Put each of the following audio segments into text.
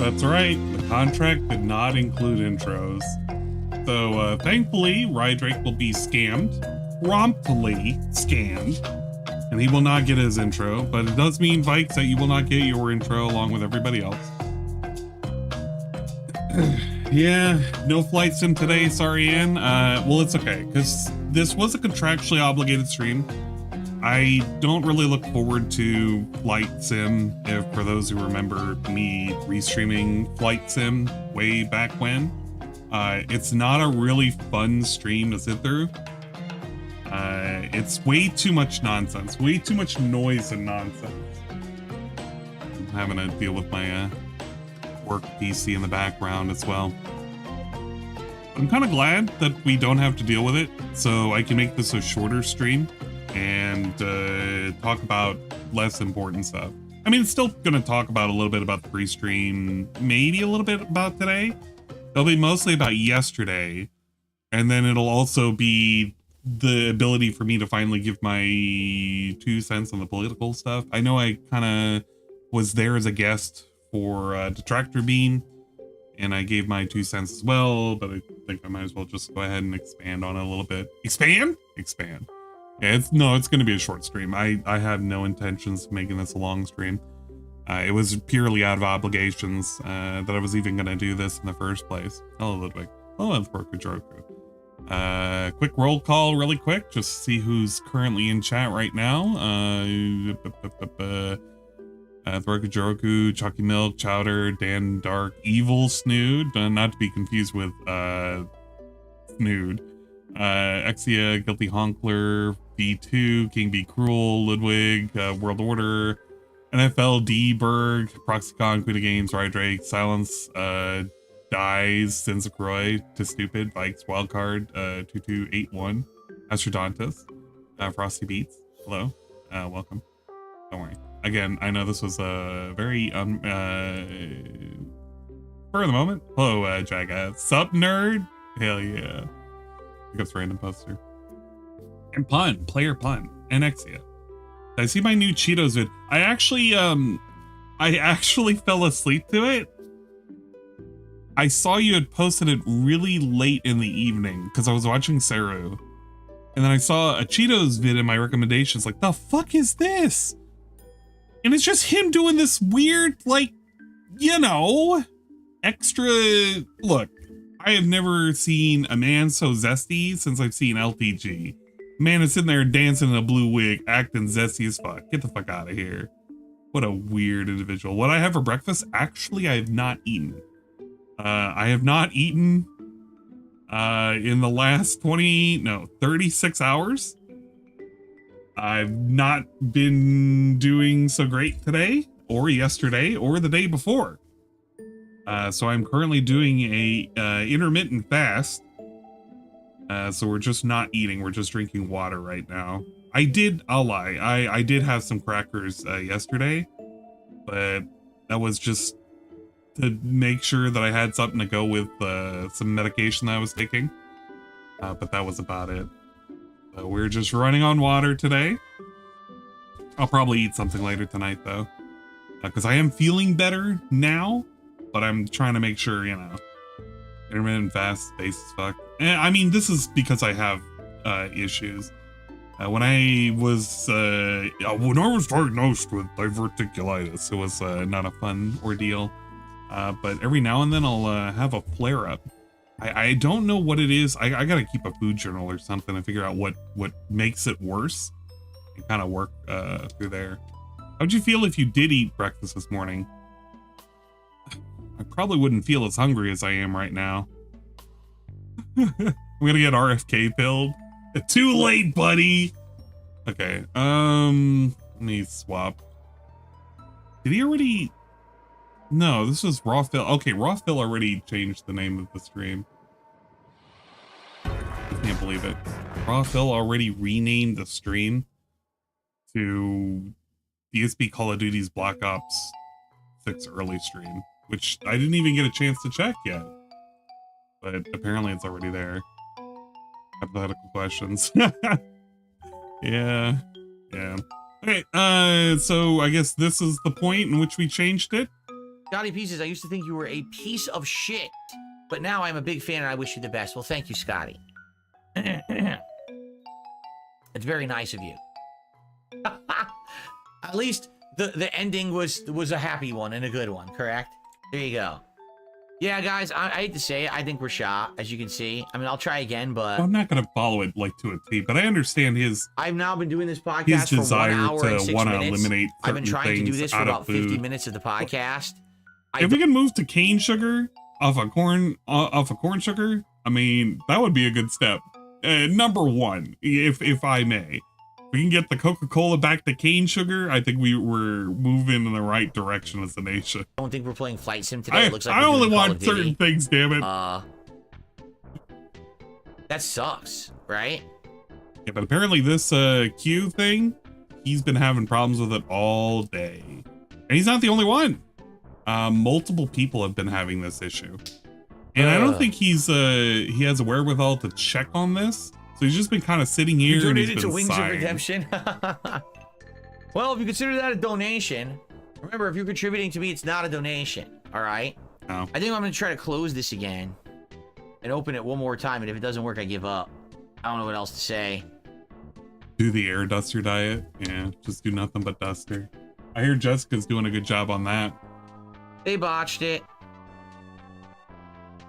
that's right. The contract did not include intros. So thankfully, Rydrake will be scammed, promptly scammed, and he will not get his intro, but it does mean, Vikes, that you will not get your intro along with everybody else. Yeah, no flight sim today, sorry, Ann. Well, it's okay, because this was a contractually obligated stream. I don't really look forward to Flight Sim, for those who remember me restreaming Flight Sim way back when. It's not a really fun stream to sit through. It's way too much nonsense, way too much noise and nonsense. I'm having to deal with my work PC in the background as well. I'm kind of glad that we don't have to deal with it, so I can make this a shorter stream and talk about less important stuff. I mean, it's still going to talk about a little bit about the pre-stream, maybe a little bit about today. It'll be mostly about yesterday, and then it'll also be the ability for me to finally give my 2 cents on the political stuff. I know I kind of was there as a guest for Detractor Bean, and I gave my 2 cents as well, but I think I might as well just go ahead and expand on it a little bit. Expand? Expand. Yeah, it's going to be a short stream. I had no intentions of making this a long stream. It was purely out of obligations that I was even going to do this in the first place. Hello, Ludwig. Hello, Joku. Quick roll call really quick, just to see who's currently in chat right now. Joku, Chucky Milk, Chowder, Dan Dark, Evil Snood, not to be confused with Snood. Exia, Guilty Honkler, B2, King Be Cruel, Ludwig, World Order, NFL, D-Berg, Proxicon, Queen of Games, Rydrake, Silence, Dies, Sinzacroy, To Stupid, Bikes, Wildcard, 2281, Astrodontus, Frosty Beats, hello, welcome, don't worry. Again, I know this was a very, for the moment, hello, Jackass, sup nerd, hell yeah. Pickups random poster. And Pun, Player Pun, and Exia. I see my new Cheetos vid. I actually fell asleep to it. I saw you had posted it really late in the evening because I was watching Saru. And then I saw a Cheetos vid in my recommendations, like, the fuck is this? And it's just him doing this weird, like, you know, extra, look. I have never seen a man so zesty since I've seen LPG. Man is sitting there dancing in a blue wig, acting zesty as fuck. Get the fuck out of here. What a weird individual. What I have for breakfast? Actually, I have not eaten. I have not eaten in the last 36 hours. I've not been doing so great today, or yesterday, or the day before. So I'm currently doing a intermittent fast. So we're just not eating. We're just drinking water right now. I'll lie. I did have some crackers yesterday, but that was just to make sure that I had something to go with some medication that I was taking. But that was about it. So we're just running on water today. I'll probably eat something later tonight though, because I am feeling better now. But I'm trying to make sure, you know, intermittent fast, space as fuck. And I mean, this is because I have issues. When I was diagnosed with diverticulitis, it was not a fun ordeal. But every now and then I'll have a flare up. I don't know what it is. I gotta keep a food journal or something to figure out what makes it worse and kind of work through there. How'd you feel if you did eat breakfast this morning? I probably wouldn't feel as hungry as I am right now. I'm gonna get RFK pilled. Too late, buddy. Okay, let me swap. Did he already? No, this was Raw Phil. Okay, Raw Phil already changed the name of the stream. I can't believe it. Raw Phil already renamed the stream to DSP Call of Duty's Black Ops 6 early stream, which I didn't even get a chance to check yet. But apparently it's already there. Hypothetical questions. Yeah. Okay, so I guess this is the point in which we changed it. Scotty P says, I used to think you were a piece of shit, but now I'm a big fan and I wish you the best. Well, thank you, Scotty. It's very nice of you. At least the ending was a happy one and a good one, correct? There you go. Yeah, guys, I hate to say it. I think we're shot, as you can see. I mean, I'll try again, but... I'm not going to follow it, like, to a T, but I understand his... I've now been doing this podcast for 1 hour and 6 minutes. Eliminate I've been trying to do this for about 50 minutes of the podcast. If we can move to cane sugar off of corn sugar, I mean, that would be a good step. Number one, if I may. We can get the Coca-Cola back to cane sugar. I think we're moving in the right direction as a nation. I don't think we're playing Flight Sim today. It looks like I only want certain things, damn it. That sucks, right? Yeah, but apparently this Q thing, he's been having problems with it all day. And he's not the only one. Multiple people have been having this issue. And I don't think he has a wherewithal to check on this. So he's just been kind of sitting here. You donated to Wings of Redemption. Well, if you consider that a donation, remember, if you're contributing to me, it's not a donation. All right. No. I think I'm going to try to close this again and open it one more time. And if it doesn't work, I give up. I don't know what else to say. Do the air duster diet. Yeah, just do nothing but duster. I hear Jessica's doing a good job on that. They botched it.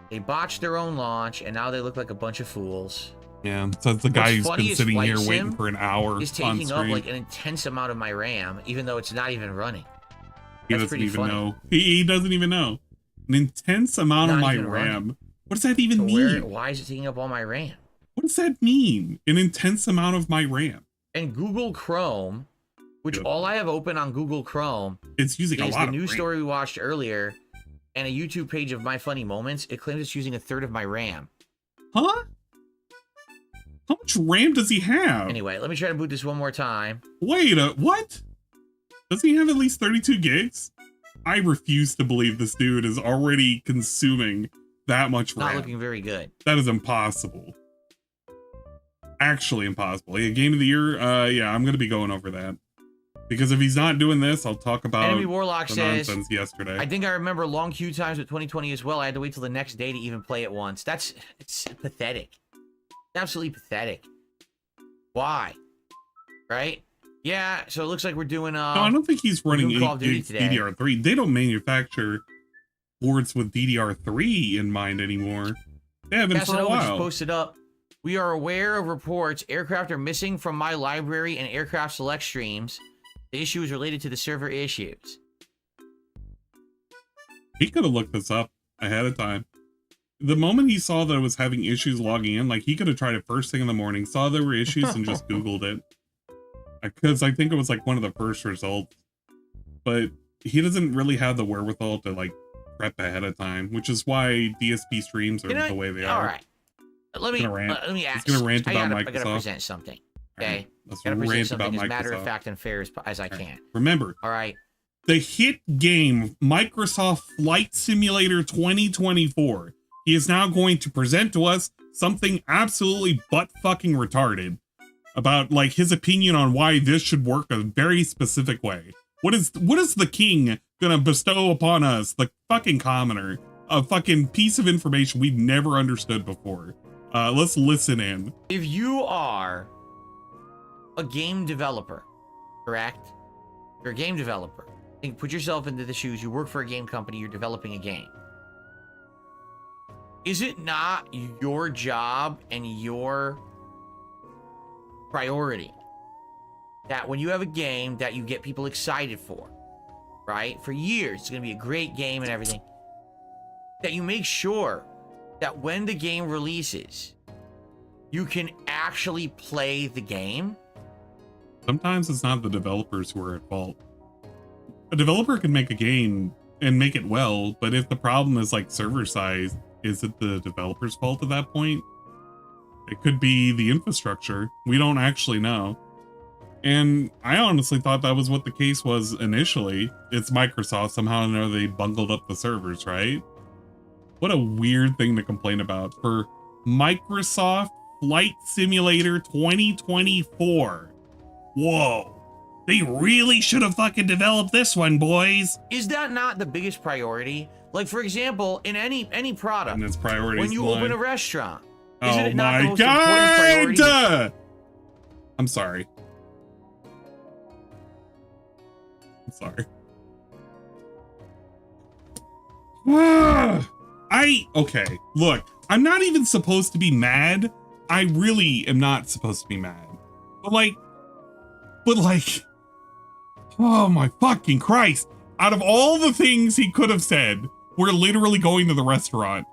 They botched their own launch, and now they look like a bunch of fools. Yeah, so it's the guy who's been sitting here waiting for an hour. Is taking up like an intense amount of my RAM, even though it's not even running. He doesn't even know. He doesn't even know. An intense amount of my RAM. What does that even mean? Why is it taking up all my RAM? What does that mean? An intense amount of my RAM. And Google Chrome, which all I have open on Google Chrome, it's using a lot of RAM. The news story we watched earlier, and a YouTube page of My Funny Moments. It claims it's using 1/3 of my RAM. Huh? How much RAM does he have? Anyway, let me try to boot this one more time. Wait, what? Does he have at least 32 gigs? I refuse to believe this dude is already consuming that much RAM. Not looking very good. That is impossible. Actually impossible. Yeah, game of the year. Yeah, I'm gonna be going over that. Because if he's not doing this, I'll talk about Enemy Warlock the says, nonsense yesterday. I think I remember long queue times with 2020 as well. I had to wait till the next day to even play it once. It's pathetic. Absolutely pathetic. Why? Right? Yeah, so it looks like we're doing no, I don't think he's running 8 gigs DDR3. They don't manufacture boards with DDR3 in mind anymore. They haven't for a while. Just posted up. We are aware of reports aircraft are missing from my library and aircraft select streams. The issue is related to the server issues. He could have looked this up ahead of time. The moment he saw that it was having issues logging in, like he could have tried it first thing in the morning, saw there were issues and just Googled it. Because I think it was like one of the first results. But he doesn't really have the wherewithal to like prep ahead of time, which is why DSP streams are the way they are. All right. Let me ask. He's gonna rant about Microsoft. I gotta present something. Okay. Right. Let's gotta present something as matter of fact and fair as I can. Remember. All right. The hit game Microsoft Flight Simulator 2024. He is now going to present to us something absolutely butt-fucking retarded about, like, his opinion on why this should work a very specific way. What is the king gonna bestow upon us, the fucking commoner, a fucking piece of information we've never understood before? Let's listen in. If you are a game developer, correct? You're a game developer. Think, put yourself into the shoes. You work for a game company. You're developing a game. Is it not your job and your priority that when you have a game that you get people excited for, right? For years, it's going to be a great game and everything, that you make sure that when the game releases, you can actually play the game? Sometimes it's not the developers who are at fault. A developer can make a game and make it well, but if the problem is like server size, is it the developer's fault at that point? It could be the infrastructure. We don't actually know. And I honestly thought that was what the case was initially. It's Microsoft. Somehow or another they bungled up the servers, right? What a weird thing to complain about for Microsoft Flight Simulator 2024. Whoa. They really should have fucking developed this one, boys. Is that not the biggest priority? Like, for example, in any product, And its priorities when you line. open a restaurant, Oh isn't it not the my most important priority? god! I'm sorry. I'm sorry. Okay, look, I'm not even supposed to be mad. I really am not supposed to be mad. But like, oh my fucking Christ. Out of all the things he could have said, we're literally going to the restaurant.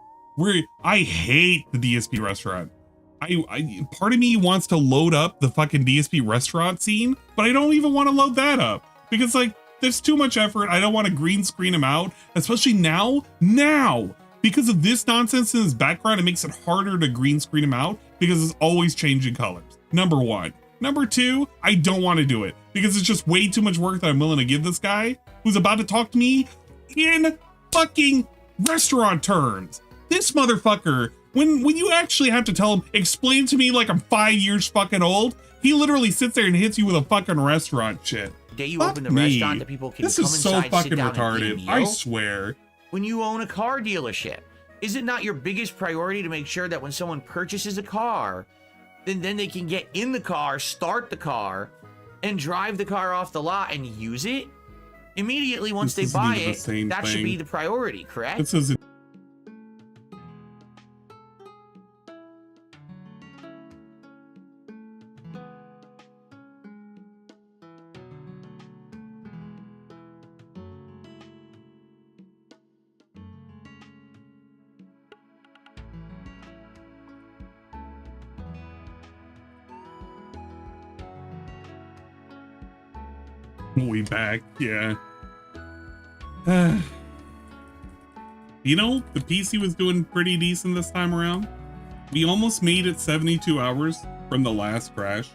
I hate the DSP restaurant. Part of me wants to load up the fucking DSP restaurant scene, but I don't even want to load that up because like there's too much effort. I don't want to green screen him out, especially now because of this nonsense in his background. It makes it harder to green screen him out because it's always changing colors. Number one. Number two, I don't want to do it because it's just way too much work that I'm willing to give this guy who's about to talk to me in fucking restaurant terms. This motherfucker, when you actually have to tell him, explain to me like I'm 5 years fucking old, he literally sits there and hits you with a fucking restaurant shit. The day you Fuck open the me. restaurant that people can This come is so inside, fucking sit down retarded. and eat a I meal. swear. When you own a car dealership, is it not your biggest priority to make sure that when someone purchases a car, then they can get in the car, start the car, and drive the car off the lot and use it? Immediately once This they isn't buy even the it, same that should thing. be the priority, correct? This is we back, yeah. You know, the PC was doing pretty decent this time around. We almost made it 72 hours from the last crash.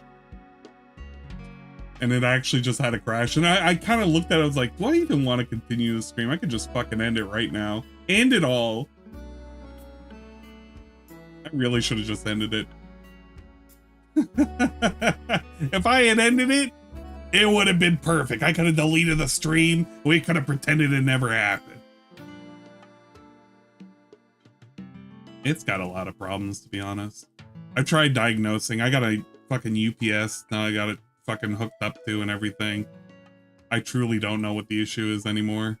And it actually just had a crash. And I kind of looked at it, I was like, do I even want to continue the stream? I could just fucking end it right now. End it all. I really should have just ended it. If I had ended it, it would have been perfect. I could have deleted the stream. We could have pretended it never happened. It's got a lot of problems, to be honest. I tried diagnosing. I got a fucking UPS. Now I got it fucking hooked up to and everything. I truly don't know what the issue is anymore.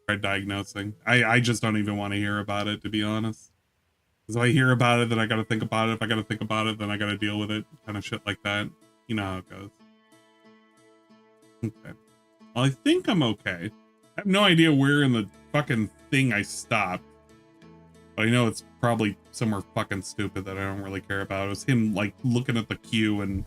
Tried diagnosing. I just don't even want to hear about it, to be honest. Because if I hear about it, then I got to think about it. If I got to think about it, then I got to deal with it. Kind of shit like that. You know how it goes. Okay. Well, I think I'm okay. I have no idea where in the fucking thing I stopped. But I know it's probably somewhere fucking stupid that I don't really care about. It was him, like, looking at the queue and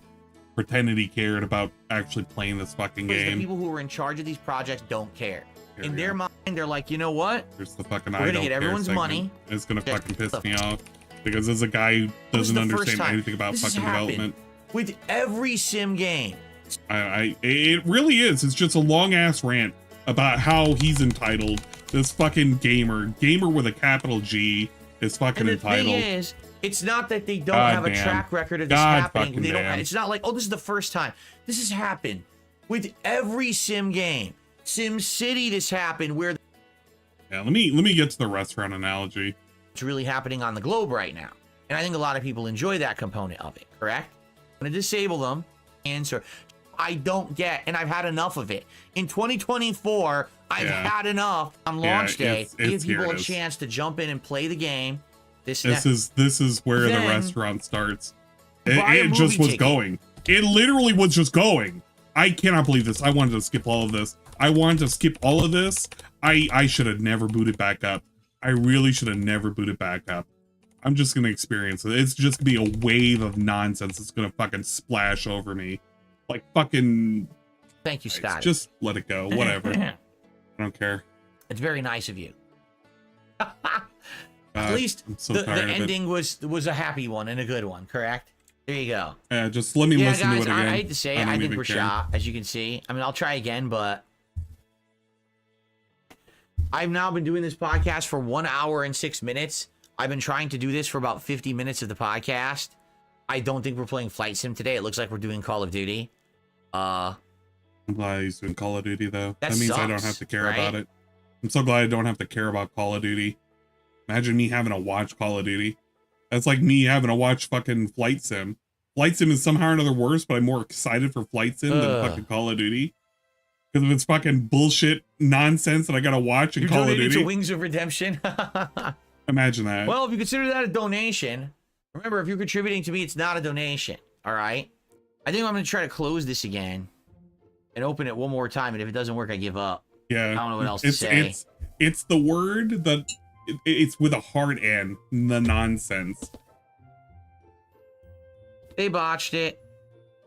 pretending he cared about actually playing this fucking Because game. the people who are in charge of these projects don't care. Here In we their go. mind, they're like, you know what? There's the fucking We're I gonna don't get care everyone's segment. money. It's gonna Just fucking piss the me off. Because as a guy who This is doesn't the first understand time anything about this has fucking happened development. with every sim game. It really is. It's just a long ass rant about how he's entitled. This fucking gamer with a capital G is fucking And the entitled. thing is, it's not that they don't God have a damn. track record of this God happening. fucking They don't. damn. It's not like, oh, this is the first time. This has happened with every sim game. Sim City, this happened where Yeah, let me get to the restaurant analogy. it's really happening on the globe right now. And I think a lot of people enjoy that component of it, correct? I'm gonna disable them. Answer. I don't get, and I've had enough of it. In 2024, I've Yeah. had enough on launch day. it's Give here people it a is. chance to jump in and play the game. This This is where the Then- restaurant starts. Buy a It just movie was ticket. going. It literally was just going. I cannot believe this. I wanted to skip all of this. I should have never booted back up. I really should have never booted back up. I'm just gonna experience it. It's just gonna be a wave of nonsense. It's gonna fucking splash over me. Like fucking Thank you, Scott. just let it go. Whatever. I don't care. It's very nice of you. At God, least I'm so the tired of it. ending was a happy one and a good one, correct? There you go. Yeah, just let me Yeah, listen guys, to it again. I hate to say it, don't I think even we're care. shot, as you can see. I mean, I'll try again, but I've now been doing this podcast for 1 hour and 6 minutes. I've been trying to do this for about 50 minutes of the podcast. I don't think we're playing Flight Sim today. It looks like we're doing Call of Duty. Uh, I'm glad he's doing Call of Duty though. That means I don't sucks, have to care right? about it. I'm so glad I don't have to care about Call of Duty. Imagine me having to watch Call of Duty. That's like me having to watch fucking Flight Sim. Flight Sim is somehow or another worse, but I'm more excited for Flight Sim than fucking Call of Duty. Because of its fucking bullshit nonsense that I gotta watch in Call of Duty. To Wings of Redemption. Imagine that. Well, if you consider that a donation, remember, if you're contributing to me, it's not a donation. All right. I think I'm gonna try to close this again and open it one more time. And if it doesn't work, I give up. Yeah. I don't know what else to say. It's the word that it's with a hard N. The nonsense. They botched it.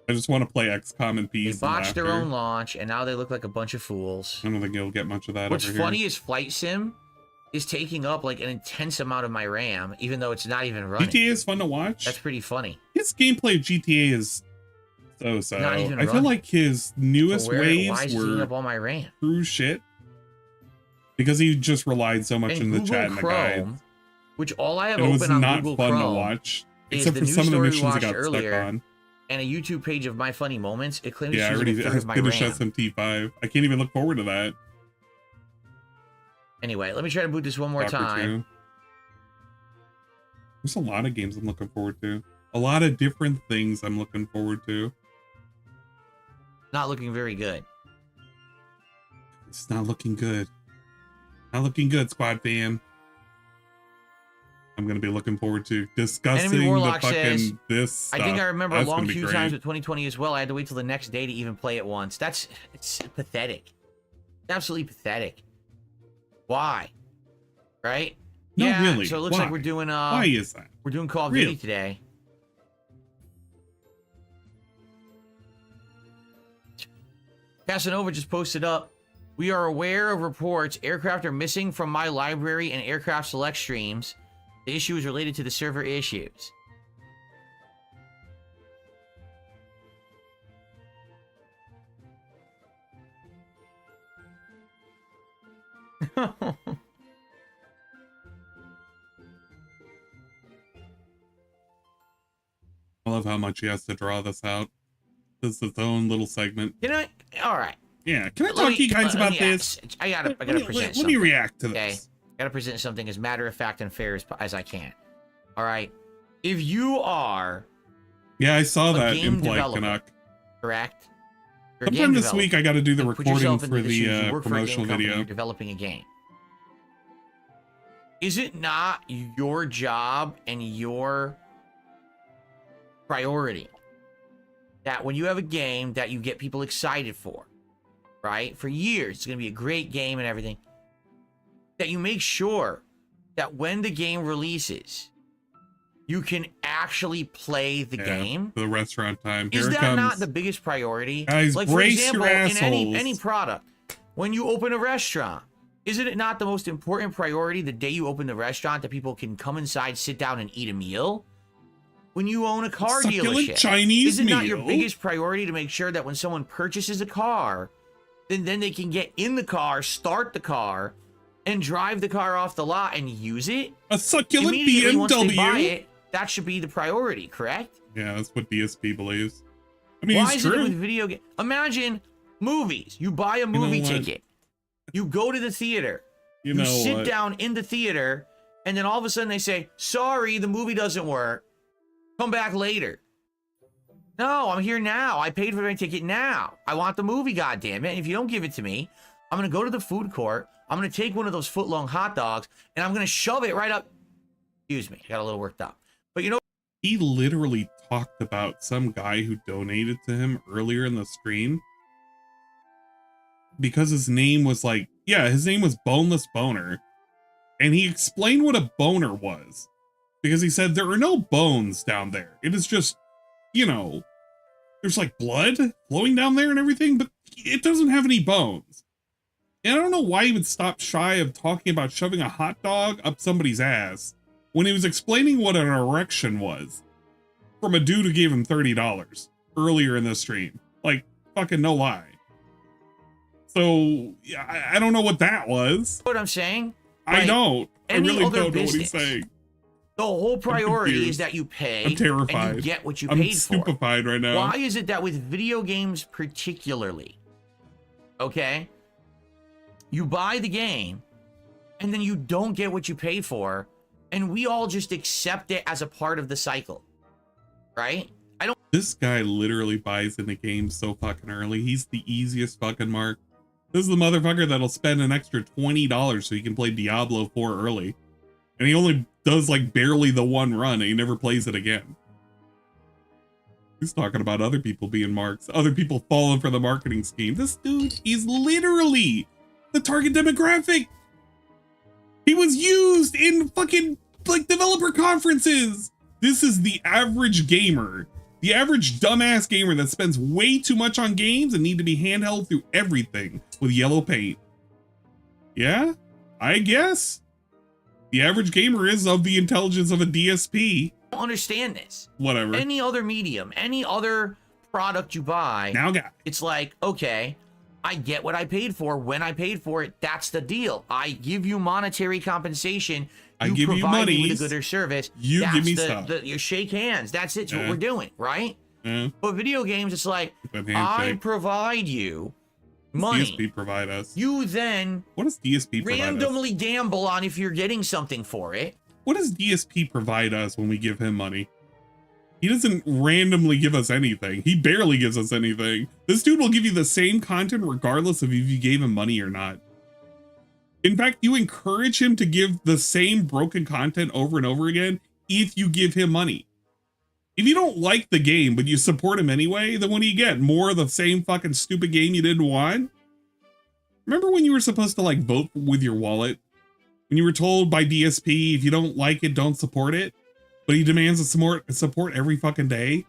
I just want to play XCOM in peace. They botched their own launch, and now they look like a bunch of fools. I don't think you'll get much of that. What's over funny here. is Flight Sim is taking up like an intense amount of my RAM, even though it's not even running. GTA is fun to watch. That's pretty funny. His gameplay of GTA is so. Not even I feel like his newest why waves is he eating were up all my RAM? true shit. Because he just relied so much And in the Google chat and the Chrome, guide. which all I have It was open on not Google fun Chrome to watch. is Except the for news some of the story we missions I watched got earlier, stuck on. and a YouTube page of my funny moments. It claims Yeah, I it's already using a third of my finished RAM. SMT5. I can't even look forward to that. Anyway, let me try to boot this one more Doctor time. 2. There's a lot of games I'm looking forward to. A lot of different things I'm looking forward to. Not looking very good. It's not looking good. Not looking good, squad fam. I'm gonna be looking forward to discussing Enemy the Warlock fucking says, this stuff. I think I remember That's long gonna be queue great. times with 2020 as well. I had to wait till the next day to even play it once. It's pathetic. Absolutely pathetic. Why? Right? No, yeah, really. so it looks Why? like we're doing Why is that? we're doing Call of Really? Duty today. Casanova just posted up. We are aware of reports aircraft are missing from my library and aircraft select streams. The issue is related to the server issues. I love how much he has to draw this out. This is its own little segment. You know, all right. Yeah, can I talk to you guys about this? I gotta present Let something. me react to Okay, this. gotta present something as matter of fact and fair as I can. All right, if you are Yeah, I saw that game in Polite developer, Canuck. correct, you're a Sometime game this week I got to do the developer. Put recording yourself into for the shoes. the You work for a game promotional company, video. You're developing a game. Is it not your job and your priority that when you have a game that you get people excited for, right? For years, it's going to be a great game and everything, that you make sure that when the game releases, you can actually play the game? The restaurant time. Is Here it that comes. not the biggest priority? Guys, like, for brace example, your in any assholes. product, when you open a restaurant, isn't it not the most important priority the day you open the restaurant that people can come inside, sit down, and eat a meal? When you own a car Succulent dealership, Chinese is it not your meal? biggest priority to make sure that when someone purchases a car, then they can get in the car, start the car, and drive the car off the lot and use it? A succulent Immediately once they buy BMW. it, that should be the priority, correct? Yeah, that's what DSP believes. I mean, Why it's is it true. with video game? Imagine movies. You buy a movie what? ticket. You go to the theater. You You know sit what? down in the theater, and then all of a sudden they say, sorry, the movie doesn't work. Come back later. No, I'm here now. I paid for my ticket now. I want the movie, goddammit. And if you don't give it to me, I'm going to go to the food court. I'm going to take one of those foot-long hot dogs, and I'm going to shove it right up. Excuse me. I got a little worked up. But you know, He literally talked about some guy who donated to him earlier in the stream because his name was like, yeah, his name was Boneless Boner. And he explained what a boner was because he said there are no bones down there. It is just, you know, there's like blood flowing down there and everything, but it doesn't have any bones. And I don't know why he would stop shy of talking about shoving a hot dog up somebody's ass when he was explaining what an erection was from a dude who gave him $30 earlier in the stream. Like, fucking no lie. So, yeah, I don't know what that was. what I'm saying? I Like, don't. I any really other don't know what he's business. saying. The whole priority is that you pay I'm terrified. and you get what you I'm paid for. stupefied right now. Why is it that with video games particularly, okay, you buy the game and then you don't get what you paid for, and we all just accept it as a part of the cycle, right? This guy literally buys into games so fucking early. He's the easiest fucking mark. This is the motherfucker that'll spend an extra $20 so he can play Diablo 4 early. And he only does like barely the one run and he never plays it again. He's talking about other people being marks, other people falling for the marketing scheme. This dude is literally the target demographic. He was used in fucking like developer conferences. This is the average gamer. The average dumbass gamer that spends way too much on games and need to be handheld through everything with yellow paint. Yeah, I guess. The average gamer is of the intelligence of a DSP. I don't understand this. Whatever. Any other medium, any other product you buy, Now got it. It's like, okay, I get what I paid for when I paid for it. That's the deal. I give you monetary compensation. I give you provide money me with a gooder service. You That's give me the, stuff. You shake hands. That's it. That's what we're doing, right? Yeah. But video games, it's like, That I handshake. provide you money. DSP provide us. You then What does DSP provide us? randomly gamble on if you're getting something for it. What does DSP provide us when we give him money? He doesn't randomly give us anything. He barely gives us anything. This dude will give you the same content regardless of if you gave him money or not. In fact, you encourage him to give the same broken content over and over again if you give him money. If you don't like the game, but you support him anyway, then what do you get? More of the same fucking stupid game you didn't want? Remember when you were supposed to like vote with your wallet? When you were told by DSP, if you don't like it, don't support it? But he demands a support every fucking day?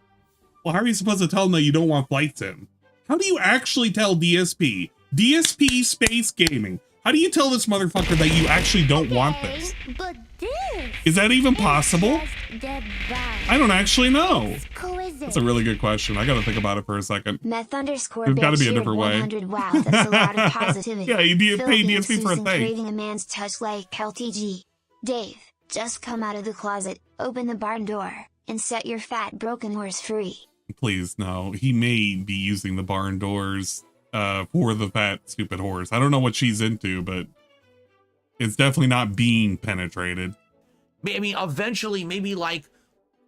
Well, how are you supposed to tell him that you don't want flight sim? How do you actually tell DSP? DSP Space Gaming. How do you tell this motherfucker that you actually don't want this? But this Is that even possible? just dead bad. I don't actually know. Coincidence. That's a really good question. I gotta think about it for a second. Meth underscore There's gotta be a Bear different way. 100. Wow, that's a lot of positivity. Yeah, you Phil pay being DSP for a Susan thing. Craving a man's touch like LTG. Dave, just come out of the closet, open the barn door, and set your fat broken horse free. Please, no. He may be using the barn doors for the fat, stupid horse. I don't know what she's into, but it's definitely not being penetrated. I mean, eventually, maybe like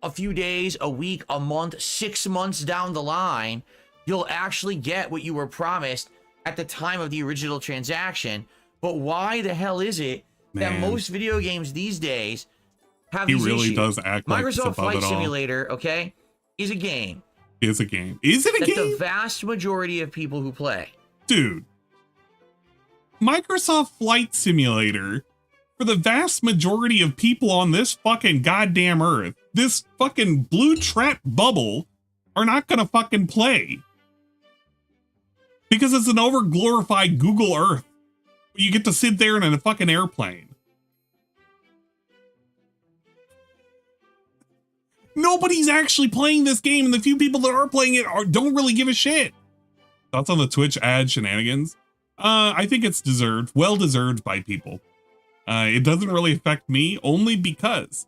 a few days, a week, a month, 6 months down the line, you'll actually get what you were promised at the time of the original transaction. But why the hell is it that Man. most video games these days have He these really issues? does act like it's Microsoft above Flight it all. Simulator, okay, is a game Is a game. Is it a that game? the vast majority of people who play, Dude. Microsoft Flight Simulator, for the vast majority of people on this fucking goddamn earth, this fucking blue trap bubble, are not gonna fucking play. Because it's an over-glorified Google Earth. You get to sit there in a fucking airplane. Nobody's actually playing this game, and the few people that are playing it don't really give a shit. Thoughts on the Twitch ad shenanigans? I think it's deserved, well deserved by people. It doesn't really affect me, only because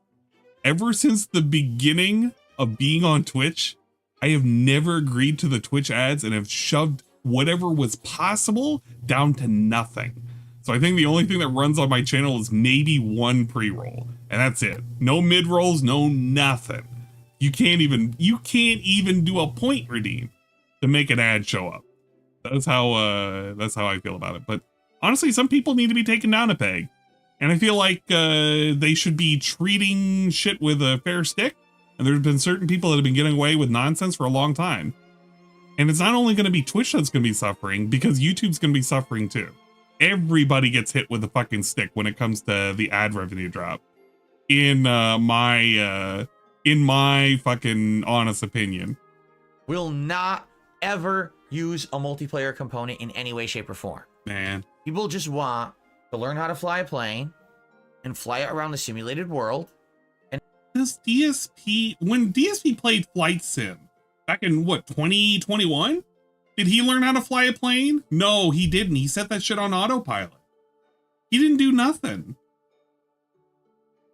ever since the beginning of being on Twitch, I have never agreed to the Twitch ads and have shoved whatever was possible down to nothing. So I think the only thing that runs on my channel is maybe one pre-roll, and that's it. No mid-rolls, no nothing. You can't even do a point redeem to make an ad show up. That's how I feel about it. But honestly, some people need to be taken down a peg. And I feel like they should be treating shit with a fair stick. And there's been certain people that have been getting away with nonsense for a long time. And it's not only going to be Twitch that's going to be suffering, because YouTube's going to be suffering too. Everybody gets hit with a fucking stick when it comes to the ad revenue drop. In my fucking honest opinion. will not ever use a multiplayer component in any way, shape, or form. Man. People just want to learn how to fly a plane and fly it around the simulated world. Does DSP, when DSP played Flight Sim back in what, 2021? Did he learn how to fly a plane? No, he didn't. He set that shit on autopilot. He didn't do nothing.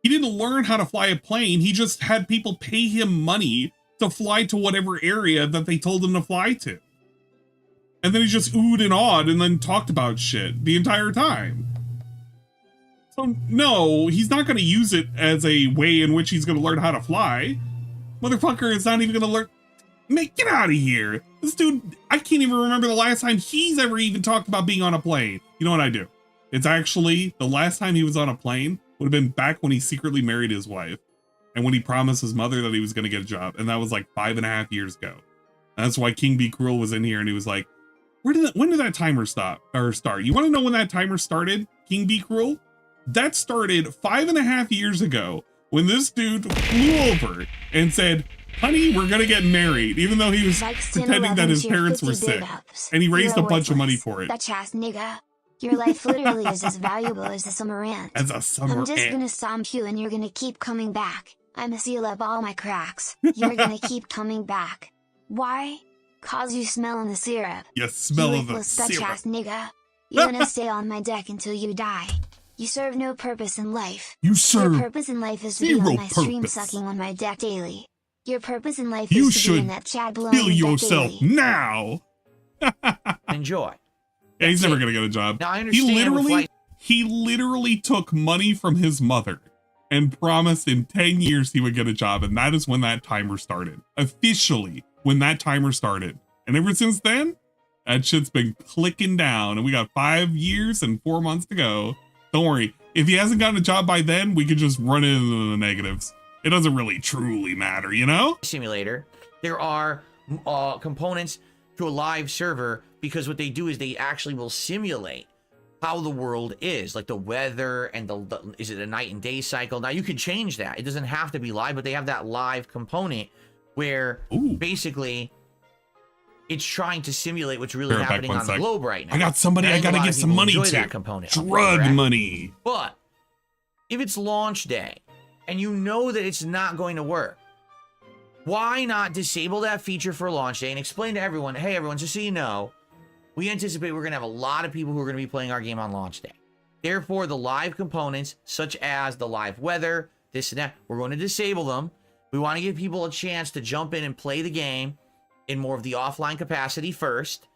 He didn't learn how to fly a plane. He just had people pay him money to fly to whatever area that they told him to fly to. And then he just oohed and awed and then talked about shit the entire time. So no, he's not going to use it as a way in which he's going to learn how to fly. Motherfucker is not even going to learn. Man, get out of here. This dude, I can't even remember the last time he's ever even talked about being on a plane. You know what I do? It's actually the last time he was on a plane would have been back when he secretly married his wife. And when he promised his mother that he was going to get a job. And that was like 5.5 years ago. And that's why King Be Cruel was in here and he was like, when did that timer start? You want to know when that timer started, King Be Cruel? That started 5.5 years ago when this dude flew over and said, honey, we're going to get married, even though he was pretending that his parents were sick. And he raised a bunch of money for it. That ass nigga. Your life literally is as valuable as a summer ant. As a summer I'm just ant. gonna stomp you and you're gonna keep coming back. I'ma seal up all my cracks. You're gonna keep coming back. Why? Cause you smell in the syrup. You smell you of the bitch syrup. ass nigga. You're gonna stay on my deck until you die. You serve no purpose in life. You serve Your purpose in life is to be zero on my stream purpose. sucking on my deck daily. Your purpose in life You is to be in should that chat blowing Kill the deck yourself daily. now. Enjoy. Yeah, he's That's never it. going to get a job. Now I understand with flight- He literally took money from his mother and promised in 10 years he would get a job. And that is when that timer started. Officially, when that timer started. And ever since then, that shit's been clicking down. And we got 5 years and 4 months to go. Don't worry. If he hasn't gotten a job by then, we could just run into the negatives. It doesn't really truly matter, you know? simulator, there are components to a live server because what they do is they actually will simulate how the world is, like the weather and the is it a night and day cycle. Now you can change that. It doesn't have to be live, but they have that live component where basically it's trying to simulate what's really happening on the globe right now. I got somebody I gotta give some money to. That component Drug money. But if it's launch day and you know that it's not going to work, why not disable that feature for launch day and explain to everyone, hey everyone, just so you know, we anticipate we're going to have a lot of people who are going to be playing our game on launch day. Therefore, the live components, such as the live weather, this and that, we're going to disable them. We want to give people a chance to jump in and play the game in more of the offline capacity first,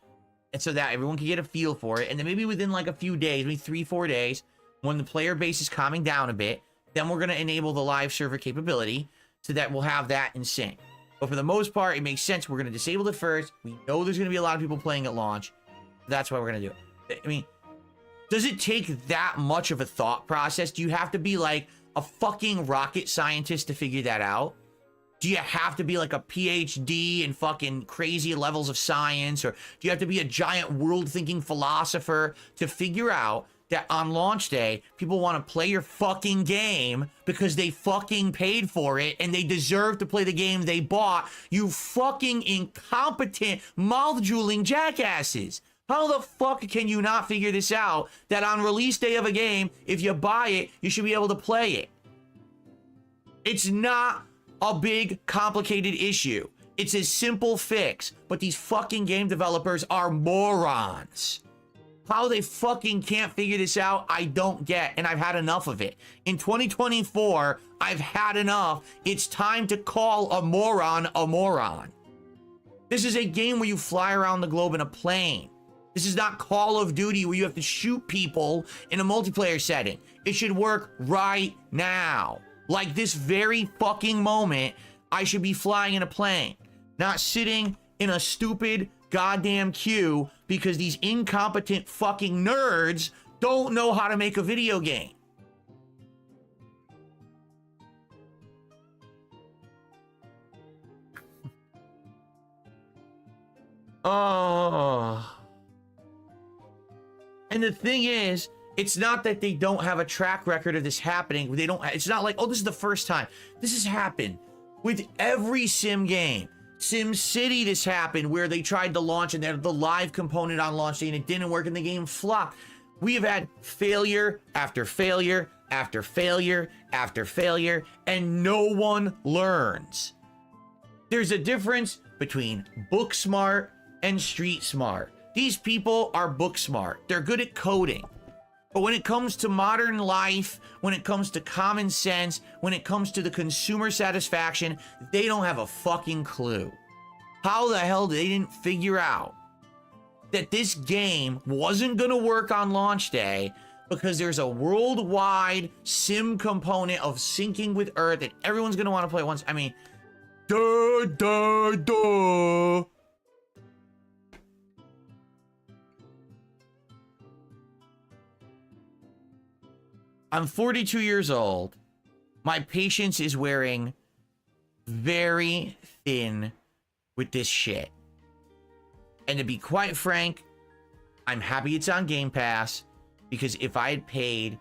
and so that everyone can get a feel for it. And then maybe within like a few days, maybe 3-4 days, when the player base is calming down a bit, then we're going to enable the live server capability so that we'll have that in sync. But for the most part, it makes sense. We're going to disable it first. We know there's going to be a lot of people playing at launch. That's why we're going to do it. I mean, does it take that much of a thought process? Do you have to be like a fucking rocket scientist to figure that out? Do you have to be like a PhD in fucking crazy levels of science? Or do you have to be a giant world-thinking philosopher to figure out that on launch day, people want to play your fucking game because they fucking paid for it and they deserve to play the game they bought? You fucking incompetent, mouth-drooling jackasses. How the fuck can you not figure this out, that on release day of a game, if you buy it, you should be able to play it? It's not a big, complicated issue. It's a simple fix, but these fucking game developers are morons. How they fucking can't figure this out, I don't get, and I've had enough of it. In 2024, I've had enough. It's time to call a moron a moron. This is a game where you fly around the globe in a plane. This is not Call of Duty where you have to shoot people in a multiplayer setting. It should work right now. Like this very fucking moment, I should be flying in a plane, not sitting in a stupid goddamn queue because these incompetent fucking nerds don't know how to make a video game. Oh. And the thing is, it's not that they don't have a track record of this happening. They don't. It's not like, oh, this is the first time. This has happened with every sim game. Sim City, this happened where they tried to launch and they had the live component on launch day and it didn't work and the game flopped. We have had failure after failure after failure after failure, and no one learns. There's a difference between book smart and street smart. These people are book smart. They're good at coding. But when it comes to modern life, when it comes to common sense, when it comes to the consumer satisfaction, they don't have a fucking clue. How the hell they didn't figure out that this game wasn't gonna work on launch day because there's a worldwide sim component of syncing with Earth that everyone's gonna want to play once. I mean, duh, duh, duh. I'm 42 years old. My patience is wearing very thin with this shit. And to be quite frank, I'm happy it's on Game Pass, because if I had paid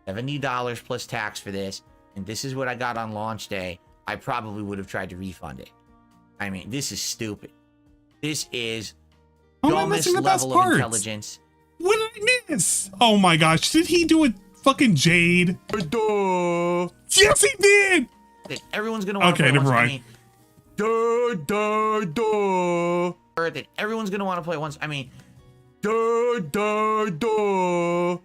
$70 plus tax for this, and this is what I got on launch day, I probably would have tried to refund it. I mean, this is stupid. This is dumbest level of intelligence. What did I miss? Oh my gosh, did he do it? Fucking Jade. Duh. Yes, he did. Everyone's gonna want to play once. I mean, duh, duh, duh. That everyone's gonna want to play once. I mean, duh, duh, duh.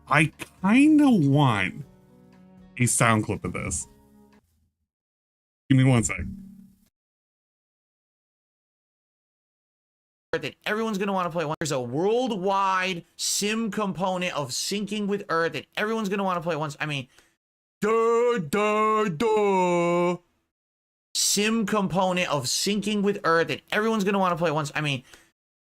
I kind of want a sound clip of this. Give me 1 sec. That everyone's gonna want to play once. There's a worldwide sim component of syncing with Earth that everyone's gonna want to play once. I mean, duh, duh, duh. Sim component of syncing with Earth that everyone's gonna want to play once. I mean,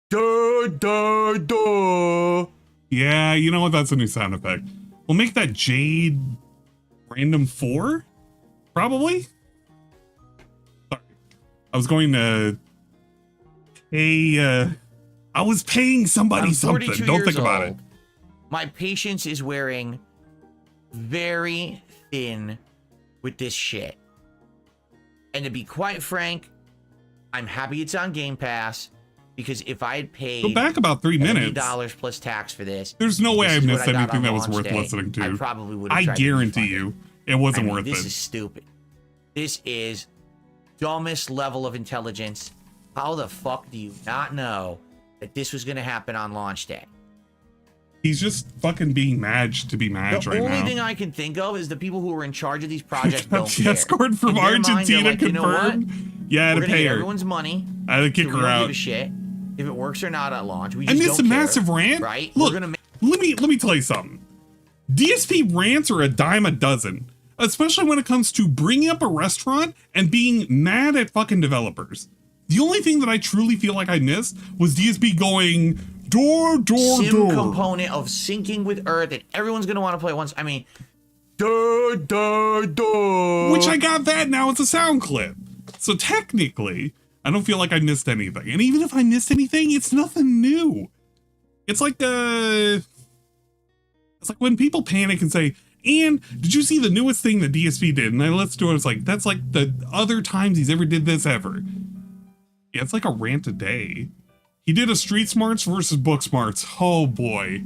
duh, duh, duh. Yeah, you know what? That's a new sound effect. We'll make that Jade random 4, probably. Sorry, I was going to. Hey, I was paying somebody something. Don't think about it. My patience is wearing very thin with this shit. And to be quite frank, I'm happy it's on Game Pass, because if I had paid go back about 3 minutes $70 plus tax for this, there's no way I missed anything that was worth listening to. I probably would have. I guarantee you, it wasn't worth it. This is stupid. This is dumbest level of intelligence. How the fuck do you not know that this was going to happen on launch day? He's just fucking being Madge to be Madge right now. The only thing I can think of is the people who were in charge of these projects don't care. Escort from Argentina confirmed. You know what? Yeah, I had to pay her. Everyone's money. I had to kick her out. Give a shit if it works or not at launch. We just and this is a massive rant. Right? Look, let me tell you something. DSP rants are a dime a dozen, especially when it comes to bringing up a restaurant and being mad at fucking developers. The only thing that I truly feel like I missed was DSP going door. Sim component of syncing with Earth that everyone's gonna want to play once. I mean, duh, duh, duh. Which I got that now. It's a sound clip. So technically, I don't feel like I missed anything. And even if I missed anything, it's nothing new. It's like when people panic and say, "And did you see the newest thing that DSP did?" And then let's do it. It's like, that's like the other times he's ever did this ever. Yeah, it's like a rant a day. He did a Street Smarts versus Book Smarts. Oh boy.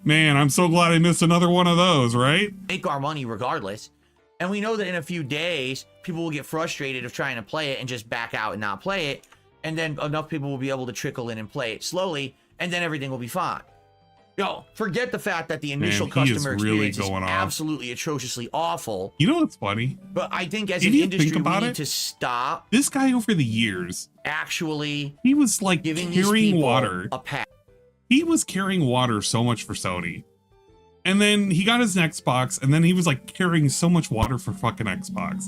Man, I'm so glad I missed another one of those, right? Make our money regardless. And we know that in a few days, people will get frustrated of trying to play it and just back out and not play it. And then enough people will be able to trickle in and play it slowly, and then everything will be fine. Yo, forget the fact that the initial customer experience is absolutely atrociously awful. You know what's funny? But I think as an industry, we need to stop. This guy over the years, actually, he was like carrying water. A pack. He was carrying water so much for Sony. And then he got his Xbox, and then he was like carrying so much water for fucking Xbox.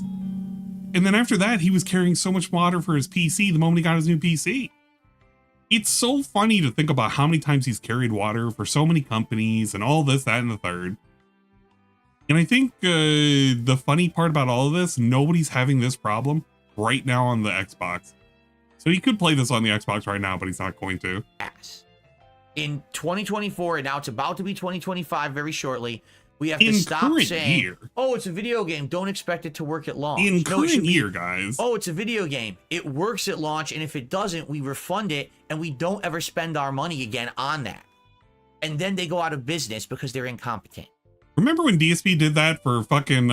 And then after that, he was carrying so much water for his PC the moment he got his new PC. It's so funny to think about how many times he's carried water for so many companies and all this, that, and the third. And I think the funny part about all of this, nobody's having this problem right now on the Xbox. So he could play this on the Xbox right now, but he's not going to. In 2024, and now it's about to be 2025 very shortly, we have to stop saying, oh, it's a video game, don't expect it to work at launch. In current year, guys. Oh, it's a video game, it works at launch, and if it doesn't, we refund it, and we don't ever spend our money again on that. And then they go out of business because they're incompetent. Remember when DSP did that for fucking,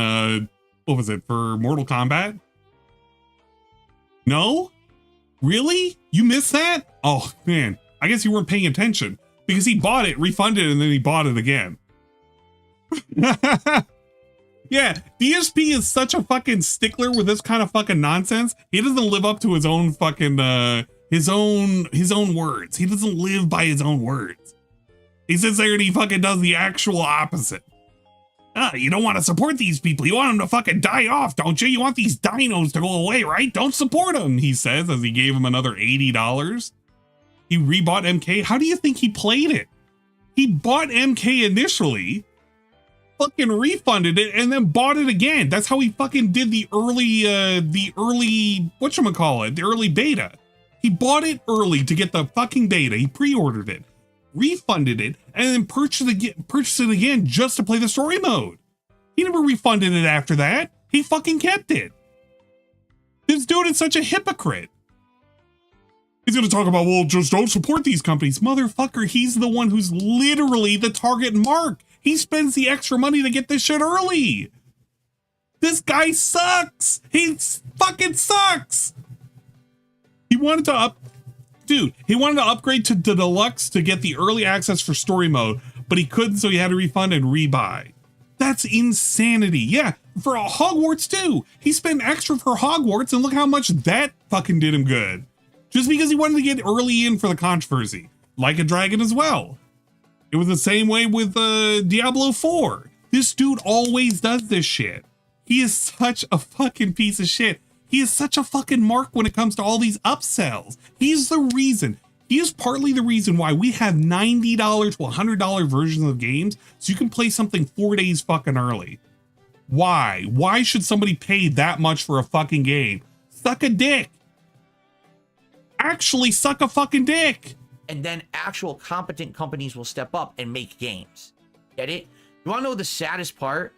what was it, for Mortal Kombat? No? Really? You missed that? Oh, man. I guess you weren't paying attention, because he bought it, refunded, and then he bought it again. Yeah, DSP is such a fucking stickler with this kind of fucking nonsense. He doesn't live up to his own fucking his own words. He doesn't live by his own words. He sits there and he fucking does the actual opposite. You don't want to support these people. You want them to fucking die off, don't you? You want these dinos to go away, right? Don't support them, he says as he gave him another $80. He rebought MK. How do you think he played it? He bought MK initially, fucking refunded it, and then bought it again. That's how he fucking did the early whatchamacallit, the early beta. He bought it early to get the fucking beta. He pre-ordered it, refunded it, and then purchased it again just to play the story mode. He never refunded it after that. He fucking kept it. This dude is such a hypocrite. He's gonna talk about, well, just don't support these companies. Motherfucker, he's the one who's literally the target mark. He spends the extra money to get this shit early. This guy sucks. He fucking sucks. He wanted to upgrade to the deluxe to get the early access for story mode, but he couldn't, so he had to refund and rebuy. That's insanity. Yeah, for Hogwarts too. He spent extra for Hogwarts, and look how much that fucking did him good. Just because he wanted to get early in for the controversy. Like a Dragon as well. It was the same way with Diablo 4. This dude always does this shit. He is such a fucking piece of shit. He is such a fucking mark when it comes to all these upsells. He's the reason. He is partly the reason why we have $90 to $100 versions of games so you can play something 4 days fucking early. Why? Why should somebody pay that much for a fucking game? Suck a dick. Actually suck a fucking dick. And then actual competent companies will step up and make games. Get it? You want to know the saddest part?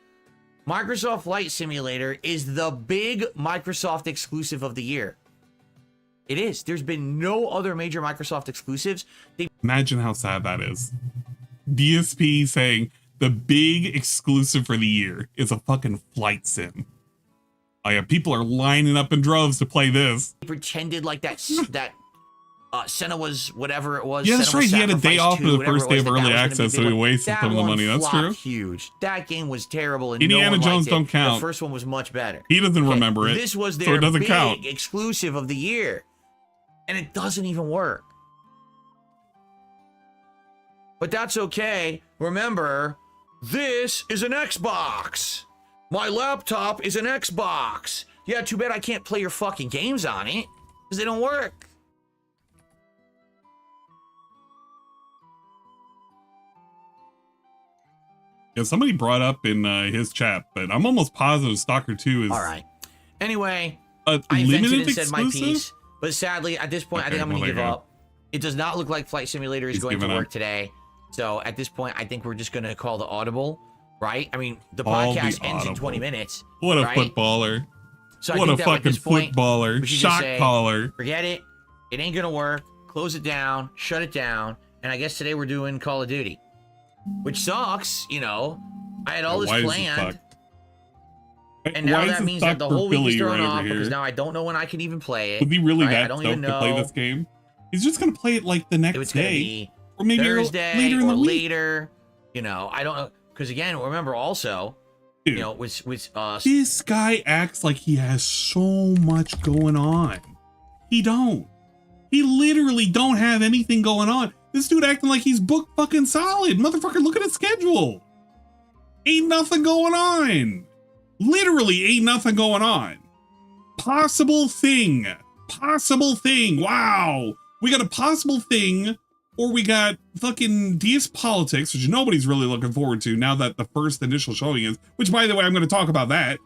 Microsoft Flight Simulator is the big Microsoft exclusive of the year. It is. There's been no other major Microsoft exclusives. Imagine how sad that is. DSP saying the big exclusive for the year is a fucking flight sim. Oh yeah, people are lining up in droves to play this. They pretended like that Senna was whatever it was. Yeah, that's Senna right. He had a day off for the first day of early that access, so he wasted some of the money. That's true. Huge. That game was terrible. And Indiana no one Jones liked don't it. count. The first one was much better. He doesn't remember it. This was so their it doesn't big count. exclusive of the year, and it doesn't even work. But that's okay. Remember, this is an Xbox. My laptop is an Xbox. Yeah, too bad I can't play your fucking games on it because they don't work. Yeah, somebody brought up in his chat, but I'm almost positive Stalker 2 is all right. Anyway, a I invented limited and said my exclusive? piece, but sadly, at this point, I think I'm going to give up. It does not look like Flight Simulator is going to work today. So at this point, I think we're just going to call the audible, right? I mean, the podcast ends in 20 minutes. What a right? footballer. So What I a think that fucking at this point, footballer. we should just Shot say, caller. Forget it. It ain't going to work. Close it down. Shut it down. And I guess today we're doing Call of Duty, which sucks, you know. I had all this planned. And now that means that the whole week is thrown off because now I don't know when I can even play it. Was he really right? that stoked to play this game? He's just going to play it like the next day. Or maybe Thursday later in the week. Later. You know, I don't know. Because again, remember also, dude, you know, with this guy acts like he has so much going on. He don't. He literally don't have anything going on. This dude acting like he's booked fucking solid. Motherfucker, look at his schedule. Ain't nothing going on. Literally ain't nothing going on. Possible thing. Possible thing. Wow. We got a possible thing, or we got fucking DS Politics, which nobody's really looking forward to now that the first initial showing is, which by the way, I'm going to talk about that.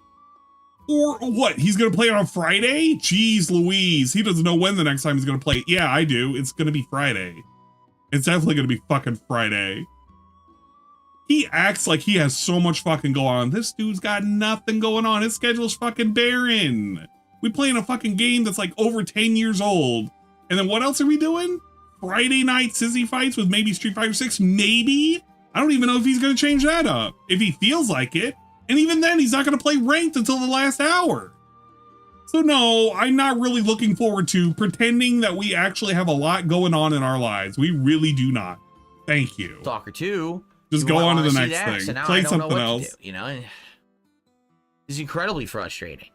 Or what? He's going to play it on Friday? Jeez Louise. He doesn't know when the next time he's going to play it. Yeah, I do. It's going to be Friday. It's definitely going to be fucking Friday. He acts like he has so much fucking going on. This dude's got nothing going on. His schedule's fucking barren. We playing a fucking game that's like over 10 years old. And then what else are we doing? Friday night sissy fights with maybe Street Fighter 6? Maybe? I don't even know if he's going to change that up. If he feels like it. And even then, he's not going to play ranked until the last hour. So no, I'm not really looking forward to pretending that we actually have a lot going on in our lives. We really do not. Thank you. Stalker 2, Just You go might on to the wanna see next that, thing. so now Play I don't know something what else. to do, you know? It's incredibly frustrating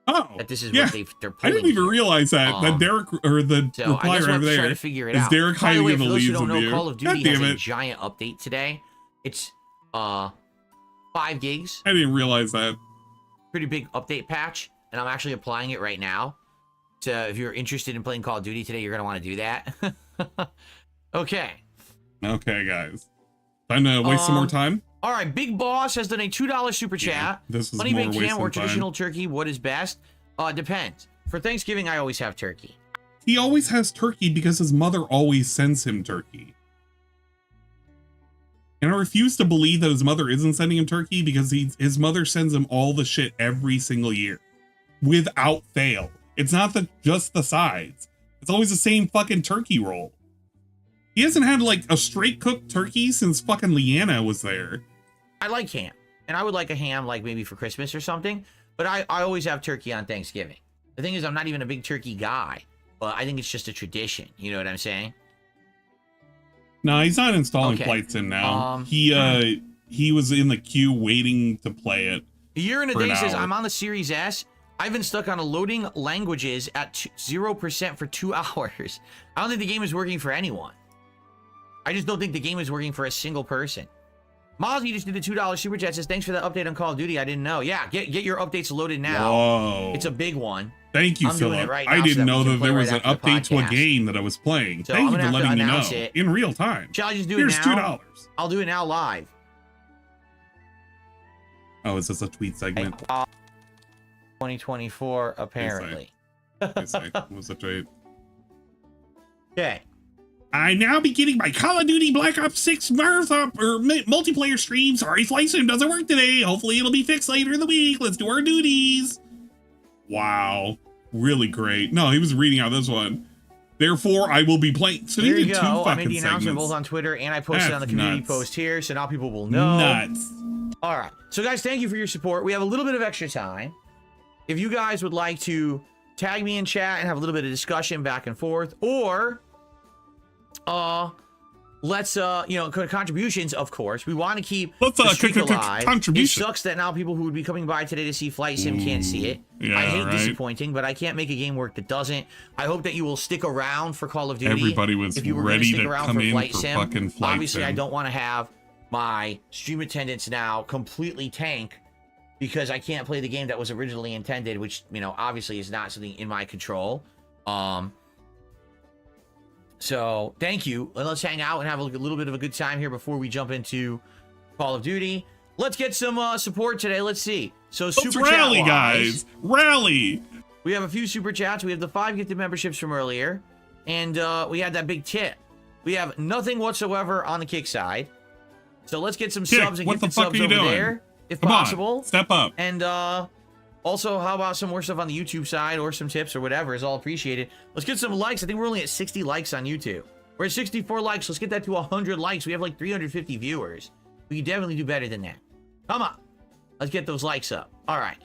Oh, that this is yeah. what they're I pulling didn't even here. realize that Derek, or the So I reply guess right we're trying there to figure it is out. Derek By the hiding way, in for the those who leaves don't of know, you. Call of God Duty has damn a it. giant update today. It's 5 gigs. I didn't realize that. Pretty big update patch, and I'm actually applying it right now. So if you're interested in playing Call of Duty today, you're gonna want to do that. Okay. Okay, guys. Time to waste some more time. All right, Big Boss has done a $2 super Yeah, chat. this is Honey more baked ham wasting or time. traditional turkey? What is best? Depends. For Thanksgiving, I always have turkey. He always has turkey because his mother always sends him turkey. And I refuse to believe that his mother isn't sending him turkey because his mother sends him all the shit every single year. Without fail. It's not just the sides. It's always the same fucking turkey roll. He hasn't had like a straight cooked turkey since fucking Leanna was there. I like ham. And I would like a ham like maybe for Christmas or something. But I always have turkey on Thanksgiving. The thing is, I'm not even a big turkey guy. But I think it's just a tradition. You know what I'm saying? No, he's not installing Okay. Flight Sim now. He was in the queue waiting to play it. A Year in a For an Day says, hour. I'm on the Series S. I've been stuck on a loading languages at 0% for 2 hours. I don't think the game is working for anyone. I just don't think the game is working for a single person. Miles, you just did a $2 super chat. Says, thanks for the update on Call of Duty. I didn't know. Yeah, get your updates loaded now. Whoa. It's a big one. Thank you, I'm doing Philip. it right I now so didn't that we know can that play there right was an after the update to a podcast. game that I was playing. So Thank I'm you gonna for have to letting me know announce it. in real time. Shall I just do Here's it now? $2. I'll do it now live. Oh, is this a tweet segment? 2024, apparently. I say, was a tweet. Okay. I now be getting my Call of Duty Black Ops 6 marathon or multiplayer stream. Sorry, Flight Sim doesn't work today. Hopefully it'll be fixed later in the week. Let's do our duties. Wow. Really great. No, he was reading out this one. Therefore, I will be playing. So There he you did go. two I fucking made the announcement segments. both on Twitter and I posted on the That's community nuts. post here, so now people will know. Nuts. All right. So, guys, thank you for your support. We have a little bit of extra time. If you guys would like to tag me in chat and have a little bit of discussion back and forth, or let's contributions, of course. We want to keep Let's the streak alive. It contribution. sucks that now people who would be coming by today to see Flight Sim can't see it. Yeah, I hate right. disappointing, but I can't make a game work that doesn't. I hope that you will stick around for Call of Duty. Everybody was if you were gonna ready stick to around come for in Flight for Sim. fucking Flight Obviously, I Sim. don't want to have my stream attendance now completely tank because I can't play the game that was originally intended, which, obviously is not something in my control. So thank you. And let's hang out and have a little bit of a good time here before we jump into Call of Duty. Let's get some support today. Let's see. So Let's super rally, chat guys. Rally. we have a few super chats. We have the 5 gifted memberships from earlier, and we had that big tip. We have nothing whatsoever on the kick side. So let's get some Kick, subs and what the gifted fuck subs are you over doing? there, if Come possible. on. Step up. And also, how about some more stuff on the YouTube side or some tips or whatever is all appreciated. Let's get some likes. I think we're only at 60 likes on YouTube. We're at 64 likes. Let's get that to 100 likes. We have like 350 viewers. We can definitely do better than that. Come on. Let's get those likes up. All right.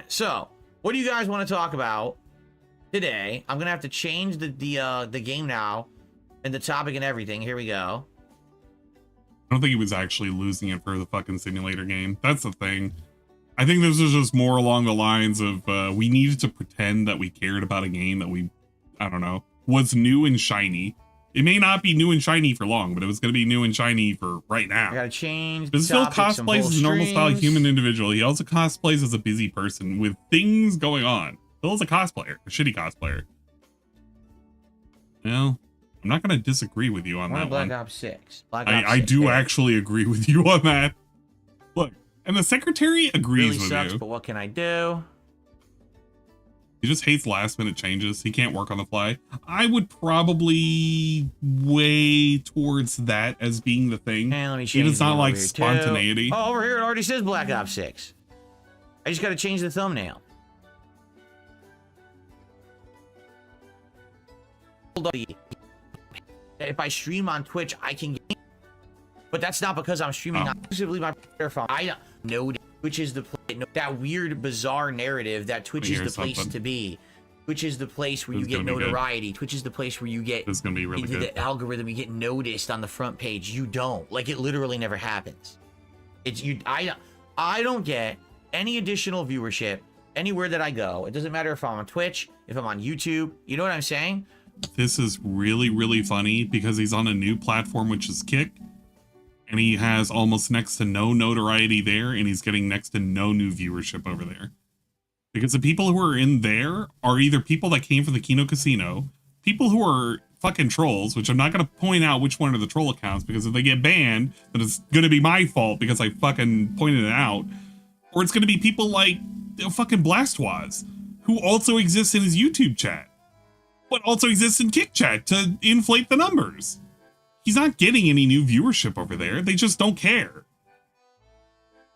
So, what do you guys want to talk about today? I'm going to have to change the game now and the topic and everything. Here we go. I don't think he was actually losing it for the fucking simulator game. That's the thing. I think this was just more along the lines of we needed to pretend that we cared about a game that I don't know, was new and shiny. It may not be new and shiny for long, but it was going to be new and shiny for right now. I got to change But the still topics on cosplays both as a normal style streams. human individual. He also cosplays as a busy person with things going on. Phil's a cosplayer, a shitty cosplayer. Well, I'm not going to disagree with you on One that of Black one. Ops 6. Black I Ops 6, do there. actually agree with you on that. Look, and the secretary agrees Really with sucks, you. but what can I do? He just hates last minute changes. He can't work on the fly. I would probably weigh towards that as being the thing. And let me He change does the not name like over here, too. spontaneity. Oh, over here it already says Black Ops 6. I just got to change the thumbnail. If I stream on Twitch, I can get, but that's not because I'm streaming on exclusively my phone. I know Twitch is the place. No, that weird, bizarre narrative that Twitch is Here's the place something. to be Twitch is the place where you It's get gonna be good. notoriety. Twitch is the place where you get It's gonna be really into good. the algorithm. You get noticed on the front page. You don't. Like, it literally never happens. It's you. I don't get any additional viewership anywhere that I go. It doesn't matter if I'm on Twitch, if I'm on YouTube. You know what I'm saying? This is really, really funny because he's on a new platform, which is Kick, and he has almost next to no notoriety there, and he's getting next to no new viewership over there. Because the people who are in there are either people that came from the Kino Casino, people who are fucking trolls, which I'm not going to point out which one are the troll accounts, because if they get banned, then it's going to be my fault because I fucking pointed it out. Or it's going to be people like fucking Blastwaz, who also exists in his YouTube chat, but also exists in Kick chat to inflate the numbers. He's not getting any new viewership over there. They just don't care.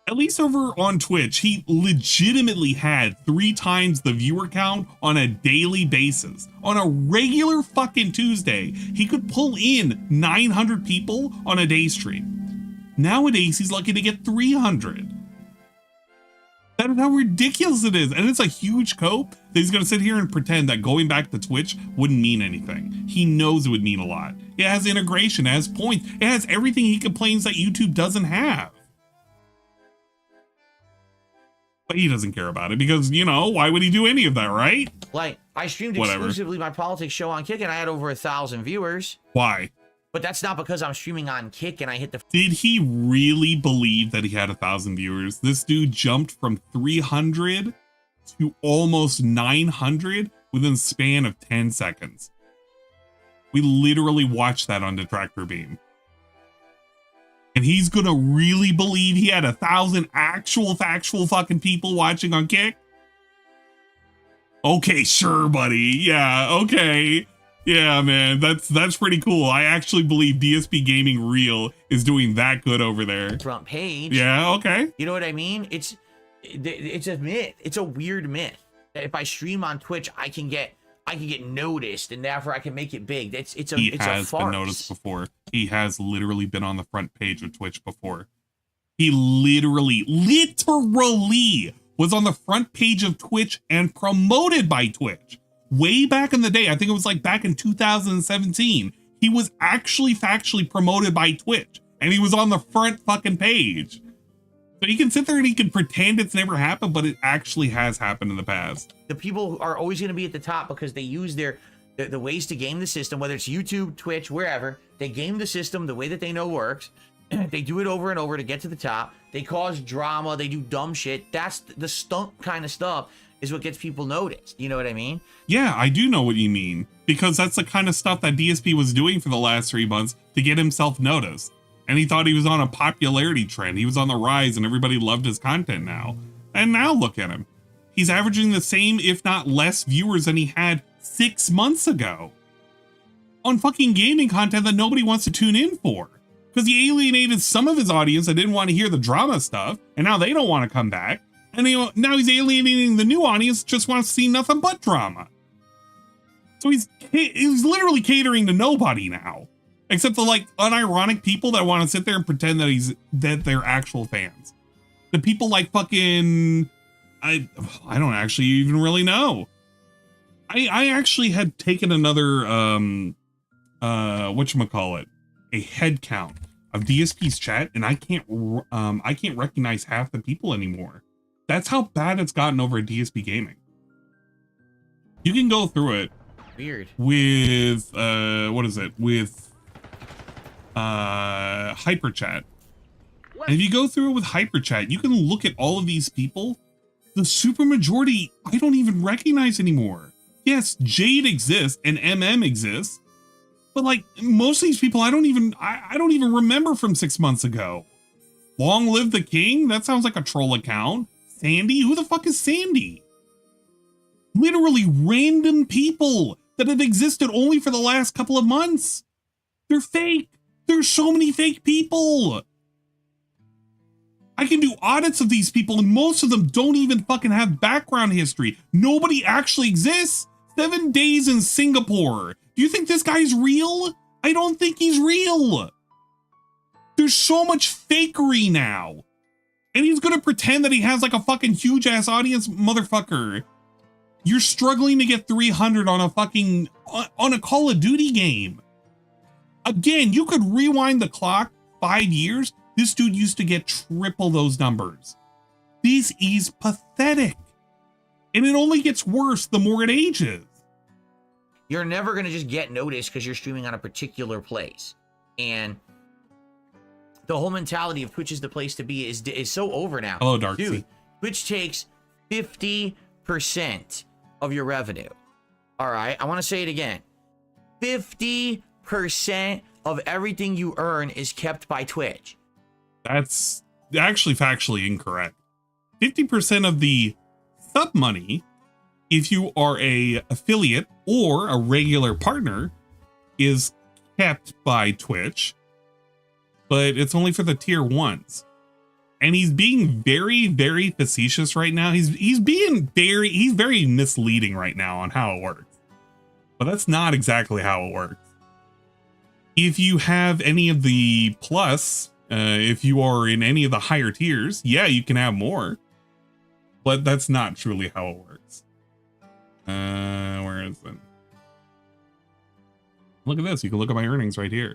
At least over on Twitch, he legitimately had 3 times the viewer count on a daily basis. On a regular fucking Tuesday, he could pull in 900 people on a day stream. Nowadays, he's lucky to get 300. That is how ridiculous it is. And it's a huge cope that he's going to sit here and pretend that going back to Twitch wouldn't mean anything. He knows it would mean a lot. It has integration, it has points, it has everything he complains that YouTube doesn't have. But he doesn't care about it because, you know, why would he do any of that, right? Like, I streamed Whatever. exclusively my politics show on Kick, and I had over 1,000 viewers. Why? But that's not because I'm streaming on Kick and I hit the... Did he really believe that he had 1,000 viewers? This dude jumped from 300 to almost 900 within a span of 10 seconds. We literally watched that on Detractor Beam. And he's gonna really believe he had 1,000 actual factual fucking people watching on Kick? Okay, sure, buddy. Yeah, okay. Yeah, man, that's pretty cool. I actually believe DSP Gaming Real is doing that good over there. front page. Yeah, okay. You know what I mean? It's a myth. It's a weird myth. If I stream on Twitch, I can get noticed, and therefore I can make it big. It's a farce. Been noticed before. He has literally been on the front page of Twitch before. He literally was on the front page of Twitch and promoted by Twitch. Way back in the day, I think it was like back in 2017, he was actually factually promoted by Twitch, and he was on the front fucking page. So he can sit there and he can pretend it's never happened, but it actually has happened in the past. The people are always going to be at the top because they use the ways to game the system, whether it's YouTube, Twitch, wherever. They game the system the way that they know works. They do it over and over to get to the top. They cause drama. They do dumb shit. That's the stunt kind of stuff is what gets people noticed. You know what I mean? Yeah, I do know what you mean, because that's the kind of stuff that DSP was doing for the last 3 months to get himself noticed. And he thought he was on a popularity trend. He was on the rise and everybody loved his content now. And now look at him. He's averaging the same, if not less, viewers than he had 6 months ago on fucking gaming content that nobody wants to tune in for. Because he alienated some of his audience that didn't want to hear the drama stuff, and now they don't want to come back. And now he's alienating the new audience, just wants to see nothing but drama. So he's literally catering to nobody now, except the like unironic people that want to sit there and pretend that they're actual fans. The people like fucking I don't actually even really know. I actually had taken another whatchamacallit, a head count of DSP's chat, and I can't recognize half the people anymore. That's how bad it's gotten over at DSP Gaming. You can go through it. Weird. With what is it? With hyperchat. And if you go through it with hyperchat, you can look at all of these people. The super majority I don't even recognize anymore. Yes, Jade exists and MM exists, but like most of these people I don't even remember from 6 months ago. Long Live the King? That sounds like a troll account. Sandy? Who the fuck is Sandy? Literally random people that have existed only for the last couple of months. They're fake. There's so many fake people. I can do audits of these people and most of them don't even fucking have background history. Nobody actually exists. 7 days in Singapore. Do you think this guy's real? I don't think he's real. There's so much fakery now. And he's gonna pretend that he has like a fucking huge ass audience, motherfucker. You're struggling to get 300 on a fucking, on a Call of Duty game. Again, you could rewind the clock 5 years. This dude used to get triple those numbers. This is pathetic. And it only gets worse the more it ages. You're never going to just get noticed because you're streaming on a particular place. And the whole mentality of Twitch is the place to be is so over now. Hello, Darksy. Dude, Twitch takes 50% of your revenue. All right, I want to say it again. 50% of everything you earn is kept by Twitch. That's actually factually incorrect. 50% of the sub money, if you are a affiliate or a regular partner, is kept by Twitch, but it's only for the tier 1s. And he's being very, very facetious right now. He's very misleading right now on how it works. But that's not exactly how it works. If you have any of the plus, if you are in any of the higher tiers, yeah, you can have more. But that's not truly how it works. Where is it? Look at this. You can look at my earnings right here.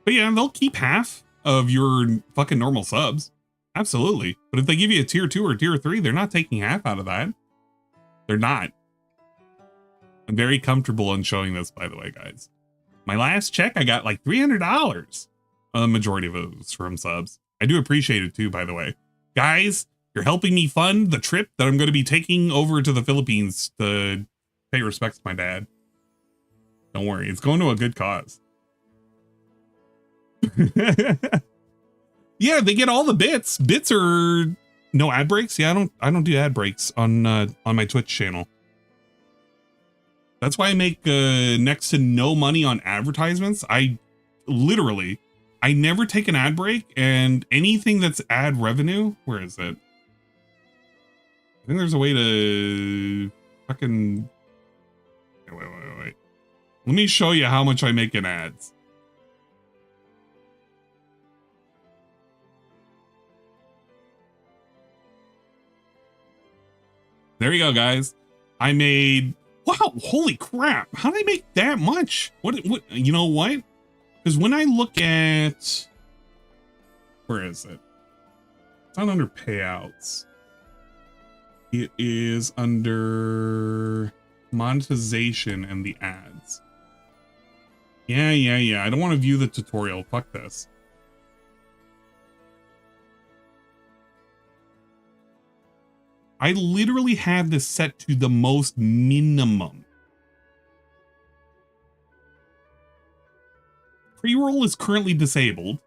But yeah, they'll keep half of your fucking normal subs. Absolutely. But if they give you a tier 2 or tier 3, they're not taking half out of that. They're not. I'm very comfortable in showing this, by the way, guys. My last check, I got like $300. A majority of it was from subs. I do appreciate it too, by the way. Guys, you're helping me fund the trip that I'm going to be taking over to the Philippines to pay respects to my dad. Don't worry, it's going to a good cause. Yeah, they get all the bits. Bits are no ad breaks. Yeah, I don't do ad breaks on my Twitch channel. That's why I make next to no money on advertisements. I never take an ad break, and anything that's ad revenue, where is it? I think there's a way to fucking wait. Let me show you how much I make in ads. There you go, guys. I made, wow, holy crap. How did I make that much? What, you know what? Because when I look at, where is it? It's not under payouts. It is under monetization and the ads. Yeah. I don't want to view the tutorial. Fuck this. I literally have this set to the most minimum. Pre-roll is currently disabled.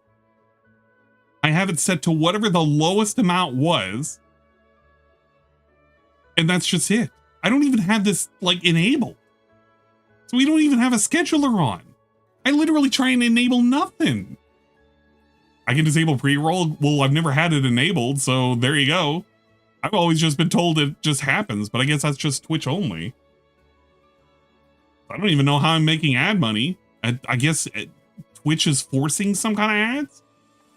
I have it set to whatever the lowest amount was. And that's just it. I don't even have this like enabled. So we don't even have a scheduler on. I literally try and enable nothing. I can disable pre-roll. Well, I've never had it enabled, so there you go. I've always just been told it just happens, but I guess that's just Twitch only. I don't even know how I'm making ad money. I guess Twitch is forcing some kind of ads,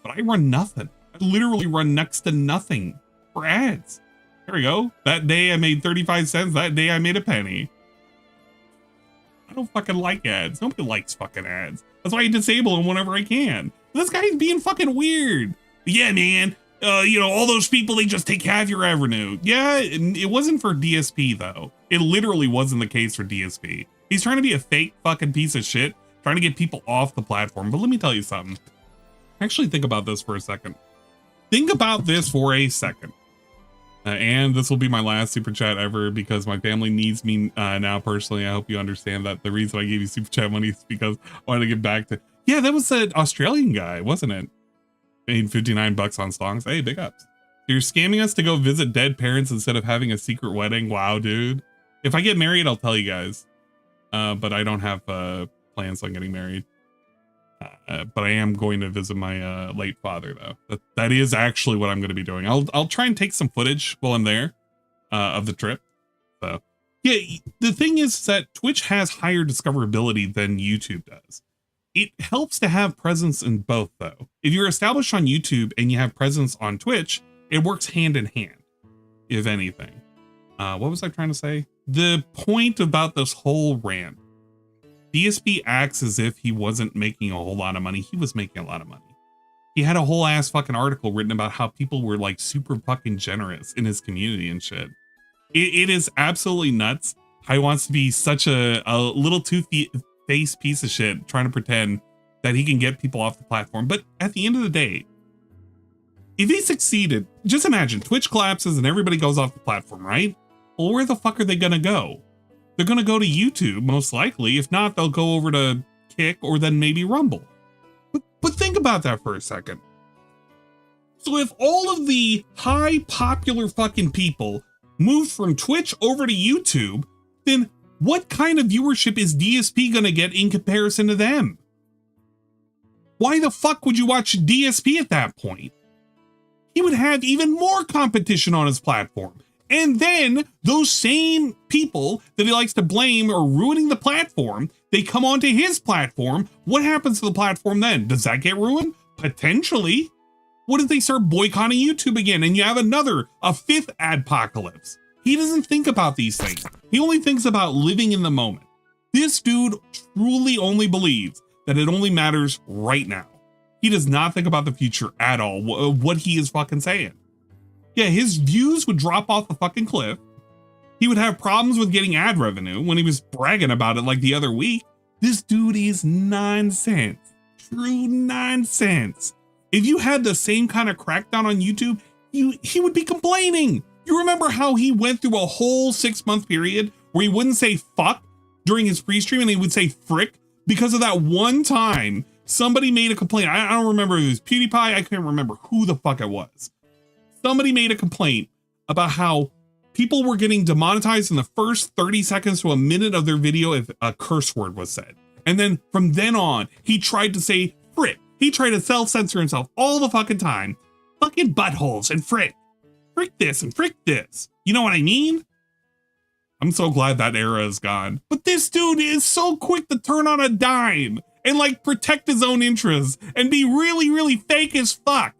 but I run nothing. I literally run next to nothing for ads. There we go. That day I made 35 cents. That day I made a penny. I don't fucking like ads. Nobody likes fucking ads. That's why I disable them whenever I can. This guy's being fucking weird. Yeah, man. You know, all those people, they just take half your revenue. Yeah, it wasn't for DSP though. It literally wasn't the case for DSP. He's trying to be a fake fucking piece of shit, trying to get people off the platform. But let me tell you something. Actually, think about this for a second. Think about this for a second. And this will be my last super chat ever because my family needs me now personally. I hope you understand that the reason I gave you super chat money is because I wanted to get back to, yeah, that was an Australian guy, wasn't it? Made 59 bucks on songs. Hey, big ups. You're scamming us to go visit dead parents instead of having a secret wedding. Wow, dude. If I get married, I'll tell you guys. But I don't have plans on getting married. But I am going to visit my late father, though. That is actually what I'm going to be doing. I'll try and take some footage while I'm there of the trip. So yeah, the thing is that Twitch has higher discoverability than YouTube does. It helps to have presence in both, though. If you're established on YouTube and you have presence on Twitch, it works hand in hand, if anything. What was I trying to say? The point about this whole rant. DSP acts as if he wasn't making a whole lot of money. He was making a lot of money. He had a whole ass fucking article written about how people were like super fucking generous in his community and shit. It is absolutely nuts how he wants to be such a little two-faced piece of shit trying to pretend that he can get people off the platform. But at the end of the day, if he succeeded, just imagine Twitch collapses and everybody goes off the platform, right? Well, where the fuck are they gonna go? They're gonna go to YouTube, most likely. If not, they'll go over to Kick or then maybe Rumble. But think about that for a second. So if all of the high popular fucking people moved from Twitch over to YouTube, then what kind of viewership is DSP gonna get in comparison to them? Why the fuck would you watch DSP at that point? He would have even more competition on his platform. And then those same people that he likes to blame are ruining the platform, they come onto his platform. What happens to the platform then? Does that get ruined? Potentially. What if they start boycotting YouTube again and you have a fifth adpocalypse? He doesn't think about these things. He only thinks about living in the moment. This dude truly only believes that it only matters right now. He does not think about the future at all, what he is fucking saying. Yeah, his views would drop off the fucking cliff. He would have problems with getting ad revenue when he was bragging about it like the other week. This dude is nonsense. True nonsense. If you had the same kind of crackdown on YouTube, he would be complaining. You remember how he went through a whole 6-month period where he wouldn't say fuck during his pre-stream and he would say frick because of that one time somebody made a complaint. I don't remember if it was PewDiePie. I can't remember who the fuck it was. Somebody made a complaint about how people were getting demonetized in the first 30 seconds to a minute of their video if a curse word was said. And then from then on, he tried to say frick. He tried to self-censor himself all the fucking time. Fucking buttholes and frick. Frick this and frick this. You know what I mean? I'm so glad that era is gone. But this dude is so quick to turn on a dime and like protect his own interests and be really, really fake as fuck.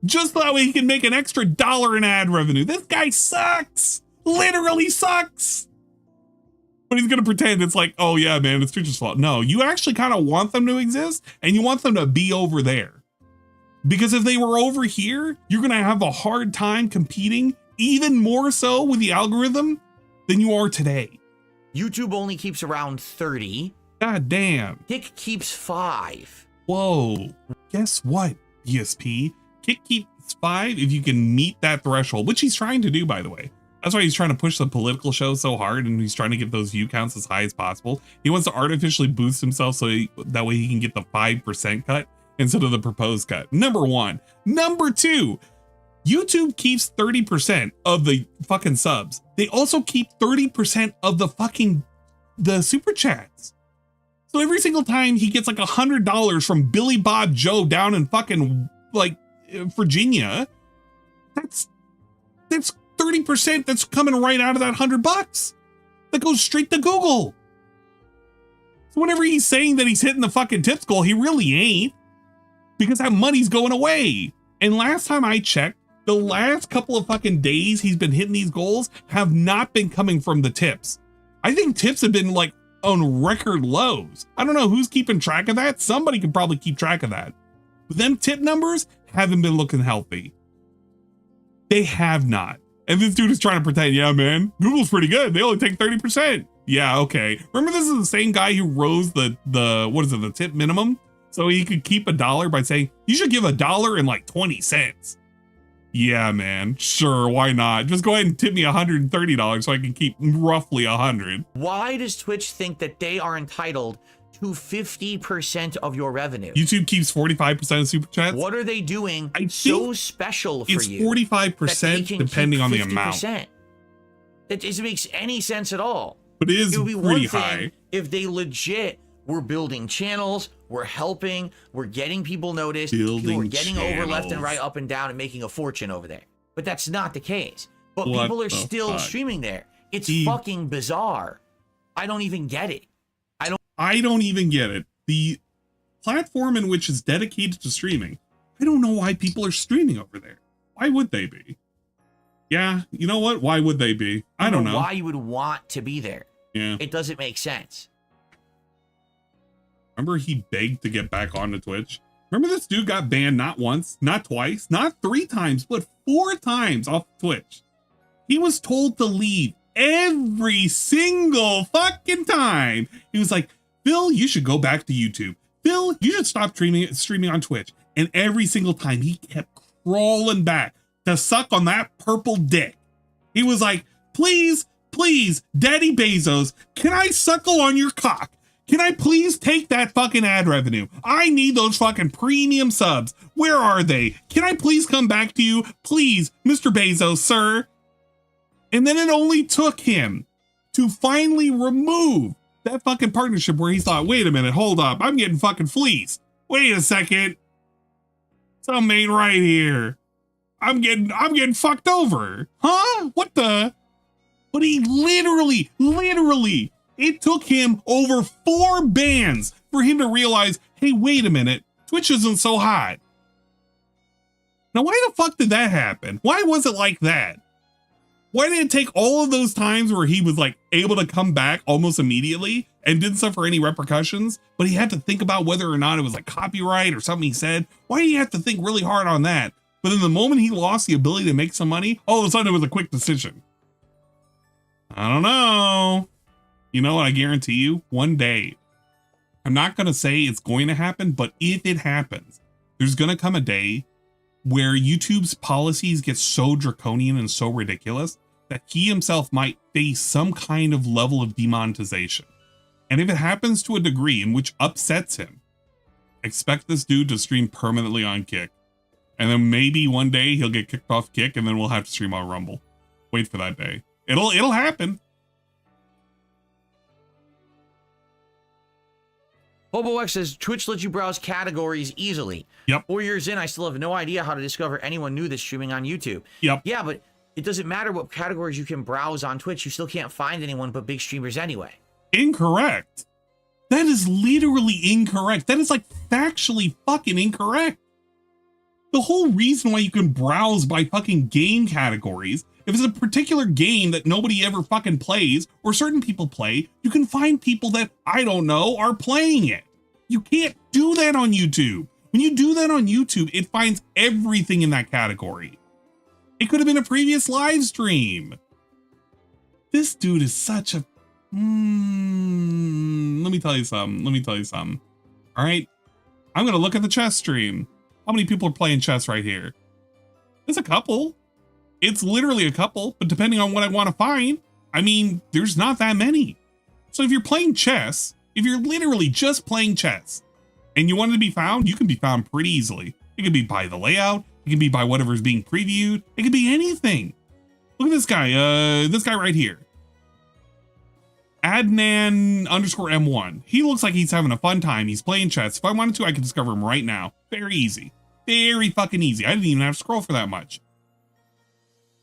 Just that way he can make an extra $1 in ad revenue. This guy sucks. Literally sucks. But he's gonna pretend it's like, oh yeah, man, it's Twitch's fault. No, you actually kind of want them to exist and you want them to be over there. Because if they were over here, you're gonna have a hard time competing even more so with the algorithm than you are today. YouTube only keeps around 30. God damn. Kick keeps 5. Whoa. Guess what, DSP? Kick keeps 5 if you can meet that threshold, which he's trying to do, by the way. That's why he's trying to push the political show so hard and he's trying to get those view counts as high as possible. He wants to artificially boost himself so that way he can get the 5% cut instead of the proposed cut. Number one. Number two, YouTube keeps 30% of the fucking subs. They also keep 30% of the super chats. So every single time he gets like $100 from Billy Bob Joe down in fucking like Virginia, that's 30% that's coming right out of that $100 that goes straight to Google. So whenever he's saying that he's hitting the fucking tips goal, he really ain't, because that money's going away. And last time I checked, the last couple of fucking days he's been hitting these goals have not been coming from the tips. I think tips have been like on record lows. I don't know who's keeping track of that. Somebody could probably keep track of that. But them tip numbers haven't been looking healthy. They have not. And this dude is trying to pretend, yeah, man, Google's pretty good. They only take 30%. Yeah, okay. Remember, this is the same guy who rose the tip minimum? So he could keep $1 by saying, you should give $1 and like 20 cents. Yeah, man, sure, why not? Just go ahead and tip me $130 so I can keep roughly 100. Why does Twitch think that they are entitled to 50% of your revenue? YouTube keeps 45% of super chats. What are they doing so special for you? It's 45% depending on the amount. That doesn't make any sense at all. But it is would be pretty one thing high. If they legit were building channels, we're helping, we're getting people noticed, people are getting over left and right, up and down, and making a fortune over there. But that's not the case. But people are still streaming there. It's fucking bizarre. I don't even get it. I don't even get it. The platform in which is dedicated to streaming, I don't know why people are streaming over there. Why would they be? Yeah, you know what? Why would they be? I don't know why you would want to be there. Yeah. It doesn't make sense. Remember he begged to get back onto Twitch? Remember this dude got banned not once, not twice, not 3 times, but 4 times off Twitch. He was told to leave every single fucking time. He was like, Phil, you should go back to YouTube. Phil, you should stop streaming on Twitch. And every single time he kept crawling back to suck on that purple dick. He was like, please, please, Daddy Bezos, can I suckle on your cock? Can I please take that fucking ad revenue? I need those fucking premium subs. Where are they? Can I please come back to you? Please, Mr. Bezos, sir. And then it only took him to finally remove that fucking partnership where he thought, wait a minute, hold up, I'm getting fucking fleeced. Wait a second. Something ain't right here. I'm getting fucked over. Huh? What the? But he literally, it took him over 4 bans for him to realize, hey, wait a minute, Twitch isn't so hot. Now, why the fuck did that happen? Why was it like that? Why did it take all of those times where he was like able to come back almost immediately and didn't suffer any repercussions, but he had to think about whether or not it was like copyright or something he said? Why did he have to think really hard on that? But then the moment he lost the ability to make some money, all of a sudden it was a quick decision. I don't know. You know what? I guarantee you, one day, I'm not going to say it's going to happen, but if it happens, there's going to come a day where YouTube's policies get so draconian and so ridiculous that he himself might face some kind of level of demonetization. And if it happens to a degree in which upsets him, expect this dude to stream permanently on Kick. And then maybe one day he'll get kicked off Kick and then we'll have to stream on Rumble. Wait for that day. It'll happen. HoboX says Twitch lets you browse categories easily. Yep. 4 years in, I still have no idea how to discover anyone new that's streaming on YouTube. Yep. Yeah, but it doesn't matter what categories you can browse on Twitch. You still can't find anyone but big streamers anyway. Incorrect. That is literally incorrect. That is like factually fucking incorrect. The whole reason why you can browse by fucking game categories, if it's a particular game that nobody ever fucking plays or certain people play, you can find people that, I don't know, are playing it. You can't do that on YouTube. When you do that on YouTube, it finds everything in that category. It could have been a previous live stream. This dude is such a... let me tell you something. All right. I'm going to look at the chess stream. How many people are playing chess right here? There's a couple. It's literally a couple, but depending on what I want to find, I mean, there's not that many. So if you're playing chess, if you're literally just playing chess and you want to be found, you can be found pretty easily. It could be by the layout. It can be by whatever's being previewed. It could be anything. Look at this guy right here. Adnan_M1. He looks like he's having a fun time. He's playing chess. If I wanted to, I could discover him right now. Very easy. Very fucking easy. I didn't even have to scroll for that much.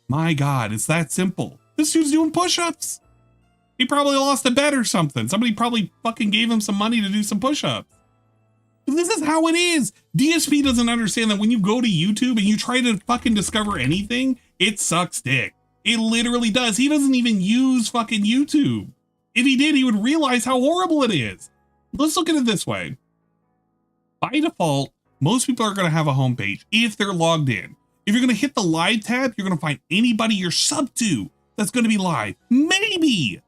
My God, it's that simple. This dude's doing push-ups. He probably lost a bet or something. Somebody probably fucking gave him some money to do some push-ups. This is how it is. DSP doesn't understand that when you go to YouTube and you try to fucking discover anything, it sucks dick. It literally does. He doesn't even use fucking YouTube. If he did, he would realize how horrible it is. Let's look at it this way. By default, most people are going to have a homepage if they're logged in. If you're going to hit the live tab, you're going to find anybody you're sub to that's going to be live. Maybe.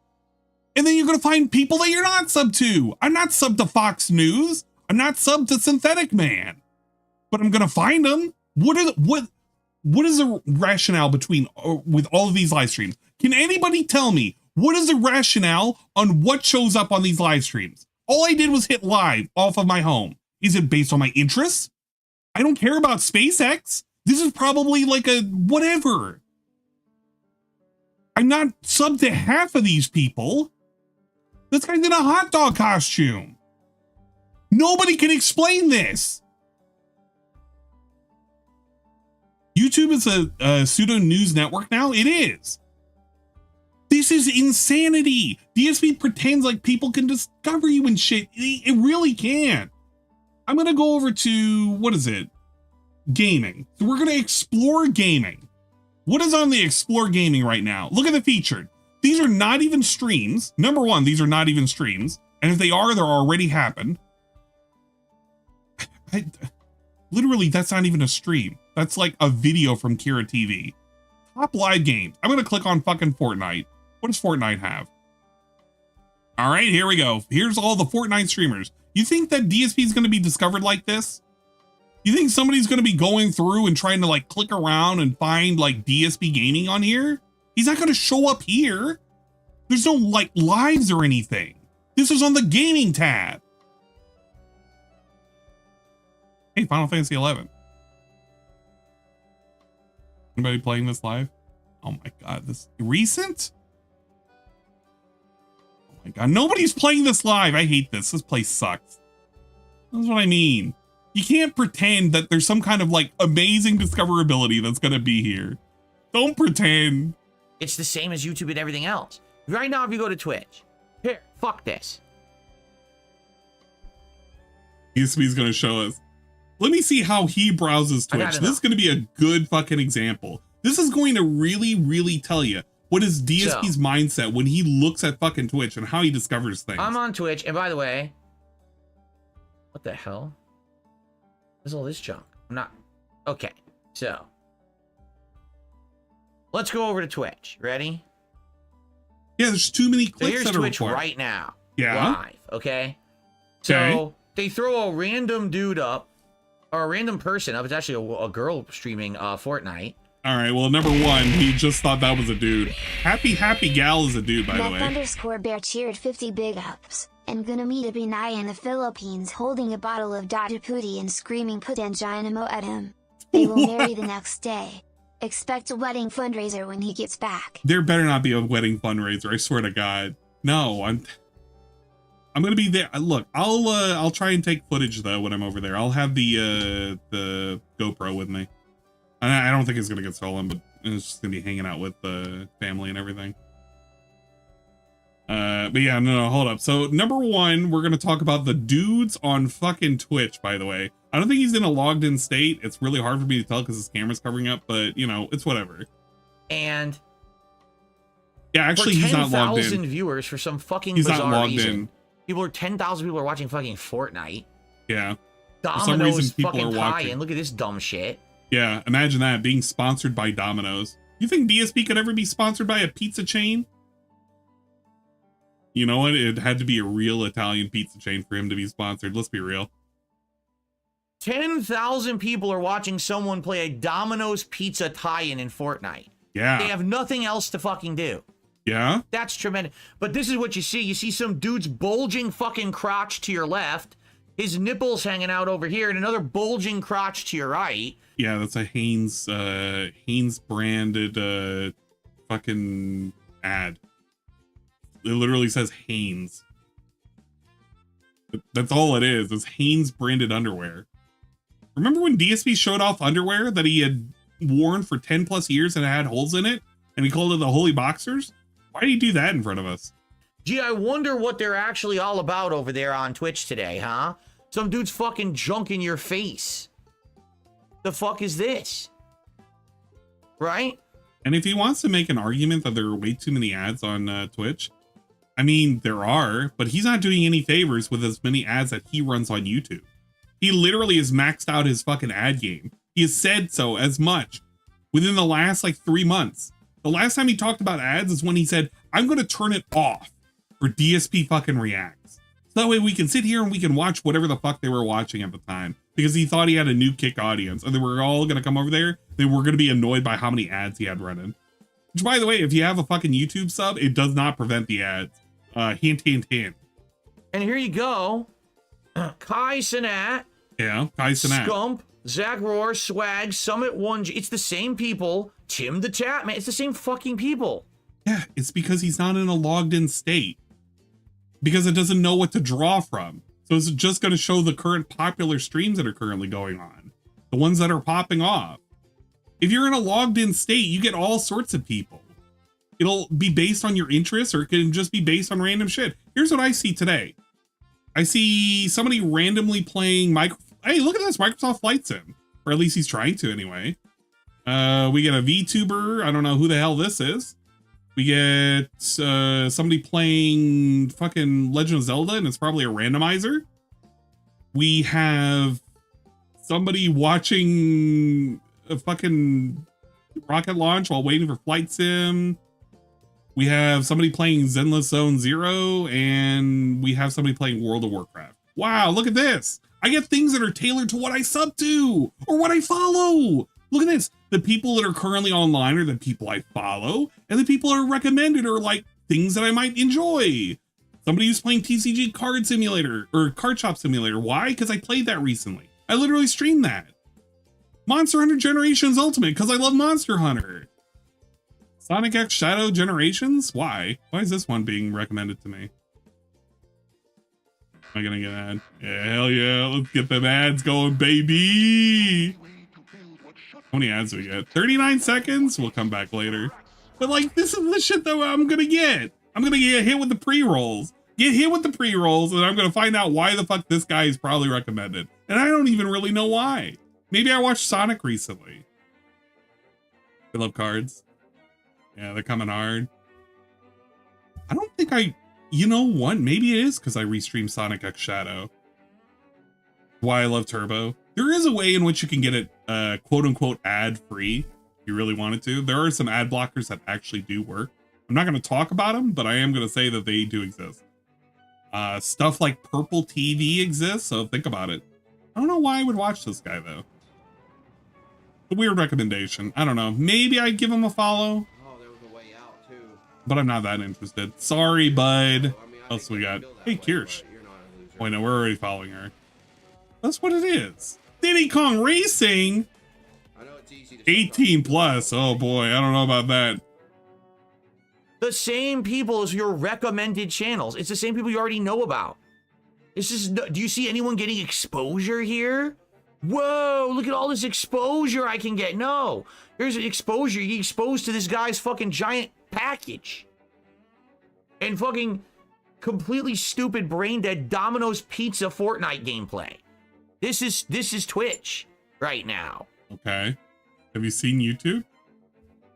And then you're going to find people that you're not sub to. I'm not sub to Fox News. I'm not sub to Synthetic Man. But I'm going to find them. What is the rationale with all of these live streams? Can anybody tell me what is the rationale on what shows up on these live streams? All I did was hit live off of my home. Is it based on my interests? I don't care about SpaceX. This is probably like a whatever. I'm not sub to half of these people. This guy's in a hot dog costume. Nobody can explain this. YouTube is a pseudo news network now. It is. This is insanity. DSP pretends like people can discover you and shit. It really can. I'm going to go over to, what is it? Gaming. So we're going to explore gaming. What is on the Explore Gaming right now? Look at the featured. These are not even streams. Number one, these are not even streams. And if they are, they're already happened. Literally, that's not even a stream. That's like a video from Kira TV. Top live games. I'm gonna click on fucking Fortnite. What does Fortnite have? All right, here we go. Here's all the Fortnite streamers. You think that DSP is gonna be discovered like this? You think somebody's gonna be going through and trying to like click around and find like DSP gaming on here? He's not gonna show up here. There's no like lives or anything. This is on the gaming tab. Hey, Final Fantasy 11. Anybody playing this live? Oh my God, this recent? Oh my God, nobody's playing this live. I hate this. This place sucks. That's what I mean. You can't pretend that there's some kind of like amazing discoverability that's gonna be here. Don't pretend. It's the same as YouTube and everything else. Right now, if you go to Twitch, here, fuck this. DSP's gonna show us. Let me see how he browses Twitch. This is going to be a good fucking example. This is going to really, really tell you what is DSP's mindset when he looks at fucking Twitch and how he discovers things. I'm on Twitch, and by the way, what the hell? What's all this junk? I'm not. Okay, so let's go over to Twitch. Ready? Yeah, there's too many clicks. So here's Twitch right now. Yeah. Live. Okay. So they throw a random dude up. Or a random person up. It's actually a girl streaming Fortnite. All right, well, number one, he just thought that was a dude. Happy Gal is a dude, by the way. _bear cheered 50 big ups. And gonna meet a Binai in the Philippines holding a bottle of Dada Pooty and screaming put Anginamo at him. They will marry the next day. Expect a wedding fundraiser when he gets back. There better not be a wedding fundraiser, I swear to God. No, I'm gonna be there. Look, I'll try and take footage though when I'm over there. I'll have the GoPro with me. I don't think it's gonna get stolen, but it's just gonna be hanging out with the family and everything. But yeah, no, hold up. So number one, we're gonna talk about the dudes on fucking Twitch. By the way, I don't think he's in a logged in state. It's really hard for me to tell because his camera's covering up, but you know, it's whatever. And yeah, actually, he's not logged in. 10,000 viewers for some fucking he's bizarre not logged reason. in. 10,000 people are watching fucking Fortnite. Yeah. Domino's for some reason, people fucking are watching. tie-in. Look at this dumb shit. Yeah, imagine that, being sponsored by Domino's. You think DSP could ever be sponsored by a pizza chain? You know what? It had to be a real Italian pizza chain for him to be sponsored. Let's be real. 10,000 people are watching someone play a Domino's pizza tie-in in Fortnite. Yeah. They have nothing else to fucking do. Yeah? That's tremendous. But this is what you see. You see some dude's bulging fucking crotch to your left, his nipples hanging out over here, and another bulging crotch to your right. Yeah, that's a Hanes branded fucking ad. It literally says Hanes. That's all it is. It's Hanes branded underwear. Remember when DSP showed off underwear that he had worn for 10 plus years and it had holes in it? And he called it the Holy Boxers? Why do you do that in front of us? Gee, I wonder what they're actually all about over there on Twitch today, huh? Some dude's fucking junk in your face. The fuck is this? Right? And if he wants to make an argument that there are way too many ads on Twitch, I mean, there are, but he's not doing any favors with as many ads that he runs on YouTube. He literally has maxed out his fucking ad game. He has said so as much within the last like 3 months. The last time he talked about ads is when he said, I'm going to turn it off for DSP fucking reacts. So that way we can sit here and we can watch whatever the fuck they were watching at the time, because he thought he had a new kick audience and they were all going to come over there. They were going to be annoyed by how many ads he had running. Which, by the way, if you have a fucking YouTube sub, it does not prevent the ads. Hint, hint, hint. And here you go. Kai Sinat. Yeah, Kai Sinat. Scump, Zach Roar, Swag, Summit 1G. It's the same people. Tim the Chat, man. It's the same fucking people. Yeah, it's because he's not in a logged in state. Because it doesn't know what to draw from. So it's just going to show the current popular streams that are currently going on. The ones that are popping off. If you're in a logged in state, you get all sorts of people. It'll be based on your interests, or it can just be based on random shit. Here's what I see today. I see somebody randomly playing hey, look at this, Microsoft Flight Sim. Or at least he's trying to anyway. We get a VTuber. I don't know who the hell this is. We get somebody playing fucking Legend of Zelda, and it's probably a randomizer. We have somebody watching a fucking rocket launch while waiting for flight sim. We have somebody playing Zenless Zone Zero, and we have somebody playing World of Warcraft. Wow, look at this. I get things that are tailored to what I sub to or what I follow. Look at this. The people that are currently online are the people I follow, and the people that are recommended are like things that I might enjoy. Somebody who's playing TCG Card Simulator or Card Shop Simulator. Why? Because I played that recently. I literally streamed that. Monster Hunter Generations Ultimate, because I love Monster Hunter. Sonic X Shadow Generations? Why? Why is this one being recommended to me? Am I gonna get an ad? Yeah, hell yeah, let's get them ads going, baby. How many ads do we get? 39 seconds? We'll come back later. But like, this is the shit that I'm gonna get. I'm gonna get hit with the pre-rolls. Get hit with the pre-rolls, and I'm gonna find out why the fuck this guy is probably recommended. And I don't even really know why. Maybe I watched Sonic recently. I love cards. Yeah, they're coming hard. I don't think you know what? Maybe it is because I restreamed Sonic X Shadow. Why I love Turbo. There is a way in which you can get it quote unquote ad free if you really wanted to. There are some ad blockers that actually do work. I'm not going to talk about them, but I am going to say that they do exist. Stuff like Purple TV exists, so think about it. I don't know why I would watch this guy though. A weird recommendation. I don't know. Maybe I'd give him a follow. Oh, there was a way out too. But I'm not that interested. Sorry, bud. What else we got? Hey, Kirsch. Wait, no, we're already following her. That's what it is. Diddy Kong Racing. I know it's easy to 18 plus. Oh boy, I don't know about that. The same people as your recommended channels. It's the same people you already know about. It's just, do you see anyone getting exposure here? Whoa, look at all this exposure I can get. No, here's an exposure. You get exposed to this guy's fucking giant package. And fucking completely stupid brain dead Domino's Pizza Fortnite gameplay. This is Twitch right now. Okay. Have you seen YouTube?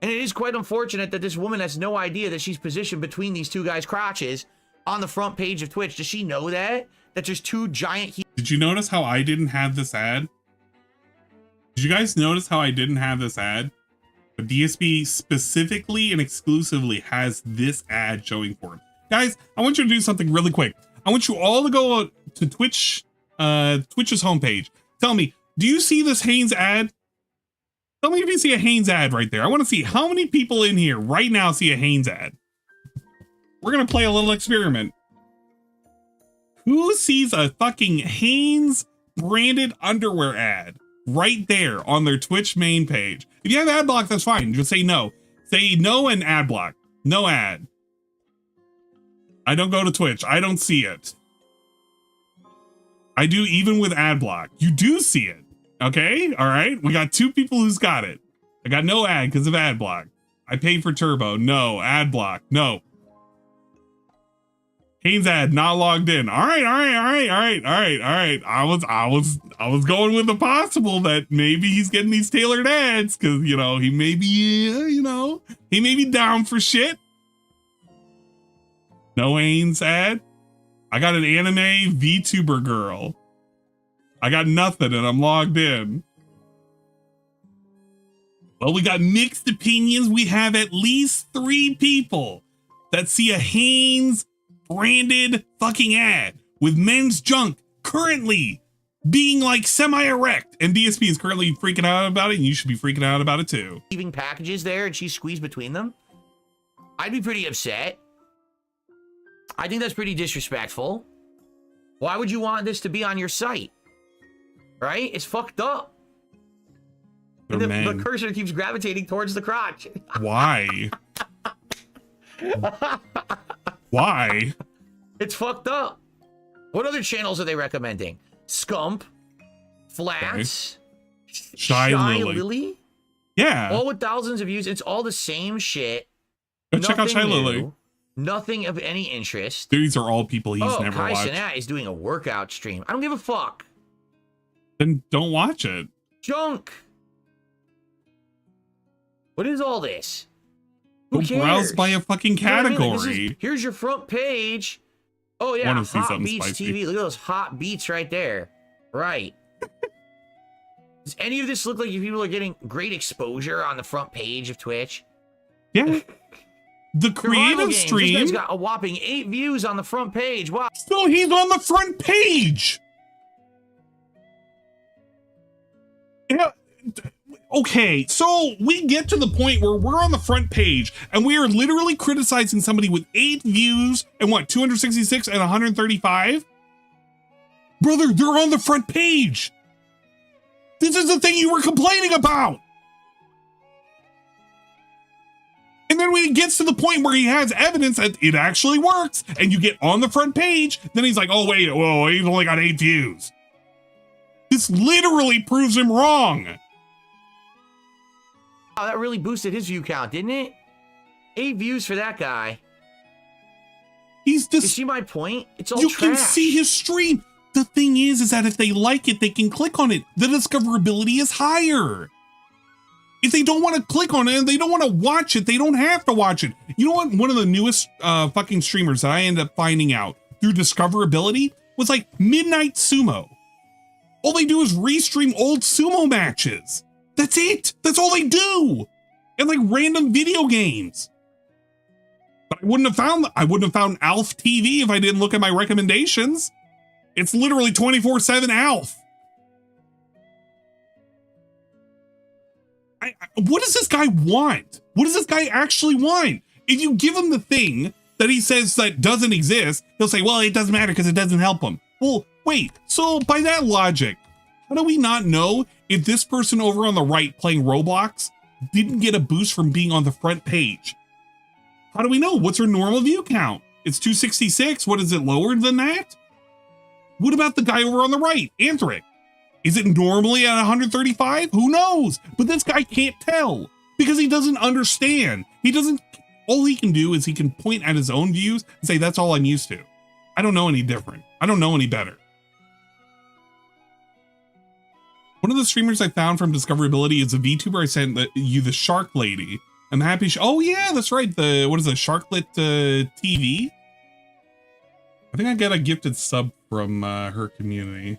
And it is quite unfortunate that this woman has no idea that she's positioned between these two guys' crotches on the front page of Twitch. Does she know that? That there's two giant... Did you notice how I didn't have this ad? Did you guys notice how I didn't have this ad? But DSP specifically and exclusively has this ad showing for him. Guys, I want you to do something really quick. I want you all to go to Twitch, Twitch's homepage. Tell me, do you see this Haynes ad? Tell me if you see a Haynes ad right there. I want to see how many people in here right now see a Haynes ad. We're going to play a little experiment. Who sees a fucking Haynes branded underwear ad right there on their Twitch main page? If you have ad block, that's fine. Just say no. Say no and ad block. No ad. I don't go to Twitch. I don't see it. I do even with ad block. You do see it. Okay, all right. We got two people who's got it. I got no ad because of ad block. I paid for Turbo. No ad block. No. Haynes ad not logged in. All right. I was going with the possible that maybe he's getting these tailored ads because he may be he may be down for shit. No Haynes ad. I got an anime VTuber girl. I got nothing and I'm logged in. Well, we got mixed opinions. We have at least 3 people that see a Haynes branded fucking ad with men's junk currently being like semi-erect, and DSP is currently freaking out about it, and you should be freaking out about it too. Leaving packages there and she's squeezed between them. I'd be pretty upset. I think that's pretty disrespectful. Why would you want this to be on your site? Right? It's fucked up. And the cursor keeps gravitating towards the crotch. Why? Why? It's fucked up. What other channels are they recommending? Scump, Flats, okay. Shy Lily. Yeah. All with thousands of views. It's all the same shit. Go check out Shy Lily. Nothing of any interest. These are all people he's never Kai watched. Cenat is doing a workout stream. I don't give a fuck. Then don't watch it. Junk. What is all this? Go Who cares? browse by a fucking You know what I mean? Like, category. here's your front page. Oh yeah, Wanna see Hot something Beats spicy. TV. Look at those hot beats right there. Right. Does any of this look like you people are getting great exposure on the front page of Twitch? Yeah. The Survival creative games, This stream. guy's got a whopping 8 views on the front page. Wow. So he's on the front page. Yeah. Okay, so we get to the point where we're on the front page and we are literally criticizing somebody with 8 views and what, 266 and 135? Brother, they're on the front page. This is the thing you were complaining about. And then when he gets to the point where he has evidence that it actually works and you get on the front page, then he's like, oh, wait, whoa, he's only got 8 views. This literally proves him wrong. Oh, that really boosted his view count, didn't it? 8 views for that guy. He's You just, see my point? It's all you trash. can see his stream. The thing is that if they like it, they can click on it. The discoverability is higher. If they don't want to click on it and they don't want to watch it, they don't have to watch it. You know what? One of the newest fucking streamers that I ended up finding out through discoverability was like Midnight Sumo. All they do is restream old sumo matches. That's it. That's all they do. And like random video games. But I wouldn't have found Alf TV if I didn't look at my recommendations. It's literally 24/7 Alf. What does this guy want? What does this guy actually want? If you give him the thing that he says that doesn't exist, he'll say, well, it doesn't matter because it doesn't help him. Well, wait, so by that logic, how do we not know if this person over on the right playing Roblox didn't get a boost from being on the front page? How do we know? What's her normal view count? It's 266. What is it lower than that? What about the guy over on the right, Anthric? Is it normally at 135? Who knows? But this guy can't tell because he doesn't understand. All he can do is he can point at his own views and say, that's all I'm used to. I don't know any different. I don't know any better. One of the streamers I found from Discoverability is a VTuber I sent you, the Shark Lady. I'm happy. Oh yeah, that's right. What is it? Sharklet TV? I think I got a gifted sub from her community.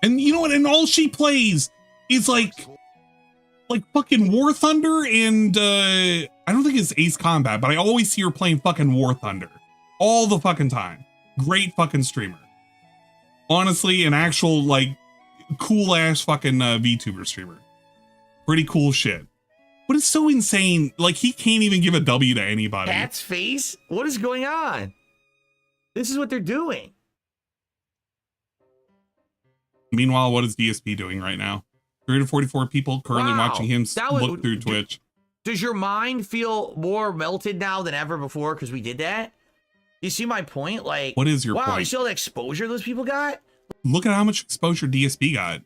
And you know what? And all she plays is like fucking War Thunder and I don't think it's Ace Combat, but I always see her playing fucking War Thunder all the fucking time. Great fucking streamer. Honestly, an actual like cool ass fucking VTuber streamer. Pretty cool shit. But it's so insane. Like he can't even give a W to anybody. Cat's face? What is going on? This is what they're doing. Meanwhile, what is DSP doing right now? 344 people currently Wow, watching him that was- look through Twitch. Does your mind feel more melted now than ever before because we did that? You see my point? Like, What is your wow, point? you see all the exposure those people got? Look at how much exposure DSP got.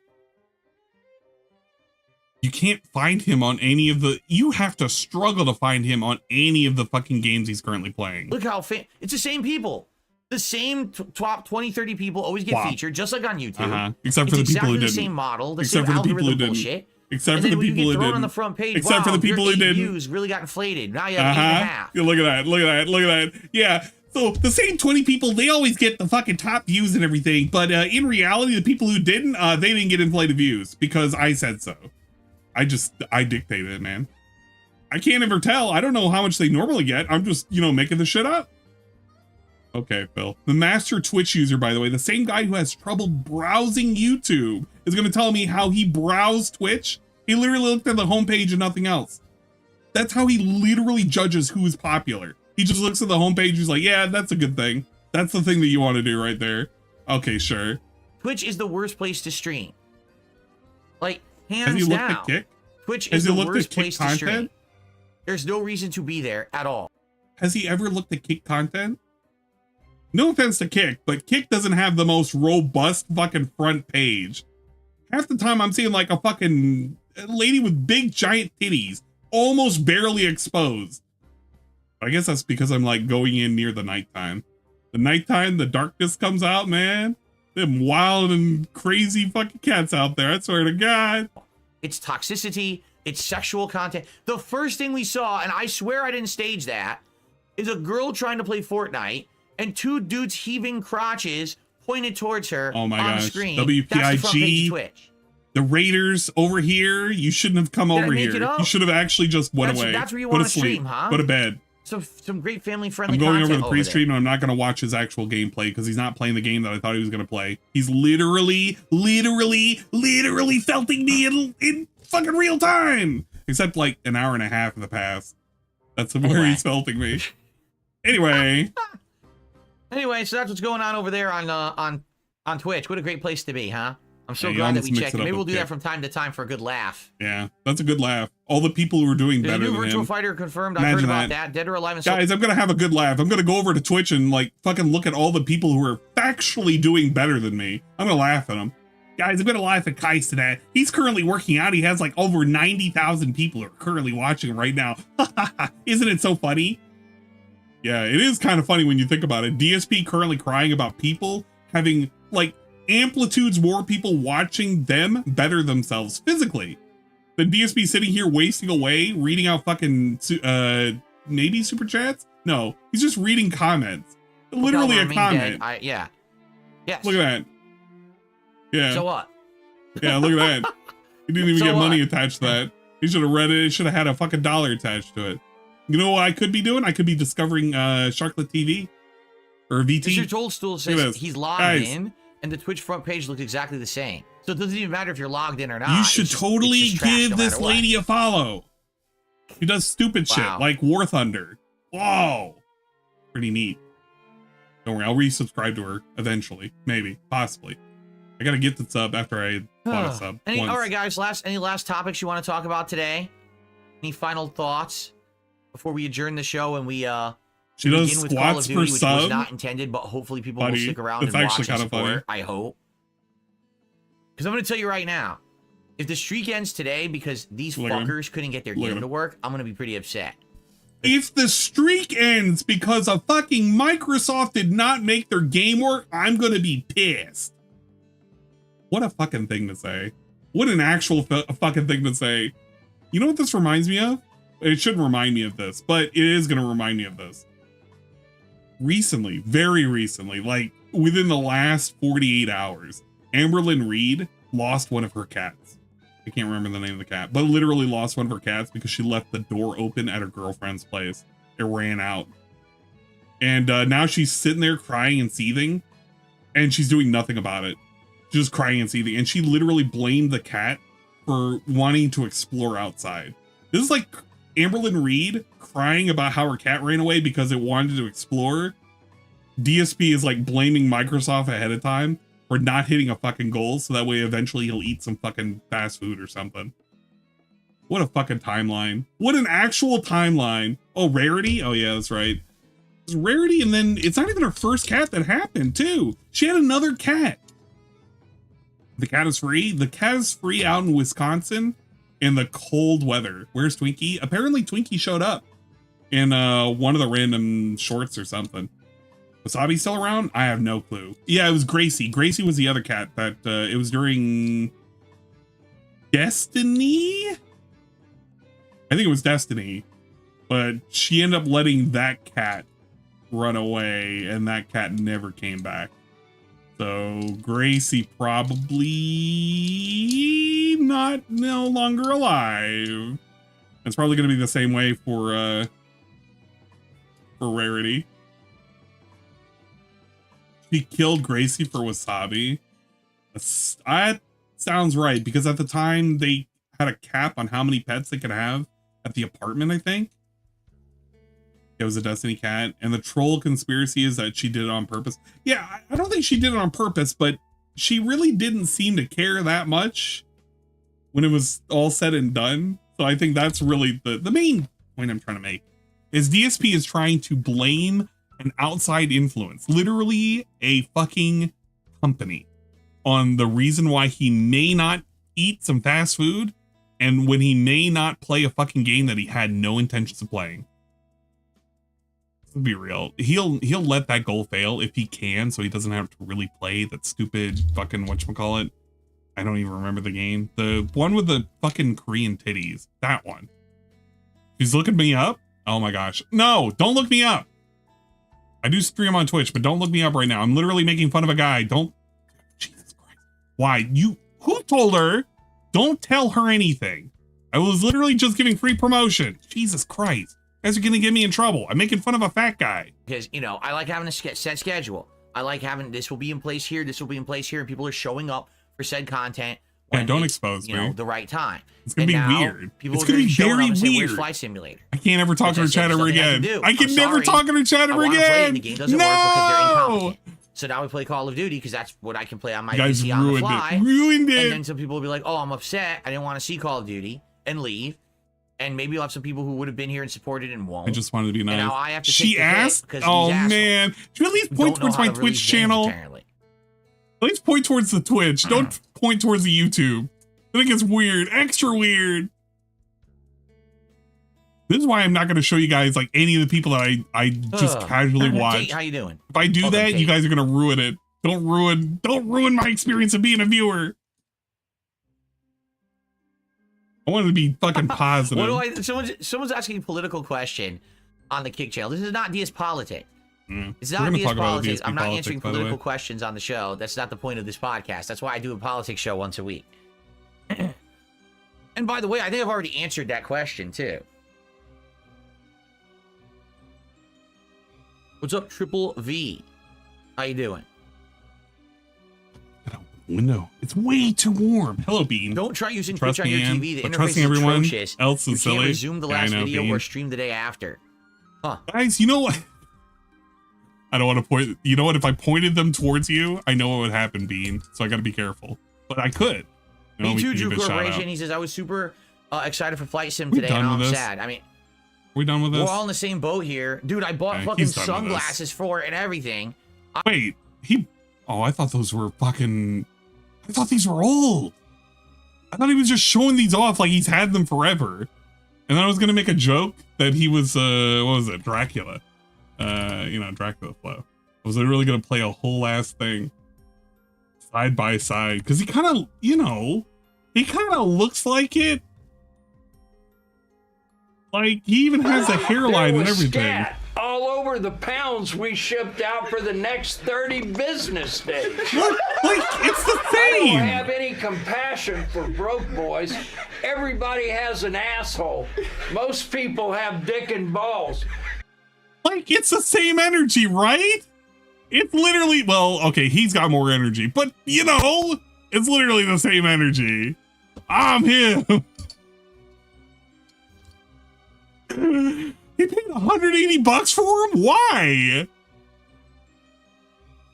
You can't find him on any of the... You have to struggle to find him on any of the fucking games he's currently playing. Look how it's the same people. The same top 20, 30 people always get Wow. featured, just like on YouTube. Except for It's the people exactly who the didn't. same model, the Except same for the people who algorithm didn't. bullshit. Except And for then the when you people get who thrown didn't. on the front page, Except wow, for the people your who 8 didn't. views really got inflated. Now you have 8.5. Yeah, look at that. Look at that. Look at that. Yeah. So the same 20 people, they always get the fucking top views and everything. But in reality, the people who didn't, they didn't get inflated views because I said so. I dictated it, man. I can't ever tell. I don't know how much they normally get. I'm just, making the shit up. Okay, Phil. The master Twitch user, by the way, the same guy who has trouble browsing YouTube is going to tell me how he browsed Twitch. He literally looked at the homepage and nothing else. That's how he literally judges who is popular. He just looks at the homepage. He's like, yeah, that's a good thing. That's the thing that you want to do right there. Okay, sure. Twitch is the worst place to stream. Like, Has hands he looked down. at Kick? Twitch Has is he the looked at worst Kick place to stream. content? There's no reason to be there at all. Has he ever looked at Kick content? No offense to Kick, but Kick doesn't have the most robust fucking front page. Half the time I'm seeing like a fucking lady with big giant titties, almost barely exposed. I guess that's because I'm like going in near the nighttime. The nighttime, the darkness comes out, man. Them wild and crazy fucking cats out there, I swear to God. It's toxicity. It's sexual content. The first thing we saw, and I swear I didn't stage that, is a girl trying to play Fortnite and two dudes heaving crotches pointed towards her Oh my on gosh. screen. WPIG. That's the front page of Twitch. The Raiders over here. You shouldn't have come Did I over make here. it up? You should have actually just went away. That's where you Go want to to stream, huh? Go to bed. Some great family-friendly I'm going content over the pre-stream and I'm not going to watch his actual gameplay because he's not playing the game that I thought he was going to play. He's literally felting me in fucking real time. Except like an hour and a half in the past. That's where he's felting me. Anyway. Anyway, so that's what's going on over there on Twitch. What a great place to be, huh? I'm so Yeah, glad that almost we mixed checked. it up Maybe we'll with do that Kick. from time to time for a good laugh. Yeah, that's a good laugh. All the people who are doing There's a better new than Virtual him. Fighter confirmed. I've Imagine heard about that. that. Dead or Alive and Guys, I'm going to have a good laugh. I'm going to go over to Twitch and like fucking look at all the people who are factually doing better than me. I'm going to laugh at them. Guys, I'm going to laugh at Kais today. He's currently working out. He has like over 90,000 people who are currently watching right now. Isn't it so funny? Yeah, it is kind of funny when you think about it. DSP currently crying about people having like amplitudes more people watching them better themselves physically than DSP sitting here wasting away reading out fucking maybe super chats. No, he's just reading comments. Literally a comment. Yeah. Yes. Look at that. Yeah. So what? Yeah, look at that. He didn't even So get money what? attached to that. He should have read it. It should have had a fucking dollar attached to it. You know what I could be doing? I could be discovering Sharklet TV or VT. Mr. Toadstool Look at says this. he's logged Guys. in, and the Twitch front page looks exactly the same. So it doesn't even matter if you're logged in or not. You should It's just- totally it's just trash give no this matter what. lady a follow. She does stupid shit Wow. like War Thunder. Whoa. Pretty neat. Don't worry, I'll resubscribe to her eventually. Maybe. Possibly. I gotta get the sub after I bought a sub. All once. right, guys. Any last topics you want to talk about today? Any final thoughts before we adjourn the show and we She does begin with Call of squats Duty, for which was sub. not intended, but hopefully people will Buddy, stick around that's and watch actually and kinda funny. support. I hope. Because I'm going to tell you right now, if the streak ends today because these Look at him. fuckers couldn't get their Look at game him. to work, I'm going to be pretty upset. If the streak ends because a fucking Microsoft did not make their game work, I'm gonna be pissed. What a fucking thing to say. What an actual fucking thing to say. You know what this reminds me of? It shouldn't remind me of this, but it is gonna remind me of this. Recently, very recently, like within the last 48 hours, Amberlynn Reed lost one of her cats. I can't remember the name of the cat, but literally lost one of her cats because she left the door open at her girlfriend's place. It ran out. And now she's sitting there crying and seething, and she's doing nothing about it. She's just crying and seething. And she literally blamed the cat for wanting to explore outside. This is like Amberlynn Reed crying about how her cat ran away because it wanted to explore. DSP is like blaming Microsoft ahead of time for not hitting a fucking goal, so that way eventually he'll eat some fucking fast food or something. What a fucking timeline. What an actual timeline. Oh, Rarity? Oh yeah, that's right. It's Rarity, and then it's not even her first cat that happened, too. She had another cat. The cat is free. The cat is free out in Wisconsin in the cold weather. Where's Twinkie? Apparently Twinkie showed up in one of the random shorts or something. Wasabi still around? I have no clue. Yeah, it was Gracie. Gracie was the other cat that it was during Destiny? I think it was Destiny. But she ended up letting that cat run away, and that cat never came back. So Gracie probably no longer alive. It's probably going to be the same way for Rarity. She killed Gracie for Wasabi. That sounds right, because at the time they had a cap on how many pets they could have at the apartment, I think. It was a Destiny cat, and the troll conspiracy is that she did it on purpose. Yeah, I don't think she did it on purpose, but she really didn't seem to care that much when it was all said and done. So I think that's really the main point I'm trying to make, is DSP is trying to blame an outside influence, literally a fucking company, on the reason why he may not eat some fast food and when he may not play a fucking game that he had no intentions of playing. Let's be real. He'll let that goal fail if he can, so he doesn't have to really play that stupid fucking whatchamacallit. I don't even remember the game. The one with the fucking Korean titties. That one. She's looking me up. Oh my gosh. No, don't look me up. I do stream on Twitch, but don't look me up right now. I'm literally making fun of a guy. Don't. Jesus Christ. Why? Who told her? Don't tell her anything. I was literally just giving free promotion. Jesus Christ. You guys are going to get me in trouble. I'm making fun of a fat guy. Because, you know, I like having a set schedule. I like having this will be in place here, this will be in place here, and people are showing up for said content when don't expose me. You know, the right time. It's gonna be weird. People it's gonna be very weird. Say, where's Flight Simulator? I can't ever talk to her chat ever again. I can never talk to her chat ever again. Play it, the game doesn't work because they're incompetent. So now we play Call of Duty because that's what I can play on my PC on the fly. Ruined it. And then some people will be like, "Oh, I'm upset. I didn't want to see Call of Duty," and leave. And maybe you'll have some people who would have been here and supported and won't. I just wanted to be nice. And now I have to she asked? Oh man. Should you at least point towards my Twitch channel? Apparently. At least point towards the Twitch. Don't point towards the YouTube. I think it's weird. Extra weird. This is why I'm not going to show you guys like any of the people that I just casually watch. Kate, how you doing? If I do that, you guys are going to ruin it. Don't ruin my experience of being a viewer. I wanted to be fucking positive. Someone's asking a political question on the Kick channel. This is not DS Politics. It's not DS Politics. I'm not answering political questions on the show. That's not the point of this podcast. That's why I do a politics show once a week. And by the way, I think I've already answered that question too. What's up, Triple V? How you doing? Window. It's way too warm. Hello, Bean. Don't try using Twitch on your TV. The interface trusting is everyone atrocious. else is silly. You can't resume the last video Bean. or stream the day after. Huh. Guys, you know what? I don't want to point. You know what? If I pointed them towards you, I know what would happen, Bean. So I got to be careful. But I could. You know, Me too, Drew Corporation. He says, I was super excited for Flight Sim today, and I'm sad. I mean, we done with this? We're all in the same boat here. Dude, I bought fucking sunglasses for it and everything. Wait, oh, I thought those were fucking, I thought these were old. I thought he was just showing these off like he's had them forever. And then I was going to make a joke that he was, what was it, Dracula. You know, Dracula flow. Was I really going to play a whole ass thing side by side? Because he kind of, you know, he kind of looks like it. Like, he even has a hairline and everything. Scat all over the pounds we shipped out for the next 30 business days. What? Like, it's the same. I don't have any compassion for broke boys. Everybody has an asshole. Most people have dick and balls. Like, it's the same energy, right? It's literally, well, okay, he's got more energy, but, you know, it's literally the same energy. I'm him. He paid $180 for him? Why?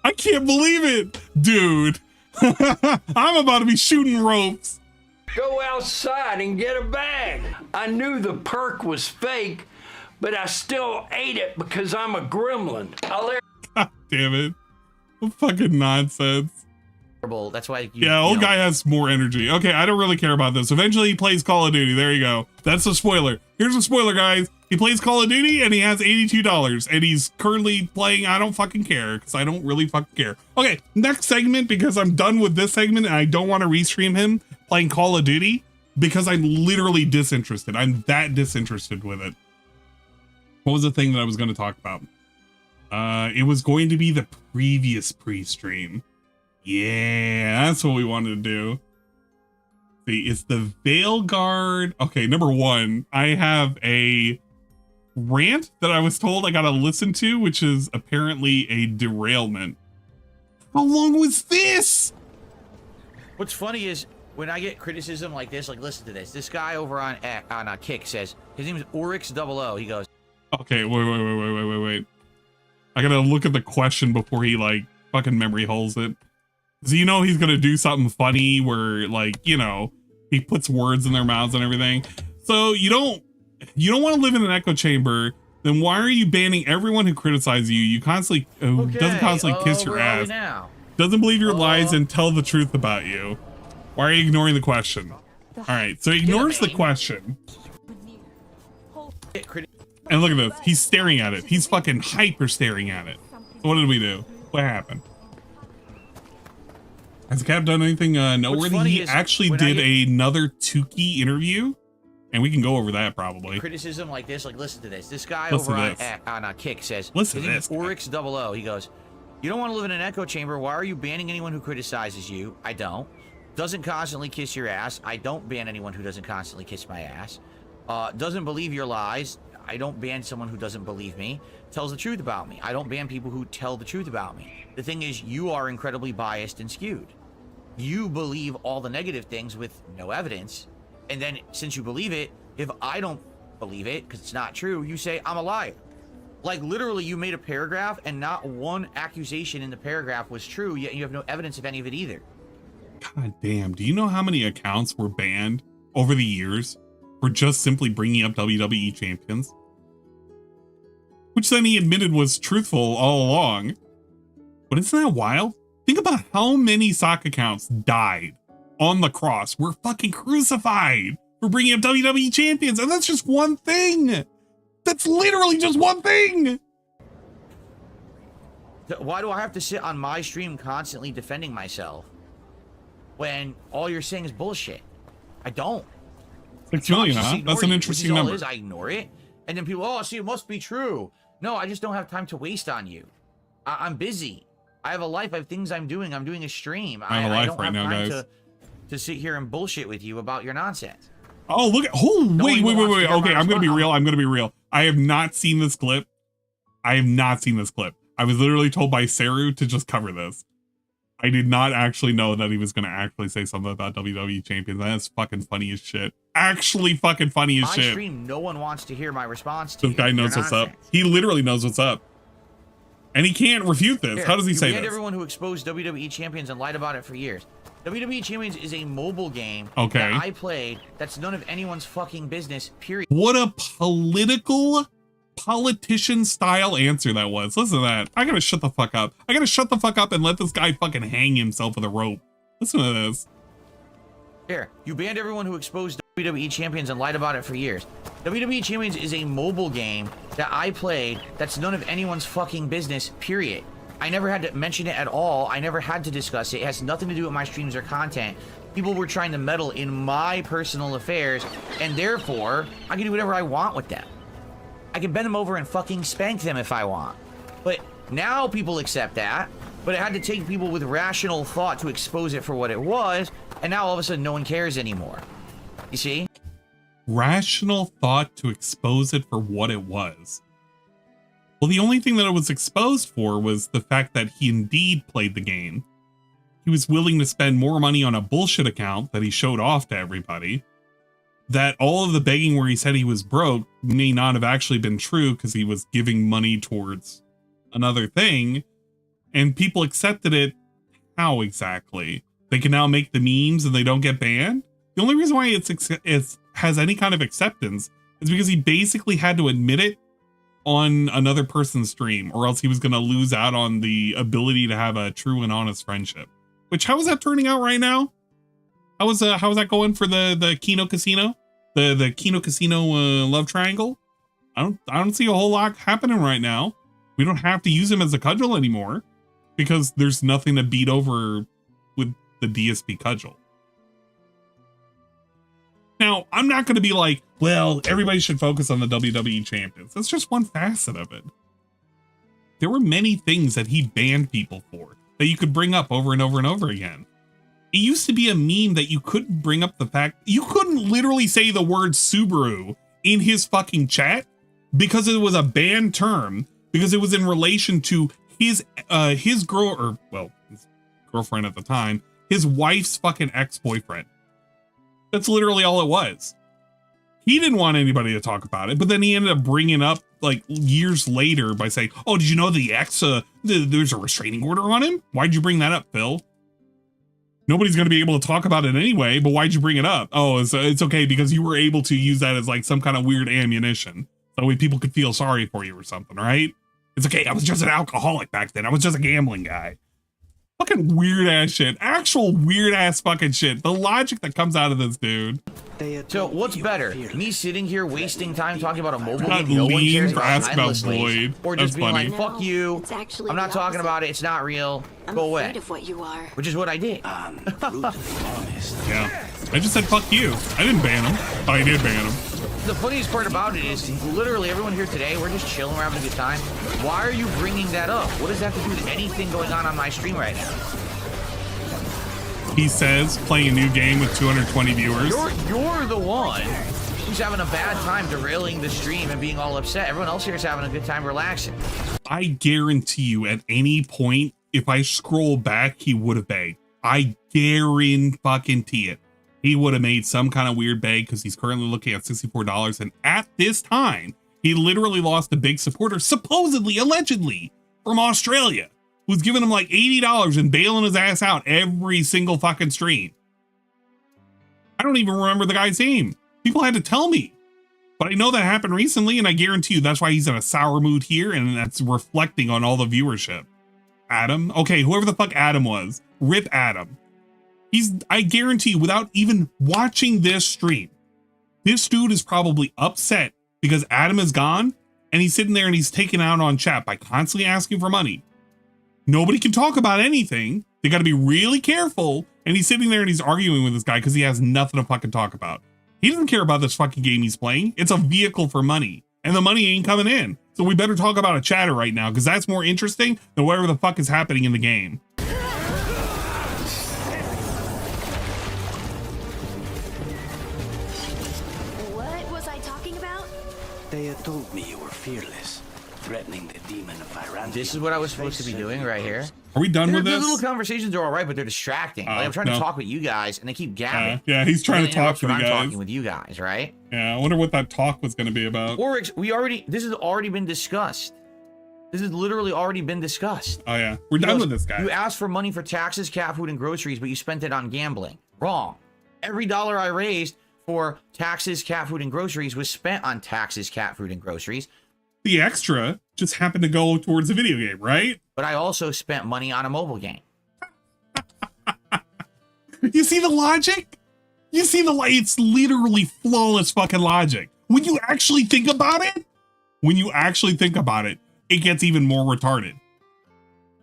I can't believe it, dude. I'm about to be shooting ropes. Go outside and get a bag. I knew the perk was fake, but I still ate it because I'm a gremlin. God damn it. What fucking nonsense. That's why old guy has more energy. Okay, I don't really care about this. Eventually he plays Call of Duty. There you go. That's a spoiler. Here's a spoiler, guys. He plays Call of Duty and he has $82 and he's currently playing I don't fucking care because I don't really fucking care. Okay, next segment, because I'm done with this segment and I don't want to restream him playing Call of Duty because I'm literally disinterested. I'm that disinterested with it. What was the thing that I was going to talk about? It was going to be the previous pre-stream. Yeah, that's what we wanted to do. See, it's the Veil Guard. Okay, number one, I have a rant that I was told I gotta listen to, which is apparently a derailment. How long was this? What's funny is when I get criticism like this, like listen to this. This guy over on Kick says his name is Oryx00. He goes, okay, wait. I gotta look at the question before he like fucking memory holes it. So you know he's gonna do something funny where like, you know, he puts words in their mouths and everything. So you don't want to live in an echo chamber. Then why are you banning everyone who criticizes you? You constantly doesn't constantly kiss your ass, doesn't believe your lies and tell the truth about you. Why are you ignoring the question? All right, so he ignores the question. And look at this. He's staring at it. He's fucking hyper staring at it. So what did we do? What happened? Has Cap done anything noteworthy? funny He is actually when I did another Tooki interview, and we can go over that probably. Criticism like this, like listen to this. This guy Listen over to on Kick says, Listen to his this name guy. is Oryx 00. He goes, you don't want to live in an echo chamber. Why are you banning anyone who criticizes you? I don't. Doesn't constantly kiss your ass. I don't ban anyone who doesn't constantly kiss my ass. Doesn't believe your lies. I don't ban someone who doesn't believe me. Tells the truth about me. I don't ban people who tell the truth about me. The thing is, you are incredibly biased and skewed. You believe all the negative things with no evidence. And then since you believe it, if I don't believe it, because it's not true, you say I'm a liar. Like literally you made a paragraph and not one accusation in the paragraph was true, yet you have no evidence of any of it either. God damn, do you know how many accounts were banned over the years for just simply bringing up WWE champions? Which then he admitted was truthful all along. But isn't that wild? Think about how many sock accounts died on the cross, were fucking crucified for bringing up WWE champions. And that's just one thing. That's literally just one thing. Why do I have to sit on my stream constantly defending myself when all you're saying is bullshit? I don't. 6 million, I just huh? ignore That's an you, interesting which is all number. it is. I ignore it. And then people, oh, see, it must be true. No, I just don't have time to waste on you. I'm busy. I have a life. I have things I'm doing. I'm doing a stream. I have a life don't right have now, time guys. to sit here and bullshit with you about your nonsense. Oh, look at, oh, wait. one wants to hear Okay, my I'm going to be response. real. I'm going to be real. I have not seen this clip. I was literally told by Saru to just cover this. I did not actually know that he was going to actually say something about WWE champions. That's fucking funny as shit. Actually fucking funny as My shit. stream, no one wants to hear my response to This guy your knows what's up. nonsense. He literally knows what's up. And he can't refute this. Here, How does he you say banned this? everyone who exposed WWE champions and lied about it for years. WWE Champions is a mobile game Okay. that I played that's none of anyone's fucking business, period. What a politician style answer that was. Listen to that. I gotta shut the fuck up. I gotta shut the fuck up and let this guy fucking hang himself with a rope. Listen to this. Here, you banned everyone who exposed WWE champions and lied about it for years. WWE Champions is a mobile game that I played that's none of anyone's fucking business, period. I never had to mention it at all. I never had to discuss it. It has nothing to do with my streams or content. People were trying to meddle in my personal affairs, and therefore, I can do whatever I want with them. I can bend them over and fucking spank them if I want. But now people accept that, but it had to take people with rational thought to expose it for what it was, and now all of a sudden no one cares anymore. You see? Rational thought to expose it for what it was. Well, the only thing that it was exposed for was the fact that he indeed played the game. He was willing to spend more money on a bullshit account that he showed off to everybody. That all of the begging where he said he was broke may not have actually been true because he was giving money towards another thing. And people accepted it. How exactly? They can now make the memes and they don't get banned? The only reason why it has any kind of acceptance is because he basically had to admit it on another person's stream, or else he was going to lose out on the ability to have a true and honest friendship. Which, how is that turning out right now? How is that going for the Kino Casino? The Kino Casino love triangle? I don't see a whole lot happening right now. We don't have to use him as a cudgel anymore because there's nothing to beat over with the DSP cudgel. Now, I'm not going to be like, well, everybody should focus on the WWE champions. That's just one facet of it. There were many things that he banned people for that you could bring up over and over and over again. It used to be a meme that you couldn't bring up the fact you couldn't literally say the word Subaru in his fucking chat because it was a banned term, because it was in relation to his girl, or well, his girlfriend at the time, his wife's fucking ex-boyfriend. That's literally all it was. He didn't want anybody to talk about it, but then he ended up bringing up like years later by saying, oh, did you know the ex, there's a restraining order on him? Why'd you bring that up, Phil? Nobody's going to be able to talk about it anyway, but why'd you bring it up? Oh, it's okay because you were able to use that as like some kind of weird ammunition. That way people could feel sorry for you or something, right? It's okay. I was just an alcoholic back then. I was just a gambling guy. Fucking weird ass shit. Actual weird ass fucking shit. The logic that comes out of this dude. So what's better, me sitting here wasting time talking about a mobile Not game no one lean cares for about asking about mindlessly, Void. or That's just being funny. like, fuck you, It's actually I'm not the talking opposite. about it, it's not real, I'm go away. afraid of what you are. Which is what I did. Yeah. I just said fuck you. I didn't ban him. Oh, I did ban him. The funniest part about it is, literally everyone here today, we're just chilling, we're having a good time. Why are you bringing that up? What does that have to do with anything going on my stream right now? He says playing a new game with 220 viewers. You're the one who's having a bad time derailing the stream and being all upset. Everyone else here is having a good time relaxing. I guarantee you at any point, if I scroll back, he would have begged. I guarantee it. He would have made some kind of weird beg because he's currently looking at $64. And at this time, he literally lost a big supporter, supposedly, allegedly, from Australia, who's giving him like $80 and bailing his ass out every single fucking stream. I don't even remember the guy's name. People had to tell me. But I know that happened recently, and I guarantee you that's why he's in a sour mood here, and that's reflecting on all the viewership. Adam? Okay, whoever the fuck Adam was. Rip Adam. I guarantee you, without even watching this stream, this dude is probably upset because Adam is gone, and he's sitting there and he's taking out on chat by constantly asking for money. Nobody can talk about anything. They got to be really careful. And he's sitting there and he's arguing with this guy because he has nothing to fucking talk about. He doesn't care about this fucking game he's playing. It's a vehicle for money, and the money ain't coming in. So we better talk about a chatter right now because that's more interesting than whatever the fuck is happening in the game. What was I talking about? They had told me you were fearless, threatening the demon of Iran. This is what I was supposed to be doing right here. Are we done with The this? little conversations are all right, but they're distracting. Like, I'm trying to no. talk with you guys, and they keep gabbing. Yeah, he's trying to And talk to when the I'm guys. talking with you guys, right? Yeah, I wonder what that talk was going to be about. Oryx, this has already been discussed. This has literally already been discussed. Oh yeah, we're done with this guy. You asked for money for taxes, cat food, and groceries, but you spent it on gambling. Wrong. Every dollar I raised for taxes, cat food, and groceries was spent on taxes, cat food, and groceries. The extra just happened to go towards a video game, right? But I also spent money on a mobile game. You see the logic? You see it's literally flawless fucking logic. When you actually think about it, it gets even more retarded.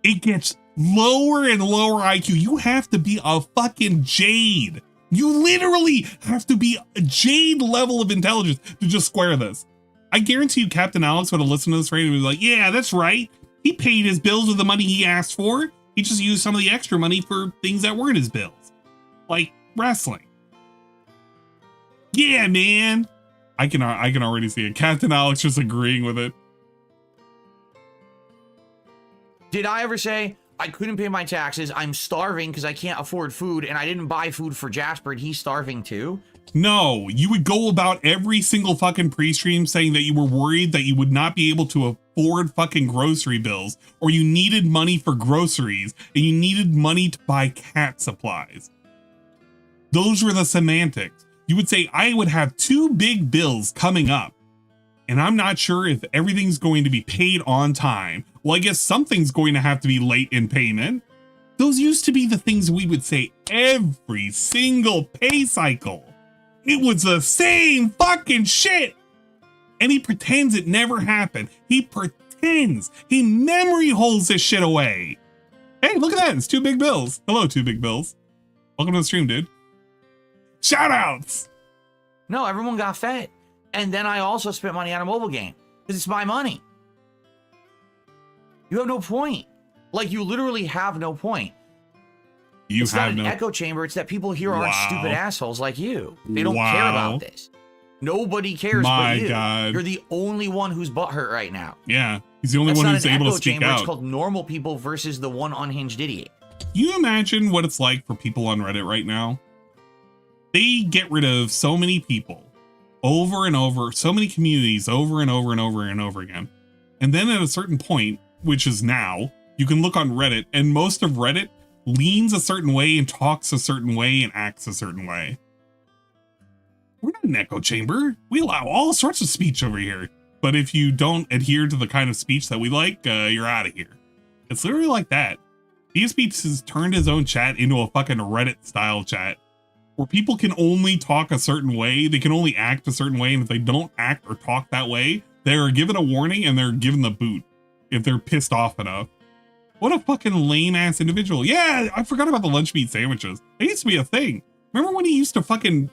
It gets lower and lower IQ. You have to be a fucking jade. You literally have to be a jade level of intelligence to just square this. I guarantee you Captain Alex would have listened to this radio and was like, yeah, that's right. He paid his bills with the money he asked for. He just used some of the extra money for things that weren't his bills. Like wrestling. Yeah, man. I can already see it. Captain Alex just agreeing with it. Did I ever say I couldn't pay my taxes? I'm starving because I can't afford food, and I didn't buy food for Jasper, and he's starving too? No, you would go about every single fucking pre-stream saying that you were worried that you would not be able to afford fucking grocery bills, or you needed money for groceries, and you needed money to buy cat supplies. Those were the semantics. You would say, I would have 2 big bills coming up, and I'm not sure if everything's going to be paid on time. Well, I guess something's going to have to be late in payment. Those used to be the things we would say every single pay cycle. It was the same fucking shit. And he pretends it never happened. He pretends. He memory holds this shit away. Hey, look at that. It's 2 big bills. Hello, 2 big bills. Welcome to the stream, dude. Shout outs. No, everyone got fed. And then I also spent money on a mobile game because it's my money. You have no point. Like, you literally have no point. It's not an echo chamber. It's that people here aren't stupid assholes like you. They don't care about this. Nobody cares but you. God. You're the only one who's butthurt right now. Yeah, he's the only one who's able to speak out. It's called normal people versus the one unhinged idiot. You imagine what it's like for people on Reddit right now? They get rid of so many people over and over, so many communities over and over and over and over again. And then at a certain point, which is now, you can look on Reddit, and most of Reddit leans a certain way and talks a certain way and acts a certain way. We're not an echo chamber. We allow all sorts of speech over here. But if you don't adhere to the kind of speech that we like, you're out of here. It's literally like that. DSP has turned his own chat into a fucking Reddit style chat where people can only talk a certain way. They can only act a certain way. And if they don't act or talk that way, they're given a warning and they're given the boot if they're pissed off enough. What a fucking lame ass individual. Yeah, I forgot about the lunch meat sandwiches. It used to be a thing. Remember when he used to fucking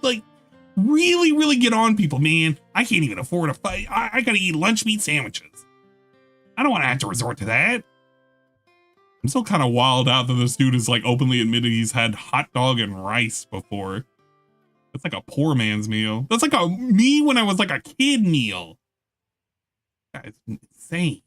like really get on people, man. I can't even afford a fight. I gotta eat lunch meat sandwiches. I don't want to have to resort to that. I'm still kind of wild out that this dude is like openly admitted he's had hot dog and rice before. That's like a poor man's meal. That's like a me when I was like a kid meal. That's insane.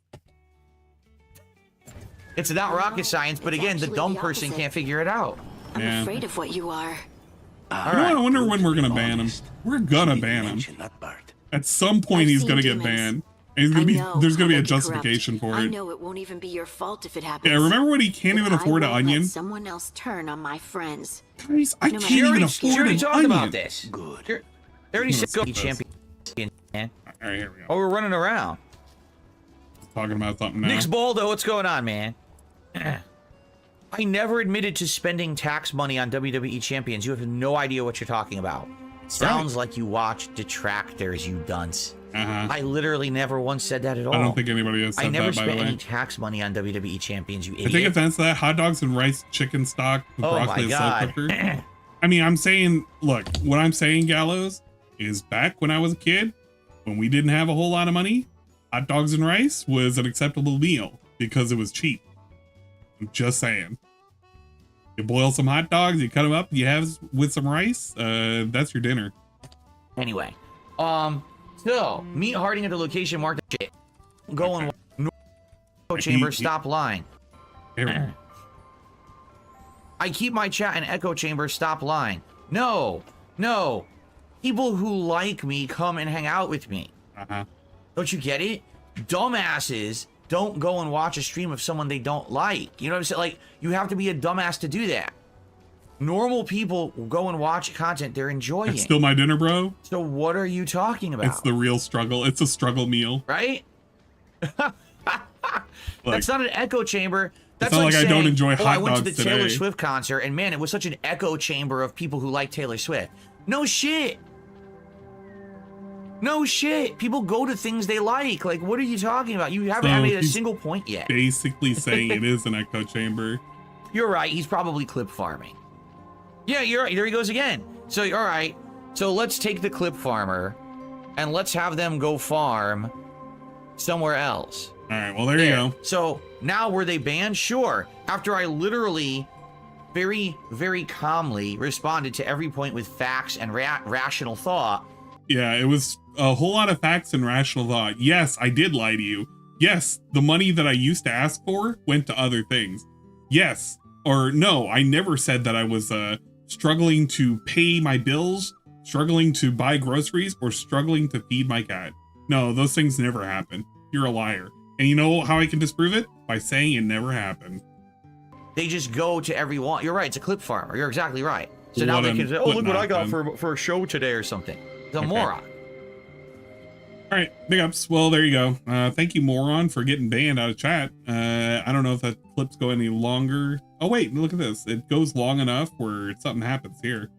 It's not rocket science, but again, the dumb person can't figure it out. I'm Yeah. afraid of what you are. You know what? I wonder when we're gonna ban him. We're gonna ban him. At some point, he's gonna get banned. And he's gonna be. There's gonna be a justification for I it. know it won't even be your fault if it happens. Yeah, remember when he can't even But afford I an won't let onion? someone else turn on my friends. Guys, I No can't matter even what She afford already an talked onion. about this. Good. They already said go Let's skip this. champion, man. All right, here we go. Oh, we're running around. Talking about something now. Nix Baldo, what's going on, man? I never admitted to spending tax money on WWE champions. You have no idea what you're talking about. Sounds like you watch Detractors, you dunce. I literally never once said that at all. I don't think anybody has said I never that, by spent the any way. tax money on WWE champions, you I take idiot. offense to that. Hot dogs and rice, chicken stock, Oh broccoli, my and slow God. cooker. I mean, I'm saying, look, what I'm saying, Gallows, is back when I was a kid, when we didn't have a whole lot of money, hot dogs and rice was an acceptable meal because it was cheap. I'm just saying. You boil some hot dogs, you cut them up, you have with some rice, that's your dinner. Anyway, so meet Harding at the location marked shit. Going no chamber, stop lying. Here we go. I keep my chat in echo chamber, stop lying. No. People who like me come and hang out with me. Don't you get it? Dumbasses don't go and watch a stream of someone they don't like. You know what I'm saying? Like, you have to be a dumbass to do that. Normal people go and watch content they're enjoying. It's still my dinner, bro. So what are you talking about? It's the real struggle. It's a struggle meal. Right? That's not an echo chamber. That's It's not like I saying, don't enjoy I hot went to dogs the Taylor today." Swift concert, and man, it was such an echo chamber of people who like Taylor Swift. No shit. No shit. People go to things they like. Like, what are you talking about? You haven't So made a he's single point yet. Basically saying it is an echo chamber. You're right. He's probably clip farming. Yeah, you're right. There he goes again. So, all right. So let's take the clip farmer and let's have them go farm somewhere else. All right, well, there you go. So now were they banned? Sure. After I literally very, very calmly responded to every point with facts and rational thought. Yeah, it was a whole lot of facts and rational thought. Yes, I did lie to you. Yes, the money that I used to ask for went to other things. Yes, or no, I never said that I was struggling to pay my bills, struggling to buy groceries, or struggling to feed my cat. No, those things never happened. You're a liar. And you know how I can disprove it? By saying it never happened. They just go to everyone. You're right. It's a clip farmer. You're exactly right. So now What they an- can say, oh, what look what I got not for a show today or something. The moron. All right, big ups. Well, there you go. Thank you, moron, for getting banned out of chat. I don't know if that clips go any longer. Oh, wait, look at this. It goes long enough where something happens here.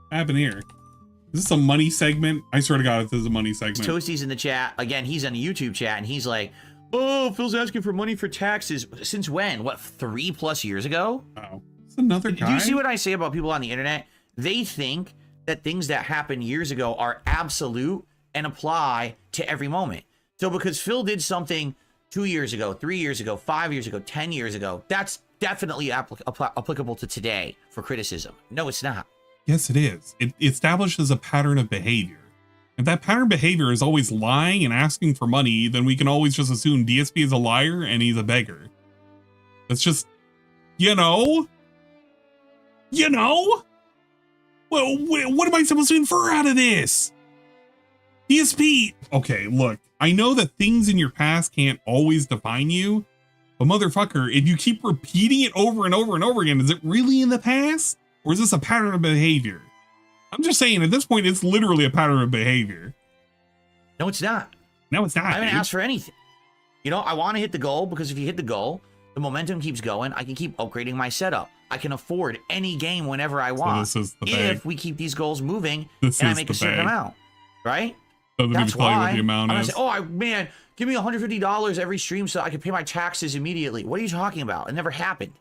What happened here? Is this a money segment? I swear to God, if this is a money segment. Toasty's in the chat. Again, he's on the YouTube chat, and he's like, oh, Phil's asking for money for taxes. Since when? What, 3+ years ago? Oh, it's another guy. Do you see what I say about people on the internet? They think that things that happened years ago are absolute and apply to every moment. So because Phil did something 2 years ago, 3 years ago, 5 years ago, 10 years ago, that's definitely applicable to today for criticism. No, it's not. Yes, it is. It establishes a pattern of behavior. If that pattern of behavior is always lying and asking for money, then we can always just assume DSP is a liar and he's a beggar. That's just, you know? Well, what am I supposed to infer out of this? DSP. Okay, look, I know that things in your past can't always define you, but motherfucker, if you keep repeating it over and over and over again, is it really in the past? Or is this a pattern of behavior? I'm just saying, at this point, it's literally a pattern of behavior. No, it's not. No, it's not. I haven't dude. asked for anything. You know, I want to hit the goal because if you hit the goal, The momentum keeps going. I can keep upgrading my setup. I can afford any game whenever I want. So this is the bag. If we keep these goals moving This and I is make the a certain bag. amount, right? Doesn't even That's tell you why what the amount I'm is. gonna say, man, give me $150 every stream so I can pay my taxes immediately. What are you talking about? It never happened.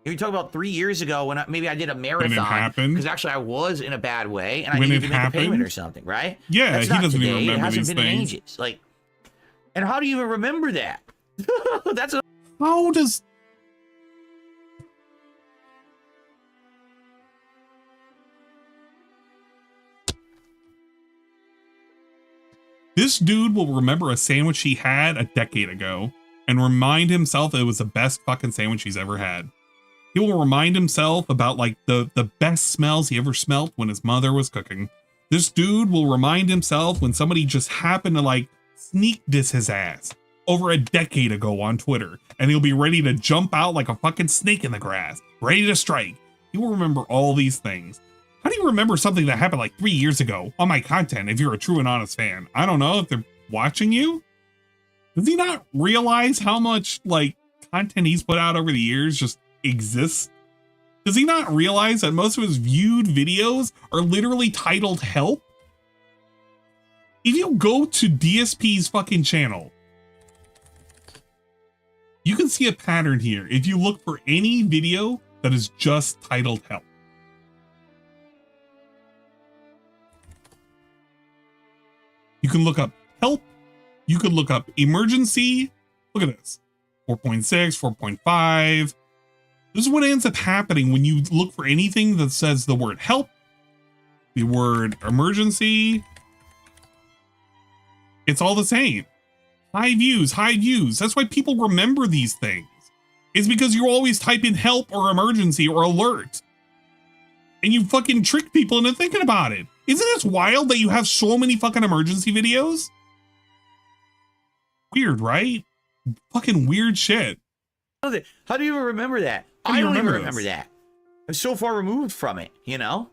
You're talking about 3 years ago when maybe I did a marathon. happened? Because actually I was in a bad way and I When needed it to make a payment happened? or something, right? Yeah, That's he not doesn't even today. remember It hasn't these been in things. ages. Like, and how do you even remember that? That's a How does... This dude will remember a sandwich he had a decade ago and remind himself it was the best fucking sandwich he's ever had. He will remind himself about like the best smells he ever smelt when his mother was cooking. This dude will remind himself when somebody just happened to like sneak diss his ass over a decade ago on Twitter, and he'll be ready to jump out like a fucking snake in the grass, ready to strike. He will remember all these things. How do you remember something that happened like 3 years ago on my content if you're a true and honest fan? I don't know if they're watching you. Does he not realize how much like content he's put out over the years just exists? Does he not realize that most of his viewed videos are literally titled help? If you go to DSP's fucking channel, you can see a pattern here. If you look for any video that is just titled help. You can look up help. You could look up emergency. Look at this. 4.6, 4.5. This is what ends up happening when you look for anything that says the word help, the word emergency. It's all the same. High views, high views. That's why people remember these things. It's because you always type in help or emergency or alert. And you fucking trick people into thinking about it. Isn't this wild that you have so many fucking emergency videos? Weird, right? Fucking weird shit. How do you even remember that? How do I you don't even remember remember this? that. I'm so far removed from it, you know?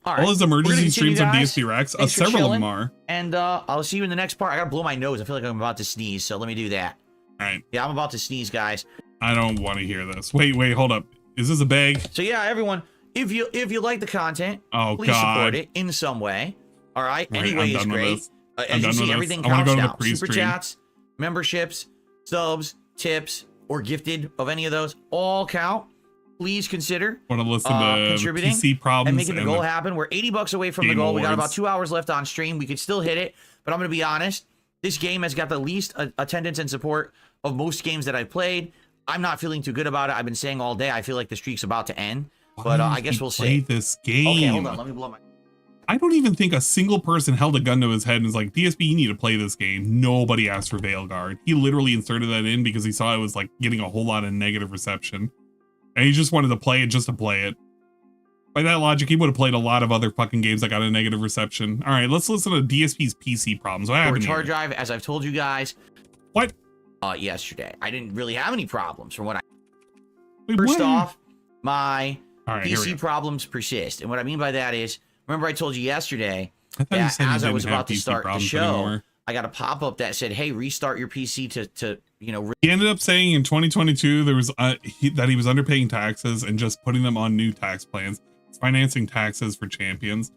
All right. All his we're gonna emergency continue, streams on guys. DSP Rex, Thanks for several of them chilling. are. And I'll see you in the next part. I gotta blow my nose. I feel like I'm about to sneeze, so let me do that. All right. Yeah, I'm about to sneeze, guys. I don't want to hear this. Wait, hold up. Is this a bag? So yeah, everyone, if you like the content, Oh, please God. support it in some way. All right. Right, Any I'm way is done with great. this. As I'm you done see, with this. everything I wanna counts go to the now. pre-stream. Super chats, memberships, subs, tips, or gifted of any of those all count. Please consider Want to listen to the contributing PC problems and making the goal the happen. We're 80 bucks away from the Game goal. We got about Awards. 2 hours left on stream. We could still hit it, but I'm going to be honest. This game has got the least attendance and support of most games that I've played. I'm not feeling too good about it. I've been saying all day I feel like the streak's about to end, but I guess we'll play see. this game. Okay, hold on. Let me blow my... I don't even think a single person held a gun to his head and was like, DSP, you need to play this game. Nobody asked for Veilguard. He literally inserted that in because he saw it was like getting a whole lot of negative reception. And he just wanted to play it just to play it. By that logic, he would have played a lot of other fucking games that got a negative reception. All right, let's listen to DSP's PC problems. What happened Storage here? hard drive, as I've told you guys What? yesterday. I didn't really have any problems from what I... Wait, First what? off, my All right, here we PC go. problems persist. And what I mean by that is, remember I told you yesterday I thought you that said you as I didn't was have about to PC start the problems show, anymore. I got a pop-up that said, hey, restart your PC to you know... He ended up saying in 2022 there was that he was underpaying taxes and just putting them on new tax plans, financing taxes for champions.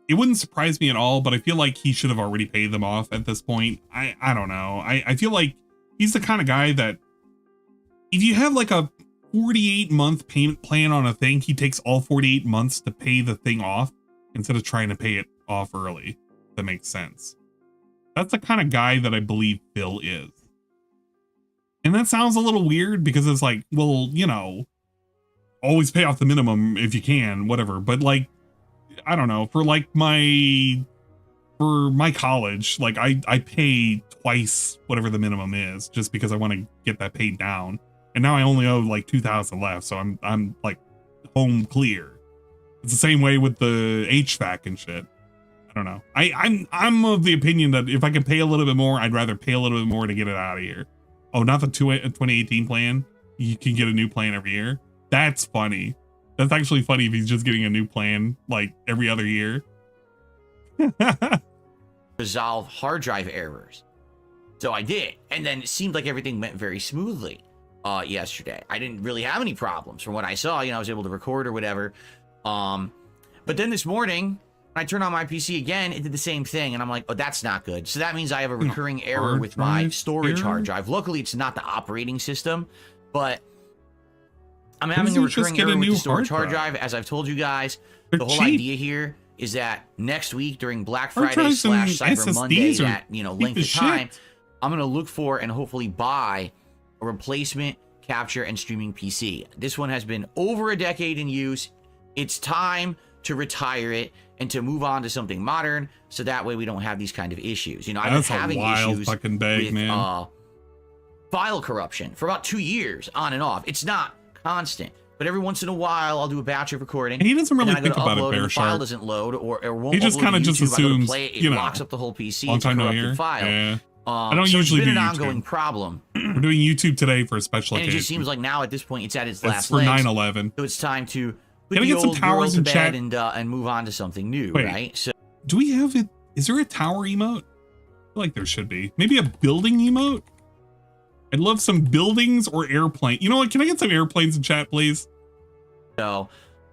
It wouldn't surprise me at all, but I feel like he should have already paid them off at this point. I don't know. I feel like he's the kind of guy that if you have like a 48-month payment plan on a thing, he takes all 48 months to pay the thing off instead of trying to pay it off early. That makes sense. That's the kind of guy that I believe Phil is. And that sounds a little weird because it's like, well, you know, always pay off the minimum if you can, whatever. But like, I don't know, for my college, like I pay twice whatever the minimum is just because I want to get that paid down. And now I only owe like 2,000 left. So I'm like home clear. It's the same way with the HVAC and shit. I don't know. I'm of the opinion that if I can pay a little bit more, I'd rather pay a little bit more to get it out of here. Oh, not the 2018 plan. You can get a new plan every year. That's funny. That's actually funny if he's just getting a new plan like every other year. resolve hard drive errors. So I did. And then it seemed like everything went very smoothly yesterday. I didn't really have any problems from what I saw. You know, I was able to record or whatever. But then this morning, when I turned on my PC again, it did the same thing. And I'm like, oh, that's not good. So that means I have a recurring error with my storage hard drive. Luckily, it's not the operating system, but I'm having a recurring error with the storage hard drive. As I've told you guys, the whole idea here is that next week during Black Friday / Cyber Monday, that, you know, length of time, I'm going to look for and hopefully buy a replacement capture and streaming PC. This one has been over a decade in use. It's time to retire it and to move on to something modern, so that way we don't have these kind of issues. You know, I've been having issues with file corruption for about 2 years on and off. It's not constant, but every once in a while I'll do a batch of recording. And he doesn't really think about it, the file doesn't load or won't. He just kind of just assumes, it locks up the whole PC. Long time no here. File. Yeah. I don't usually it's been do an YouTube. ongoing problem. We're doing YouTube today for a special occasion. And it just seems like now at this point it's at its last for legs. 9/11. So it's time to put Can I the get some old towers girl in to chat? bed and move on to something new, Wait. right? So Do we have it? Is there a tower emote? I feel like there should be. Maybe a building emote? I'd love some buildings or airplane. You know what? Can I get some airplanes in chat, please?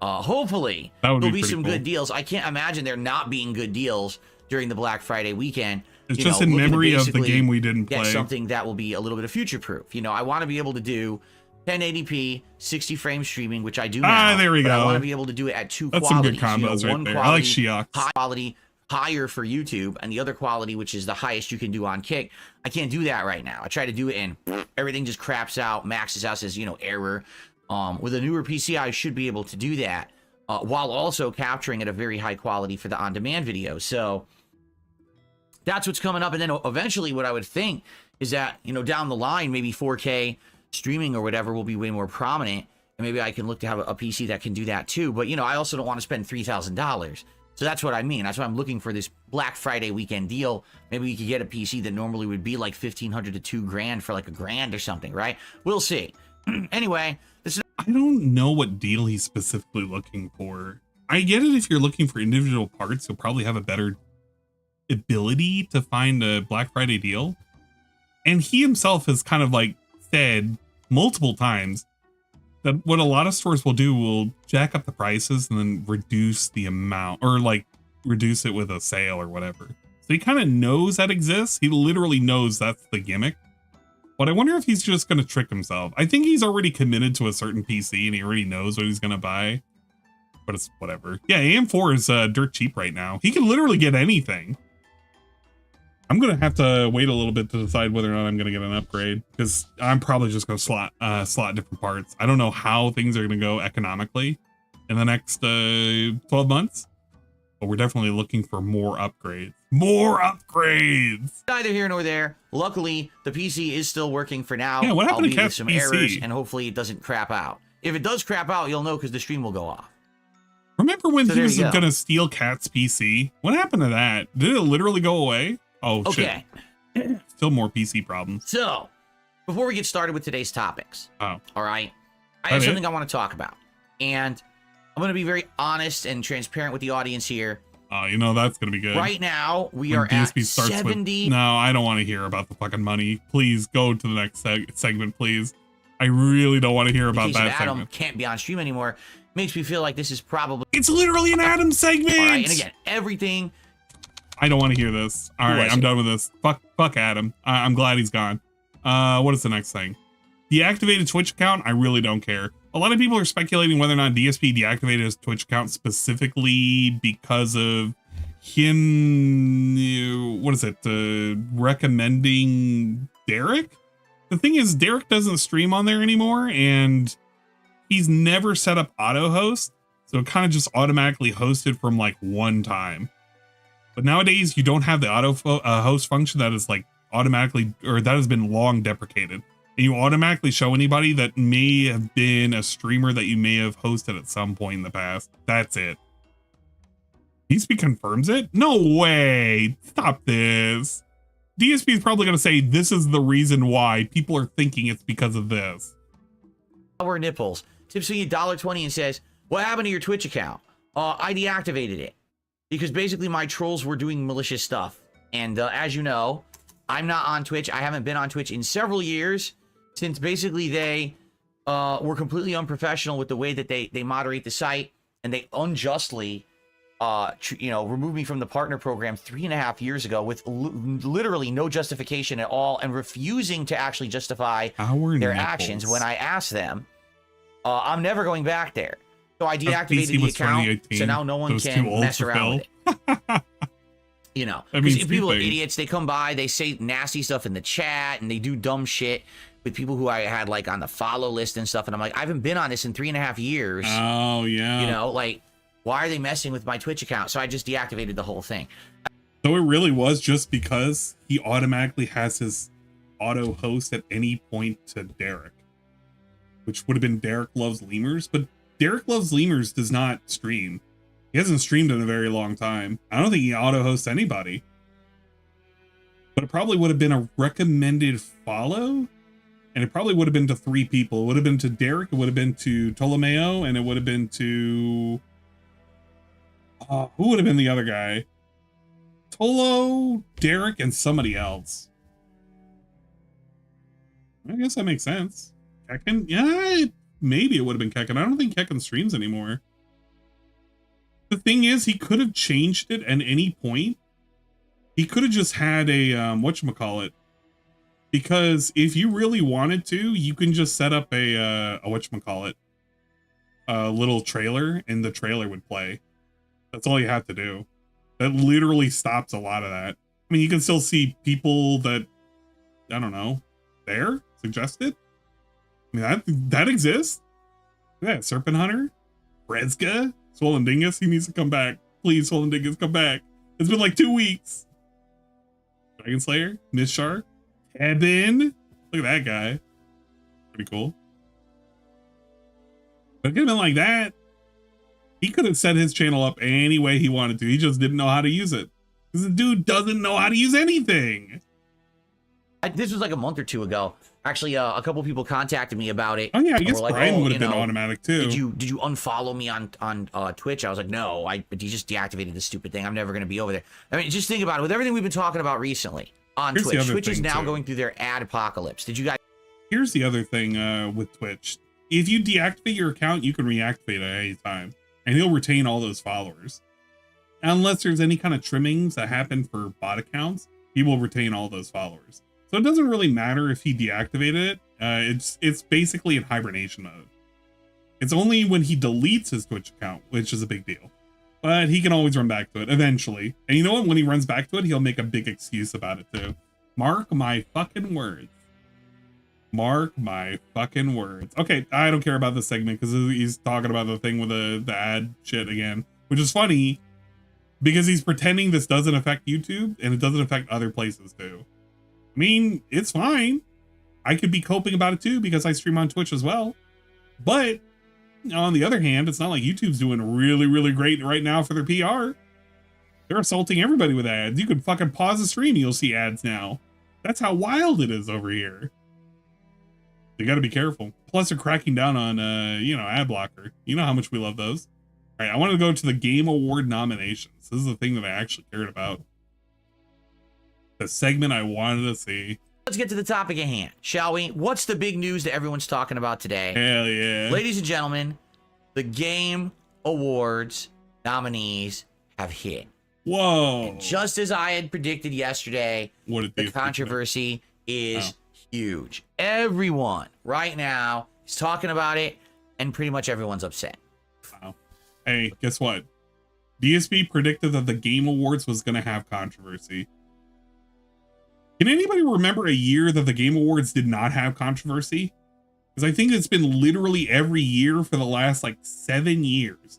hopefully That would there'll be be some cool. good deals. I can't imagine there not being good deals during the Black Friday weekend. It's You just know, in looking to memory of the basically game we didn't get play. something that will be a little bit of future proof. You know, I want to be able to do 1080p 60 frame streaming, which I do now. There we but go. I want to be able to do it at two That's some good qualities. combos One right there. I like quality, Shiox. high quality, higher for YouTube, and the other quality, which is the highest you can do on Kick. I can't do that right now. I try to do it and everything just craps out, maxes out, says, you know, error. With a newer PC, I should be able to do that while also capturing at a very high quality for the on-demand video. So that's what's coming up. And then eventually what I would think is that, you know, down the line, maybe 4K streaming or whatever will be way more prominent. And maybe I can look to have a PC that can do that too. But, you know, I also don't want to spend $3,000. So that's what I mean. That's why I'm looking for this Black Friday weekend deal. Maybe we could get a PC that normally would be like $1,500 to $2,000 for like $1,000 or something, right? We'll see. Anyway, this is... I don't know what deal he's specifically looking for. I get it if you're looking for individual parts, you'll probably have a better ability to find a Black Friday deal. And he himself has kind of like said multiple times that what a lot of stores will do will jack up the prices and then reduce the amount, or like reduce it with a sale or whatever. So he kind of knows that exists. He literally knows that's the gimmick. But I wonder if he's just going to trick himself. I think he's already committed to a certain PC and he already knows what he's going to buy. But it's whatever. Yeah, AM4 is dirt cheap right now. He can literally get anything. I'm going to have to wait a little bit to decide whether or not I'm going to get an upgrade, because I'm probably just going to slot different parts. I don't know how things are going to go economically in the next 12 months, but we're definitely looking for more upgrades. More upgrades! Neither here nor there. Luckily, the PC is still working for now. Yeah, what happened to albeit with Cat's some PC? errors, and hopefully it doesn't crap out. If it does crap out, you'll know because the stream will go off. Remember when So he there was you go. going to steal Cat's PC? What happened to that? Did it literally go away? Oh, Okay. shit. Still more PC problems. So, before we get started with today's topics, Oh. all right, I That have it? something I want to talk about. And I'm going to be very honest and transparent with the audience here. Oh, you know that's going to be good. Right now, we When are at DSP starts 70. with, no, I don't want to hear about the fucking money. Please go to the next segment, please. I really don't want to hear In about case of that Adam segment. can't be on stream anymore. Makes me feel like this is probably... It's literally an Adam segment. All right, and again, everything... I don't want to hear this. All Who right, was I'm it? done with this. Fuck Adam. I'm glad he's gone. What is the next thing? Deactivated Twitch account? I really don't care. A lot of people are speculating whether or not DSP deactivated his Twitch account specifically because of him, what is it, recommending Derek? The thing is, Derek doesn't stream on there anymore, and he's never set up auto host, so it kind of just automatically hosted from like one time. But nowadays, you don't have the auto host function that is like automatically, or that has been long deprecated. And you automatically show anybody that may have been a streamer that you may have hosted at some point in the past. That's it. DSP confirms it? No way. Stop this. DSP is probably going to say this is the reason why people are thinking it's because of this. Our nipples. Tips me $1.20 and says, what happened to your Twitch account? I deactivated it because basically my trolls were doing malicious stuff. And as you know, I'm not on Twitch. I haven't been on Twitch in several years since basically they were completely unprofessional with the way that they moderate the site, and they unjustly removed me from the partner program 3.5 years ago with literally no justification at all, and refusing to actually justify their actions when I asked them. I'm never going back there. So I deactivated the account, so now no one can mess around with it. You know, because people are idiots. They come by, they say nasty stuff in the chat, and they do dumb shit with people who I had like on the follow list and stuff. And I'm like, I haven't been on this in 3.5 years. Oh yeah. You know, like, why are they messing with my Twitch account? So I just deactivated the whole thing. So it really was just because he automatically has his auto host at any point to Derek, which would have been Derek Loves Lemurs, but Derek Loves Lemurs does not stream. He hasn't streamed in a very long time. I don't think he auto hosts anybody. But it probably would have been a recommended follow. And it probably would have been to 3 people. It would have been to Derek, it would have been to Ptolomeo, and it would have been to... who would have been the other guy? Tolo, Derek, and somebody else. I guess that makes sense. Kekken? Yeah, maybe it would have been Kekken. I don't think Kekken streams anymore. The thing is, he could have changed it at any point. He could have just had a, whatchamacallit. Because if you really wanted to, you can just set up a whatchamacallit, a little trailer, and the trailer would play. That's all you have to do. That literally stops a lot of that. I mean, you can still see people that, I don't know, there, suggested. I mean, that exists. Yeah, Serpent Hunter, Brezga, Swollen Dingus, he needs to come back. Please, Swollen Dingus, come back. It's been like 2 weeks. Dragon Slayer, Mishar, Kevin. Look at that guy. Pretty cool. But it could have been like that. He could have set his channel up any way he wanted to. He just didn't know how to use it. Because the dude doesn't know how to use anything. This was like a month or 2 ago. Actually, a couple people contacted me about it. Oh yeah, I guess like, Brian would have been automatic too. Did you unfollow me on Twitch? I was like, no, but you just deactivated the stupid thing. I'm never going to be over there. I mean, just think about it. With everything we've been talking about recently on Twitch, Twitch is now going through their ad apocalypse. Did you guys? Here's the other thing with Twitch. If you deactivate your account, you can reactivate it at any time, and he'll retain all those followers. Unless there's any kind of trimmings that happen for bot accounts, he will retain all those followers. So it doesn't really matter if he deactivated it. It's basically in hibernation mode. It's only when he deletes his Twitch account, which is a big deal. But he can always run back to it eventually. And you know what? When he runs back to it, he'll make a big excuse about it too. Mark my fucking words. Mark my fucking words. Okay, I don't care about this segment because he's talking about the thing with the ad shit again, which is funny because he's pretending this doesn't affect YouTube and it doesn't affect other places too. I mean, it's fine. I could be coping about it too because I stream on Twitch as well. But on the other hand, it's not like YouTube's doing really, really great right now for their PR. They're assaulting everybody with ads. You can fucking pause the stream, you'll see ads now. That's how wild it is over here. You got to be careful. Plus, they're cracking down on, ad blocker. You know how much we love those. All right, I want to go to the Game Award nominations. This is the thing that I actually cared about. The segment I wanted to see. Let's get to the topic at hand, shall we? What's the big news that everyone's talking about today? Hell yeah. Ladies and gentlemen, the Game Awards nominees have hit. Whoa. And just as I had predicted yesterday, the controversy is huge. Everyone right now is talking about it, and pretty much everyone's upset. Wow. Hey, guess what? DSP predicted that the Game Awards was going to have controversy. Can anybody remember a year that the Game Awards did not have controversy? Because I think it's been literally every year for the last like 7 years.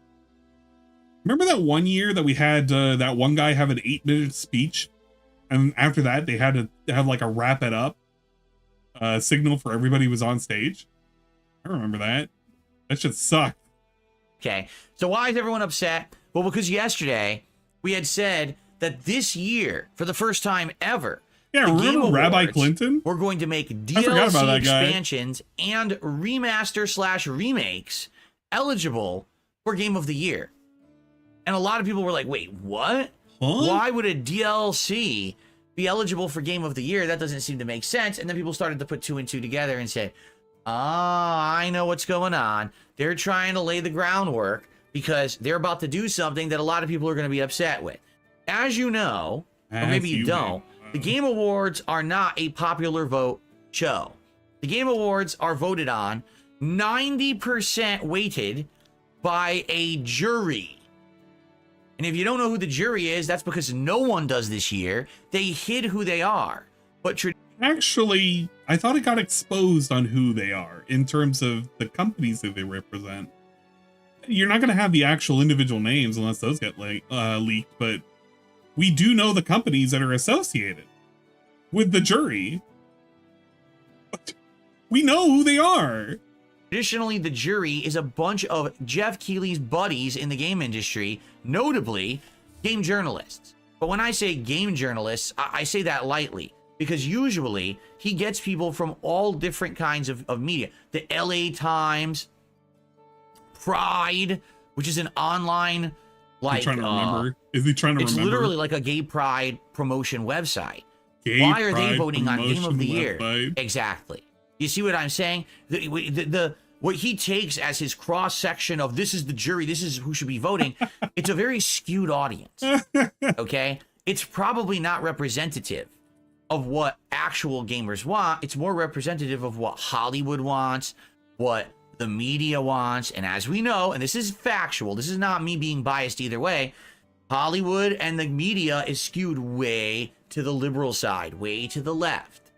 Remember that one year that we had that one guy have an 8-minute speech? And after that, they had to have like a wrap it up signal for everybody who was on stage. I remember that. That shit sucked. Okay, so why is everyone upset? Well, because yesterday we had said that this year, for the first time ever, yeah, remember Rabbi Clinton? We're going to make DLC expansions and remaster/remakes eligible for Game of the Year. And a lot of people were like, wait, what? Huh? Why would a DLC be eligible for Game of the Year. That doesn't seem to make sense. And then people started to put 2 and 2 together and say, I know what's going on. They're trying to lay the groundwork because they're about to do something that a lot of people are going to be upset with. As you know, or maybe you don't, the Game Awards are not a popular vote show. The Game Awards are voted on 90% weighted by a jury. And if you don't know who the jury is, that's because no one does this year. They hid who they are. But actually, I thought it got exposed on who they are in terms of the companies that they represent. You're not going to have the actual individual names unless those get leaked, but we do know the companies that are associated with the jury. We know who they are. Traditionally, the jury is a bunch of Jeff Keighley's buddies in the game industry, notably game journalists. But when I say game journalists, I say that lightly because usually he gets people from all different kinds of media. The LA Times, Pride, which is an online, like, trying to remember. Is he trying to remember? It's literally like a gay pride promotion website. Gay Why are they Pride voting on Game of the promotion Year? website? Exactly. You see what I'm saying? What he takes as his cross section of this is the jury, this is who should be voting. It's a very skewed audience. Okay, it's probably not representative of what actual gamers want. It's more representative of what Hollywood wants, what the media wants, and as we know, and this is factual, this is not me being biased either way, Hollywood and the media is skewed way to the liberal side, way to the left.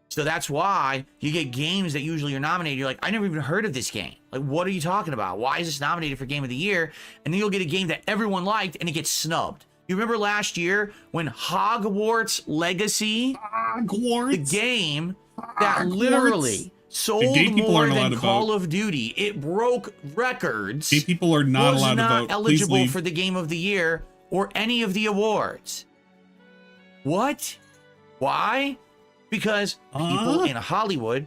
So that's why you get games that usually are nominated. You're like, I never even heard of this game. Like, what are you talking about? Why is this nominated for Game of the Year? And then you'll get a game that everyone liked and it gets snubbed. You remember last year when Hogwarts Legacy, the game that literally sold more than Call of Duty, it broke records. Gay people are not allowed to vote. Was not eligible for the Game of the Year or any of the awards. What? Why? Because people in Hollywood,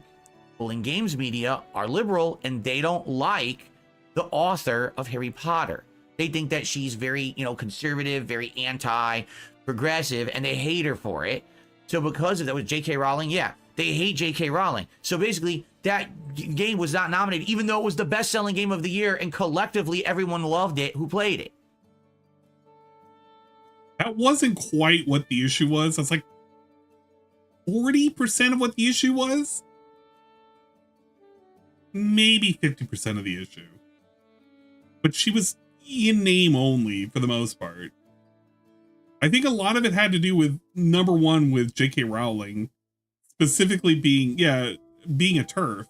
people in games media are liberal and they don't like the author of Harry Potter. They think that she's very, conservative, very anti-progressive, and they hate her for it. So because of that, with J.K. Rowling, yeah, they hate J.K. Rowling. So basically, that game was not nominated, even though it was the best-selling game of the year, and collectively everyone loved it who played it. That wasn't quite what the issue was. That's like 40% of what the issue was? Maybe 50% of the issue. But she was in name only for the most part. I think a lot of it had to do with, number one, with J.K. Rowling specifically being a TERF.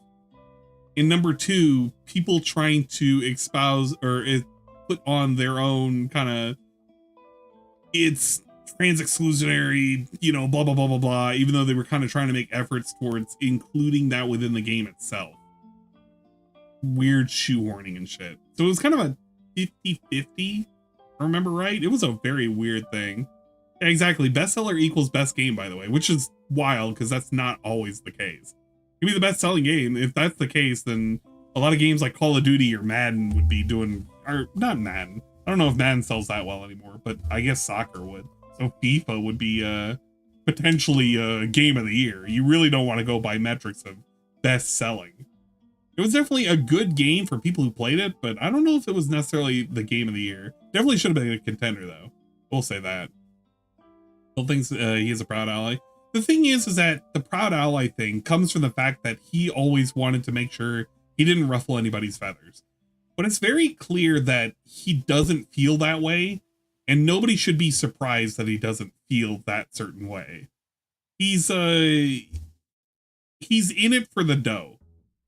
And number two, people trying to espouse or put on their own kind of, it's trans exclusionary, blah, blah, blah, blah, blah, even though they were kind of trying to make efforts towards including that within the game itself. Weird shoehorning and shit. So it was kind of a 50-50, if I remember right. It was a very weird thing. Yeah, exactly. Bestseller equals best game, by the way, which is wild because that's not always the case. Give me the best selling game. If that's the case, then a lot of games like Call of Duty or Madden would be doing, or not Madden. I don't know if Madden sells that well anymore, but I guess soccer would. So FIFA would be potentially a game of the year. You really don't want to go by metrics of best selling. It was definitely a good game for people who played it, but I don't know if it was necessarily the game of the year. Definitely should have been a contender though. We'll say that. Still thinks he is a proud ally. The thing is that the proud ally thing comes from the fact that he always wanted to make sure he didn't ruffle anybody's feathers. But it's very clear that he doesn't feel that way. And nobody should be surprised that he doesn't feel that certain way. He's in it for the dough.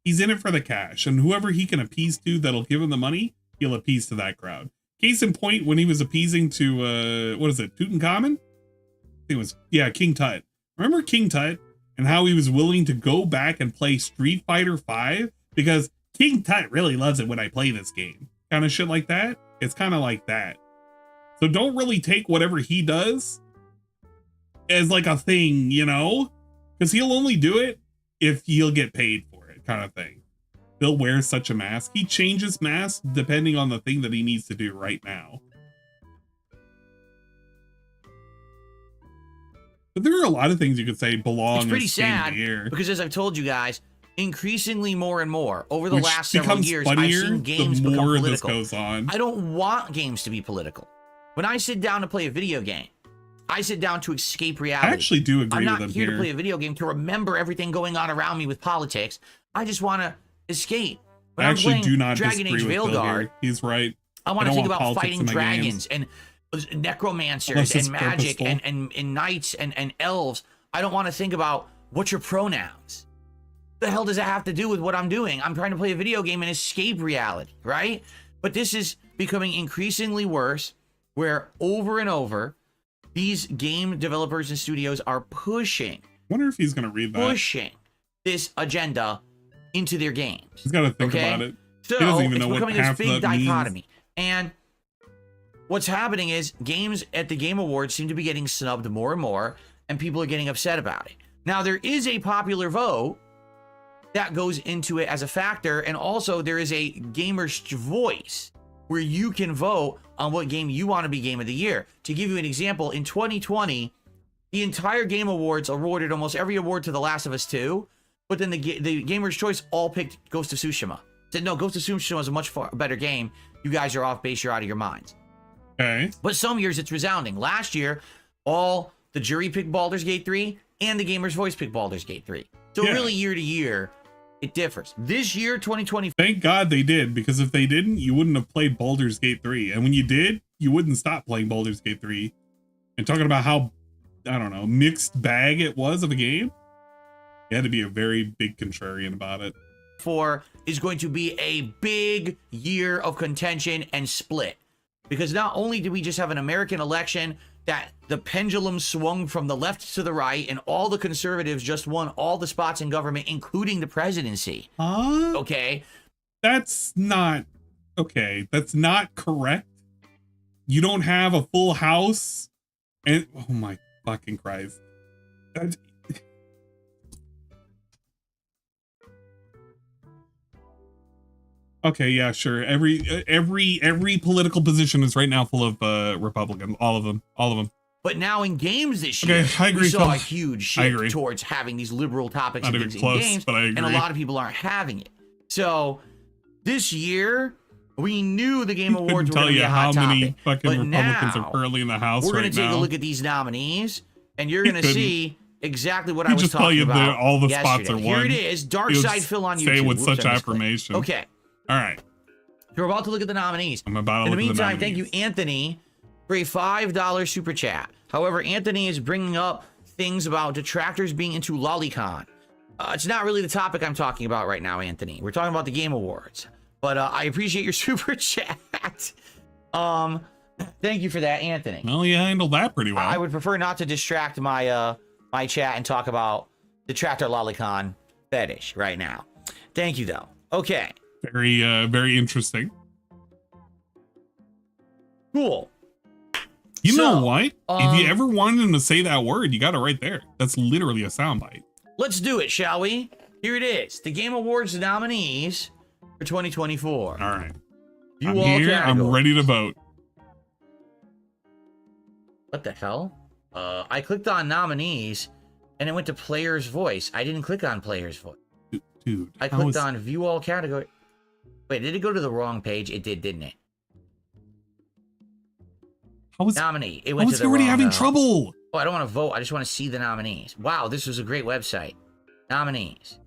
He's in it for the cash. And whoever he can appease to that'll give him the money, he'll appease to that crowd. Case in point, when he was appeasing to, what is it, Tutankhamun? I think it was, yeah, King Tut. Remember King Tut and how he was willing to go back and play Street Fighter V? Because King Tut really loves it when I play this game. Kind of shit like that. It's kind of like that. So don't really take whatever he does as like a thing, because he'll only do it if he'll get paid for it, kind of thing. He'll wear such a mask. He changes masks depending on the thing that he needs to do right now. But there are a lot of things you could say belong It's pretty as game of sad the year. because, as I've told you guys, increasingly more and more over the Which last several becomes years, I've funnier seen games the become more this political. goes on. I don't want games to be political. When I sit down to play a video game, I sit down to escape reality. I actually do agree I'm not with them here to here. play a video game to remember everything going on around me with politics. I just want to escape. When I I'm actually playing do not Dragon disagree Age with Bill Veilguard, here. He's right. I want I to don't think want about politics fighting in my dragons games. and necromancers Unless it's and magic purposeful. and knights and elves. I don't want to think about what's your pronouns. The hell does that have to do with what I'm doing? I'm trying to play a video game and escape reality, right? But this is becoming increasingly worse, where over and over, these game developers and studios are pushing Wonder if he's gonna read that. this agenda into their games. He's got to think Okay? about it. So He doesn't even it's know what becoming this half big that means. dichotomy. And what's happening is games at the Game Awards seem to be getting snubbed more and more, and people are getting upset about it. Now, there is a popular vote that goes into it as a factor, and also there is a gamer's voice where you can vote on what game you want to be Game of the Year. To give you an example, in 2020, the entire Game Awards awarded almost every award to The Last of Us 2, but then the Gamer's Choice all picked Ghost of Tsushima. Said, no, Ghost of Tsushima is a much better game. You guys are off base, you're out of your minds. Okay. But some years it's resounding. Last year, all the jury picked Baldur's Gate 3 and the Gamer's Voice picked Baldur's Gate 3. So Yeah. really, year to year, it differs. This year, 2020. Thank God they did, because if they didn't, you wouldn't have played Baldur's Gate 3. And when you did, you wouldn't stop playing Baldur's Gate 3. And talking about how, I don't know, mixed bag it was of a game, you had to be a very big contrarian about it. 4 is going to be a big year of contention and split, because not only did we just have an American election that the pendulum swung from the left to the right and all the conservatives just won all the spots in government, including the presidency. Huh? Okay, That's not okay. That's not correct. You don't have a full house, and oh my fucking Christ. That's- Okay, yeah, sure. Every political position is right now full of Republicans. All of them. but now in games this year, Okay, I agree, we saw a Phil. huge I shift agree. towards having these liberal topics Not and even things close, in games, but I and a agree. lot of people aren't having it. So this year, we knew the Game Awards Couldn't were tell going to be you a how hot many topic. fucking But Republicans now, are currently in the House we're right going to take now. a look at these nominees, and you're He going to couldn't. see exactly what He I was just tell talking you about. that all the spots yesterday. are Here won. it is, Dark He'll Side Phil on YouTube. say it with Whoops, such I missed it. affirmation. Okay, All right. we're about to look at the nominees. I'm about to In the look at meantime, thank you, nominees. Anthony, for a $5 super chat. However, Anthony is bringing up things about detractors being into lolicon. It's not really the topic I'm talking about right now, Anthony. We're talking about the Game Awards. But I appreciate your super chat. Thank you for that, Anthony. Well, you handled that pretty well. I would prefer not to distract my my chat and talk about detractor lolicon fetish right now. Thank you, though. Okay, Very interesting. cool. You know So, what? If you ever wanted him to say that word, you got it right there. That's literally a soundbite. Let's do it, shall we? Here it is. The Game Awards nominees for 2024. All right. You I'm all here. I'm categories. ready to vote. What the hell? I clicked on nominees and it went to player's voice. I didn't click on player's voice. Dude. I how clicked is- on view all category. Wait, did it go to the wrong page? It did, didn't it? How is, Nominee. It how went is to he the already wrong, having trouble? Oh, I don't want to vote. I just want to see the nominees. Wow, this was a great website. Nominees.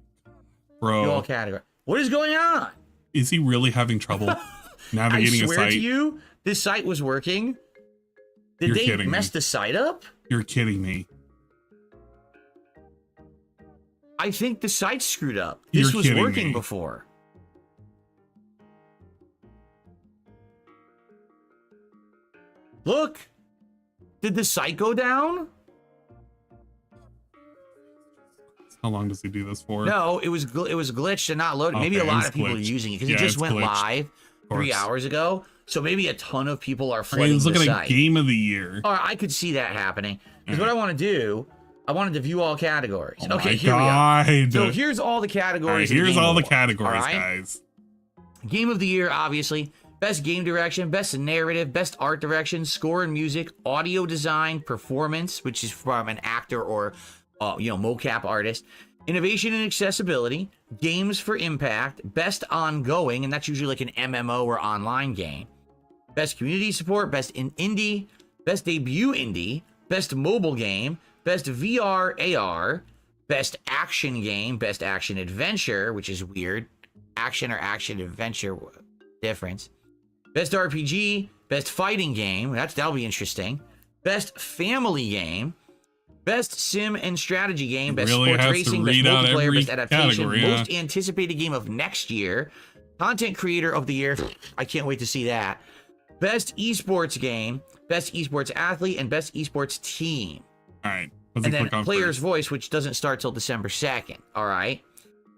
View all Bro, category. What is going on? is he really having trouble I navigating a swear site? to you, this site was working. Did You're they kidding mess me. the site up? You're kidding me. I think the site screwed up. This You're was kidding working me. before. Look. Did the site go down? How long does he do this for? No, it was glitched and not loaded. Maybe a Okay, lot it's of people are glitched. using it because Yeah, it just it's went glitched. live 3 course. hours ago. So maybe a ton of people are All right, flooding let's the look at site. a game of the year. All right, I could see that happening. Because what I want to do, I wanted to view all categories. Oh okay, my here God. we go. So here's all the All right, categories. of here's Game all the Awards, categories, all right? guys. Game of the Year, obviously, Best game direction, best narrative, best art direction, score and music, audio design, performance, which is from an actor or, mocap artist, innovation and accessibility, games for impact, best ongoing, and that's usually like an MMO or online game, best community support, best in indie, best debut indie, best mobile game, best VR AR, best action game, best action adventure, which is weird. Action or action adventure difference. Best RPG, best fighting game, that'll be interesting. Best family game, best sim and strategy game, best really sports racing, best multiplayer, best adaptation, category, most anticipated game of next year, content creator of the year. I can't wait to see that. Best esports game, best esports athlete, and best esports team. All right. And then player's voice, which doesn't start till December 2nd. All right.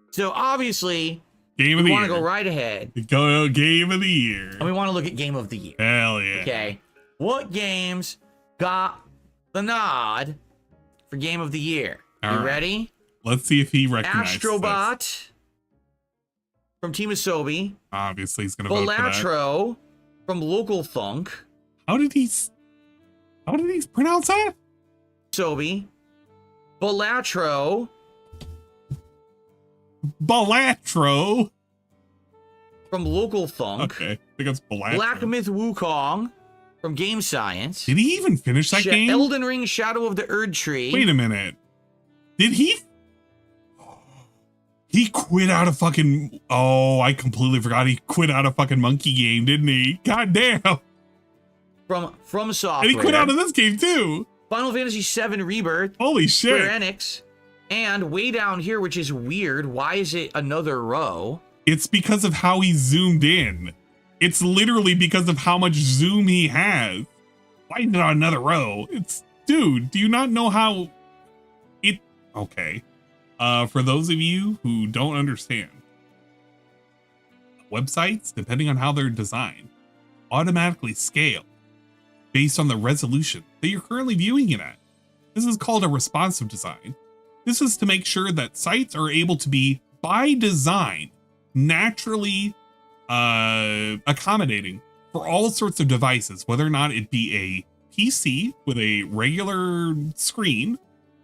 So obviously, game of the year. We want to go right ahead. Go game of the year. And we want to look at game of the year. Hell yeah. Okay. What games got the nod for game of the year? All you right. ready? Let's see if he recognizes Astrobot this. from Team Asobi. Obviously, he's gonna vote for that. Balatro from Local Thunk. How did he pronounce that? Asobi. Balatro. Balatro. From Local Thunk. Okay, I think it's Balatro. Black Myth Wukong from Game Science. Did he even finish that game? Elden Ring Shadow of the Erd Tree. Wait a minute. Did he? He quit out of fucking. Oh, I completely forgot. He quit out of fucking Monkey Game, didn't he? God damn. From Software. And he quit out of this game too. Final Fantasy VII Rebirth. Holy shit. Square Enix. And way down here, which is weird. Why is it another row? It's because of how he zoomed in. It's literally because of how much zoom he has. Why is it on another row? It's, dude, do you not know how it, okay. For those of you who don't understand, websites, depending on how they're designed, automatically scale based on the resolution that you're currently viewing it at. This is called a responsive design. This is to make sure that sites are able to be, by design, naturally accommodating for all sorts of devices, whether or not it be a PC with a regular screen,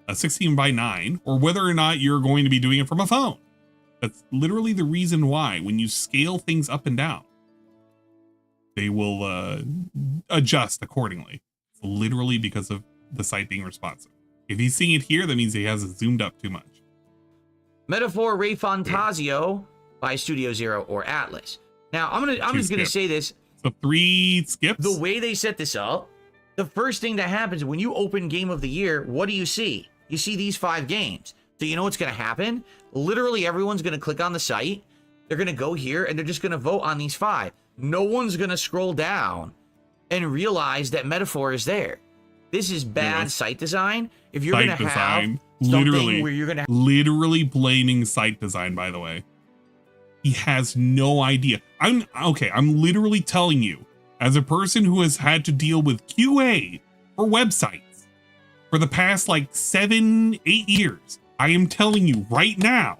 a 16:9, or whether or not you're going to be doing it from a phone. That's literally the reason why when you scale things up and down, they will adjust accordingly. It's literally because of the site being responsive. If he's seeing it here, that means he hasn't zoomed up too much. Metaphor Ray Fantasio by Studio Zero or Atlas. Now, I'm just gonna say this. So 3 skips. The way they set this up, the first thing that happens when you open Game of the Year, what do you see? You see these 5 games. So you know what's gonna happen? Literally everyone's gonna click on the site. They're gonna go here and they're just gonna vote on these 5. No one's gonna scroll down and realize that Metaphor is there. This is bad site design. If you're gonna have something where you're gonna literally blaming site design, by the way. He has no idea. I'm literally telling you, as a person who has had to deal with QA for websites for the past like 7-8 years, I am telling you right now,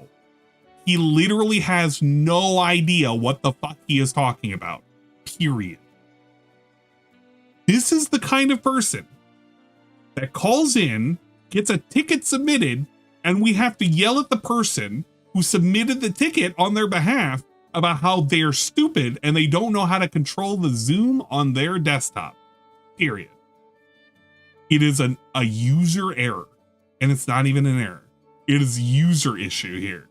he literally has no idea what the fuck he is talking about. Period. This is the kind of person that calls in, gets a ticket submitted, and we have to yell at the person who submitted the ticket on their behalf about how they're stupid and they don't know how to control the zoom on their desktop. Period. It is a user error, and it's not even an error. It is user issue here.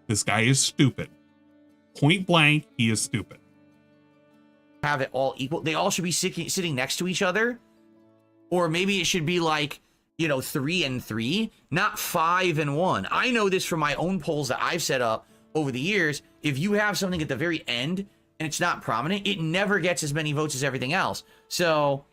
This guy is stupid. Point blank, he is stupid. have it all equal. They all should be sitting next to each other. Or maybe it should be like, 3 and 3, not 5 and 1. I know this from my own polls that I've set up over the years. If you have something at the very end and it's not prominent, it never gets as many votes as everything else. So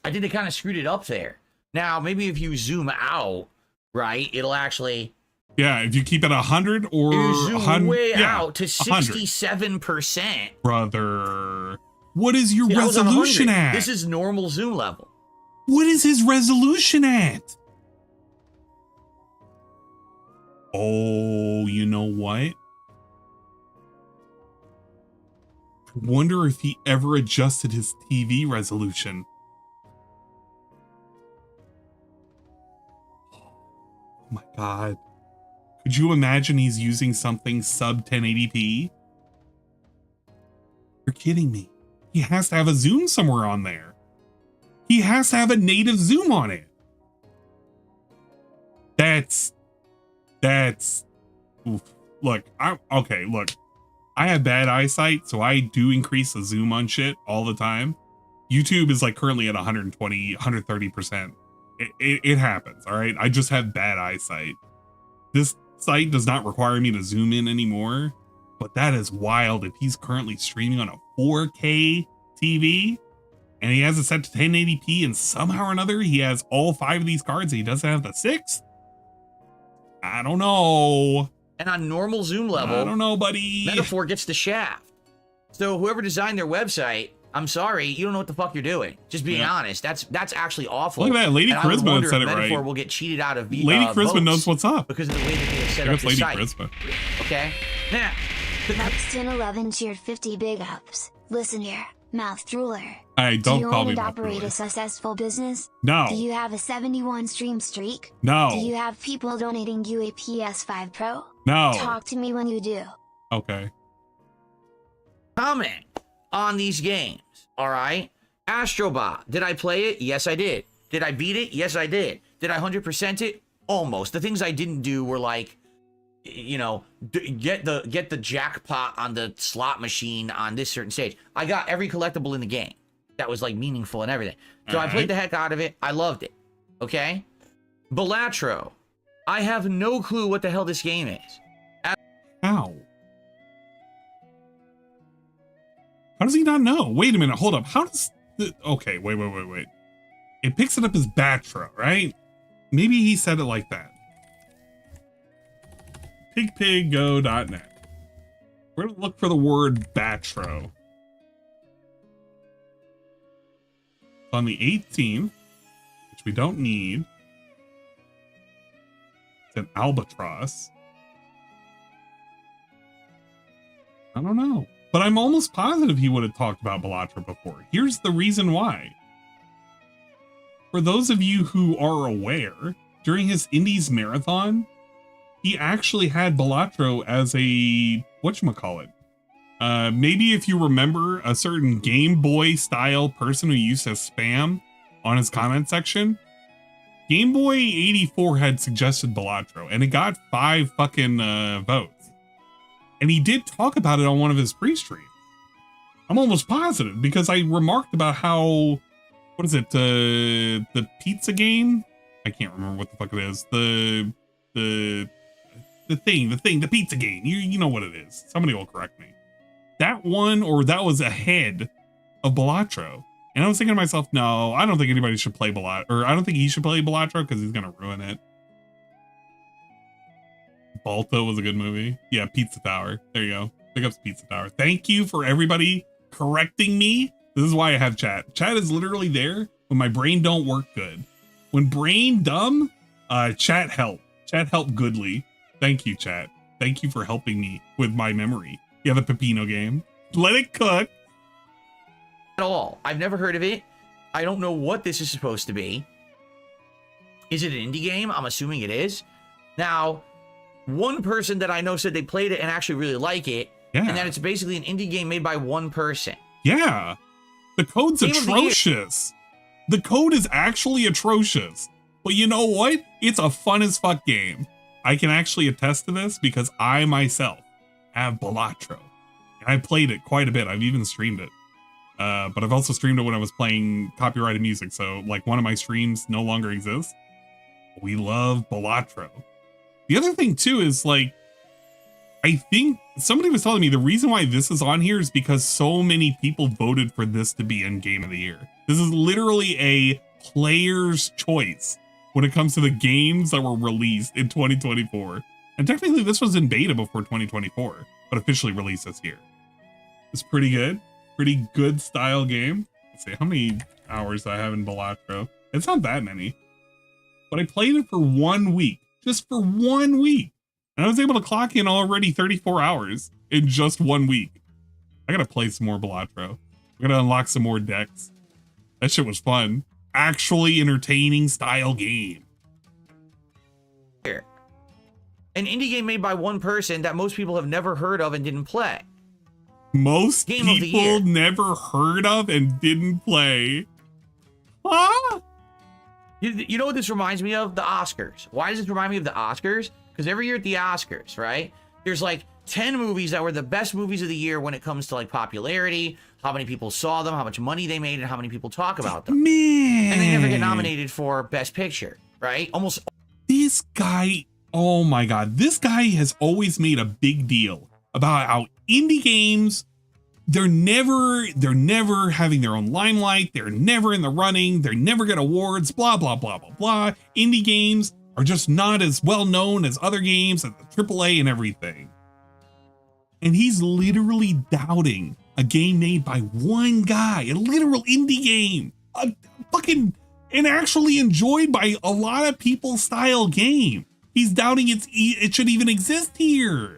I think they kind of screwed it up there. Now, maybe if you zoom out, right, it'll actually... Yeah, if you keep it 100 or... You zoom way out to 100. 67%. Brother. What is your See, I was on resolution 100. at? This is normal zoom level. What is his resolution at? Oh, you know what? I'm Wonder if he ever adjusted his TV resolution. Oh my God. Could you imagine he's using something sub 1080p? You're kidding me. He has to have a zoom somewhere on there. He has to have a native zoom on it. That's oof. Look, look, I have bad eyesight, so I do increase the zoom on shit all the time. YouTube is like currently at 120, 130%. It happens, all right? I just have bad eyesight. This site does not require me to zoom in anymore, but that is wild if he's currently streaming on a 4K TV and he has it set to 1080p and somehow or another he has all 5 of these cards and he doesn't have the 6th. I don't know. And on normal zoom level, I don't know, buddy. Metaphor gets the shaft. So whoever designed their website, I'm sorry, you don't know what the fuck you're doing. Just being honest. That's actually awful. Look at that. Lady Charisma said it right. Metaphor will get cheated out of Lady Charisma knows what's up. Because of the way that they have set up the Lady site. Charisma. Okay? Now, Max 1011 cheered 50 big ups. Listen here, mouth drooler. Hey, Do don't you call own me and mouth operate drooler. a successful business? No. Do you have a 71 stream streak? No. Do you have people donating you a PS5 Pro? No. Talk to me when you do. Okay. comment on these games, all right? Astrobot, did I play it? Yes, I did. Did I beat it? Yes, I did. Did I 100% it? Almost. The things I didn't do were like, you know, get the jackpot on the slot machine on this certain stage. I got every collectible in the game that was like meaningful and everything. So I played the heck out of it. I loved it. Okay? Balatro. I have no clue what the hell this game is. How? How does he not know? Wait a minute, hold up. How does the... Okay, wait. It picks it up as Batro, right? Maybe he said it like that. pigpiggo.net. We're gonna look for the word Batro. On the 18th, which we don't need. It's an albatross. I don't know. But I'm almost positive he would have talked about Balatro before. Here's the reason why. For those of you who are aware, during his Indies marathon, he actually had Balatro as a whatchamacallit. Maybe if you remember a certain Game Boy style person who used to spam on his comment section, Game Boy 84 had suggested Balatro and it got 5 fucking votes. And he did talk about it on one of his pre-streams. I'm almost positive because I remarked about how, what is it? The pizza game? I can't remember what the fuck it is. The pizza game. You know what it is. Somebody will correct me. That one, or that was ahead of Balatro. And I was thinking to myself, no, I don't think anybody should play Balatro, or I don't think he should play Balatro because he's gonna ruin it. Balto was a good movie. Yeah, Pizza Tower. There you go. Pick up Pizza Tower. Thank you for everybody correcting me. This is why I have chat. Chat is literally there when my brain don't work good. When brain dumb, chat help. Chat help goodly. Thank you, chat. Thank you for helping me with my memory. You have a Pepino game. Let it cook. At all. I've never heard of it. I don't know what this is supposed to be. Is it an indie game? I'm assuming it is. Now, one person that I know said they played it and actually really like it. Yeah. And that it's basically an indie game made by one person. Yeah. The code's Game of the year. atrocious. The code is actually atrocious. But you know what? It's a fun as fuck game. I can actually attest to this because I myself have Balatro. And I played it quite a bit. I've even streamed it. But I've also streamed it when I was playing copyrighted music. So like one of my streams no longer exists. We love Balatro. The other thing too is like, I think somebody was telling me the reason why this is on here is because so many people voted for this to be in Game of the Year. This is literally a player's choice when it comes to the games that were released in 2024. And technically this was in beta before 2024, but officially released this year. It's pretty good. Pretty good style game. Let's see how many hours I have in Balatro. It's not that many. But I played it for 1 week. Just for 1 week. And I was able to clock in already 34 hours in just 1 week. I gotta play some more Balatro. I gotta unlock some more decks. That shit was fun. Actually entertaining style game. Here. An indie game made by one person that most people have never heard of and didn't play. Most Game of the people year. never heard of and didn't play. Huh? You know what this reminds me of? The Oscars. Why does this remind me of the Oscars? Because every year at the Oscars, right? There's like 10 movies that were the best movies of the year when it comes to like popularity, how many people saw them, how much money they made, and how many people talk about them. Man. And they never get nominated for Best Picture, right? Almost. This guy, oh my God, this guy has always made a big deal about how indie games, they're never having their own limelight. They're never in the running. They never get awards, blah, blah, blah, blah, blah. Indie games are just not as well known as other games at the AAA and everything. And he's literally doubting a game made by one guy, a literal indie game, a fucking, and actually enjoyed by a lot of people style game. He's doubting it should even exist here.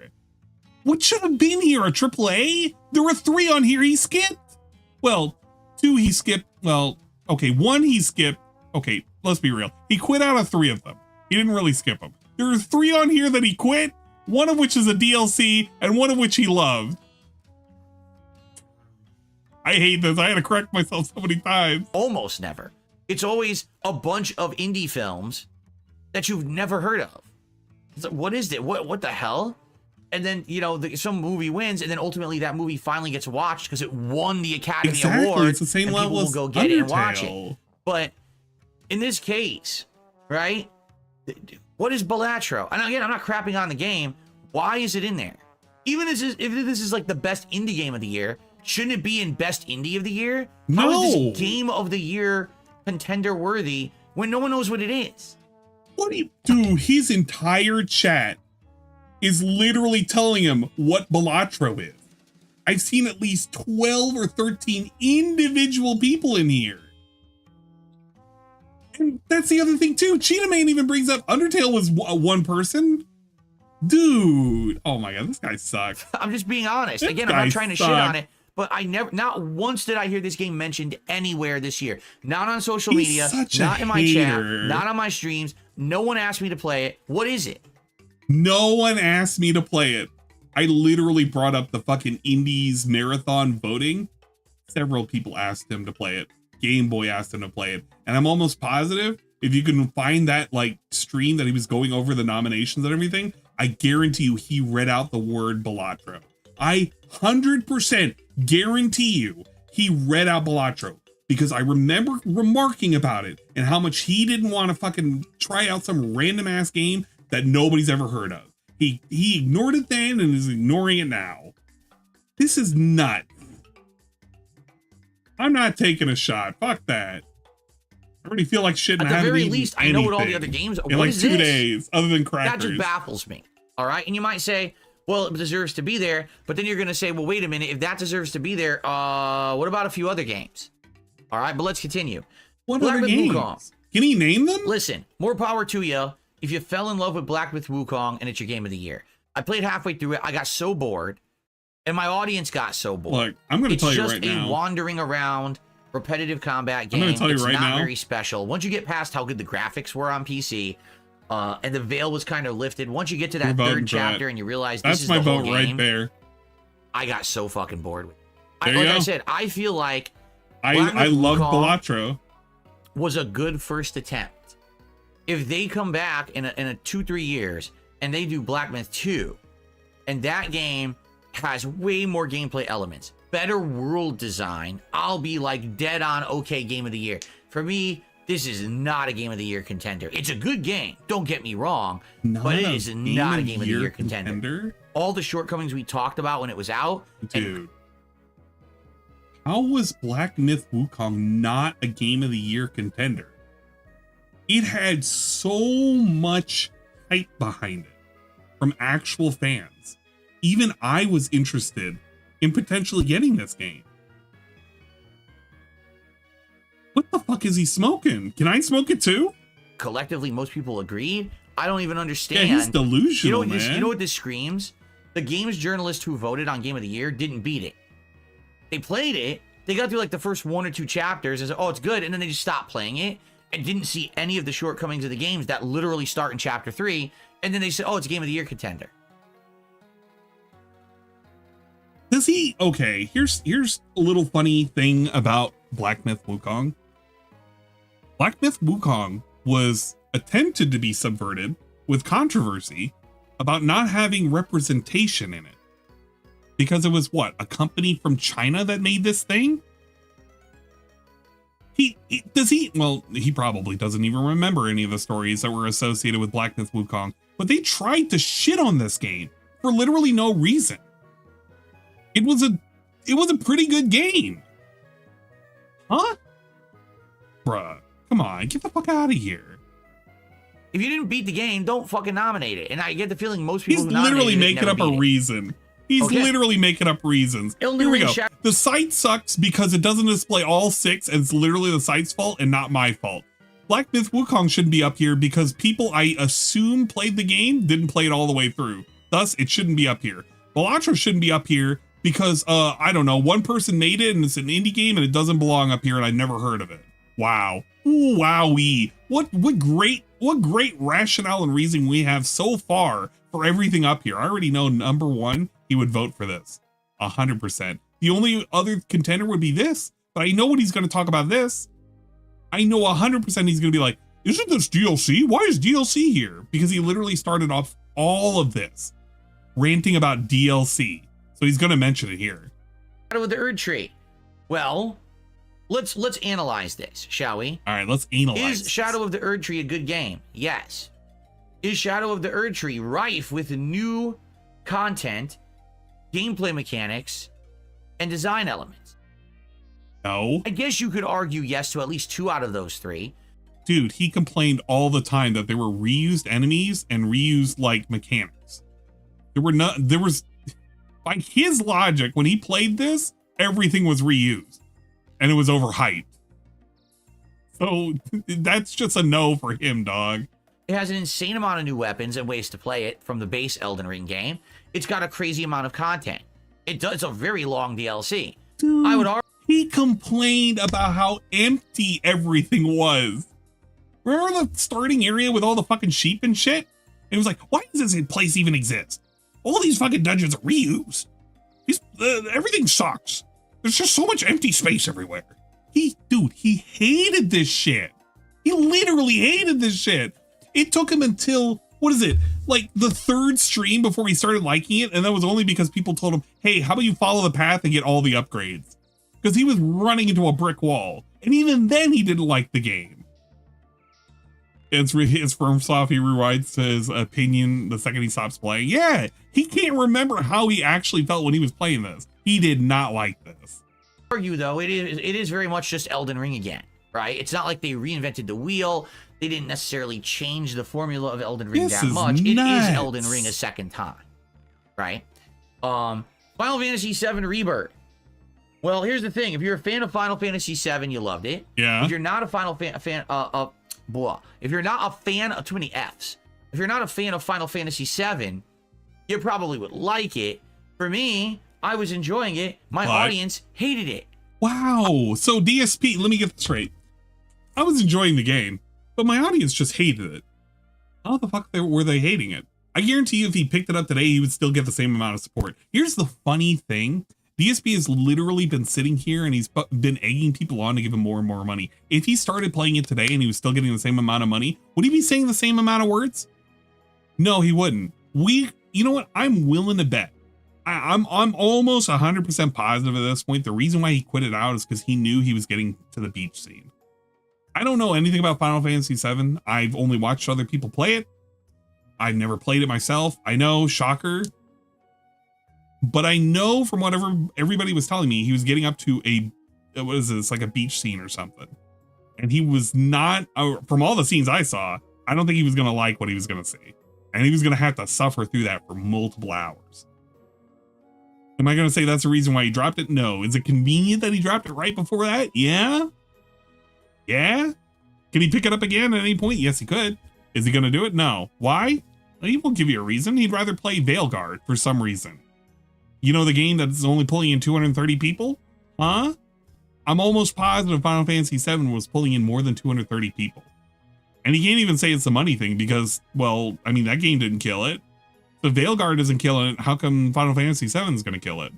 What should have been here, a AAA? There were 3 on here he skipped. Well, 2 he skipped. Well, okay, 1 he skipped. Okay, let's be real. He quit out of 3 of them. He didn't really skip them. There are 3 on here that he quit, one of which is a DLC, and one of which he loved. I hate this. I had to correct myself so many times. Almost never. It's always a bunch of indie films that you've never heard of. It's like, what is it? What the hell? And then, you know, some movie wins, and then ultimately that movie finally gets watched because it won the Academy Award. It's the same and level people as will go get it and watch it. Undertale. But in this case, right? What is Balatro? And again, I'm not crapping on the game. Why is it in there? Even if this is like the best indie game of the year, shouldn't it be in best indie of the year? How is this game of the year contender worthy when no one knows what it is? What do you do? His entire chat is literally telling him what Balatro is. I've seen at least 12 or 13 individual people in here. And that's the other thing too. Cheetah Man even brings up Undertale was one person. Dude, oh my God, this guy sucks. I'm just being honest. This Again, I'm guy not trying to shit sucks. on it, but not once did I hear this game mentioned anywhere this year. Not on social He's media, such a not in my chat, hater. not on my streams. No one asked me to play it. What is it? No one asked me to play it. I literally brought up the fucking Indies marathon voting. Several people asked him to play it. Game Boy asked him to play it. And I'm almost positive if you can find that like stream that he was going over the nominations and everything, I guarantee you he read out the word Balatro. I 100% guarantee you he read out Balatro because I remember remarking about it and how much he didn't want to fucking try out some random ass game that nobody's ever heard of. He ignored it then and is ignoring it now. This is nuts. I'm not taking a shot. Fuck that. I already feel like shit. At the very least, I know what all the other games are. In What like is 2 this? days, other than That crackers. just baffles me. All right. And you might say, well, it deserves to be there. But then you're going to say, well, wait a minute. If that deserves to be there, what about a few other games? All right. But let's continue. What Black other Myth games? Wukong. Can he name them? Listen, more power to you if you fell in love with Black Myth Wukong and it's your game of the year. I played halfway through it. I got so bored. And my audience got so bored. Look, I'm going to tell you right It's just a now. wandering around repetitive combat game. gonna tell you It's right not now. very special. Once you get past how good the graphics were on PC, and the veil was kind of lifted, once you get to that You're voting third for that. chapter and you realize That's this is my the whole vote right game, there. I got so fucking bored with it. There you Like go. I said, I feel like I Black Myth love Wukong Balatro. was a good first attempt. If they come back in a 2-3 years and they do Black Myth 2, and that game has way more gameplay elements, better world design, I'll be like dead on okay game of the year. For me, this is not a game of the year contender. It's a good game, don't get me wrong, but it is not a game of the year contender. All the shortcomings we talked about when it was out, Dude. How was Black Myth Wukong not a game of the year contender? It had so much hype behind it from actual fans. Even I was interested in potentially getting this game. What the fuck is he smoking? Can I smoke it too? collectively most people agreed. I don't even understand. Yeah, he's delusional, you know, man. You know what this screams? The games journalist who voted on Game of the Year didn't beat it. They played it. They got through like the first 1 or 2 chapters and said, oh, it's good. And then they just stopped playing it and didn't see any of the shortcomings of the games that literally start in chapter 3. And then they said, oh, it's a Game of the Year contender. Does he? Okay, here's a little funny thing about Black Myth Wukong. Black Myth Wukong was attempted to be subverted with controversy about not having representation in it. Because it was what, a company from China that made this thing? Well, he probably doesn't even remember any of the stories that were associated with Black Myth Wukong, but they tried to shit on this game for literally no reason. It was a pretty good game. Huh? Bruh, come on, get the fuck out of here. If you didn't beat the game, don't fucking nominate it. And I get the feeling most people He's literally making up a reason. He's literally making up reasons. Here we go. The site sucks because it doesn't display all 6 and it's literally the site's fault and not my fault. Black Myth Wukong shouldn't be up here because people I assume played the game didn't play it all the way through. Thus, it shouldn't be up here. Balatro shouldn't be up here because, I don't know, one person made it and it's an indie game and it doesn't belong up here and I never heard of it. Wow. Ooh, wowee. What great rationale and reason we have so far for everything up here. I already know number 1, he would vote for this 100%. The only other contender would be this, but I know what he's going to talk about this. I know 100% he's going to be like, isn't this DLC? Why is DLC here? Because he literally started off all of this ranting about DLC. So he's going to mention it here. Shadow of the Erd Tree. Well, let's analyze this, shall we? All right, let's analyze. Is Shadow of the Erd Tree a good game? Yes. Is Shadow of the Erd Tree rife with new content, gameplay mechanics, and design elements? No. I guess you could argue yes to at least 2 out of those 3. Dude, he complained all the time that there were reused enemies and reused like mechanics. There was, by his logic, when he played this, everything was reused and it was overhyped. So that's just a no for him, dog. It has an insane amount of new weapons and ways to play it from the base Elden Ring game. It's got a crazy amount of content. It's a very long DLC. Dude, I would argue he complained about how empty everything was. Remember the starting area with all the fucking sheep and shit? And it was like, why does this place even exist? All these fucking dungeons are reused. Everything sucks. There's just so much empty space everywhere. He hated this shit. He literally hated this shit. It took him until, what is it, like the 3rd stream before he started liking it, and that was only because people told him, hey, how about you follow the path and get all the upgrades? Because he was running into a brick wall, and even then he didn't like the game. It's FromSoft, he rewrites his opinion the second he stops playing. Yeah, he can't remember how he actually felt when he was playing this. He did not like this. argue though, it is very much just Elden Ring again, right? It's not like they reinvented the wheel. They didn't necessarily change the formula of Elden Ring that much. It is Elden Ring a second time, right? Final Fantasy VII Rebirth. Well, here's the thing. If you're a fan of Final Fantasy VII, you loved it. Yeah. If you're not a if you're not a fan of too many Fs, if you're not a fan of Final Fantasy VII, you probably would like it. For me, I was enjoying it. My audience hated it. Wow. So DSP, let me get this straight. I was enjoying the game, but my audience just hated it. How the fuck were they hating it? I guarantee you if he picked it up today, he would still get the same amount of support. Here's the funny thing. DSP has literally been sitting here and he's been egging people on to give him more and more money. If he started playing it today and he was still getting the same amount of money, would he be saying the same amount of words? No, he wouldn't. You know what? I'm willing to bet. I'm almost 100% positive at this point. The reason why he quit it out is because he knew he was getting to the beach scene. I don't know anything about Final Fantasy VII. I've only watched other people play it. I've never played it myself. I know, shocker. But I know from whatever everybody was telling me, he was getting up to what is this, like a beach scene or something. And he was not, from all the scenes I saw, I don't think he was going to like what he was going to see. And he was going to have to suffer through that for multiple hours. Am I going to say that's the reason why he dropped it? No. Is it convenient that he dropped it right before that? Yeah. Yeah. Can he pick it up again at any point? Yes, he could. Is he going to do it? No. Why? Well, he won't give you a reason. He'd rather play Veilguard for some reason. You know, the game that's only pulling in 230 people? Huh? I'm almost positive Final Fantasy VII was pulling in more than 230 people. And he can't even say it's the money thing because, well, I mean, that game didn't kill it. So Veilguard isn't killing it. How come Final Fantasy VII is going to kill it?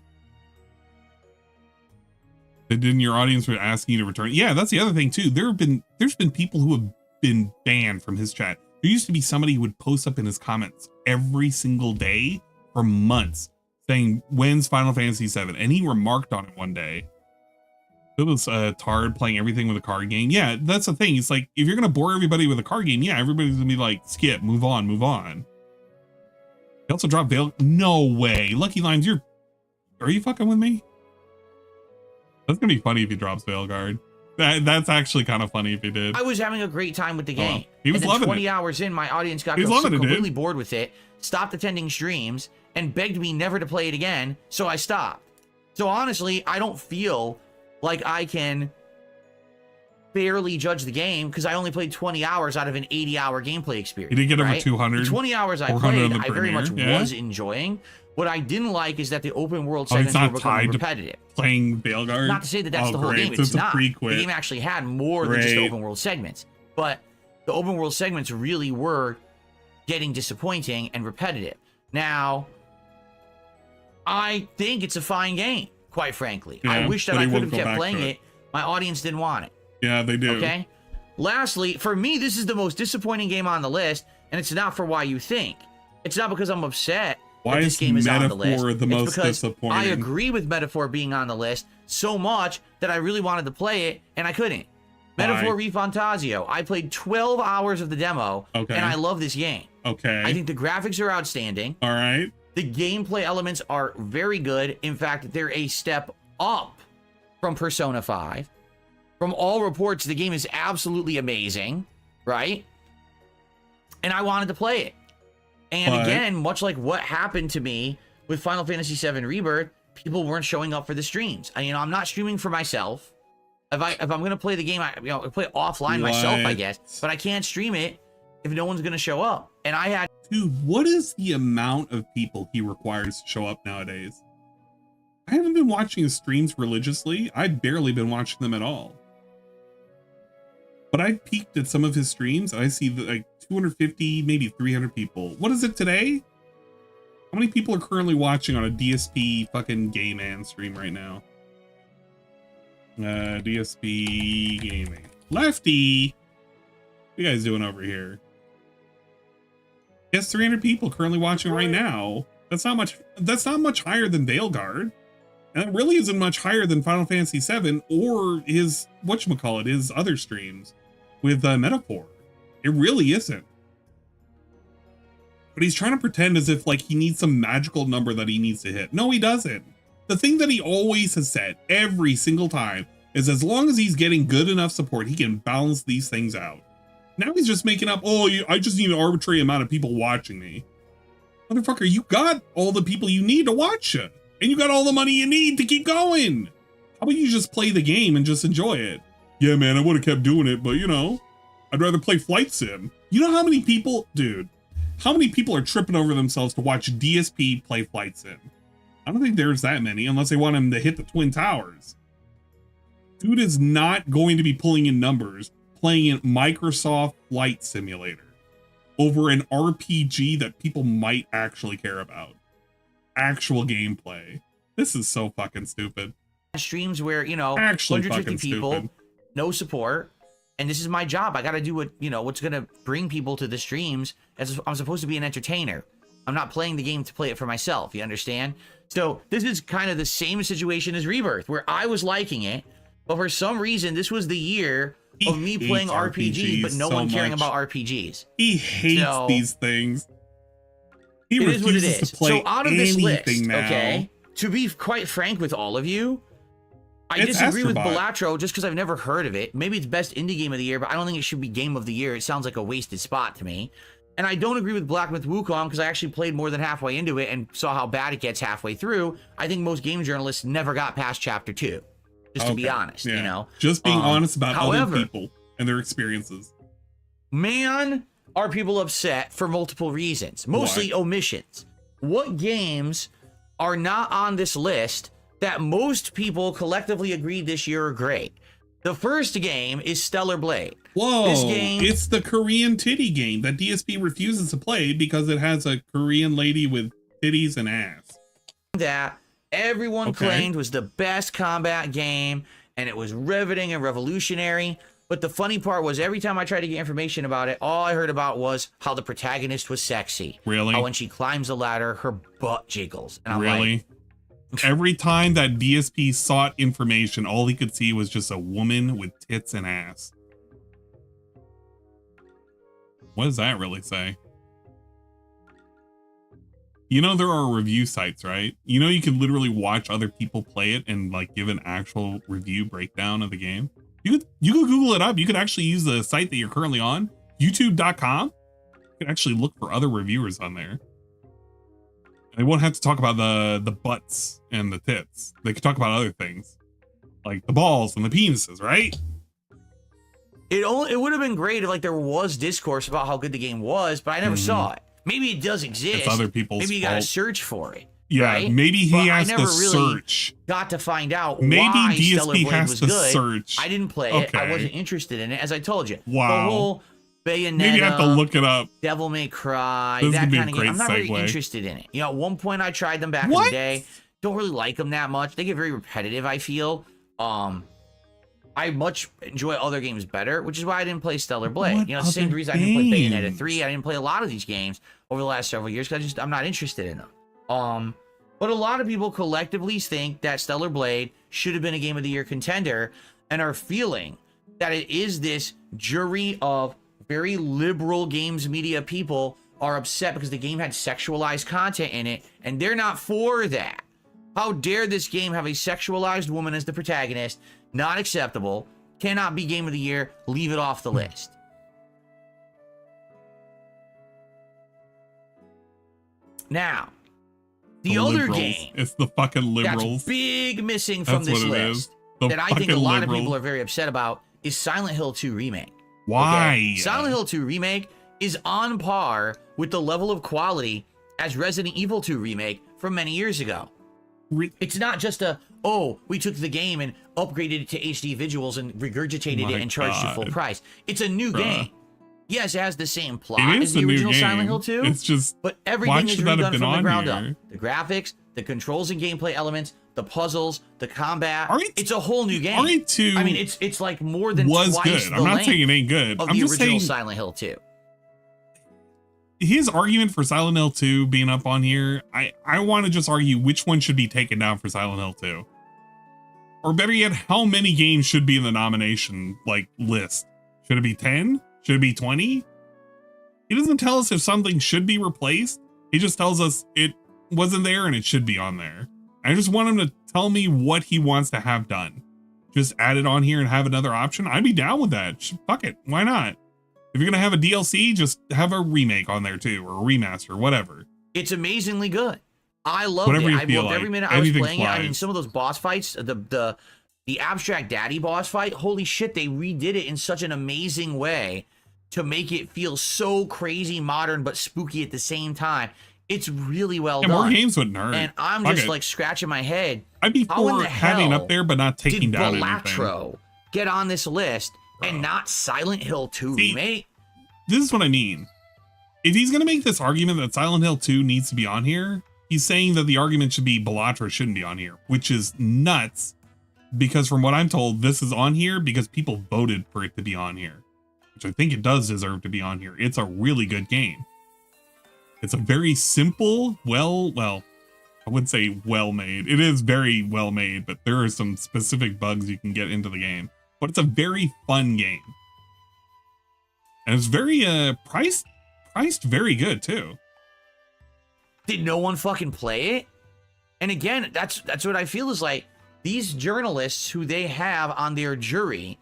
Didn't your audience were asking you to return? Yeah, that's the other thing too. There's been people who have been banned from his chat. There used to be somebody who would post up in his comments every single day for months saying, when's Final Fantasy VII? And he remarked on it one day. It was Tard playing everything with a card game. Yeah, that's the thing. It's like, if you're going to bore everybody with a card game, yeah, everybody's going to be like, skip, move on, move on. He also dropped Veil. No way. Lucky Limes, are you fucking with me? That's going to be funny if he drops Veilguard. That's actually kind of funny if he did. I was having a great time with the game. He was loving 20 it. hours in, my audience got He was loving it, completely dude. bored with it, stopped attending streams, and begged me never to play it again, so I stopped. So honestly, I don't feel like I can barely judge the game because I only played 20 hours out of an 80-hour gameplay experience. You did get over right? 200. The 20 hours I 400 played, on the I very much premiere, yeah. was enjoying. What I didn't like is that the open world Oh, it's segments were not becoming tied to repetitive. playing Veilguard. Not to say that that's the whole great. game. So It's a not. pre-quit. The game actually had more than just open world segments. But the open world segments really were getting disappointing and repetitive. Now, I think it's a fine game, quite frankly. Yeah, I wish that but I he could won't have go kept back playing to it. My audience didn't want it. Yeah, they do. Okay? Lastly, for me, this is the most disappointing game on the list, and it's not for why you think. It's not because I'm upset Why that this is game is on the Metaphor list. the It's most because disappointing? I agree with Metaphor being on the list so much that I really wanted to play it, and I couldn't. Why? Metaphor ReFantazio. I played 12 hours of the demo, Okay. and I love this game. Okay. I think the graphics are outstanding. All right. The gameplay elements are very good. In fact, they're a step up from Persona 5. From all reports, the game is absolutely amazing, right? And I wanted to play it. And But- again, much like what happened to me with Final Fantasy VII Rebirth, people weren't showing up for the streams. I'm not streaming for myself. If I'm gonna play the game, I play it offline myself, I What? guess. But I can't stream it if no one's gonna show up. And I had Dude, what is the amount of people he requires to show up nowadays? I haven't been watching his streams religiously. I've barely been watching them at all. But I peeked at some of his streams and I see like 250, maybe 300 people. What is it today? How many people are currently watching on a DSP fucking gay man stream right now? DSP gaming. Lefty! What you guys doing over here? Yes, 300 people currently watching right now. That's not much. That's not much higher than Veilguard, and it really isn't much higher than Final Fantasy VII or his whatchamacallit, his other streams with Metaphor. It really isn't. But he's trying to pretend as if like he needs some magical number that he needs to hit. No, he doesn't. The thing that he always has said every single time is as long as he's getting good enough support, he can balance these things out. Now he's just making up, oh, I just need an arbitrary amount of people watching me. Motherfucker, you got all the people you need to watch you. And you got all the money you need to keep going. How about you just play the game and just enjoy it? Yeah, man, I would have kept doing it, but you know, I'd rather play Flight Sim. You know how many people, dude, how many people are tripping over themselves to watch DSP play Flight Sim? I don't think there's that many unless they want him to hit the Twin Towers. Dude is not going to be pulling in numbers playing in Microsoft Flight Simulator over an RPG that people might actually care about. Actual gameplay. This is so fucking stupid. streams where, Actually 150 fucking people, stupid. no support, and this is my job. I got to do what, what's going to bring people to the streams. As I'm supposed to be an entertainer. I'm not playing the game to play it for myself. You understand? So this is kind of the same situation as Rebirth, where I was liking it, but for some reason, this was the year of me hates playing RPGs, but no so one caring much. about RPGs. He hates So, these things. He It is what it refuses is. to play So out of this list, anything now. okay, to be quite frank with all of you, I It's disagree with Astrobot. Balatro just because I've never heard of it. Maybe it's best indie game of the year, but I don't think it should be game of the year. It sounds like a wasted spot to me. And I don't agree with Black Myth Wukong because I actually played more than halfway into it and saw how bad it gets halfway through. I think most game journalists never got past chapter 2, just to be Okay, honest, yeah. Just being honest about however, other people and their experiences. Man, are people upset for multiple reasons, mostly omissions. What games are not on this list that most people collectively agreed this year are great. The first game is Stellar Blade. Whoa, This game, it's the Korean titty game that DSP refuses to play because it has a Korean lady with titties and ass. that everyone claimed was the best combat game, and it was riveting and revolutionary. But the funny part was, every time I tried to get information about it, all I heard about was how the protagonist was sexy. Really? How when she climbs a ladder, her butt jiggles. And I'm Really? like, Every time that DSP sought information, all he could see was just a woman with tits and ass. What does that really say? You know, there are review sites, right? You know, you can literally watch other people play it and like give an actual review breakdown of the game. You could Google it up. You could actually use the site that you're currently on, youtube.com. You could actually look for other reviewers on there. They won't have to talk about the butts and the tits. They could talk about other things, like the balls and the penises, right? it would have been great if like there was discourse about how good the game was, but I never saw it. Maybe it does exist. It's other people's Maybe you gotta fault. search for it. Yeah, right? maybe he But has I to never really search. got to find out Maybe why DSP Stellar Blade has was to good. search. I didn't play it. I Okay. wasn't interested in it, as I told you. Wow. The whole Bayonetta, Maybe I have to look it up. Devil May Cry, This that would be a kind of game. great I'm not very segue. interested in it. You know, at one point I tried them back in What? the day. Don't really like them that much. They get very repetitive, I feel. I much enjoy other games better, which is why I didn't play Stellar Blade. What You know, the same other reason I didn't play Bayonetta games? 3. I didn't play a lot of these games over the last several years because I'm not interested in them. But a lot of people collectively think that Stellar Blade should have been a Game of the Year contender and are feeling that it is this jury of very liberal games media people are upset because the game had sexualized content in it, and they're not for that. How dare this game have a sexualized woman as the protagonist? Not acceptable. Cannot be Game of the Year. Leave it off the list. Now, the other liberals. game It's the fucking liberals. that's big missing from That's this what it list is. The that I think a fucking lot of liberals. people are very upset about is Silent Hill 2 Remake. Why? Okay? Silent Hill 2 Remake is on par with the level of quality as Resident Evil 2 Remake from many years ago. It's not just we took the game and upgraded it to HD visuals and regurgitated it and charged you full price. It's a new game. Yes, it has the same plot It as is the a new original game. Silent Hill 2. It's just, but why everything is should that have redone been from the on ground here? up. The graphics, the controls and gameplay elements, the puzzles, the combat. RE2 it's a whole new game. RE2 I mean, it's like more than was twice good. the I'm not length saying it ain't good. of I'm the just original saying Silent Hill 2. his argument for Silent Hill 2 being up on here, I want to just argue which one should be taken down for Silent Hill 2. Or better yet, how many games should be in the nomination list? Should it be 10? Should it be 20? He doesn't tell us if something should be replaced. He just tells us it wasn't there and it should be on there. I just want him to tell me what he wants to have done. Just add it on here and have another option. I'd be down with that. Fuck it. Why not? If you're going to have a DLC, just have a remake on there too, or a remaster, whatever. It's amazingly good. I loved Whatever it. you I feel loved every like. minute I was Anything playing it. I mean, flies. some of those boss fights, the Abstract Daddy boss fight, holy shit, they redid it in such an amazing way to make it feel so crazy modern but spooky at the same time. It's really well Yeah, done. more games would nerd. And I'm Fuck just it. like scratching my head. I'd be How in for the having hell up there, but not taking did down anything. Balatro get on this list and not Silent Hill 2 See, remake? This is what I mean. If he's going to make this argument that Silent Hill 2 needs to be on here, he's saying that the argument should be Balatro shouldn't be on here, which is nuts. Because from what I'm told, this is on here because people voted for it to be on here, which I think it does deserve to be on here. It's a really good game. It's a very simple, I wouldn't say well made. It is very well made, but there are some specific bugs you can get into the game. But it's a very fun game. And it's very priced very good too. Did no one fucking play it? And again, that's what I feel is like these journalists who they have on their jury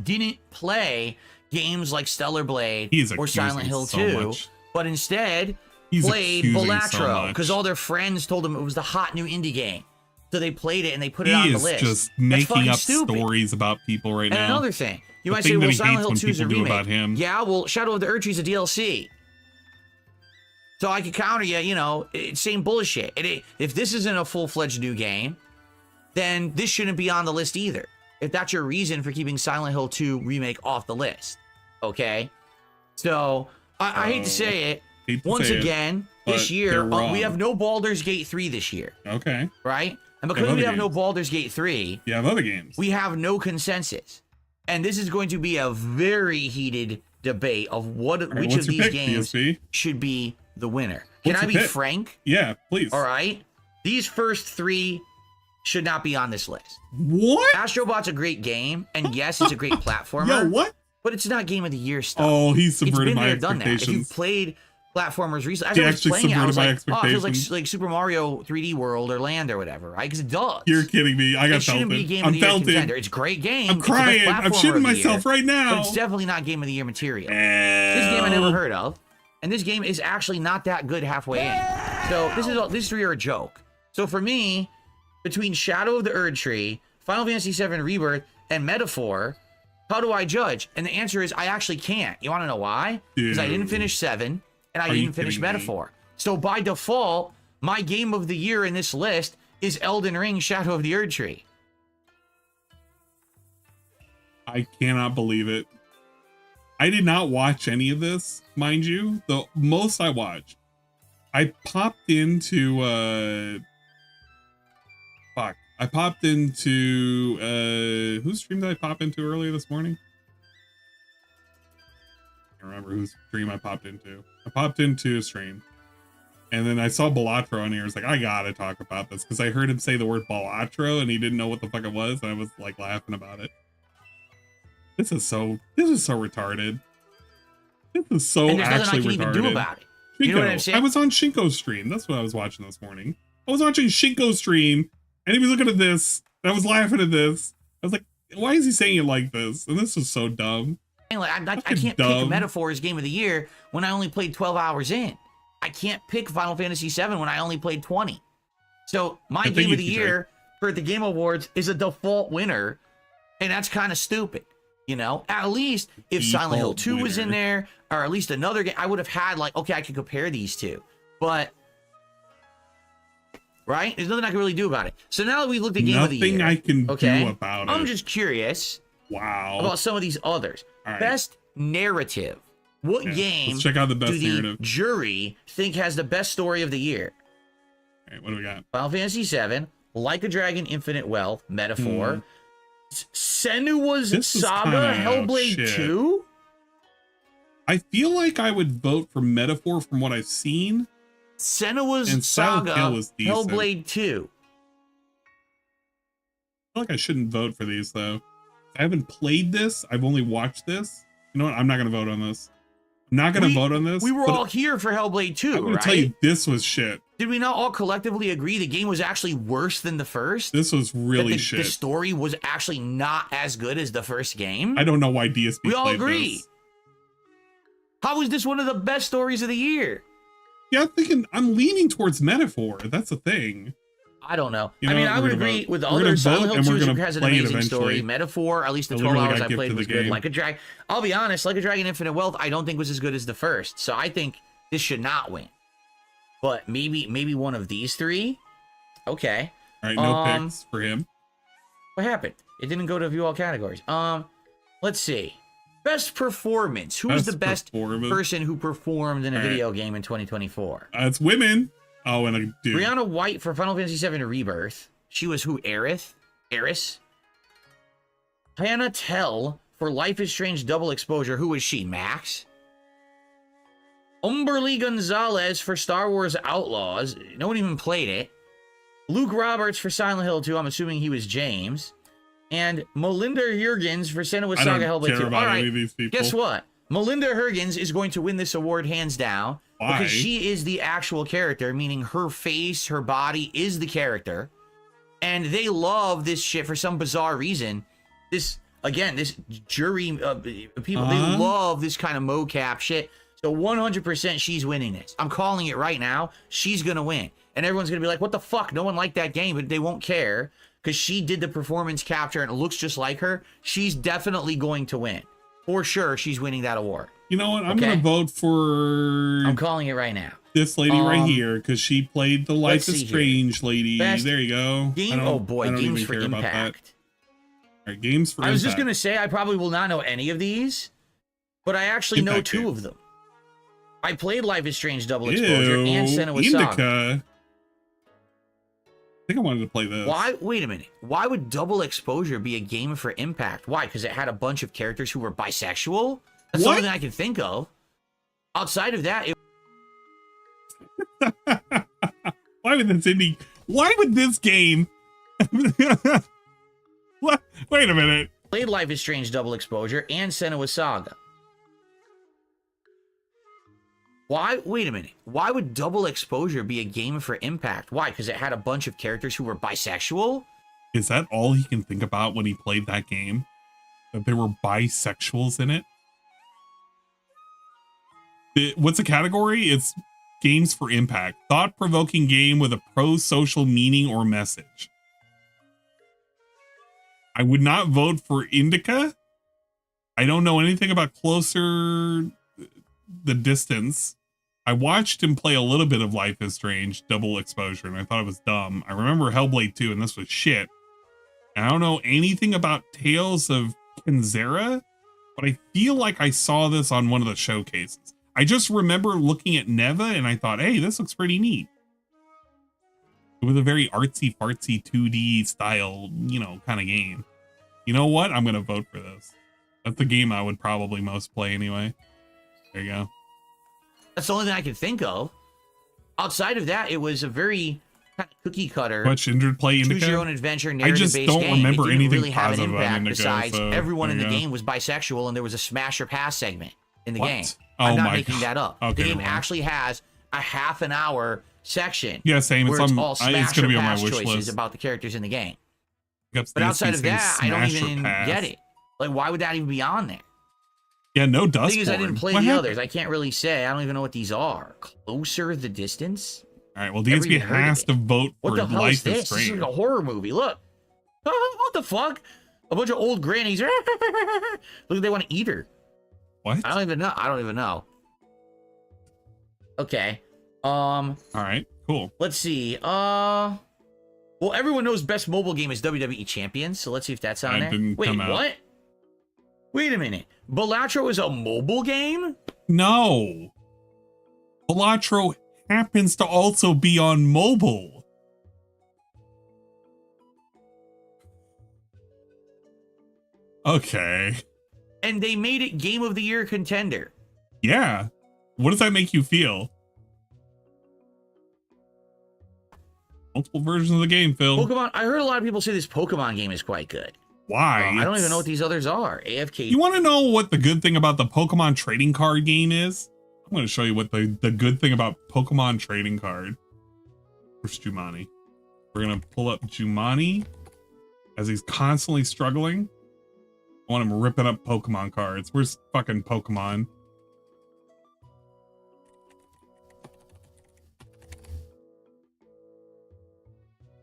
didn't play games like Stellar Blade He's or accusing Silent Hill so 2, much. but instead He's played accusing so Balatro much. because all their friends told them it was the hot new indie game. So they played it and they put it He on the is list. just That's making fucking up stupid. stories about people right And now. another thing, you The might thing say, that well, he Silent hates Hill when 2 is a people do remake. about him. Yeah, well, Shadow of the Erdtree is a DLC. So I could counter you, same bullshit. If this isn't a full-fledged new game, then this shouldn't be on the list either. If that's your reason for keeping Silent Hill 2 Remake off the list. Okay? So, I hate to say it. Once again, this year, we have no Baldur's Gate 3 this year. Okay. Right? And because we have no Baldur's Gate 3, you have other games. We have no consensus. And this is going to be a very heated debate of which of these games DSP? Should be the winner. Can I be frank? Yeah, please. All right. These first 3 should not be on this list. What? Astrobot's a great game, and yes, it's a great platformer. Yo, what? But it's not Game of the Year stuff. Oh, he subverted my expectations. Done that. If you've played platformers recently, I was like, oh, it feels like Super Mario 3D World or Land or whatever, right? Because it does. You're kidding me. I got it shouldn't be Game of the Year contender. It's a great game. I'm crying. I'm shitting myself right now. But it's definitely not Game of the Year material. This game I never heard of, and this game is actually not that good halfway in. So these 3 are a joke. So for me, between Shadow of the Erdtree, Final Fantasy VII Rebirth, and Metaphor, how do I judge? And the answer is I actually can't. You want to know why? Because I didn't finish 7, and I didn't finish Metaphor. So by default, my game of the year in this list is Elden Ring Shadow of the Erdtree. I cannot believe it. I did not watch any of this, mind you. The most I watched, I popped into I popped into whose stream did I pop into earlier this morning? I can't remember whose stream I popped into. I popped into a stream, and then I saw Balatro on here. I was like, I gotta talk about this because I heard him say the word Balatro and he didn't know what the fuck it was, and I was like laughing about it. This is so retarded. This is so and there's actually nothing I can retarded. even do about it. Shinko. You know what I'm saying? I was on Shinko's stream. That's what I was watching this morning. I was watching Shinko's stream, and he was looking at this, and I was laughing at this. I was like, why is he saying it like this? And this is so dumb. Like, I can't pick Metaphor as Game of the Year when I only played 12 hours in. I can't pick Final Fantasy VII when I only played 20. So my Game of the Year for the Game Awards is a default winner, and that's kind of stupid. You know, at least if Silent Hill 2 was in there, or at least another game, I would have had like, okay, I could compare these two. But, right? There's nothing I can really do about it. So now that we've looked at Game of the Year. Nothing I can do about it. I'm just curious. Wow. About some of these others. Right. Best narrative. What game Let's check out the best do the narrative. jury think has the best story of the year? All right, what do we got? Final Fantasy VII, Like a Dragon, Infinite Wealth, Metaphor, Senua's Saga, Hellblade 2? I feel like I would vote for Metaphor from what I've seen. Senua's Saga, Hellblade 2. I feel like I shouldn't vote for these though. I haven't played this. I've only watched this. You know what? I'm not going to vote on this. I'm not going to vote on this. We were all here for Hellblade 2, I'm going to tell you, this was shit. Did we not all collectively agree the game was actually worse than the first? This was really shit. The story was actually not as good as the first game? I don't know why DSP We all agree. This. How is this one of the best stories of the year? Yeah, I'm leaning towards Metaphor. That's the thing. I don't know. You know, I mean, I would agree with other Silent Hill 2 has an amazing story. Metaphor, at least the 12 hours I played was good. Like a Dragon, I'll be honest, Like a Dragon Infinite Wealth, I don't think was as good as the first. So I think this should not win. But maybe one of these 3. Okay. All right, no picks for him. What happened? It didn't go to view all categories. Let's see. Best performance. Who was the best person who performed in a video game in 2024? It's women. Oh, and a dude. Brianna White for Final Fantasy VII Rebirth. She was who? Aerith? Eris? Hannah Tell for Life is Strange Double Exposure. Who was she? Max? Umberly Gonzalez for Star Wars Outlaws. No one even played it. Luke Roberts for Silent Hill 2. I'm assuming he was James. And Melinda Jurgens for Senua's Saga Hellblade 2. All right, guess what? Melinda Jurgens is going to win this award hands down. Why? Because she is the actual character, meaning her face, her body is the character. And they love this shit for some bizarre reason. This jury people, they love this kind of mocap shit. So 100% she's winning this. I'm calling it right now. She's going to win. And everyone's going to be like, what the fuck? No one liked that game, but they won't care. Because she did the performance capture and it looks just like her. She's definitely going to win. For sure, she's winning that award. You know what? I'm Okay. gonna vote for I'm calling it right now. this lady right here because she played the Life let's is see here. Strange lady. Best There you go. Game. Oh boy, games for impact. All right, games for I was impact. just gonna say I probably will not know any of these, but I actually know Impact 2 game. of them. I played Life is Strange Double Exposure and Senua Saga. Indica. I think I wanted to play this. Why? Wait a minute. Why would Double Exposure be a game for impact? Why? Because it had a bunch of characters who were bisexual? That's the What? only thing I can think of. Outside of that, it Why would this indie? Why would this game? What? Wait a minute. played Life is Strange Double Exposure and Senua Saga. Why? Wait a minute. Why would Double Exposure be a game for impact? Why? Because it had a bunch of characters who were bisexual? Is that all he can think about when he played that game? That there were bisexuals in it? What's the category? It's games for impact. Thought-provoking game with a pro-social meaning or message. I would not vote for Indica. I don't know anything about Closer the Distance. I watched him play a little bit of Life is Strange Double Exposure, and I thought it was dumb. I remember Hellblade 2, and this was shit. And I don't know anything about Tales of Kenzera, but I feel like I saw this on one of the showcases. I just remember looking at Neva, and I thought, hey, this looks pretty neat. It was a very artsy-fartsy 2D style, you know, kind of game. You know what? I'm going to vote for this. That's the game I would probably most play anyway. There you go. That's the only thing I can think of. Outside of that, it was a very kind of cookie cutter. Watch Indrid play Indica. Choose your own adventure, I just narrative-based don't game. remember It didn't anything really have an positive on impact Indica, besides so everyone in the there you go. game was bisexual and there was a smash or pass segment in the What? game. Oh I'm not my making God. that up. Okay, the game never mind. actually has a half an hour section. Yeah, same. Where It's it's on. all It's smash gonna or be on my pass wish choices list. about the characters in the game. Yep, But outside of saying that, I don't smash or even pass. get it. Like, why would that even be on there? Yeah, no The dust. thing is, I didn't play What the happened? others. I can't really say. I don't even know what these are. Closer the Distance? All right. Well, Never DSP even heard of has it. to vote What for the hell is Life is this? This is Strange. like a horror movie. Look. What the fuck? A bunch of old grannies. Look, they want to eat her. What? I don't even know. I don't even know. Okay. All right. Cool. Let's see. Well, everyone knows best mobile game is WWE Champions, so let's see if that's on That there. didn't Wait, come out. what? Wait a minute. Balatro is a mobile game? No. Balatro happens to also be on mobile. Okay. And they made it Game of the Year contender. Yeah. What does that make you feel? Multiple versions of the game, Phil. Pokemon. I heard a lot of people say this Pokemon game is quite good. Why? I don't even It's- know what these others are. AFK. You want to know what the good thing about the Pokemon trading card game is? I'm going to show you what the good thing about Pokemon trading card. Where's Jumani? We're going to pull up Jumani as he's constantly struggling. I want him ripping up Pokemon cards. Where's fucking Pokemon?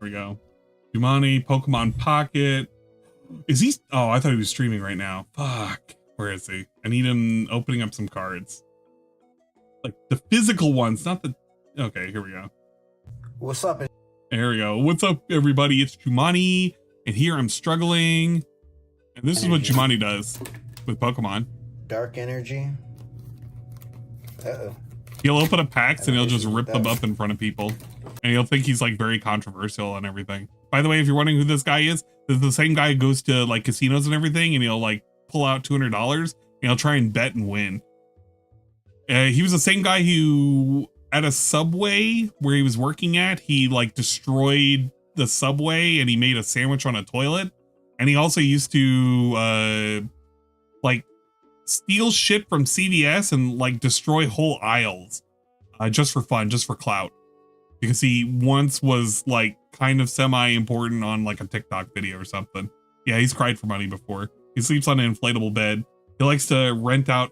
Here we go. Jumani, Pokemon Pocket. Is he? Oh, I thought he was streaming right now. Fuck. Where is he? I need him opening up some cards. Like the physical ones, not the... Okay, here we go. What's up? Here we go. What's up, everybody? It's Jumani. And here I'm struggling. And this is what Jumani does with Pokemon. Dark energy. Uh-oh. He'll open up packs and he'll just rip them up in front of people. And he'll think he's like very controversial and everything. By the way, if you're wondering who this guy is, this is the same guy who goes to like casinos and everything, and he'll like pull out $200 and he'll try and bet and win. He was the same guy who at a Subway where he was working at, he like destroyed the Subway and he made a sandwich on a toilet. And he also used to like steal shit from CVS and like destroy whole aisles just for fun, just for clout. Because he once was like kind of semi-important on like a TikTok video or something. Yeah, he's cried for money before. He sleeps on an inflatable bed. He likes to rent out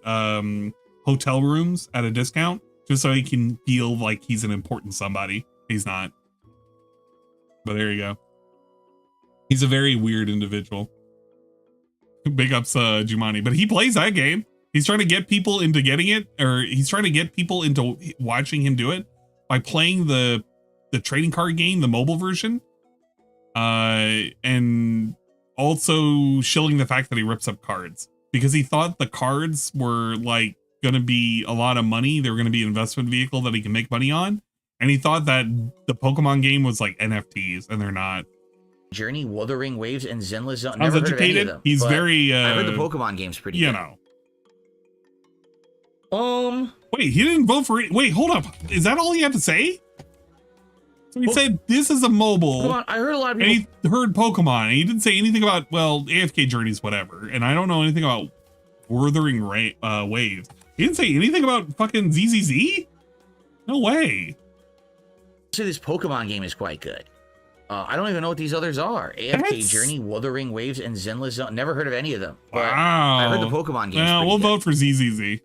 hotel rooms at a discount just so he can feel like he's an important somebody. He's not. But there you go. He's a very weird individual. Big ups Jumani, but he plays that game. He's trying to get people into getting it, or he's trying to get people into watching him do it by playing the trading card game, the mobile version, and also shilling the fact that he rips up cards because he thought the cards were like going to be a lot of money. They were going to be an investment vehicle that he can make money on. And he thought that the Pokemon game was like NFTs, and they're not. Journey, Wuthering Waves, and Zenless Zone. I was Never heard of any educated. of them. He's very. I heard the Pokemon game's pretty good. Wait, he didn't vote for it. Wait, hold up. Is that all he had to say? So he said this is a mobile. Come on, I heard a lot of And people. he heard Pokemon, and he didn't say anything about, well, AFK Journeys, whatever. And I don't know anything about Wuthering Waves. He didn't say anything about fucking ZZZ? No way. Say this Pokemon game is quite good. I don't even know what these others are. AFK Journey, Wuthering Waves, and Zenless Zone. Never heard of any of them. Wow. I heard the Pokemon game. Well, we'll vote for ZZZ.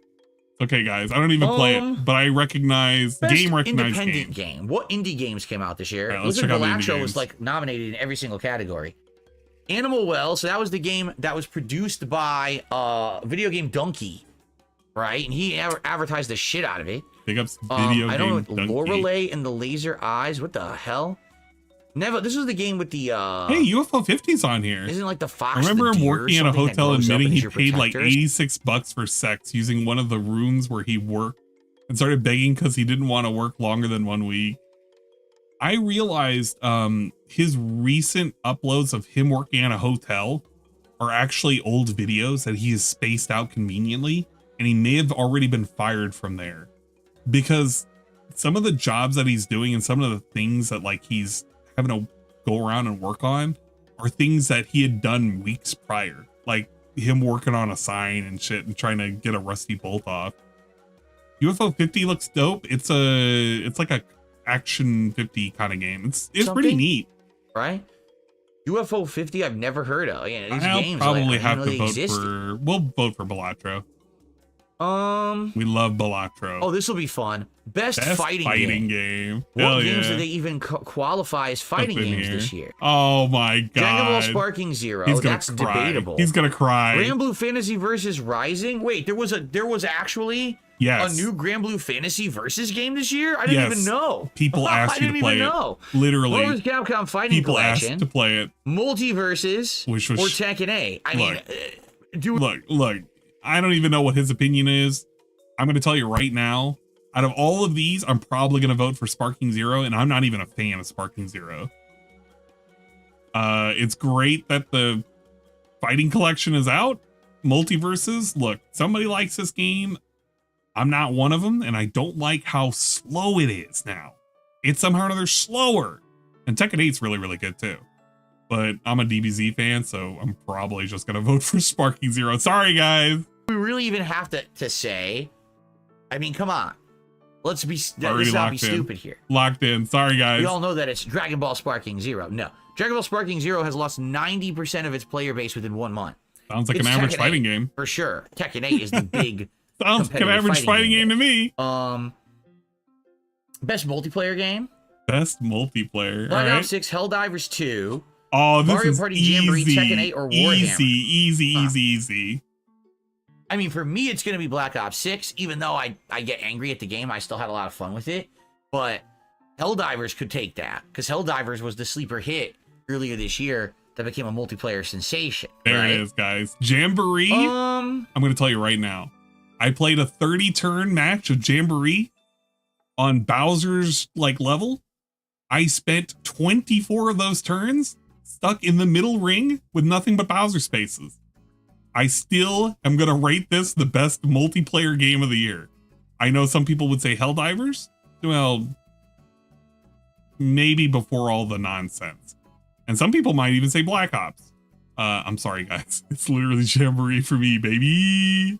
Okay, guys. I don't even play it, but I recognize game recognized independent game. What indie games came out this year? Right, let's check out the indie Balatro games. was like nominated in every single category. Animal Well, so that was the game that was produced by Video Game Donkey, right? And he advertised the shit out of it. Big ups Video I don't know, Game Lorelei and the Laser Eyes. What the hell? Never. This was the game with the. Hey, UFO 50's on here. Isn't it like the fox? I remember the him deer or working at a something that hotel grows up admitting and he is your paid like protector? $86 for sex using one of the rooms where he worked and started begging because he didn't want to work longer than 1 week. I realized his recent uploads of him working at a hotel are actually old videos that he has spaced out conveniently, and he may have already been fired from there because some of the jobs that he's doing and some of the things that like he's having to go around and work on are things that he had done weeks prior, like him working on a sign and shit and trying to get a rusty bolt off. UFO 50 looks dope. It's like a action 50 kind of game. It's pretty Something? neat, right? UFO 50 I've never heard of. Yeah, these I'll games probably like, I have didn't know to they vote existed. we'll vote for Balatro. We love Balatro. Oh, this will be fun. Best fighting game. Hell What games yeah. did they even qualify as fighting Up in games here. this year? Oh my god. Dragon Ball Sparking Zero. He's gonna That's cry. debatable. He's gonna cry. Grand Blue Fantasy versus Rising. Wait, there was actually Yes. a new Grand Blue Fantasy versus game this year. I didn't even know. People asked you to play it. Literally. Marvel's Capcom Fighting People Collection. asked to play it. Multiverses Which was or Tekken 8. I mean, Look, I don't even know what his opinion is. I'm going to tell you right now, out of all of these, I'm probably going to vote for Sparking Zero, and I'm not even a fan of Sparking Zero. It's great that the fighting collection is out. Multiverses, look, somebody likes this game. I'm not one of them, and I don't like how slow it is now. It's somehow or another slower. And Tekken 8's really, really good too. But I'm a DBZ fan, so I'm probably just going to vote for Sparking Zero. Sorry, guys. we really even have to say, I mean, come on. Let's Already not be locked in. stupid here. Locked in. Sorry, guys. We all know that it's Dragon Ball Sparking Zero. No. Dragon Ball Sparking Zero has lost 90% of its player base within 1 month. Sounds like It's an average Tekken fighting 8, game. For sure. Tekken 8 is the big Sounds like an competitive average fighting game to me. Best multiplayer game? Best multiplayer. Black All right. Ops 6, Helldivers 2. Oh, this Mario is Party easy. Jamboree, Tekken 8, or Warhammer. Easy. I mean, for me, it's going to be Black Ops 6. Even though I get angry at the game, I still had a lot of fun with it. But Helldivers could take that. Because Helldivers was the sleeper hit earlier this year that became a multiplayer sensation. There right? it is, guys. Jamboree. I'm going to tell you right now. I played a 30-turn match of Jamboree on Bowser's level. I spent 24 of those turns stuck in the middle ring with nothing but Bowser spaces. I still am going to rate this the best multiplayer game of the year. I know some people would say Helldivers. Well, maybe before all the nonsense. And some people might even say Black Ops. I'm sorry, guys. It's literally Jamboree for me, baby.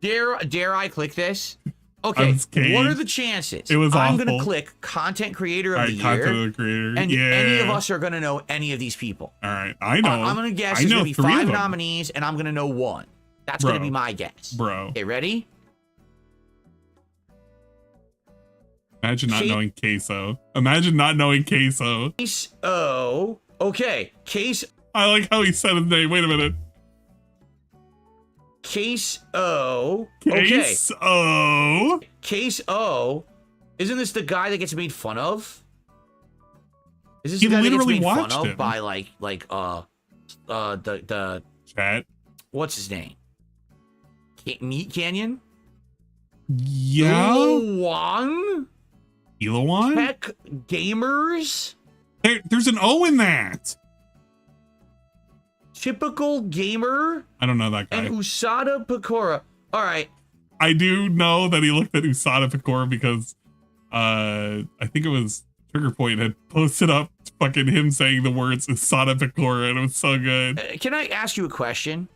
Dare I click this? Okay, what are the chances? It was I'm awful. going to click Content Creator of the Year. Content of the Creator. And yeah. any of us are going to know any of these people. All right, I know. I'm going to guess I there's know going to be 3 of 5 them. nominees, and I'm going to know 1. That's going to be my guess. Bro. Okay, ready? Imagine not knowing Queso. Imagine not knowing Queso. Case O. Okay, Case. I like how he said his name. Wait a minute. Case O. Case O. Case O. Isn't this the guy that gets made fun of? Is this He the guy that gets literally made fun watched of him. by the Chat. what's his name? Meat Canyon? Yeah. One? Elawan? Tech Gamers? There's an O in that. Typical Gamer? I don't know that guy. And Usada Pecora. All right. I do know that he looked at Usada Pecora because I think it was Trigger Point had posted up fucking him saying the words Usada Pecora, and it was so good. Can I ask you a question?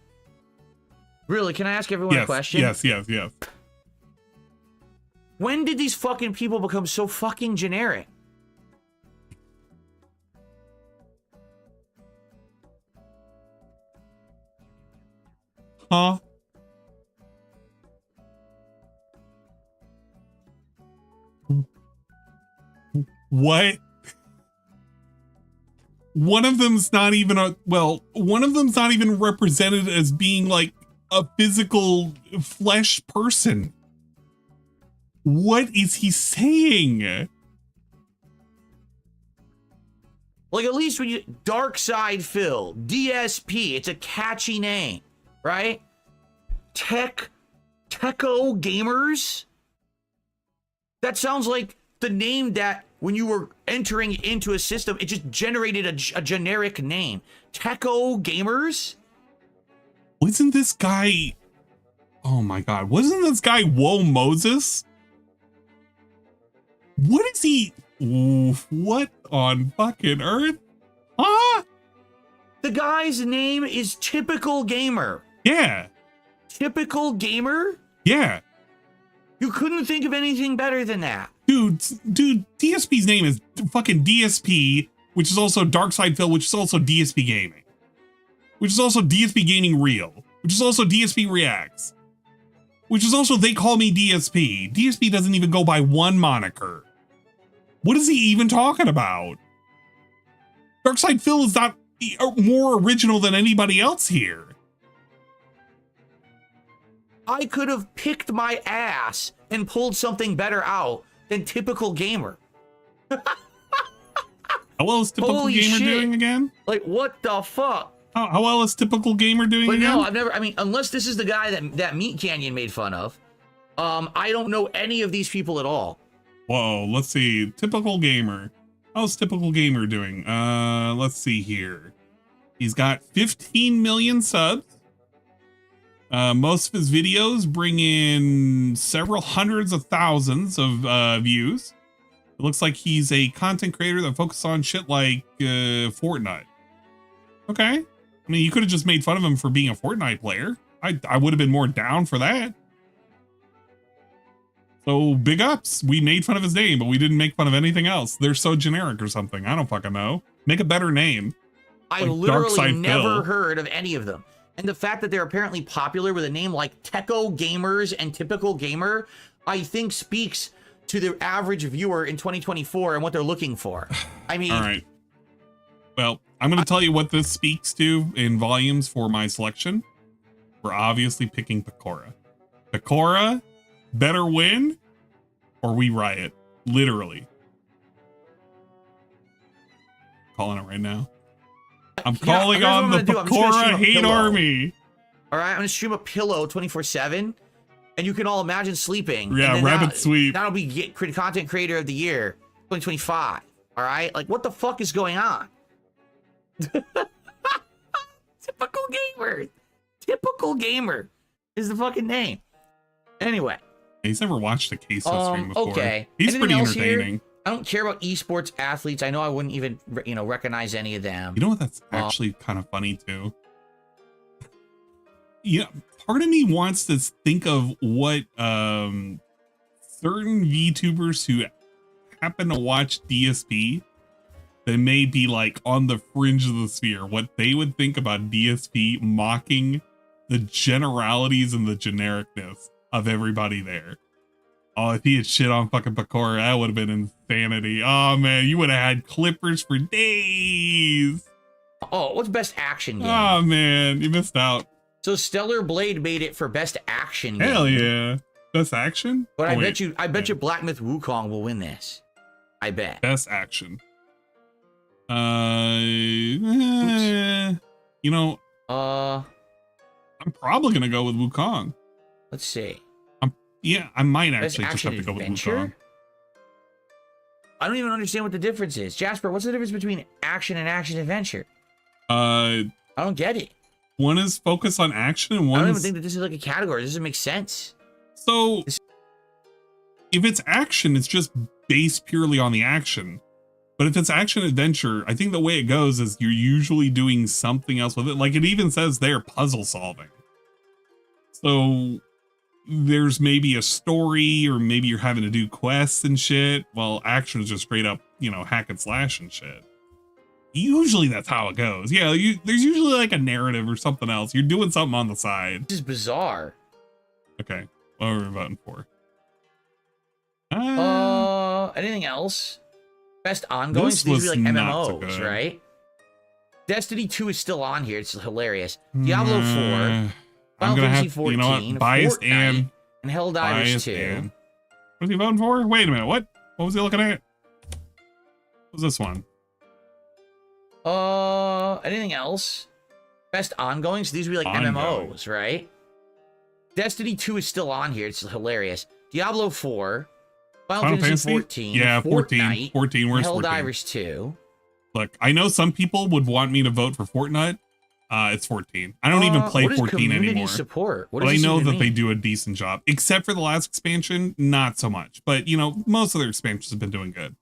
Really, can I ask everyone a question? Yes. When did these fucking people become so fucking generic? Huh? What? One of them's not even one of them's not even represented as being like a physical flesh person. What is he saying? Like, at least when you Dark Side Phil, DSP, it's a catchy name, right? Techo Gamers? That sounds like the name that when you were entering into a system, it just generated a generic name. Techo Gamers? Wasn't this guy, oh my god, wasn't this guy Whoa Moses? What is he? Oof, what on fucking earth? Huh? The guy's name is Typical Gamer. Yeah. Typical Gamer? Yeah. You couldn't think of anything better than that. Dude, DSP's name is fucking DSP, which is also Darkside Phil, which is also DSP Gaming. Which is also DSP Gaming Real. Which is also DSP Reacts. Which is also They Call Me DSP. DSP doesn't even go by one moniker. What is he even talking about? Darkside Phil is not more original than anybody else here. I could have picked my ass and pulled something better out than Typical Gamer. How well is Typical Holy Gamer shit. doing again? Like, what the fuck? How well is Typical Gamer doing But again? no, I've never, I mean, unless this is the guy that Meat Canyon made fun of, I don't know any of these people at all. Whoa, let's see. Typical Gamer. How's Typical Gamer doing? Let's see here. He's got 15 million subs. Most of his videos bring in several hundreds of thousands of views. It looks like he's a content creator that focuses on shit like Fortnite. Okay. I mean, you could have just made fun of him for being a Fortnite player. I would have been more down for that. So big ups. We made fun of his name, but we didn't make fun of anything else. They're so generic or something. I don't fucking know. Make a better name. I Like literally Darkside never Phil. heard of any of them. And the fact that they're apparently popular with a name like Techo Gamers and Typical Gamer, I think speaks to the average viewer in 2024 and what they're looking for. I mean, All right. Well, I'm going to tell you what this speaks to in volumes for my selection. We're obviously picking Pecora. Pecora better win or we riot. Literally. Calling it right now. I'm calling here's what on I'm the gonna do. I'm just gonna Pecora stream a hate pillow. army. all right, I'm gonna stream a pillow 24/7, and you can all imagine sleeping. and Yeah, then rabbit sweep. That'll be content creator of the year 2025. All right, like what the fuck is going on? Typical Gamer. Typical Gamer is the fucking name. Anyway. He's never watched a Queso stream before. Okay. He's Anything pretty else here? entertaining. I don't care about esports athletes. I know I wouldn't even, recognize any of them. You know what? That's actually kind of funny too. Yeah, part of me wants to think of what certain VTubers who happen to watch DSP that may be like on the fringe of the sphere, what they would think about DSP mocking the generalities and the genericness of everybody there. Oh, if he had shit on fucking Pecora, that would have been insanity. Oh man, you would have had clippers for days. Oh, what's best action game? Oh man, you missed out. So Stellar Blade made it for best action game. Hell yeah. Best action? But Oh, I wait. bet you Black Myth Wukong will win this. I bet. Best action. You know, I'm probably gonna go with Wukong. Let's see. Yeah, I might Best actually just action have to go with adventure? Wukong. I don't even understand what the difference is. Jasper, what's the difference between action and action adventure? I don't get it. One is focused on action and I one don't even is think that this is like a category. This doesn't make sense. so if it's action, it's just based purely on the action. But if it's action adventure, I think the way it goes is you're usually doing something else with it. Like it even says there, puzzle solving. So there's maybe a story, or maybe you're having to do quests and shit. Well, action is just straight up, you know, hack and slash and shit. Usually that's how it goes. Yeah, there's usually like a narrative or something else. You're doing something on the side. This is bizarre. Okay, what are we voting for? Anything else? Best ongoing. This So these would be was like not so MMOs, good. right? Destiny 2 is still on here. It's hilarious. Diablo 4. I'm Final gonna Fantasy have, 14, you know what? Biased Fortnite, and Helldivers 2. and what was he voting for? Wait a minute, what was he looking at? What was this one? Anything else? Best ongoing. So these would be like Ongoing. MMOs, right? Destiny 2 is still on here. It's hilarious. Diablo 4. Final Fantasy 14. Yeah, 14. Fortnite, 14. Where's 14? Helldivers 2. Look, I know some people would want me to vote for Fortnite. It's 14. I don't even play what is 14 community anymore. Support? What But does I this know even that they mean? do a decent job, except for the last expansion, not so much. But you know, most of their expansions have been doing good.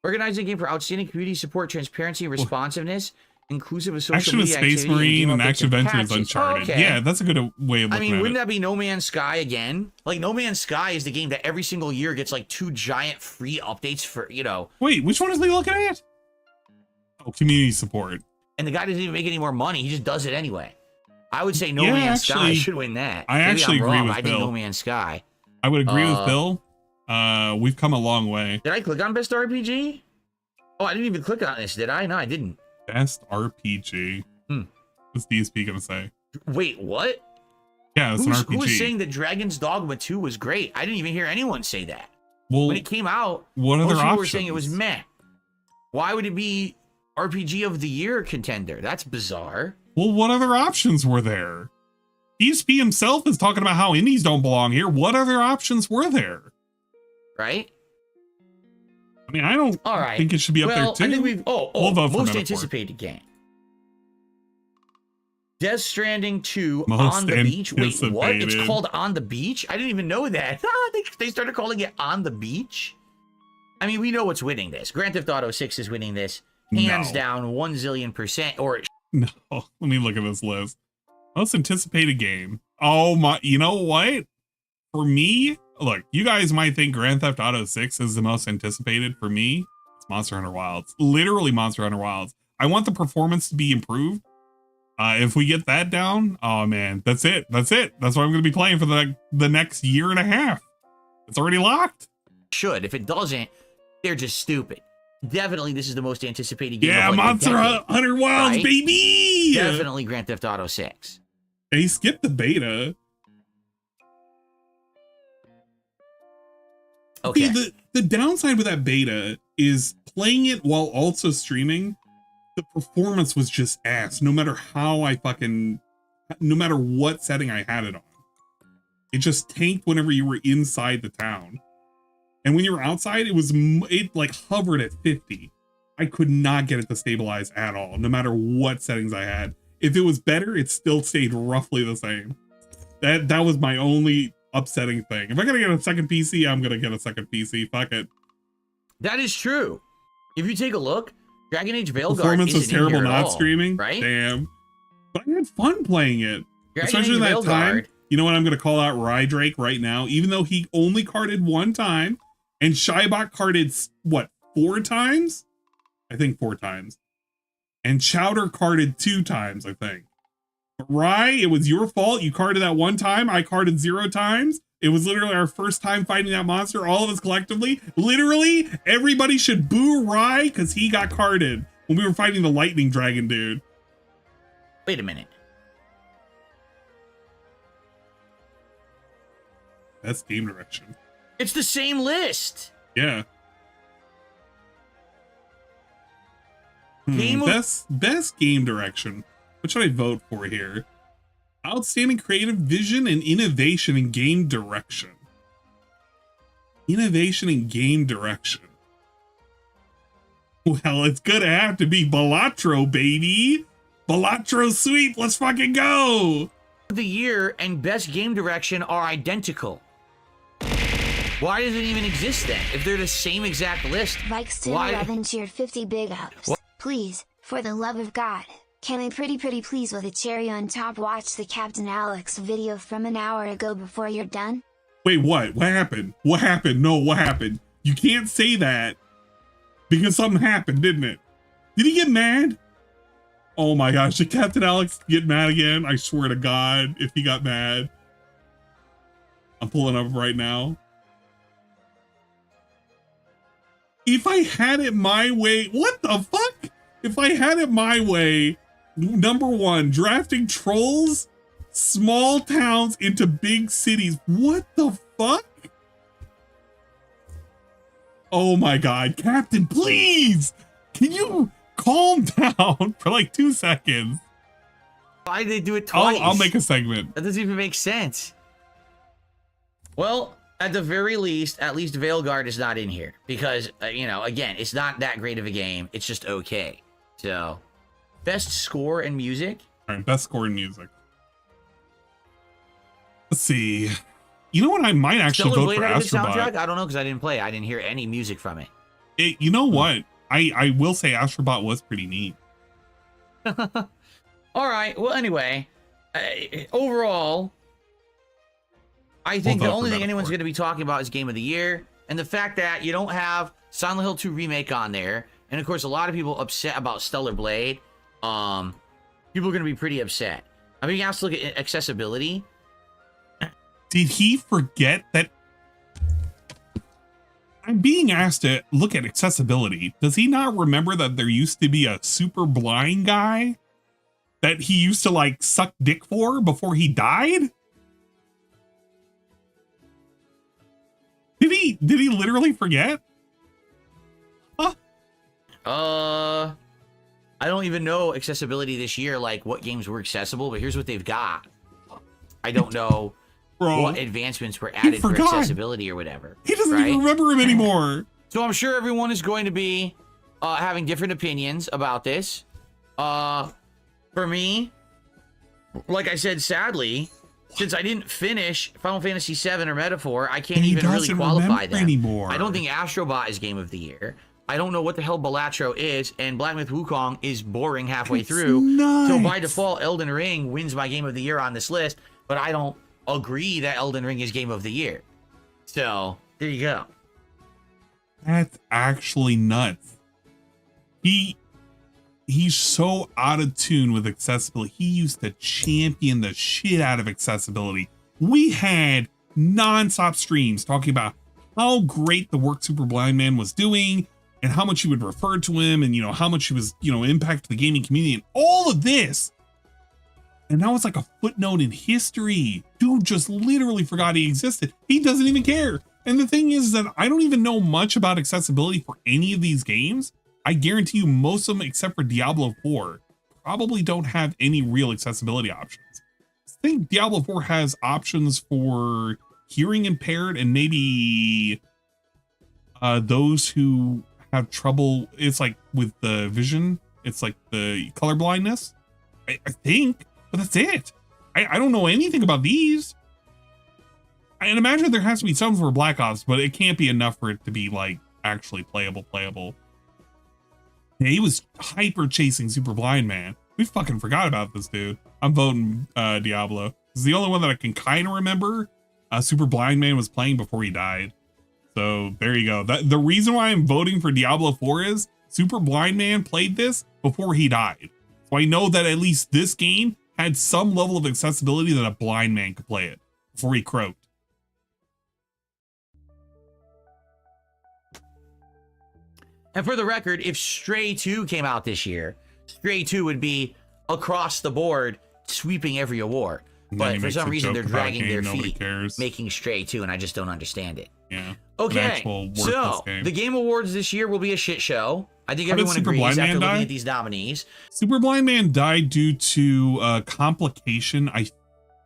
Organizing a game for outstanding community support, transparency, and responsiveness, inclusive of social Action of media Space activity, Marine game and updates Action Adventure is patches. Uncharted. Okay. Yeah, that's a good way of I looking mean, at wouldn't it. that be No Man's Sky again? Like, No Man's Sky is the game that every single year gets like 2 giant free updates for, you know. Wait, which one is he looking at? Oh, community support. And the guy doesn't even make any more money. He just does it anyway. I would say No Yeah, Man's Sky actually, should win that. I Maybe actually I'm agree wrong. with I think Bill. No Man's Sky. I would agree with Bill. We've come a long way. Did I click on Best RPG? Oh, I didn't even click on this, did I? No, I didn't. Best RPG. What's DSP gonna say? Wait, what? Yeah, it's an RPG. Who was saying that Dragon's Dogma 2 was great? I didn't even hear anyone say that. Well, When it came out, what most other people options? were saying it was meh. Why would it be RPG of the Year contender? That's bizarre. Well, what other options were there? DSP himself is talking about how indies don't belong here. What other options were there? Right? I mean, I don't All right. think it should be up well, there too. I think we've We'll vote for most Metaphor. anticipated game. Death Stranding 2 Most on the beach. Wait, what? It's anticipated. called On the Beach? I didn't even know that. They started calling it On the Beach? I mean, we know what's winning this. Grand Theft Auto 6 is winning this. Hands No. down, 1 zillion%. Or No, let me look at this list. Most anticipated game. Oh my, you know what? For me, look, you guys might think Grand Theft Auto 6 is the most anticipated. For me, it's Monster Hunter Wilds. Literally Monster Hunter Wilds. I want the performance to be improved. If we get that down, oh man, that's it. That's it. That's what I'm going to be playing for the next year and a half. It's already locked. should. If it doesn't, they're just stupid. Definitely, this is the most anticipated game. Yeah, of like the Monster decade, Hunter Wilds, right? baby. Definitely Grand Theft Auto 6. They skipped the beta. Okay. See, the downside with that beta is playing it while also streaming. The performance was just ass. No matter how no matter what setting I had it on, it just tanked whenever you were inside the town. And when you were outside, it like hovered at 50. I could not get it to stabilize at all, no matter what settings I had. If it was better, it still stayed roughly the same. That was my only upsetting thing. If I gotta get a second PC, I'm gonna get a second PC. Fuck it. That is true. If you take a look, Dragon Age Veilguard Performance was isn't in terrible here at not all, streaming. right? Damn. But I had fun playing it. Dragon Especially Age that time. Veilguard. You know what? I'm gonna call out Rydrake right now, even though he only carded one time, and Shybot carded what, 4 times? I think 4 times. And Chowder carded 2 times, I think. But Rye, it was your fault. You carded that one time. I carded 0 times. It was literally our first time fighting that monster, all of us collectively. Literally, everybody should boo Rye because he got carded when we were fighting the lightning dragon dude. Wait a minute. best game direction. It's the same list. Yeah. Game Best game direction. What should I vote for here? Outstanding creative vision and innovation in game direction. Innovation in game direction. Well, it's gonna have to be Balatro, baby. Balatro sweep. Let's fucking go. The year and best game direction are identical. Why does it even exist then? If they're the same exact list, Likes to why? 11 cheered 50 big ups. What? Please, for the love of God, can I pretty please with a cherry on top watch the Captain Alex video from an hour ago before you're done? Wait, what? What happened? What happened? No, what happened? You can't say that because something happened, didn't it? Did he get mad? Oh my gosh, did Captain Alex get mad again? I swear to God, if he got mad. I'm pulling up right now. If I had it my way, what the fuck? If I had it my way, number one, drafting trolls, small towns into big cities. What the fuck? Oh my God, Captain, please! Can you calm down for like 2 seconds? Why did they do it twice? I'll make a segment. That doesn't even make sense. Well, at the very least, at least Veilguard is not in here because, you know, again, it's not that great of a game. It's just okay. So, best score and music. All right, best score and music. Let's see. You know what? I might actually Stellar vote Blade for had a good Astrobot. soundtrack? I don't know because I didn't play. I didn't hear any music from it. You know what? I will say Astrobot was pretty neat. All right. Well, anyway, overall, I think the only thing anyone's going to be talking about is Game of the Year, and the fact that you don't have Silent Hill 2 Remake on there, and of course, a lot of people upset about Stellar Blade. People are going to be pretty upset. I'm being asked to look at accessibility. Did he forget that? I'm being asked to look at accessibility. Does he not remember that there used to be a super blind guy that he used to like suck dick for before he died? Did he literally forget? Huh? I don't even know accessibility this year, like what games were accessible, but here's what they've got. I don't know Bro, what advancements were added for accessibility or whatever. He doesn't even remember him anymore. So I'm sure everyone is going to be having different opinions about this. For me, like I said, sadly, since I didn't finish Final Fantasy VII or Metaphor, I can't even really qualify them anymore. I don't think Astrobot is Game of the Year. I don't know what the hell Balatro is, and Black Myth Wukong is boring halfway through. Nice. So by default, Elden Ring wins my Game of the Year on this list, but I don't agree that Elden Ring is Game of the Year. So, there you go. That's actually nuts. He's so out of tune with accessibility. He used to champion the shit out of accessibility. We had non-stop streams talking about how great the work Super Blind Man was doing and how much he would refer to him and, you know, how much he was, you know, impacted the gaming community and all of this. And now it's like a footnote in history. Dude just literally forgot he existed. He doesn't even care. And the thing is that I don't even know much about accessibility for any of these games. I guarantee you most of them, except for Diablo 4, probably don't have any real accessibility options. I think Diablo 4 has options for hearing impaired and maybe those who have trouble. It's like with the vision. It's like the color blindness. I think. But that's it. I don't know anything about these. I imagine there has to be some for Black Ops, but it can't be enough for it to be like actually playable. Yeah, he was hyper chasing Super Blind Man. We fucking forgot about this dude. I'm voting Diablo. This is the only one that I can kind of remember. Super Blind Man was playing before he died. So there you go. The reason why I'm voting for Diablo 4 is Super Blind Man played this before he died. So I know that at least this game had some level of accessibility that a blind man could play it before he croaked. And for the record, if Stray 2 came out this year, Stray 2 would be across the board sweeping every award. And then But he for makes some a reason, they're joke about a dragging game their nobody feet, cares. making Stray too, and I just don't understand it. Yeah. An Okay, actual worthless so game. the Game Awards this year will be a shit show. I think How did everyone Super agrees Blind after Man looking die? at these nominees. Super Blind Man died due to complication.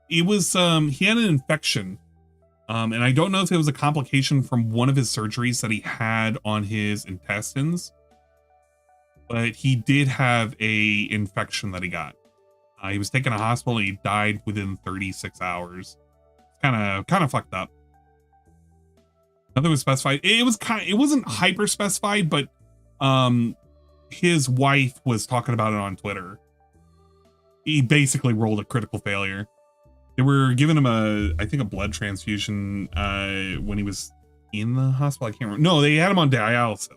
It was he had an infection. And I don't know if it was a complication from one of his surgeries that he had on his intestines, but he did have a infection that he got. He was taken to hospital and he died within 36 hours. Kind of fucked up. Nothing was specified. It wasn't hyper specified, but his wife was talking about it on Twitter. He basically rolled a critical failure. They were giving him I think a blood transfusion when he was in the hospital. I can't remember. No, they had him on dialysis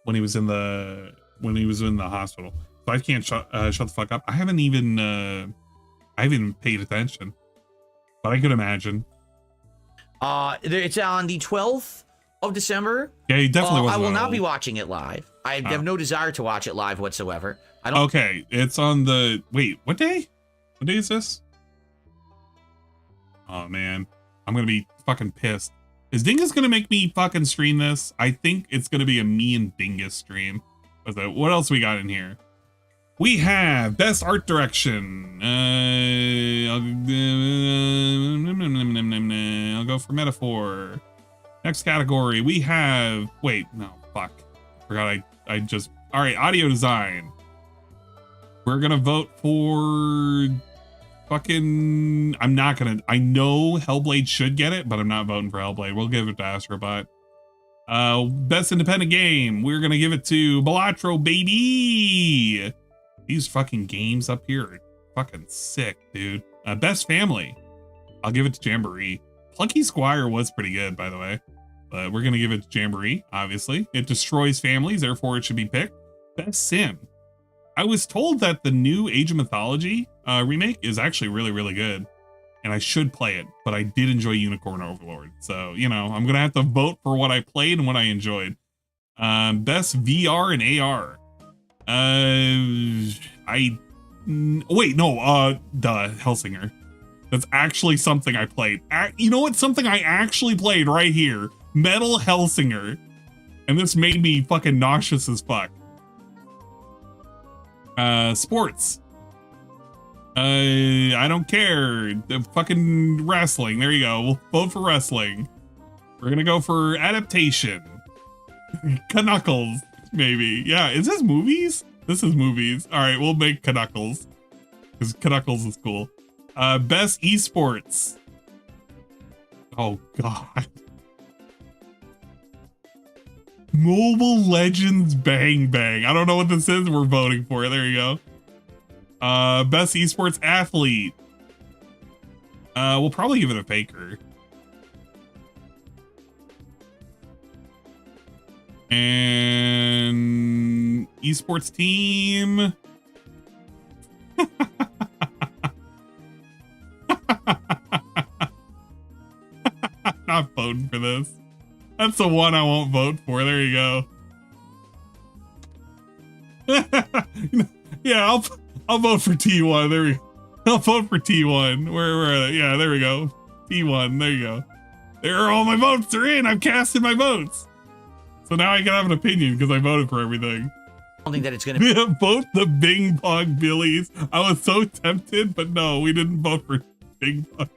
when he was in the hospital. So I can't shut the fuck up. I haven't even paid attention, but I could imagine. It's on the 12th of December. Yeah, he definitely wasn't. I will not old. be watching it live. I have no desire to watch it live whatsoever. I don't. Okay, it's on the wait. What day? What day is this? Oh man, I'm gonna be fucking pissed. Is Dingus gonna make me fucking stream this? I think it's gonna be a me and Dingus stream. What else we got in here? We have best art direction. I'll go for metaphor. Next category we have. Wait, no, fuck. Forgot I just. All right, audio design. We're gonna vote for fucking. I'm not gonna. I know Hellblade should get it, but I'm not voting for Hellblade. We'll give it to Astrobot. Best independent game. We're gonna give it to Balatro, baby. These fucking games up here are fucking sick, dude. Best family. I'll give it to Jamboree. Plucky Squire was pretty good, by the way. But we're gonna give it to Jamboree, obviously. It destroys families, therefore it should be picked. Best sim. I was told that the new Age of Mythology remake is actually really, really good. And I should play it, but I did enjoy Unicorn Overlord. So, you know, I'm gonna have to vote for what I played and what I enjoyed. Best VR and AR. The Hellsinger. That's actually something I played. You know what? Something I actually played right here. Metal Hellsinger. And this made me fucking nauseous as fuck. Sports. I don't care. The fucking wrestling. There you go. We'll vote for wrestling. We're gonna go for adaptation. Knuckles, maybe. Yeah, is this movies? This is movies. All right, we'll make Knuckles because Knuckles is cool. Best esports. Oh God. Mobile Legends Bang Bang. I don't know what this is. We're voting for it. There you go. Best esports athlete. We'll probably give it a Faker. And esports team. Not voting for this. That's the one I won't vote for. There you go. Yeah, I'll vote for T1. There we go. I'll vote for T1. Where are they? Yeah, there we go. T1. There you go. There are all my votes. They're in. I've casted my votes. So now I can have an opinion because I voted for everything. I don't think that it's going to be Vote the Bing Bong Billies. I was so tempted, but no, we didn't vote for Bing Bong.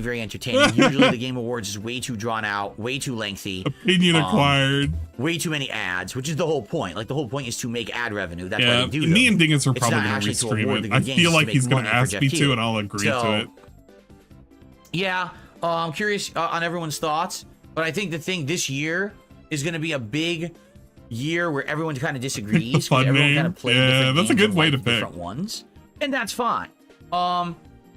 very entertaining. Usually the Game Awards is way too drawn out, way too lengthy. Opinion acquired. Way too many ads, which is the whole point. Like the whole point is to make ad revenue. That's Yeah, why they do me them. and Dingus are It's probably not going to actually to restream award it. the good I games, feel to like make he's going to money for ask Jeff me Keighley. to, and I'll agree to it. Yeah, I'm curious on everyone's thoughts, but I think the thing this year is going to be a big year where everyone kind of disagrees. Fun everyone name. kind of plays Yeah, different that's a games good and way like to pick. different ones, and that's fine.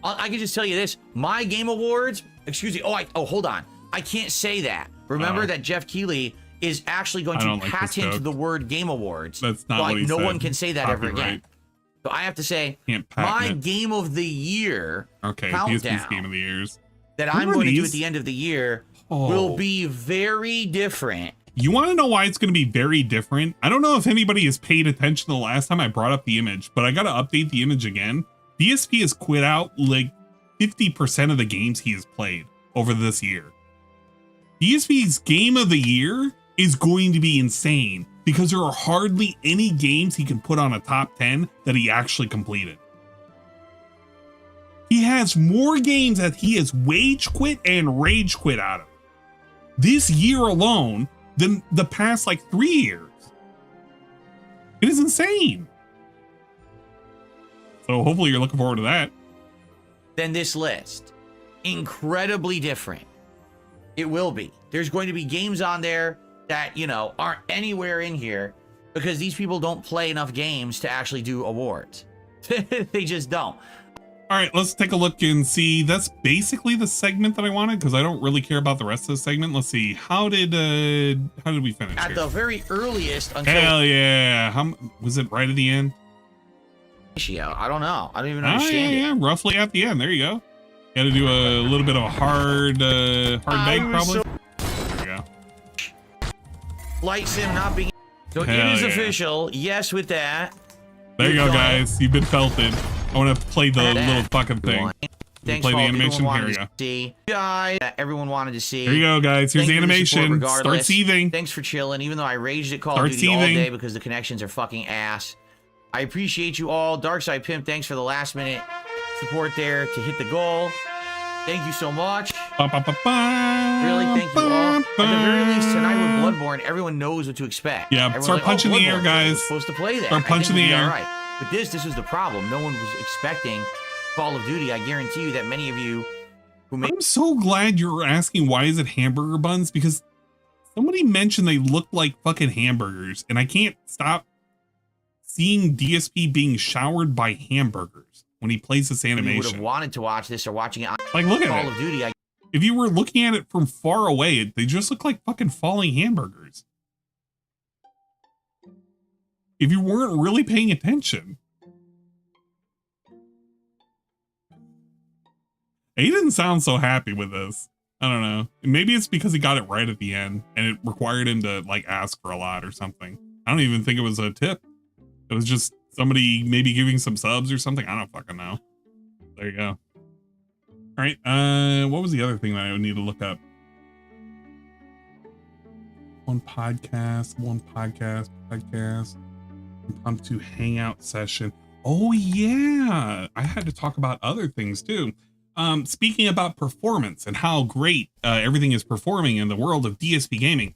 I can just tell you this: my Game Awards. Excuse me. Hold on. I can't say that. Remember that Jeff Keighley is actually going to patent the word Game Awards. That's not like what he no said. one can say that ever again. So I have to say, my Game of the Year countdown DSP's Game of the Years that I'm going to do at the end of the year will be very different. You want to know why it's going to be very different? I don't know if anybody has paid attention the last time I brought up the image, but I got to update the image again. DSP has quit out like 50% of the games he has played over this year. DSP's game of the year is going to be insane because there are hardly any games he can put on a top 10 that he actually completed. He has more games that he has wage quit and rage quit out of this year alone than the past like 3 years. It is insane. So hopefully you're looking forward to that. Then this list, incredibly different. It will be. There's going to be games on there that, you know, aren't anywhere in here because these people don't play enough games to actually do awards. They just don't. All right, let's take a look and see. That's basically the segment that I wanted because I don't really care about the rest of the segment. Let's see. How did we finish At here? the very earliest until Hell yeah. How was it right at the end? ratio. I don't know. I don't even Oh, understand it. yeah, roughly at the end. There you go. Got to do a little bit of a hard bake probably. There you go. Light sim not being. So Hell it is yeah. official. Yes, with that. There you go, guys. You've been felted. I want to play the That. little fucking thing. Thanks Play for the all animation. everyone Here we wanted go. to see. Guys, everyone wanted to see. Here you go, guys. Here's Thank the you for support animation. Start regardless. seething. Thanks for chilling, even though I raged at Call Start of Duty all seething. day because the connections are fucking ass. I appreciate you all. Darkside Pimp, thanks for the last minute support there to hit the goal. Thank you so much. Really, thank you all. At the very least, tonight with Bloodborne, everyone knows what to expect. Yeah, Everyone's start like, punching the air, Bloodborne, guys. we're supposed to play that. Start punching I think the we'll be air. all right. But this was the problem. No one was expecting Call of Duty. I guarantee you that many of you who made I'm so glad you're asking why is it hamburger buns, because somebody mentioned they look like fucking hamburgers and I can't stop seeing DSP being showered by hamburgers when he plays this would have animation. wanted to watch this or watching it on Like, look at Call it. of Duty. If you were looking at it from far away, they just look like fucking falling hamburgers. If you weren't really paying attention. He didn't sound so happy with this. I don't know. Maybe it's because he got it right at the end and it required him to like ask for a lot or something. I don't even think it was a tip. It was just somebody maybe giving some subs or something. I don't fucking know. There you go. All right. What was the other thing that I would need to look up? One podcast. Impromptu hangout session. Oh yeah. I had to talk about other things too. Speaking about performance and how great everything is performing in the world of DSP gaming.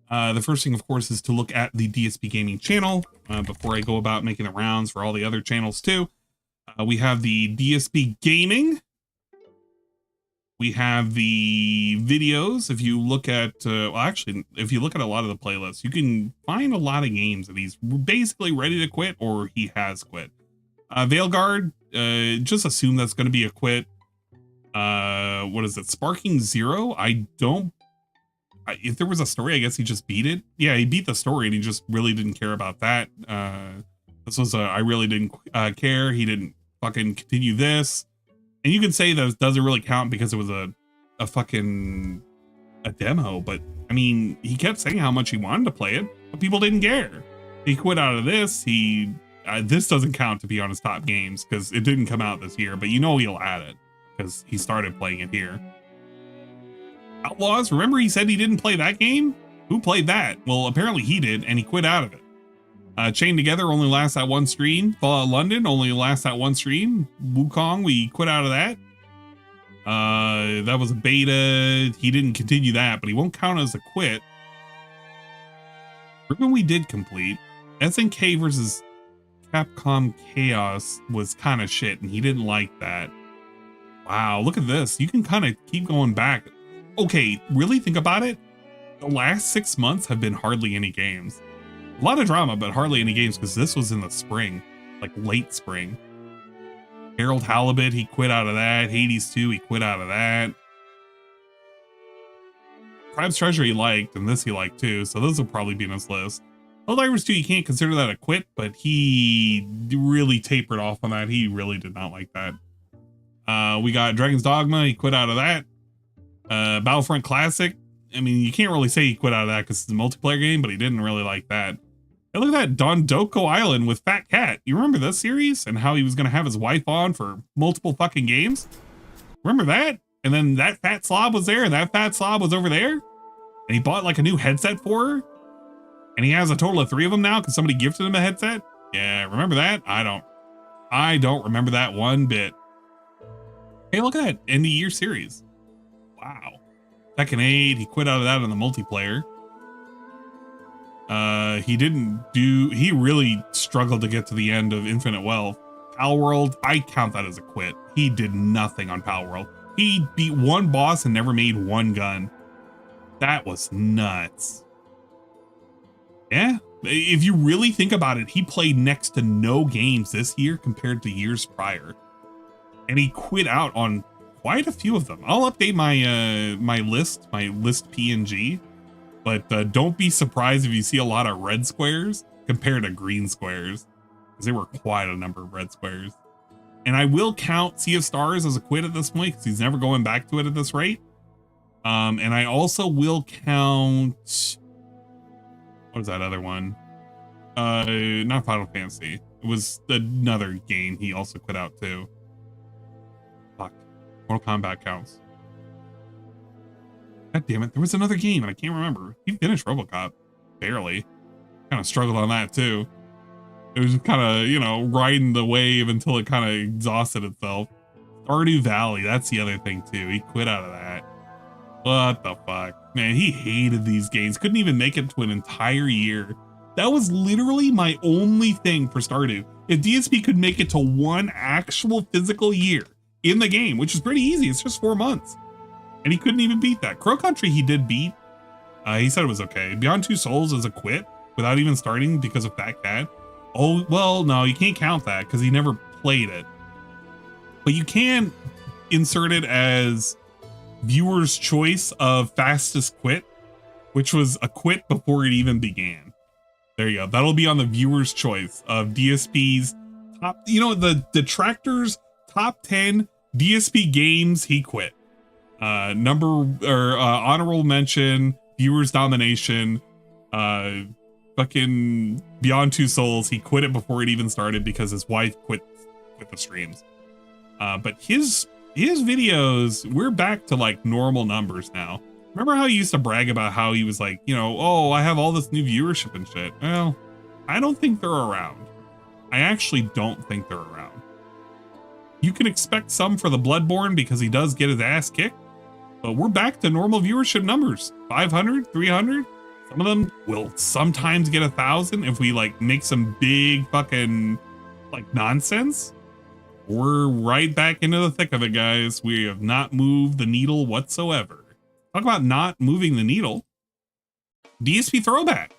The first thing, of course, is to look at the DSP gaming channel before I go about making the rounds for all the other channels too. We have the DSP gaming. We have the videos. If you look at, well, actually, if you look at a lot of the playlists, you can find a lot of games that he's basically ready to quit or he has quit. Veilguard, just assume that's going to be a quit. What is it? Sparking Zero? If there was a story, I guess he just beat it. Yeah, he beat the story and he just really didn't care about that. This was I really didn't care. He didn't fucking continue this. And you can say that doesn't really count because it was a demo, but I mean, he kept saying how much he wanted to play it, but people didn't care. He quit out of this. This doesn't count to be on his top games because it didn't come out this year, but you know he'll add it because he started playing it here. Outlaws, remember he said he didn't play that game? Who played that? Well, apparently he did, and he quit out of it. Chained Together only lasts that one stream. Fallout London only lasts that one stream. Wukong, we quit out of that. That was a beta. He didn't continue that, but he won't count as a quit. Ribbon we did complete. SNK versus Capcom Chaos was kind of shit, and he didn't like that. Wow, look at this. You can kind of keep going back. Okay, really think about it. The last 6 months have been hardly any games. A lot of drama, but hardly any games because this was in the spring, like late spring. Harold Halibut, he quit out of that. Hades 2, he quit out of that. Tribe's Treasure he liked, and this he liked too, so those will probably be in his list. Helldivers 2, you can't consider that a quit, but he really tapered off on that. He really did not like that. We got Dragon's Dogma, he quit out of that. Battlefront Classic, I mean, you can't really say he quit out of that because it's a multiplayer game, but he didn't really like that. Hey, look at that Dondoko Island with Fat Cat. You remember this series and how he was going to have his wife on for multiple fucking games? Remember that? And then that fat slob was there and that fat slob was over there. And he bought like a new headset for her. And he has a total of 3 of them now because somebody gifted him a headset. Yeah, remember that? I don't remember that one bit. Hey, look at that end of year series. Wow. Tekken 8, he quit out of that on the multiplayer. He really struggled to get to the end of Infinite Wealth. Pal World, I count that as a quit. He did nothing on Pal World. He beat one boss and never made one gun. That was nuts. Yeah, if you really think about it, he played next to no games this year compared to years prior. And he quit out on quite a few of them. I'll update my list PNG. But don't be surprised if you see a lot of red squares compared to green squares, because there were quite a number of red squares. And I will count Sea of Stars as a quit at this point because he's never going back to it at this rate. And I also will count, what was that other one? Not Final Fantasy. It was another game he also quit out too. Fuck. Mortal Kombat counts. God damn it, there was another game and I can't remember. He finished RoboCop. Barely. Kind of struggled on that too. It was kind of, you know, riding the wave until it kind of exhausted itself. Stardew Valley, that's the other thing too. He quit out of that. What the fuck? Man, he hated these games. Couldn't even make it to an entire year. That was literally my only thing for Stardew. If DSP could make it to one actual physical year in the game, which is pretty easy, it's just 4 months. And he couldn't even beat that. Crow Country he did beat. He said it was okay. Beyond Two Souls is a quit without even starting because of Fat Cat. Oh, well, no, you can't count that because he never played it. But you can insert it as viewer's choice of fastest quit, which was a quit before it even began. There you go. That'll be on the viewer's choice of DSP's top, you know, the detractors top 10 DSP games he quit. Honorable mention, viewers domination, fucking Beyond Two Souls. He quit it before it even started because his wife quit the streams. But his videos, we're back to like normal numbers now. Remember how he used to brag about how he was like, you know, oh, I have all this new viewership and shit. Well, I don't think they're around. I actually don't think they're around. You can expect some for the Bloodborne because he does get his ass kicked. But we're back to normal viewership numbers. 500, 300. Some of them will sometimes get 1,000 if we like make some big fucking like nonsense. We're right back into the thick of it, guys. We have not moved the needle whatsoever. Talk about not moving the needle. DSP Throwback.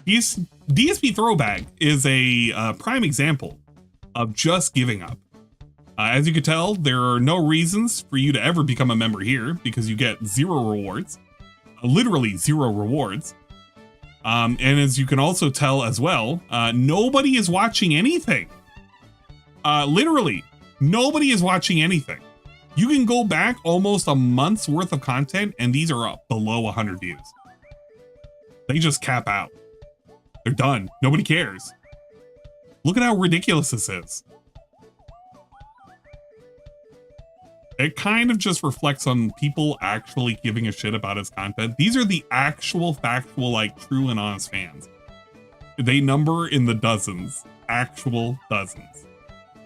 DSP Throwback is a prime example of just giving up. As you can tell, there are no reasons for you to ever become a member here because you get 0 rewards, literally 0 rewards. And as you can also tell as well, nobody is watching anything. Literally, nobody is watching anything. You can go back almost a month's worth of content and these are up below 100 views. They just cap out. They're done. Nobody cares. Look at how ridiculous this is. It kind of just reflects on people actually giving a shit about his content. These are the actual factual, like true and honest fans. They number in the dozens, actual dozens.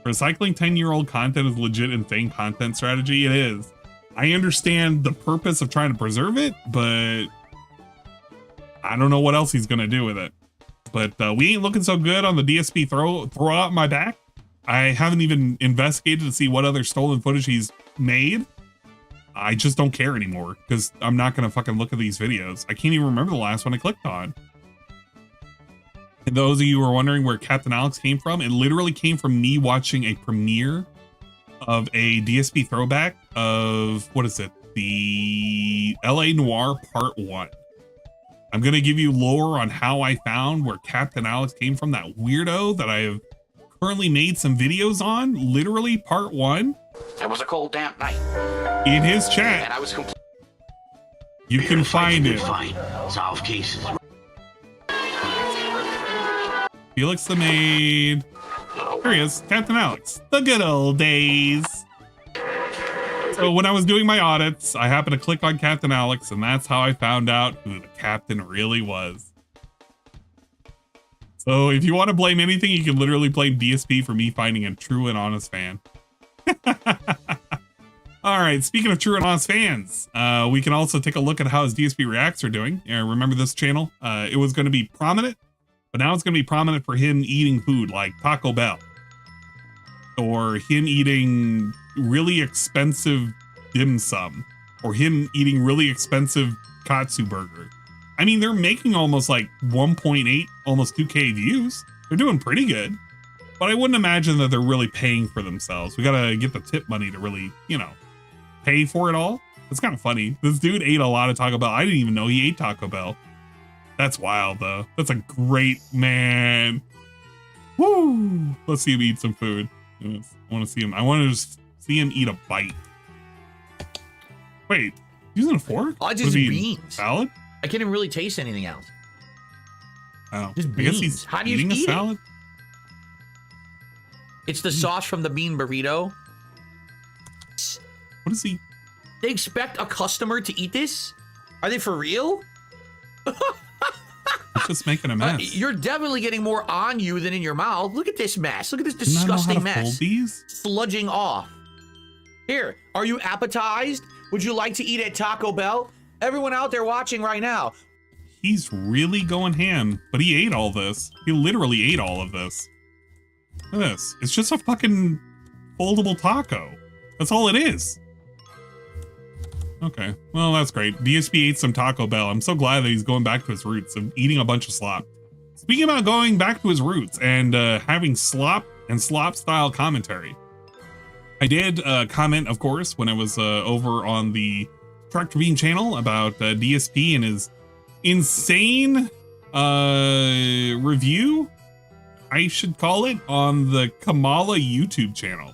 Recycling 10-year-old content is legit insane content strategy. It is. I understand the purpose of trying to preserve it, but I don't know what else he's going to do with it. But we ain't looking so good on the DSP throw out my back. I haven't even investigated to see what other stolen footage he's made. I just don't care anymore because I'm not going to fucking look at these videos. I can't even remember the last one I clicked on. And those of you who are wondering where Captain Alex came from, it literally came from me watching a premiere of a DSP throwback of, what is it? The LA Noire Part 1. I'm going to give you lore on how I found where Captain Alex came from, that weirdo that I have currently made some videos on, literally Part 1. It was a cold, damp night. In his chat. And I was you can find it. Solve cases. Felix the Maid. There he is, Captain Alex. The good old days. So when I was doing my audits, I happened to click on Captain Alex, and that's how I found out who the captain really was. So if you want to blame anything, you can literally blame DSP for me finding a true and honest fan. All right, speaking of true and honest fans, we can also take a look at how his DSP reacts are doing. Remember this channel? It was going to be prominent, but now it's going to be prominent for him eating food like Taco Bell. Or him eating really expensive dim sum. Or him eating really expensive katsu burger. I mean, they're making almost like 1.8, almost 2K views. They're doing pretty good. But I wouldn't imagine that they're really paying for themselves. We gotta get the tip money to really, you know, pay for it all. It's kind of funny. This dude ate a lot of Taco Bell. I didn't even know he ate Taco Bell. That's wild, though. That's a great man. Woo! Let's see him eat some food. I want to see him. I want to just see him eat a bite. Wait, using a fork? Oh, just beans. Salad? I can't even really taste anything else. Oh, Just I guess beans. he's How do you eating eat a salad. It's the sauce from the bean burrito. What is he? They expect a customer to eat this? Are they for real? He's just making a mess. You're definitely getting more on you than in your mouth. Look at this mess. Look at this Doesn't I know how disgusting to mess. fold these? Sludging off. Here, are you appetized? Would you like to eat at Taco Bell? Everyone out there watching right now. He's really going ham, but he ate all this. He literally ate all of this. Look at this. It's just a fucking foldable taco. That's all it is. Okay, well, that's great. DSP ate some Taco Bell. I'm so glad that he's going back to his roots of eating a bunch of slop. Speaking about going back to his roots and having slop and slop style commentary, I did comment, of course, when I was over on the Tractor Beam channel about DSP and his insane review, I should call it, on the Kamala YouTube channel.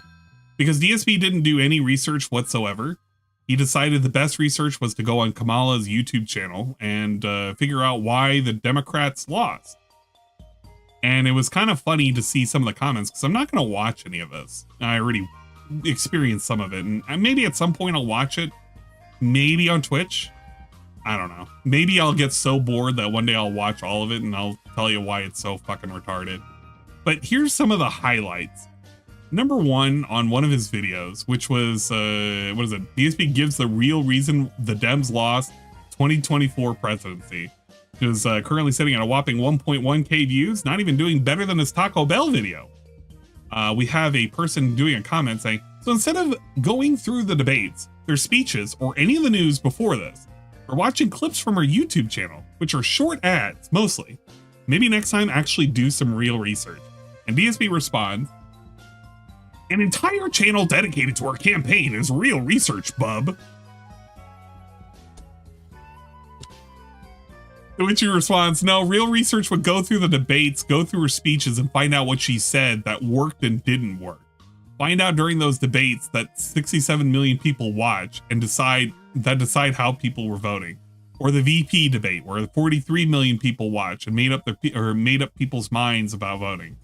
Because DSP didn't do any research whatsoever. He decided the best research was to go on Kamala's YouTube channel and figure out why the Democrats lost. And it was kind of funny to see some of the comments, because I'm not going to watch any of this. I already experienced some of it, and maybe at some point I'll watch it. Maybe on Twitch. I don't know. Maybe I'll get so bored that one day I'll watch all of it and I'll tell you why it's so fucking retarded. But here's some of the highlights. Number one, on one of his videos, which was, what is it? DSP gives the real reason the Dems lost 2024 presidency. Which is currently sitting at a whopping 1.1K views, not even doing better than his Taco Bell video. We have a person doing a comment saying, so instead of going through the debates, their speeches, or any of the news before this, we're watching clips from our YouTube channel, which are short ads, mostly. Maybe next time actually do some real research. And DSP responds, an entire channel dedicated to our campaign is real research, bub. To which he responds, no, real research would go through the debates, go through her speeches, and find out what she said that worked and didn't work. Find out during those debates that 67 million people watch and decide how people were voting. Or the VP debate where 43 million people watch and made up people's minds about voting.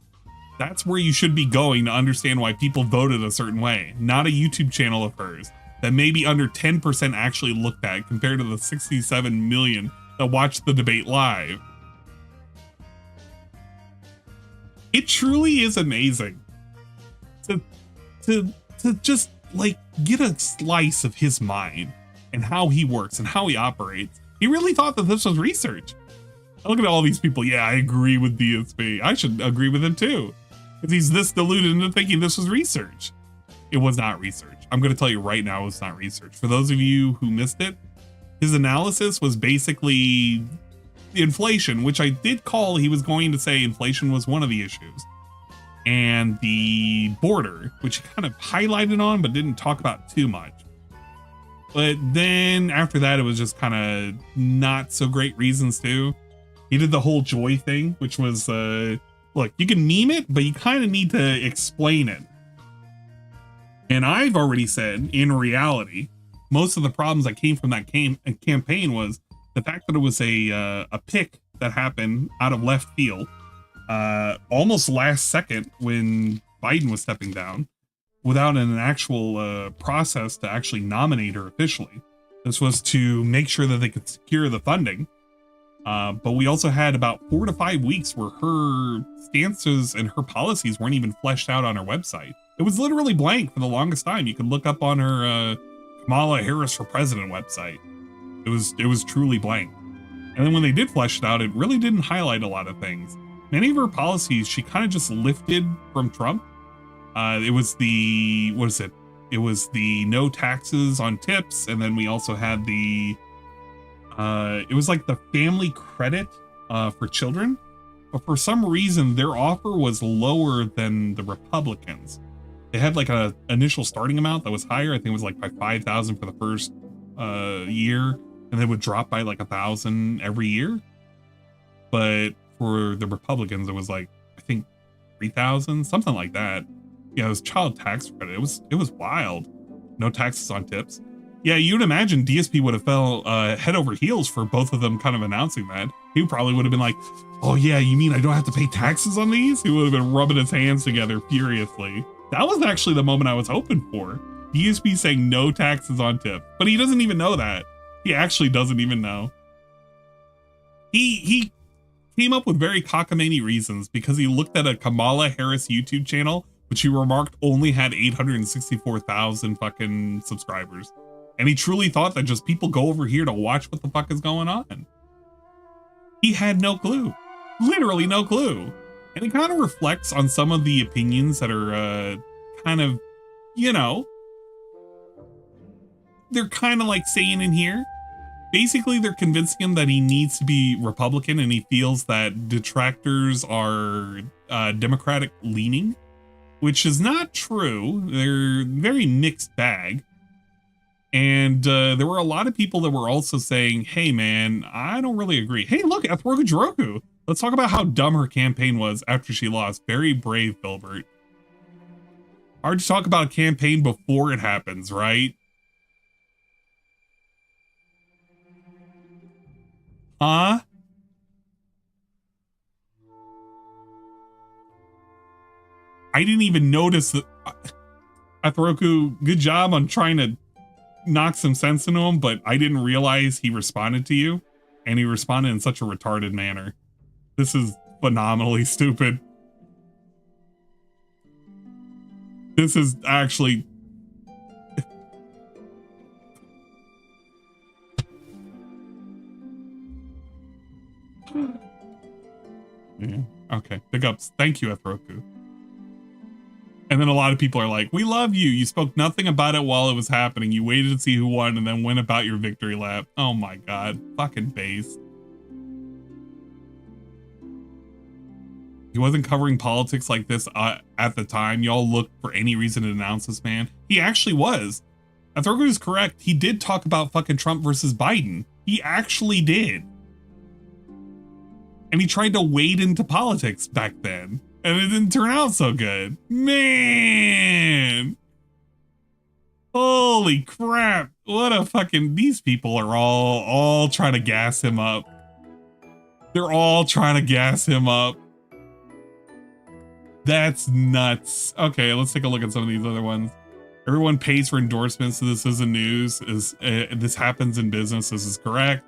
That's where you should be going to understand why people voted a certain way, not a YouTube channel of hers that maybe under 10% actually looked at compared to the 67 million that watched the debate live. It truly is amazing to just like get a slice of his mind and how he works and how he operates. He really thought that this was research. Look at all these people. Yeah, I agree with DSP. I should agree with him too. Because he's this deluded into thinking this was research. It was not research. I'm going to tell you right now, it's not research. For those of you who missed it, his analysis was basically inflation, which I did call. He was going to say inflation was one of the issues. And the border, which he kind of highlighted on, but didn't talk about too much. But then after that, it was just kind of not so great reasons too. He did the whole joy thing, which was, look, you can meme it, but you kind of need to explain it. And I've already said, in reality, most of the problems that came from that campaign was the fact that it was a pick that happened out of left field. almost last second when Biden was stepping down without an actual process to actually nominate her officially. This was to make sure that they could secure the funding. But we also had about 4 to 5 weeks where her stances and her policies weren't even fleshed out on her website. It was literally blank for the longest time. You could look up on her Kamala Harris for President website. It was truly blank. And then when they did flesh it out, it really didn't highlight a lot of things. Many of her policies, she kind of just lifted from Trump. It was the, what is it? It was the no taxes on tips. And then we also had the, it was like the family credit for children. But for some reason, their offer was lower than the Republicans. They had like a initial starting amount that was higher. I think it was like by 5,000 for the first year. And they would drop by like 1,000 every year. But for the Republicans, it was like, I think 3,000, something like that. Yeah, it was child tax credit. It was wild. No taxes on tips. Yeah, you'd imagine DSP would have fell head over heels for both of them kind of announcing that. He probably would have been like, oh yeah, you mean I don't have to pay taxes on these? He would have been rubbing his hands together furiously. That was actually the moment I was hoping for. DSP saying no taxes on tips, but he doesn't even know that. He actually doesn't even know. He came up with very cockamamie reasons because he looked at a Kamala Harris YouTube channel, which he remarked only had 864,000 fucking subscribers. And he truly thought that just people go over here to watch what the fuck is going on. He had no clue, literally no clue. And it kind of reflects on some of the opinions that are kind of, you know, they're kind of like saying in here. Basically, they're convincing him that he needs to be Republican and he feels that detractors are Democratic leaning, which is not true. They're very mixed bag. And there were a lot of people that were also saying, hey, man, I don't really agree. Hey, look, Athroku Jiroku. Let's talk about how dumb her campaign was after she lost. Very brave, Filbert. Hard to talk about a campaign before it happens, right? Huh? I didn't even notice that. Athroku, good job on trying to knock some sense into him, but I didn't realize he responded to you, and he responded in such a retarded manner. This is phenomenally stupid. This is actually... Yeah. Okay, big ups. Thank you, Athroku. And then a lot of people are like, we love you. You spoke nothing about it while it was happening. You waited to see who won and then went about your victory lap. Oh my God. Fucking base. He wasn't covering politics like this at the time. Y'all look for any reason to denounce this man. He actually was. Athroku is correct. He did talk about fucking Trump versus Biden. He actually did. And he tried to wade into politics back then. And it didn't turn out so good. Man. Holy crap. What a fucking... These people are all trying to gas him up. They're all trying to gas him up. That's nuts. Okay, let's take a look at some of these other ones. Everyone pays for endorsements, so this isn't news. This happens in business. This is correct.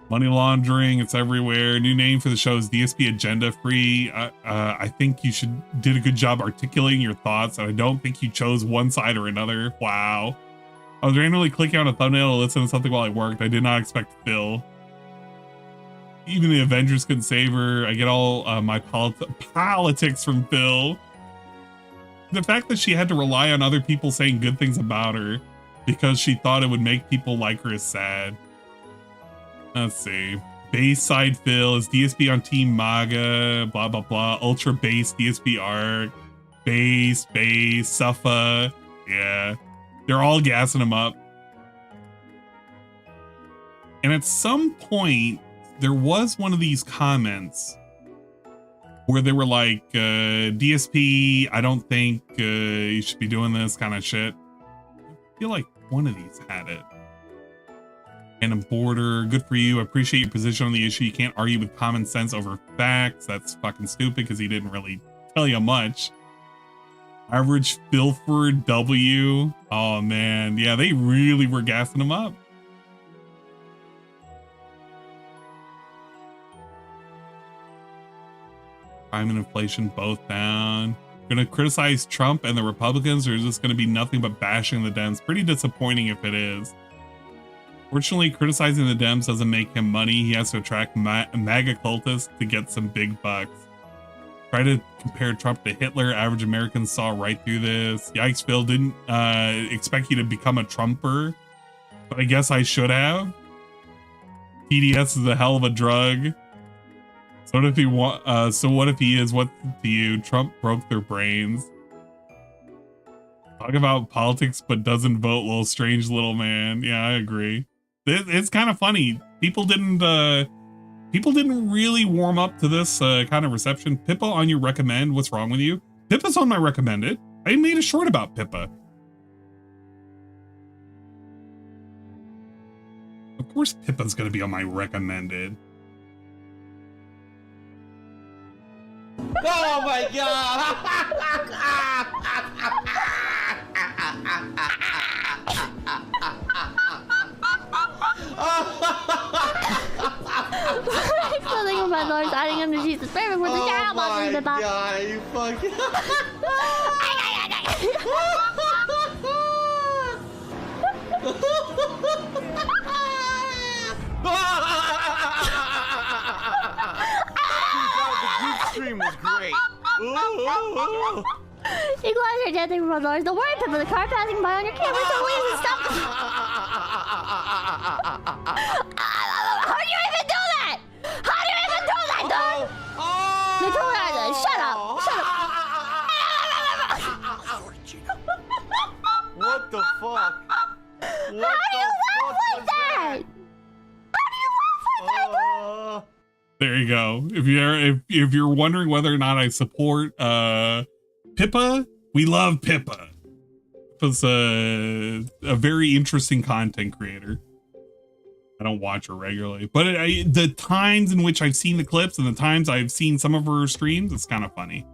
Money laundering, it's everywhere. New name for the show is DSP Agenda Free. I think you did a good job articulating your thoughts, and I don't think you chose one side or another. Wow. I was randomly clicking on a thumbnail to listen to something while I worked. I did not expect Phil. Even the Avengers couldn't save her. I get all my politics from Phil. The fact that she had to rely on other people saying good things about her because she thought it would make people like her is sad. Let's see. Bayside Phil is DSP on Team MAGA, blah, blah, blah. Ultra Bass, DSP Arc, Bass, Suffa. Yeah. They're all gassing him up. And at some point, there was one of these comments where they were like, DSP, I don't think you should be doing this kind of shit. I feel like one of these had it. and a border. Good for you. I appreciate your position on the issue. You can't argue with common sense over facts. That's fucking stupid because he didn't really tell you much. Average Filford W. Oh man, yeah, they really were gassing him up. Crime and inflation both down. Gonna criticize Trump and the Republicans, or is this gonna be nothing but bashing the Dems? Pretty disappointing if it is. Fortunately, criticizing the Dems doesn't make him money. He has to attract MAGA cultists to get some big bucks. Try to compare Trump to Hitler. Average Americans saw right through this. Yikes, Phil, didn't expect you to become a Trumper, but I guess I should have. TDS is a hell of a drug. So what if he so what if he is? What to you? Trump broke their brains. Talk about politics, but doesn't vote. Little strange little man. Yeah, I agree. It's kind of funny. People didn't really warm up to this kind of reception. Pippa on your recommend. What's wrong with you? Pippa's on my recommended. I made a short about Pippa. Of course, Pippa's gonna be on my recommended. Oh my god! Something about Lord's adding him to Jesus' favorite with the shout out box. Oh my god, you fucking... Stream was great. Equalizer dancing from Lords. Don't worry, Pippa. The car passing by on your camera totally isn't stop. How do you even do that? How do you even do that, dog? They told her that. Shut up. Shut up. What the fuck? How do you laugh like that? How do you laugh like that, dog? There you go. If you're wondering whether or not I support Pippa, we love Pippa. Pippa's a very interesting content creator. I don't watch her regularly, but the times in which I've seen the clips and the times I've seen some of her streams, it's kind of funny.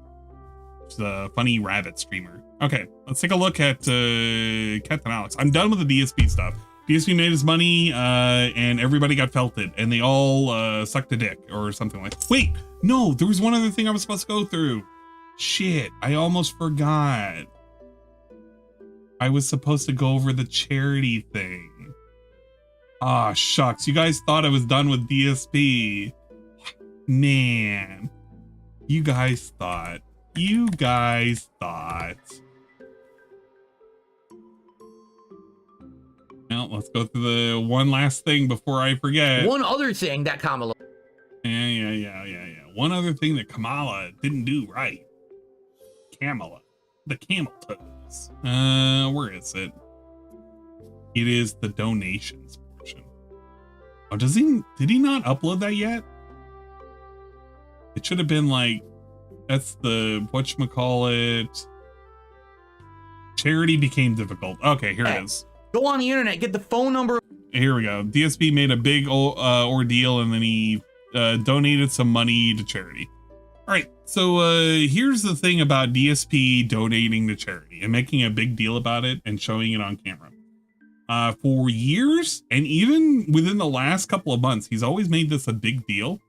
She's a funny rabbit streamer. Okay, let's take a look at Captain Alex. I'm done with the DSP stuff. DSP made his money and everybody got felted and they all sucked a dick or something like that. Wait, no, there was one other thing I was supposed to go through. Shit, I almost forgot. I was supposed to go over the charity thing. Ah, shucks. You guys thought I was done with DSP. Man, you guys thought. Well, let's go through the one last thing before I forget. One other thing that Kamala... Yeah. One other thing that Kamala didn't do right. The camel toes. Where is it? It is the donations portion. Oh, did he not upload that yet? It should have been like, that's the, whatchamacallit. Charity became difficult. Okay, here it is. Go on the internet, get the phone number. Here we go. DSP made a big ordeal and then he donated some money to charity. All right, so here's the thing about DSP donating to charity and making a big deal about it and showing it on camera. For years, and even within the last couple of months, he's always made this a big deal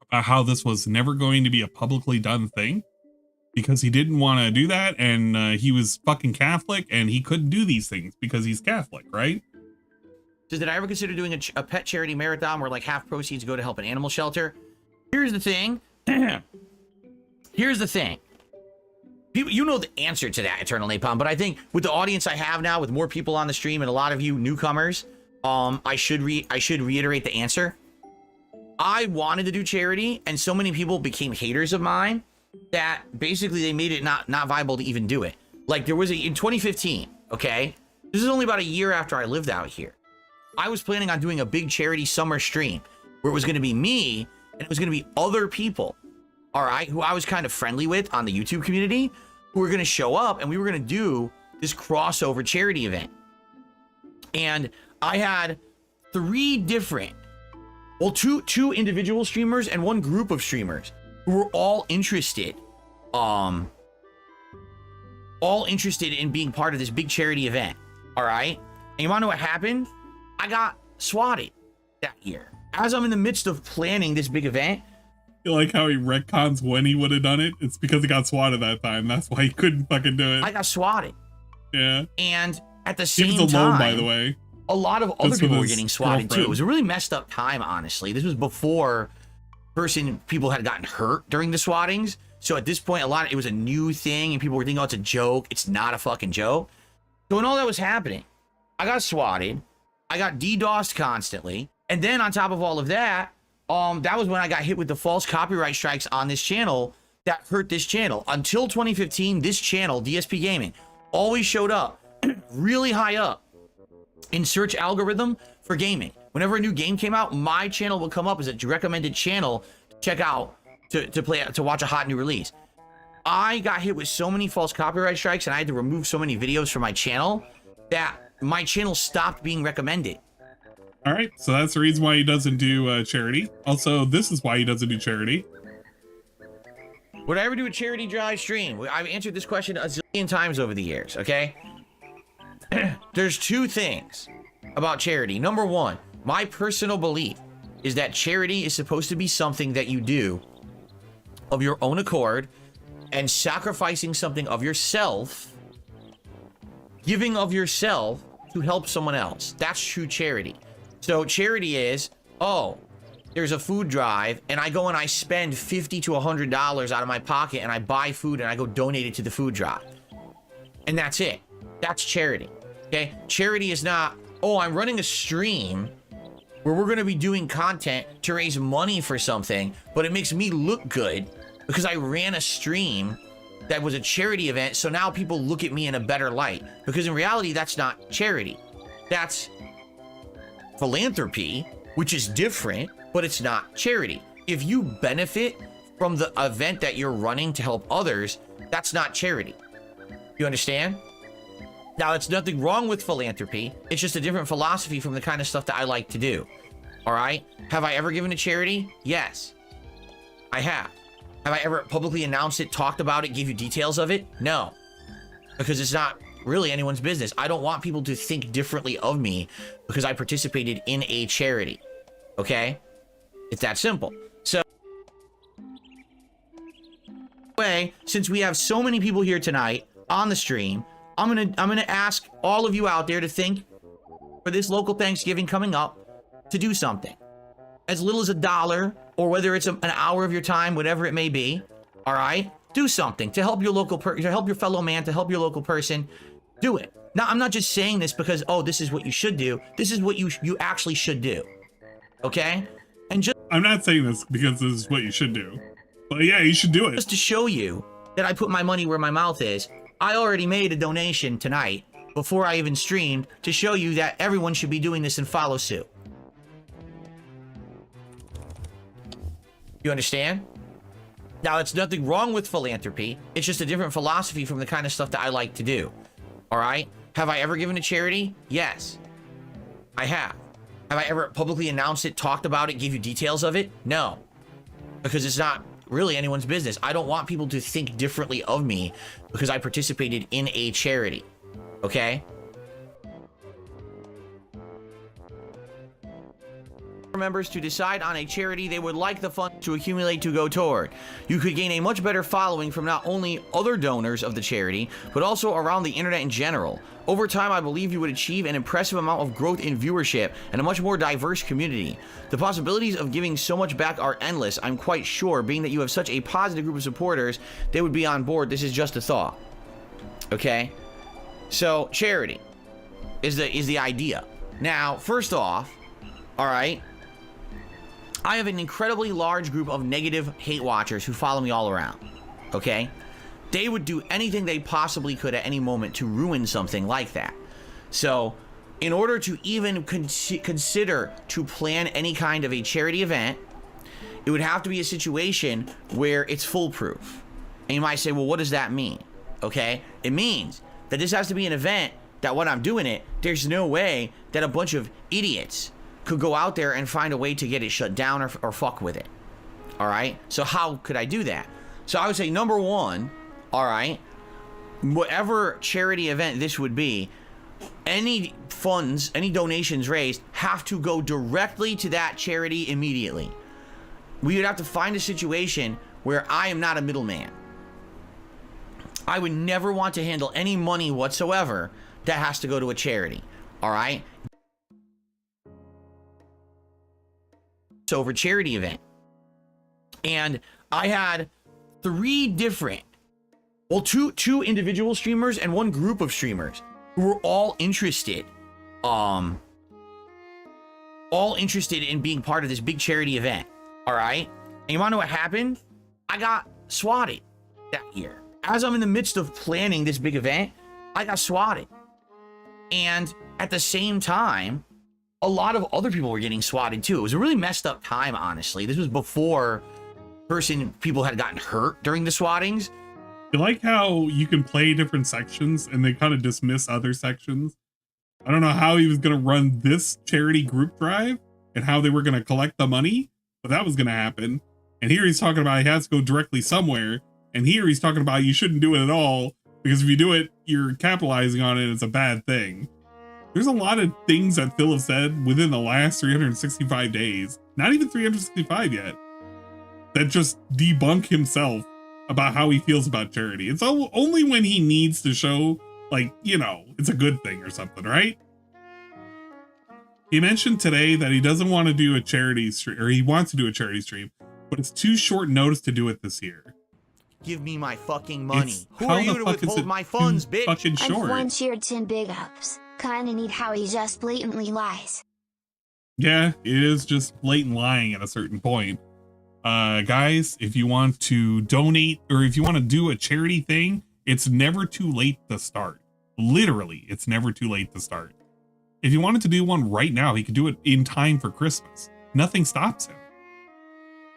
about how this was never going to be a publicly done thing because he didn't want to do that, and he was fucking Catholic and he couldn't do these things because he's Catholic, right? So did I ever consider doing a pet charity marathon where like half proceeds go to help an animal shelter? Here's the thing. Here's the thing. People, you know the answer to that, Eternal Napalm, but I think with the audience I have now, with more people on the stream and a lot of you newcomers, I should reiterate the answer. I wanted to do charity, and so many people became haters of mine that basically they made it not viable to even do it. Like there was in 2015, okay? This is only about a year after I lived out here. I was planning on doing a big charity summer stream where it was going to be me and it was going to be other people, all right, who I was kind of friendly with on the YouTube community, who were going to show up and we were going to do this crossover charity event. And I had 3 different, well, two individual streamers and 1 group of streamers who were all interested in being part of this big charity event. All right. And you want to know what happened? I got swatted that year. As I'm in the midst of planning this big event. You like how he retcons when he would have done it? It's because he got swatted that time. That's why he couldn't fucking do it. I got swatted. Yeah. And at the same he was time, alone, by the way. A lot of other people were getting swatted too. It was a really messed up time, honestly. This was before people had gotten hurt during the swattings. So at this point, it was a new thing and people were thinking, oh, it's a joke. It's not a fucking joke. So when all that was happening, I got swatted. I got DDoSed constantly. And then on top of all of that, that was when I got hit with the false copyright strikes on this channel that hurt this channel. Until 2015, this channel, DSP Gaming, always showed up really high up in search algorithm for gaming. Whenever a new game came out, my channel would come up as a recommended channel to check out, to watch a hot new release. I got hit with so many false copyright strikes and I had to remove so many videos from my channel that my channel stopped being recommended. All right, so that's the reason why he doesn't do charity. Also, this is why he doesn't do charity. Would I ever do a charity drive stream? I've answered this question a zillion times over the years, okay? There's 2 things about charity. Number 1, my personal belief is that charity is supposed to be something that you do of your own accord and sacrificing something of yourself, giving of yourself to help someone else. That's true charity. So charity is, oh, there's a food drive and I go and I spend $50 to $100 out of my pocket and I buy food and I go donate it to the food drive. And that's it. That's charity. Okay? Charity is not, oh, I'm running a stream where we're going to be doing content to raise money for something, but it makes me look good because I ran a stream that was a charity event, so now people look at me in a better light. Because in reality, that's not charity. That's philanthropy, which is different, but it's not charity. If you benefit from the event that you're running to help others, that's not charity. You understand? Now, it's nothing wrong with philanthropy. It's just a different philosophy from the kind of stuff that I like to do. All right? Have I ever given to charity? Yes, I have. Have I ever publicly announced it, talked about it, gave you details of it? No, because it's not really anyone's business. I don't want people to think differently of me because I participated in a charity. Okay? It's that simple. So, anyway, since we have so many people here tonight on the stream, I'm gonna ask all of you out there to think for this local Thanksgiving coming up to do something. As little as $1, or whether it's an hour of your time, whatever it may be. All right? Do something to help your local to help your fellow man, to help your local person. Do it. Now, I'm not just saying this because, oh, this is what you should do. This is what you actually should do. Okay? And just I'm not saying this because this is what you should do. But yeah, you should do it. Just to show you that I put my money where my mouth is, I already made a donation tonight before I even streamed to show you that everyone should be doing this and follow suit. You understand? Now, it's nothing wrong with philanthropy. It's just a different philosophy from the kind of stuff that I like to do. All right? Have I ever given to charity? Yes, I have. Have I ever publicly announced it, talked about it, gave you details of it? No, because it's not really anyone's business. I don't want people to think differently of me because I participated in a charity. Okay? Members to decide on a charity they would like the funds to accumulate to go toward. You could gain a much better following from not only other donors of the charity, but also around the internet in general. Over time, I believe you would achieve an impressive amount of growth in viewership and a much more diverse community. The possibilities of giving so much back are endless, I'm quite sure, being that you have such a positive group of supporters, they would be on board. This is just a thought. Okay? So, charity is the idea. Now, first off, all right, I have an incredibly large group of negative hate watchers who follow me all around, okay? They would do anything they possibly could at any moment to ruin something like that. So, in order to even consider to plan any kind of a charity event, it would have to be a situation where it's foolproof. And you might say, well, what does that mean? Okay? It means that this has to be an event that when I'm doing it, there's no way that a bunch of idiots could go out there and find a way to get it shut down or fuck with it. All right. So how could I do that? So I would say number one, all right, whatever charity event this would be, any funds, any donations raised have to go directly to that charity immediately. We would have to find a situation where I am not a middleman. I would never want to handle any money whatsoever that has to go to a charity. All right. It's over charity event. And I had two individual streamers and one group of streamers who were all interested in being part of this big charity event. All right. And you want to know what happened? I got swatted that year. As I'm in the midst of planning this big event, I got swatted. And at the same time, a lot of other people were getting swatted too. It was a really messed up time, honestly. This was before people had gotten hurt during the swattings. You like how you can play different sections and they kind of dismiss other sections? I don't know how he was going to run this charity group drive and how they were going to collect the money, but that was going to happen. And here he's talking about he has to go directly somewhere. And here he's talking about you shouldn't do it at all, because if you do it, you're capitalizing on it. It's a bad thing. There's a lot of things that Phil has said within the last 365 days, not even 365 yet, that just debunk himself about how he feels about charity. It's only when he needs to show, like, you know, it's a good thing or something, right? He mentioned today that he doesn't want to do a charity stream, or he wants to do a charity stream, but it's too short notice to do it this year. Give me my fucking money. Who are you to withhold my funds, bitch? Fucking short. And one cheered 10 big ups. Kinda neat how he just blatantly lies. Yeah, it is just blatant lying at a certain point. Guys, if you want to donate or if you want to do a charity thing, it's never too late to start. Literally, it's never too late to start. If you wanted to do one right now, he could do it in time for Christmas. Nothing stops him.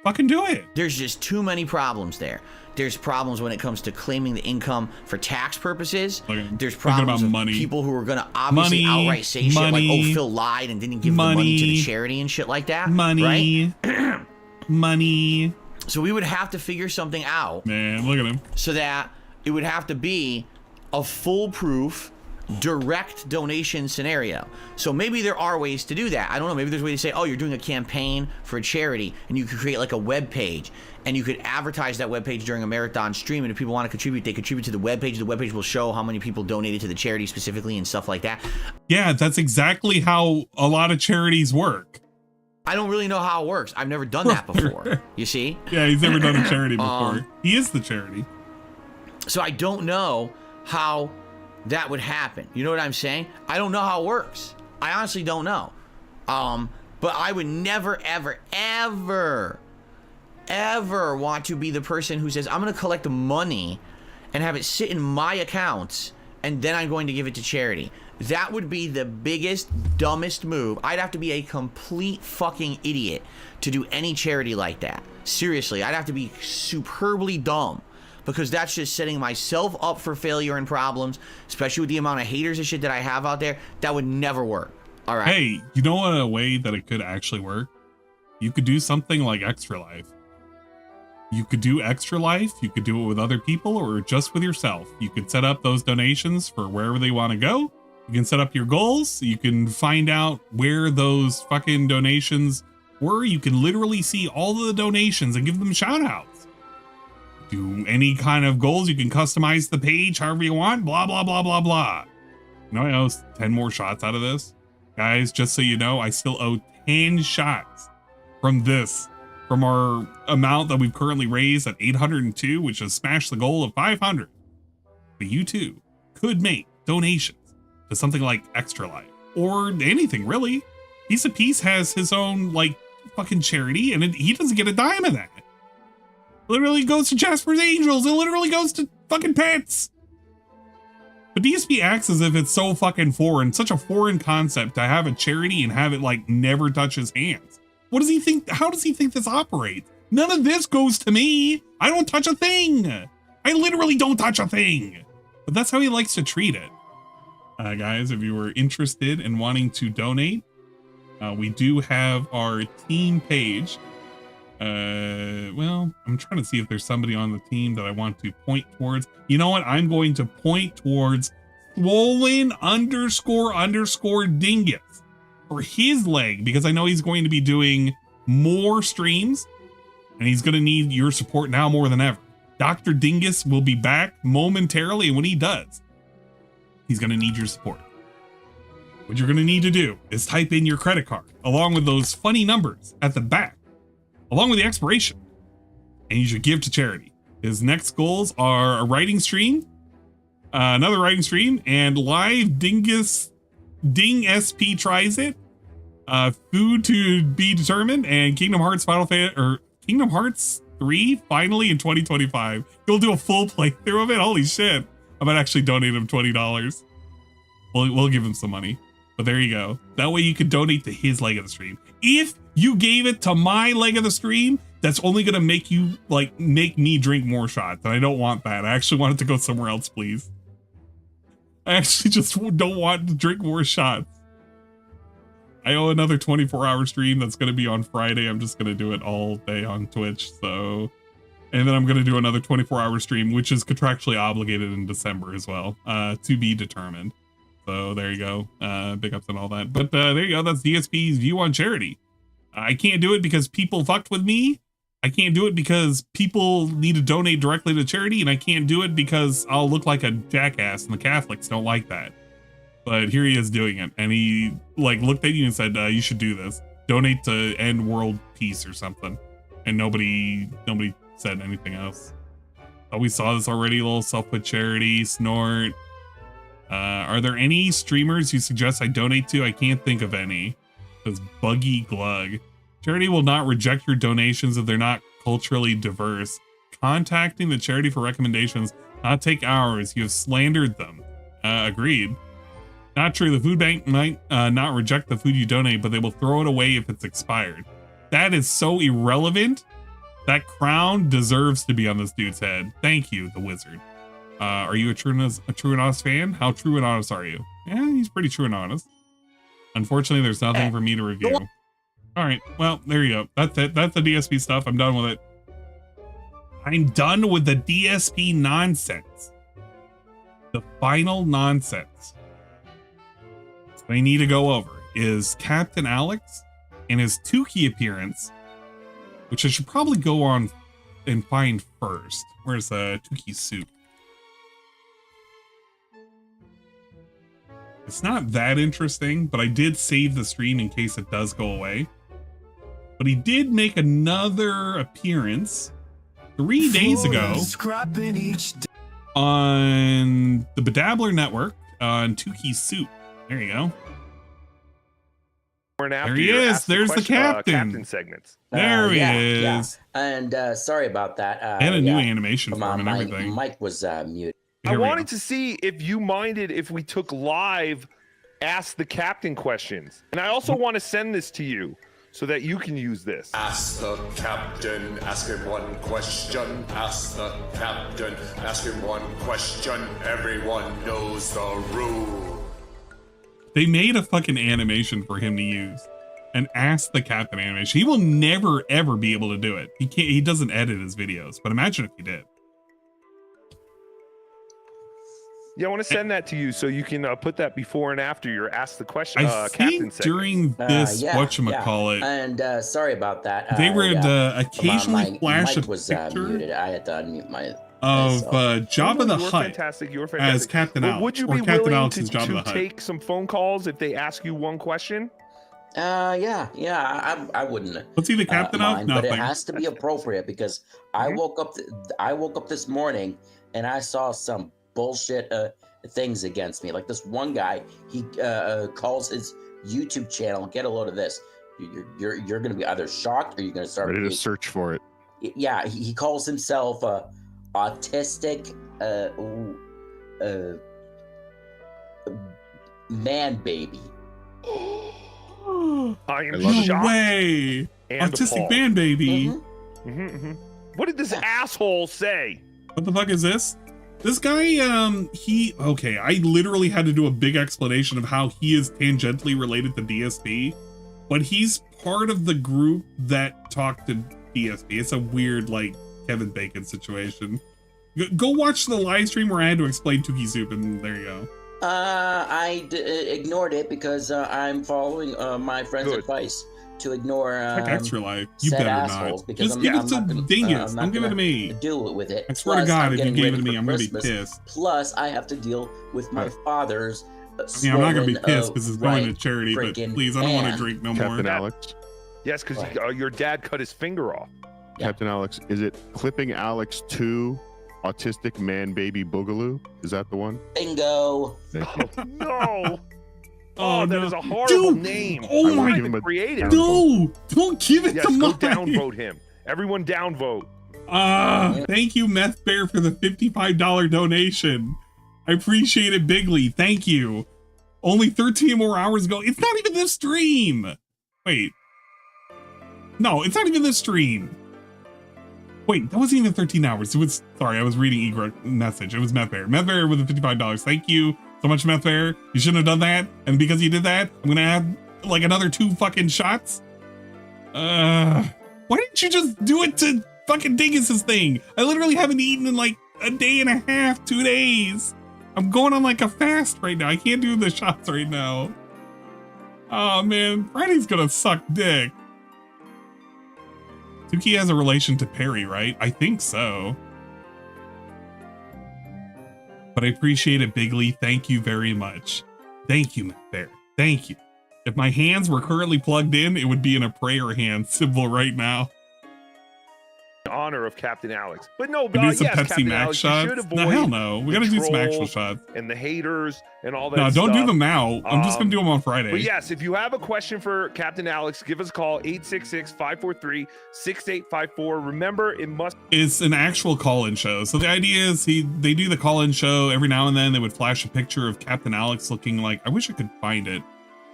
Fucking do it. There's just too many problems there. There's problems when it comes to claiming the income for tax purposes. There's problems with money. People who are going to obviously outright say shit like, oh, Phil lied and didn't give the money to the charity and shit like that. Money. Right? Money. So we would have to figure something out. Man, look at him. So that it would have to be a foolproof direct donation scenario. So maybe there are ways to do that. I don't know. Maybe there's a way to say, oh, you're doing a campaign for a charity, and you could create like a web page, and you could advertise that web page during a marathon stream. And if people want to contribute, they contribute to the web page. The web page will show how many people donated to the charity specifically and stuff like that. Yeah, that's exactly how a lot of charities work. I don't really know how it works. I've never done that before. You see? Yeah, he's never done a charity before. He is the charity. So I don't know how that would happen. You know what I'm saying? I don't know how it works. I honestly don't know. But I would never, ever, ever, ever want to be the person who says, I'm going to collect the money and have it sit in my accounts, and then I'm going to give it to charity. That would be the biggest, dumbest move. I'd have to be a complete fucking idiot to do any charity like that. Seriously, I'd have to be superbly dumb, because that's just setting myself up for failure and problems, especially with the amount of haters and shit that I have out there. That would never work. All right. Hey, you know what, a way that it could actually work? You could do something like Extra Life. You could do Extra Life. You could do it with other people or just with yourself. You could set up those donations for wherever they want to go. You can set up your goals. You can find out where those fucking donations were. You can literally see all of the donations and give them shout outs. Do any kind of goals. You can customize the page however you want. Blah, blah, blah, blah, blah. You know, I owe 10 more shots out of this. Guys, just so you know, I still owe 10 shots from this. From our amount that we've currently raised at 802, which has smashed the goal of 500. But you too could make donations to something like Extra Life or anything really. Piece of Peace has his own like fucking charity, and he doesn't get a dime of that. It literally goes to Jasper's Angels. It literally goes to fucking pets. But DSP acts as if it's so fucking foreign, such a foreign concept to have a charity and have it like never touch his hands. What does he think? How does he think this operates? None of this goes to me. I don't touch a thing. I literally don't touch a thing. But that's how he likes to treat it. Guys, if you were interested in wanting to donate, We do have our team page. Well, I'm trying to see if there's somebody on the team that I want to point towards. You know what? I'm going to point towards swollen _ dingus for his leg, because I know he's going to be doing more streams and he's going to need your support now more than ever. Dr. Dingus will be back momentarily, and when he does, he's going to need your support. What you're going to need to do is type in your credit card along with those funny numbers at the back, along with the expiration, and you should give to charity. His next goals are a writing stream, another writing stream, and live Ding SP tries it, food to be determined, and Kingdom Hearts Kingdom Hearts 3 finally in 2025. He'll do a full playthrough of it. Holy shit! I might actually donate him $20. We'll give him some money. But there you go. That way you could donate to his leg of the stream. If you gave it to my leg of the stream, that's only gonna make you make me drink more shots, and I don't want that. I actually want it to go somewhere else, please. I actually just don't want to drink more shots. I owe another 24-hour stream that's gonna be on Friday. I'm just gonna do it all day on Twitch. So, and then I'm gonna do another 24-hour stream, which is contractually obligated in December as well, to be determined. So there you go. Big ups and all that. But there you go. That's DSP's view on charity. I can't do it because people fucked with me. I can't do it because people need to donate directly to charity, and I can't do it because I'll look like a jackass, and the Catholics don't like that. But here he is doing it, and he looked at you and said, "You should do this. Donate to end world peace or something." And nobody said anything else. Oh, we saw this already. A little self-put charity snort. Are there any streamers you suggest I donate to? I can't think of any. Says Buggy Glug. Charity will not reject your donations if they're not culturally diverse. Contacting the charity for recommendations not take hours. You have slandered them. Agreed. Not true. The food bank might not reject the food you donate, but they will throw it away if it's expired. That is so irrelevant. That crown deserves to be on this dude's head. Thank you, the wizard. Are you a true and honest fan? How true and honest are you? Yeah, he's pretty true and honest. Unfortunately, there's nothing for me to review. All right, well, there you go. That's it. That's the DSP stuff. I'm done with it. I'm done with the DSP nonsense. The final nonsense I need to go over is Captain Alex and his Tooki appearance, which I should probably go on and find first. Where's Tooki suit? It's not that interesting, but I did save the stream in case it does go away. But he did make another appearance 3 days ago on the Bedabbler Network on Tooki's suit. There you go. There he is. There's the captain. Captain segments. There he is. Yeah. And sorry about that. And a new animation for him and everything. My mic was muted. I wanted to see if you minded if we took live Ask the Captain questions. And I also want to send this to you so that you can use this. Ask the captain, ask him one question. Ask the captain, ask him one question. Everyone knows the rule. They made a fucking animation for him to use. An Ask the Captain animation. He will never ever be able to do it. He doesn't edit his videos, but imagine if he did. Yeah, I want to send that to you so you can put that before and after your Ask the Question. I think during this whatchamacallit. And sorry about that. They would occasionally flash a picture muted. I had to unmute my of Jabba the Hutt fantastic. You're as Captain Alex. Would you be willing to take some phone calls if they ask you one question? Yeah, I wouldn't. Was he the captain of? But it has to be appropriate because I woke up this morning and I saw some bullshit things against me. Like this one guy, he calls his YouTube channel. Get a load of this. You're gonna be either shocked or you're gonna start ready to search for it. Yeah, he calls himself autistic man baby. I am no shocked. Way. And autistic appalled. man baby. What did this asshole say? What the fuck is this? This guy, I literally had to do a big explanation of how he is tangentially related to DSP. but he's part of the group that talked to DSP. It's a weird, like, Kevin Bacon situation. Go watch the live stream where I had to explain Tooki Soup, and there you go. I ignored it because I'm following my friend's advice to ignore Check Extra Life. You said better assholes not. because Just give it to Dingus. Don't give it to me. Do it with it. I swear to God, if you gave it to me, I'm gonna be Christmas. pissed. Plus, I have to deal with my father's. Yeah, I'm not gonna be pissed because it's going to charity, but please, I don't want to drink no more. Captain Alex. Yes, because your dad cut his finger off. Captain Alex, is it Clipping Alex 2 Autistic Man Baby Boogaloo? Is that the one? Bingo. No. Oh, that no. is a horrible Dude, name. Oh my creative. No, don't give it to go mine. downvote him. Everyone downvote. Thank you, Meth Bear, for the $55 donation. I appreciate it bigly. Thank you. Only 13 more hours ago. It's not even this stream. Wait. No, it's not even this stream. Wait, that wasn't even 13 hours. It was, sorry, I was reading Egret's message. It was Meth Bear. Meth Bear with the $55. Thank you so much, Meth Bear. You shouldn't have done that. And because you did that, I'm gonna add like another 2 fucking shots. Why didn't you just do it to fucking Dingus's thing? I literally haven't eaten in like a day and a half, 2 days. I'm going on like a fast right now. I can't do the shots right now. Oh man, Friday's gonna suck dick. Tooki has a relation to Perry, right? I think so. But I appreciate it bigly. Thank you very much. Thank you, Matt Bear. Thank you. If my hands were currently plugged in, it would be in a prayer hand symbol right now. Honor of Captain Alex, but no, We do some yes, Pepsi Captain Max Alex, shots. you should avoid No, hell no. We the gotta do some actual trolls shots. and the haters and all that. No, don't stuff. do them now. I'm just gonna do them on Friday. But yes, if you have a question for Captain Alex, give us a call 866-543-6854. Remember, it must. It's an actual call-in show. So the idea is they do the call-in show every now and then. They would flash a picture of Captain Alex looking like, I wish I could find it.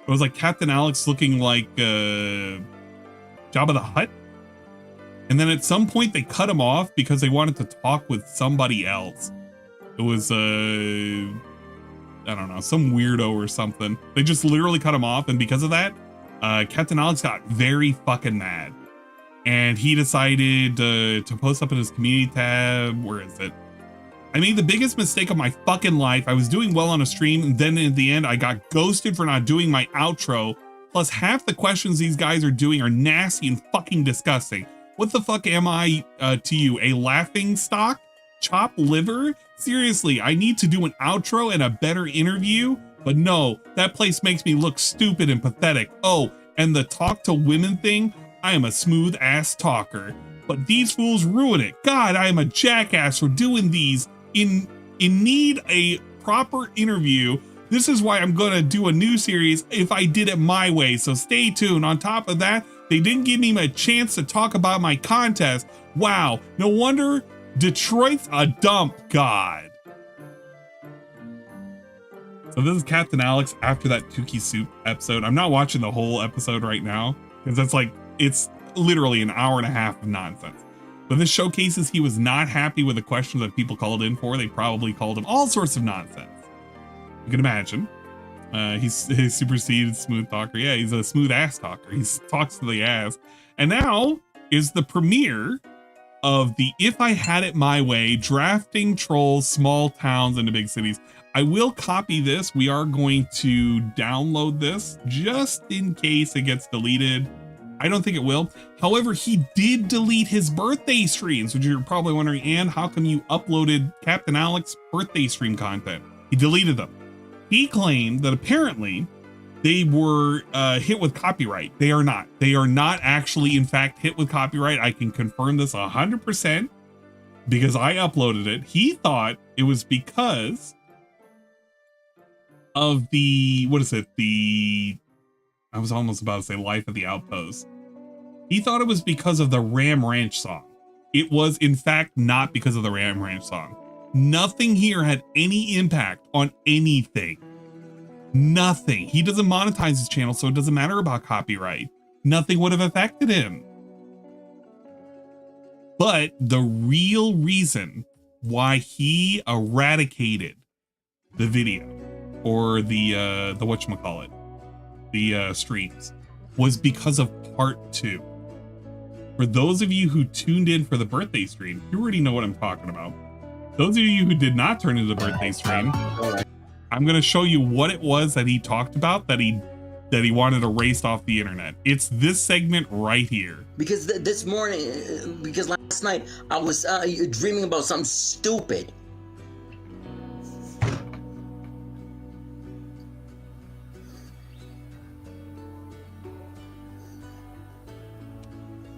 It was like Captain Alex looking like Jabba the Hutt. And then at some point they cut him off because they wanted to talk with somebody else. It was I don't know, some weirdo or something. They just literally cut him off, and because of that, Captain Alex got very fucking mad. And he decided to post up in his community tab. Where is it? I made the biggest mistake of my fucking life. I was doing well on a stream, and then at the end I got ghosted for not doing my outro. Plus half the questions these guys are doing are nasty and fucking disgusting. What the fuck am I to you? A laughing stock? Chop liver? Seriously, I need to do an outro and a better interview? But no, that place makes me look stupid and pathetic. Oh, and the talk to women thing? I am a smooth ass talker. But these fools ruin it. God, I am a jackass for doing these. In need a proper interview. This is why I'm gonna do a new series if I did it my way, so stay tuned. On top of that, they didn't give me a chance to talk about my contest. Wow, no wonder Detroit's a dump god. So this is Captain Alex after that Tooki Soup episode. I'm not watching the whole episode right now because it's literally an hour and a half of nonsense. But this showcases he was not happy with the questions that people called in for. They probably called him all sorts of nonsense. You can imagine. He's superseded smooth talker. Yeah, he's a smooth ass talker. He talks to the ass. And now is the premiere of the If I Had It My Way, drafting trolls, small towns into big cities. I will copy this. We are going to download this just in case it gets deleted. I don't think it will. However, he did delete his birthday streams, which you're probably wondering, and how come you uploaded Captain Alex's birthday stream content? He deleted them. He claimed that apparently they were hit with copyright. They are not. They are not actually, in fact, hit with copyright. I can confirm this 100% because I uploaded it. He thought it was because of the, what is it? I was almost about to say Life of the Outpost. He thought it was because of the Ram Ranch song. It was, in fact, not because of the Ram Ranch song. Nothing here had any impact on anything. Nothing. He doesn't monetize his channel, so it doesn't matter about copyright. Nothing would have affected him. But the real reason why he eradicated the video or the whatchamacallit, the streams, was because of part 2. For those of you who tuned in for the birthday stream, you already know what I'm talking about. Those of you who did not turn into the birthday stream, I'm going to show you what it was that he talked about that he wanted erased off the internet. It's this segment right here. Because this morning, because last night I was dreaming about something stupid.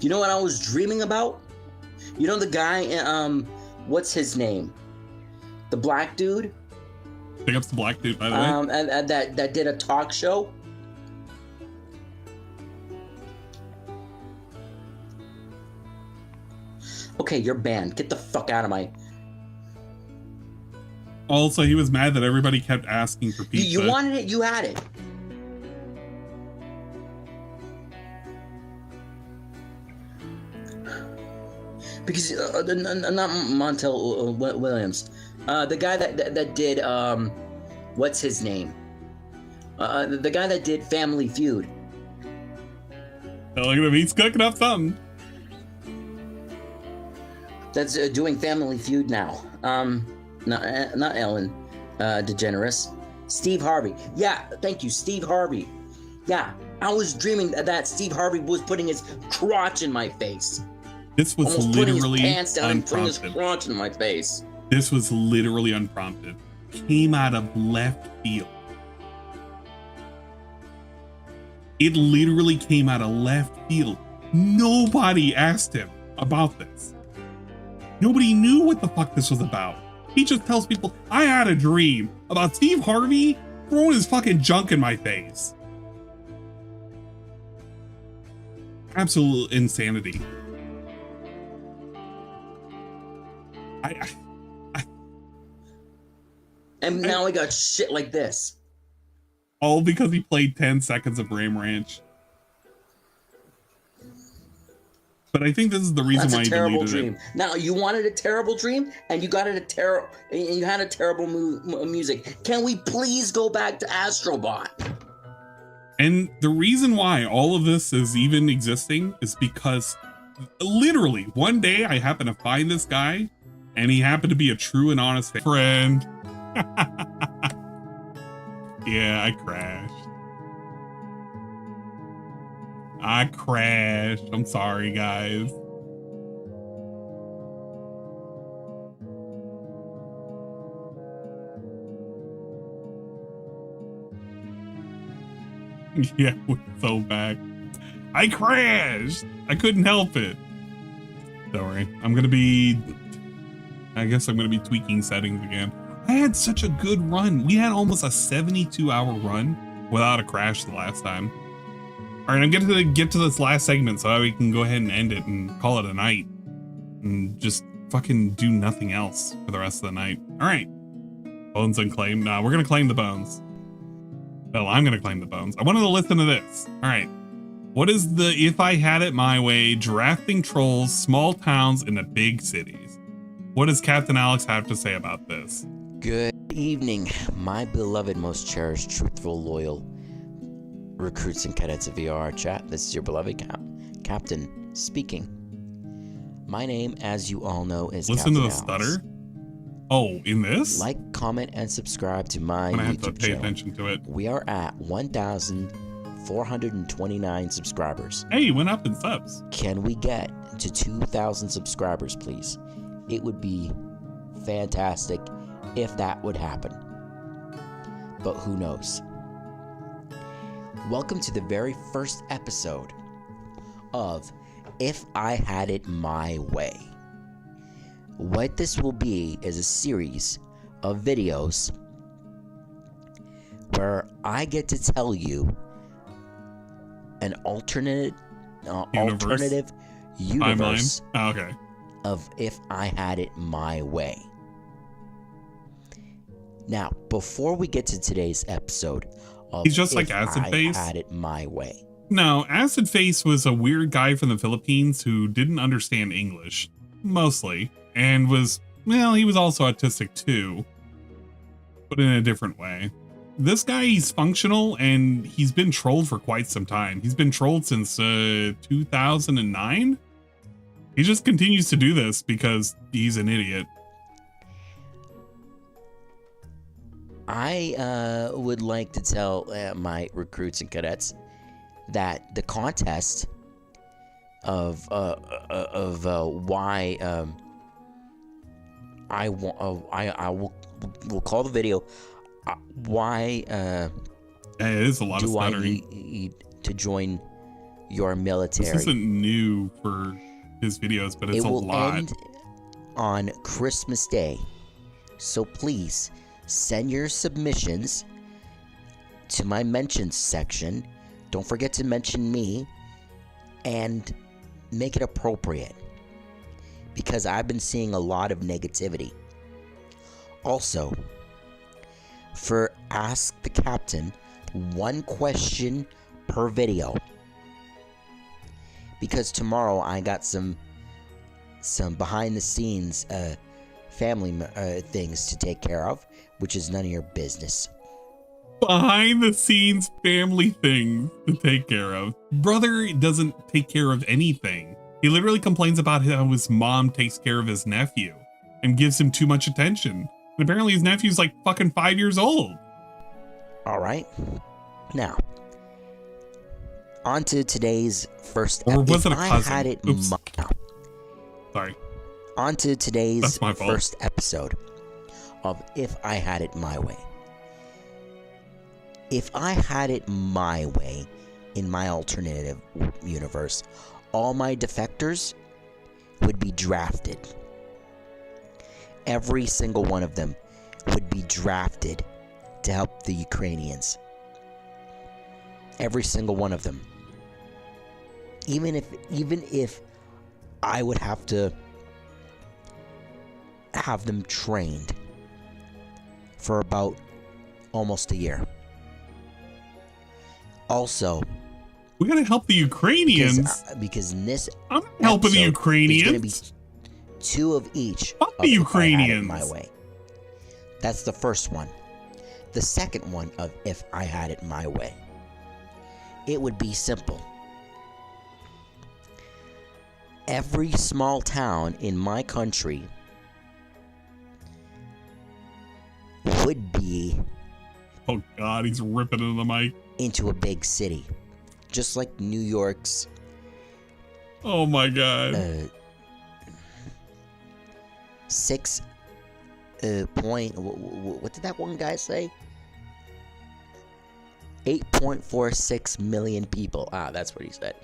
You know what I was dreaming about? You know the guy, what's his name? The black dude? I think it's the black dude, by the way. And that did a talk show. Okay, you're banned. Get the fuck out of my... Also, he was mad that everybody kept asking for pizza. You wanted it, you had it. Because not Montel Williams, the guy that did what's his name? The guy that did Family Feud. Oh, look at him, he's cooking up something. That's doing Family Feud now. Not Ellen DeGeneres. Steve Harvey. Yeah, thank you, Steve Harvey. Yeah, I was dreaming that Steve Harvey was putting his crotch in my face. This was almost literally putting his pants down and putting his unprompted. crotch in my face. This was literally unprompted. Came out of left field. It literally came out of left field. Nobody asked him about this. Nobody knew what the fuck this was about. He just tells people, I had a dream about Steve Harvey throwing his fucking junk in my face. Absolute insanity. And now I got shit like this. All because he played 10 seconds of Ram Ranch. But I think this is the reason why he deleted dream. it. Now you wanted a terrible dream, and you got it and you had a terrible music. Can we please go back to Astrobot? And the reason why all of this is even existing is because literally one day I happened to find this guy, and he happened to be a true and honest friend. Yeah, I crashed. I'm sorry, guys. Yeah, we're so back. I crashed. I couldn't help it. Don't worry. I guess I'm gonna be tweaking settings again. I had such a good run. We had almost a 72-hour run without a crash the last time. All right, I'm going to get to this last segment so that we can go ahead and end it and call it a night and just fucking do nothing else for the rest of the night. All right, bones unclaimed. No, we're going to claim the bones. Well, I'm going to claim the bones. I wanted to listen to this. All right. What is the If I Had It My Way, drafting trolls, small towns into big cities? What does Captain Alex have to say about this? Good evening, my beloved, most cherished, truthful, loyal recruits and cadets of VR chat. This is your beloved Captain speaking. My name, as you all know, is Listen Captain to the Alex. stutter. Oh, in this? Like, comment, and subscribe to my I'm gonna have YouTube to pay channel. attention to it. We are at 1,429 subscribers. Hey, went up in subs. Can we get to 2,000 subscribers, please? It would be fantastic if that would happen. But who knows? Welcome to the very first episode of If I Had It My Way. What this will be is a series of videos where I get to tell you an alternative universe Oh, okay. of If I Had It My Way. Now, before we get to today's episode of He's just like Acid Face. I Had It My Way. No, Acid Face was a weird guy from the Philippines who didn't understand English, mostly, and was, well, he was also autistic too, but in a different way. this guy, he's functional and he's been trolled for quite some time. He's been trolled since 2009. He just continues to do this because he's an idiot. I would like to tell my recruits and cadets that the contest of why we'll call the video why it is a lot of do I stuttering. need to join your military. This isn't new for his videos, but it's a lot. It will end on Christmas Day, so please send your submissions to my mentions section. Don't forget to mention me and make it appropriate, because I've been seeing a lot of negativity. Also, for Ask the Captain, 1 question per video, because tomorrow I got some behind the scenes family things to take care of, which is none of your business. Behind the scenes family things to take care of. Brother doesn't take care of anything. He literally complains about how his mom takes care of his nephew and gives him too much attention. And apparently his nephew's like fucking 5 years old. All right. Now, on to today's first Or was if it a I cousin? had it Oops. Sorry. On to today's That's my fault. first episode of If I Had It My Way. If I had it my way in my alternative universe, all my defectors would be drafted. Every single one of them would be drafted to help the Ukrainians. Every single one of them. Even if I would have to have them trained for about almost a year. Also, we gotta help the Ukrainians. Because in this I'm helping the Ukrainians. There's gonna be 2 of each. Fuck of the If I Had It Ukrainians. My Way. That's the first one. The second one of If I Had It My Way. It would be simple. Every small town in my country would be, oh God, he's ripping into the mic, into a big city, just like New York's. Oh my God. 6 point. What did that one guy say? 8.46 million people. Ah, that's what he said.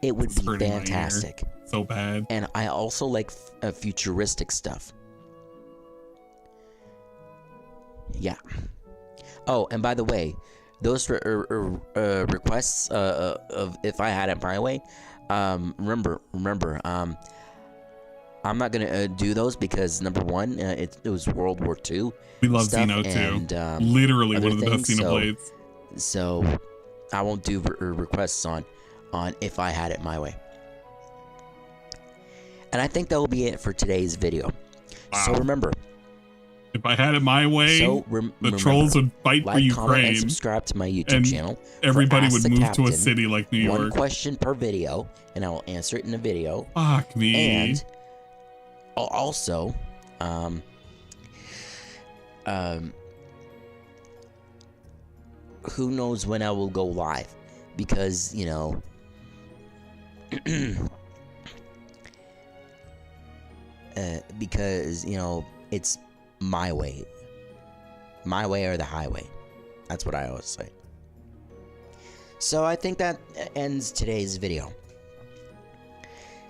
It would be fantastic. So bad. And I also like futuristic stuff. Yeah. Oh, and by the way, those requests of If I Had It My Way, remember, I'm not gonna do those because number one, it was World War II. We love Xeno too. Literally one of the best Xenoblades. So I won't do requests on If I Had It My Way. And I think that will be it for today's video. Wow. So remember, if I had it my way, the trolls would fight for Ukraine. Comment, and subscribe to my YouTube channel. Everybody would move Captain, to a city like New York. 1 question per video, and I will answer it in a video. Fuck me. And also, who knows when I will go live? Because, you know, it's my way or the highway. That's what I always say. So I think that ends today's video.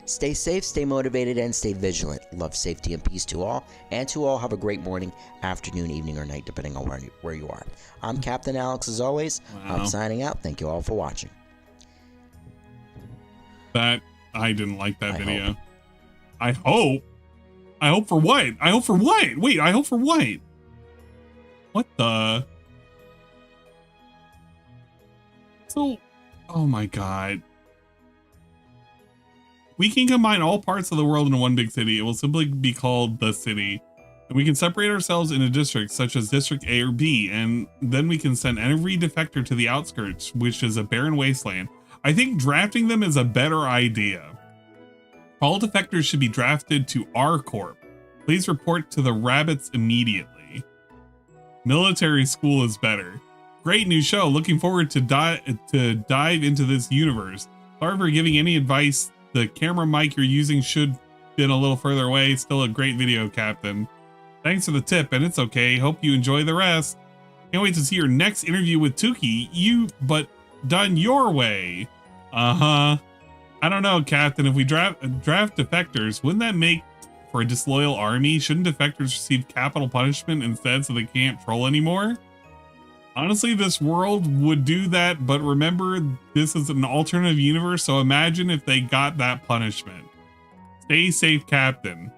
Stay safe, stay motivated, and stay vigilant. Love, safety, and peace to all. And to all, have a great morning, afternoon, evening, or night, depending on where you are. I'm Captain Alex, as always. Wow. I'm signing out. Thank you all for watching. I didn't like that video. I hope for what? I hope for what? Wait, I hope for what? What the? So, oh my God. We can combine all parts of the world into one big city. It will simply be called the city. And we can separate ourselves into districts such as District A or B, and then we can send every defector to the outskirts, which is a barren wasteland. I think drafting them is a better idea. All defectors should be drafted to our corp. Please report to the rabbits immediately. Military school is better. Great new show. Looking forward to dive into this universe. Sorry for giving any advice. The camera mic you're using should have been a little further away. Still a great video, Captain. Thanks for the tip, and it's okay. Hope you enjoy the rest. Can't wait to see your next interview with Tooki. But done your way. Uh-huh. I don't know, Captain. If we draft defectors, wouldn't that make for a disloyal army? Shouldn't defectors receive capital punishment instead so they can't troll anymore? Honestly, this world would do that, but remember, this is an alternative universe, so imagine if they got that punishment. Stay safe, Captain.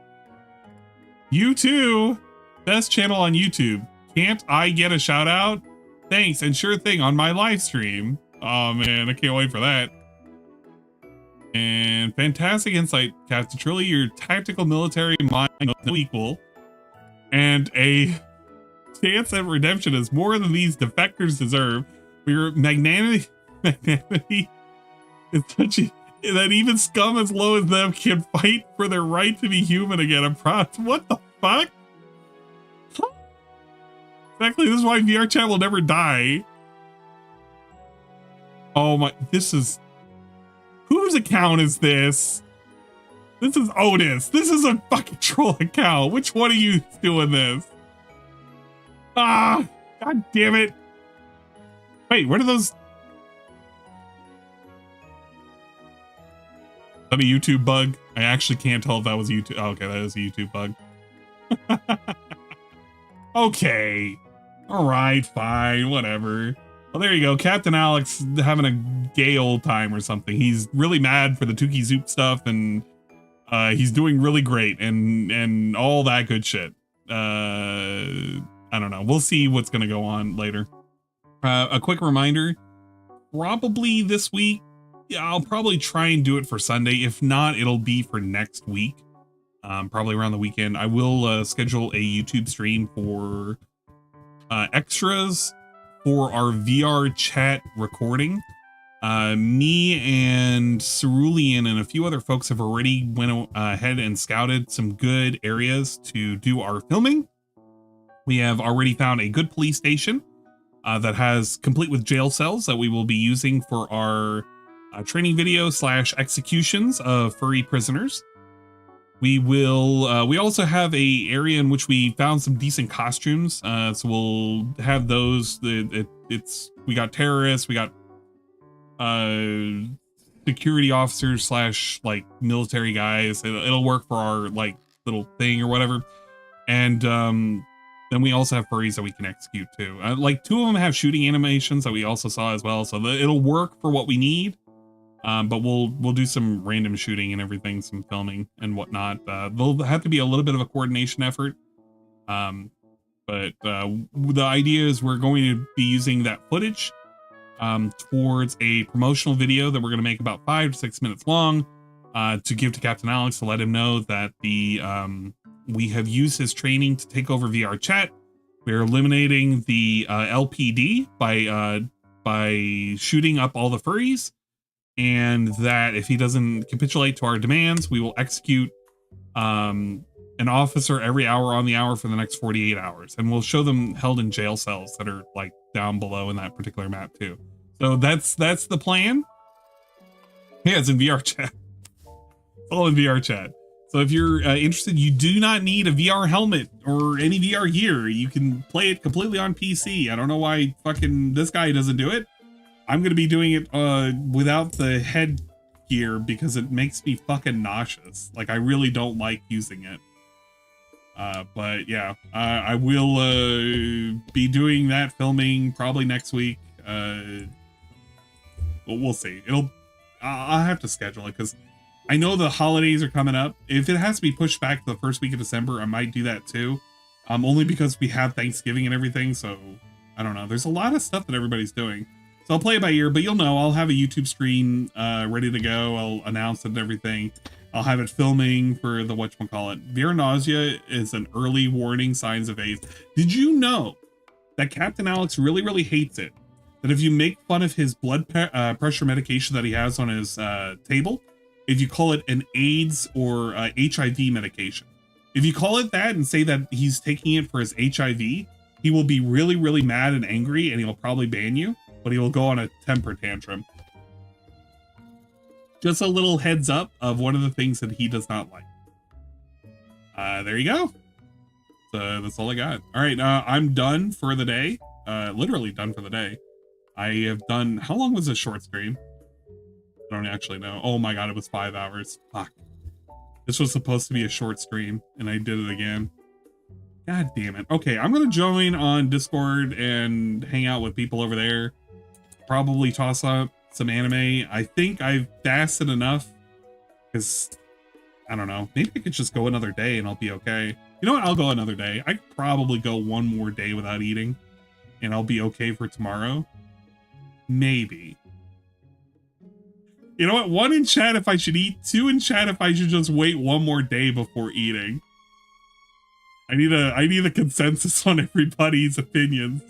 You too! Best channel on YouTube. Can't I get a shout out? Thanks, and sure thing on my live stream. Oh man, I can't wait for that. And fantastic insight, Captain. Truly, your tactical military mind knows no equal. And a chance at redemption is more than these defectors deserve. For your magnanimity is such that even scum as low as them can fight for their right to be human again. I'm proud. What the fuck? Exactly, this is why VR chat will never die. Oh my, this is... Whose account is this? This is Otis. This is a fucking troll account. Which one of you is doing this? Ah, god damn it. Wait, what are those? Is that a YouTube bug? I actually can't tell if that was YouTube. Oh, okay, that is a YouTube bug. Okay. All right, fine, whatever. Well, there you go. Captain Alex having a gay old time or something. He's really mad for the Tooki Zoop stuff, and he's doing really great and all that good shit. I don't know. We'll see what's going to go on later. A quick reminder, probably this week, yeah, I'll probably try and do it for Sunday. If not, it'll be for next week. Probably around the weekend. I will schedule a YouTube stream for extras for our VR chat recording. Me and Cerulean and a few other folks have already went ahead and scouted some good areas to do our filming. We have already found a good police station that has complete with jail cells that we will be using for our training video / executions of furry prisoners. We will, we also have a area in which we found some decent costumes. So we'll have those. We got terrorists, we got security officers / like military guys. It'll work for our like little thing or whatever. And then we also have furries that we can execute too. Like 2 of them have shooting animations that we also saw as well. So it'll work for what we need. But we'll do some random shooting and everything, some filming and whatnot. There'll have to be a little bit of a coordination effort. But the idea is we're going to be using that footage towards a promotional video that we're going to make about 5 to 6 minutes long to give to Captain Alex to let him know that we have used his training to take over VR chat. We're eliminating the LPD by shooting up all the furries. And that if he doesn't capitulate to our demands, we will execute an officer every hour on the hour for the next 48 hours. And we'll show them held in jail cells that are like down below in that particular map too. So that's the plan. Yeah, it's in VR chat. It's all in VR chat. So if you're interested, you do not need a VR helmet or any VR gear. You can play it completely on PC. I don't know why fucking this guy doesn't do it. I'm going to be doing it without the head gear because it makes me fucking nauseous. Like, I really don't like using it. But yeah, I will be doing that filming probably next week. We'll see. I'll have to schedule it because I know the holidays are coming up. If it has to be pushed back to the first week of December, I might do that too. Only because we have Thanksgiving and everything. So I don't know. There's a lot of stuff that everybody's doing. So I'll play it by ear, but you'll know I'll have a YouTube stream ready to go. I'll announce it and everything. I'll have it filming for the whatchamacallit. Beer nausea is an early warning signs of AIDS. Did you know that Captain Alex really, really hates it? That if you make fun of his blood pressure medication that he has on his table, if you call it an AIDS or HIV medication, if you call it that and say that he's taking it for his HIV, he will be really, really mad and angry, and he'll probably ban you, but he will go on a temper tantrum. Just a little heads up of one of the things that he does not like. There you go. So that's all I got. All right, I'm done for the day. Literally done for the day. I have done, how long was this short stream? I don't actually know. Oh my God, it was 5 hours. Fuck. This was supposed to be a short stream and I did it again. God damn it. Okay, I'm gonna join on Discord and hang out with people over there. Probably toss up some anime. I think I've fasted enough because I don't know. Maybe I could just go another day and I'll be okay. You know what? I'll go another day. I could probably go one more day without eating and I'll be okay for tomorrow. Maybe. You know what? 1 in chat if I should eat. 2 in chat if I should just wait one more day before eating. I need a consensus on everybody's opinions.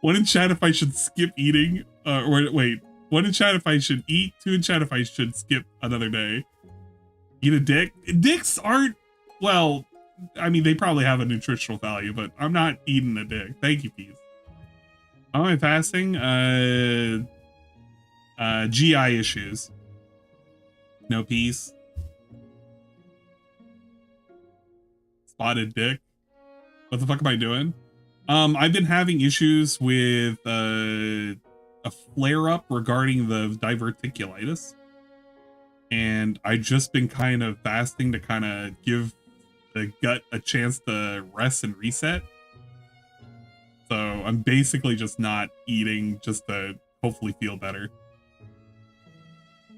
1 in chat if I should skip eating. Or wait. 1 in chat if I should eat. 2 in chat if I should skip another day. Eat a dick. Dicks aren't, well, I mean, they probably have a nutritional value, but I'm not eating a dick. Thank you, peace. How am I fasting? GI issues. No peace. Spotted dick. What the fuck am I doing? I've been having issues with a flare-up regarding the diverticulitis. And I've just been kind of fasting to kind of give the gut a chance to rest and reset. So I'm basically just not eating just to hopefully feel better.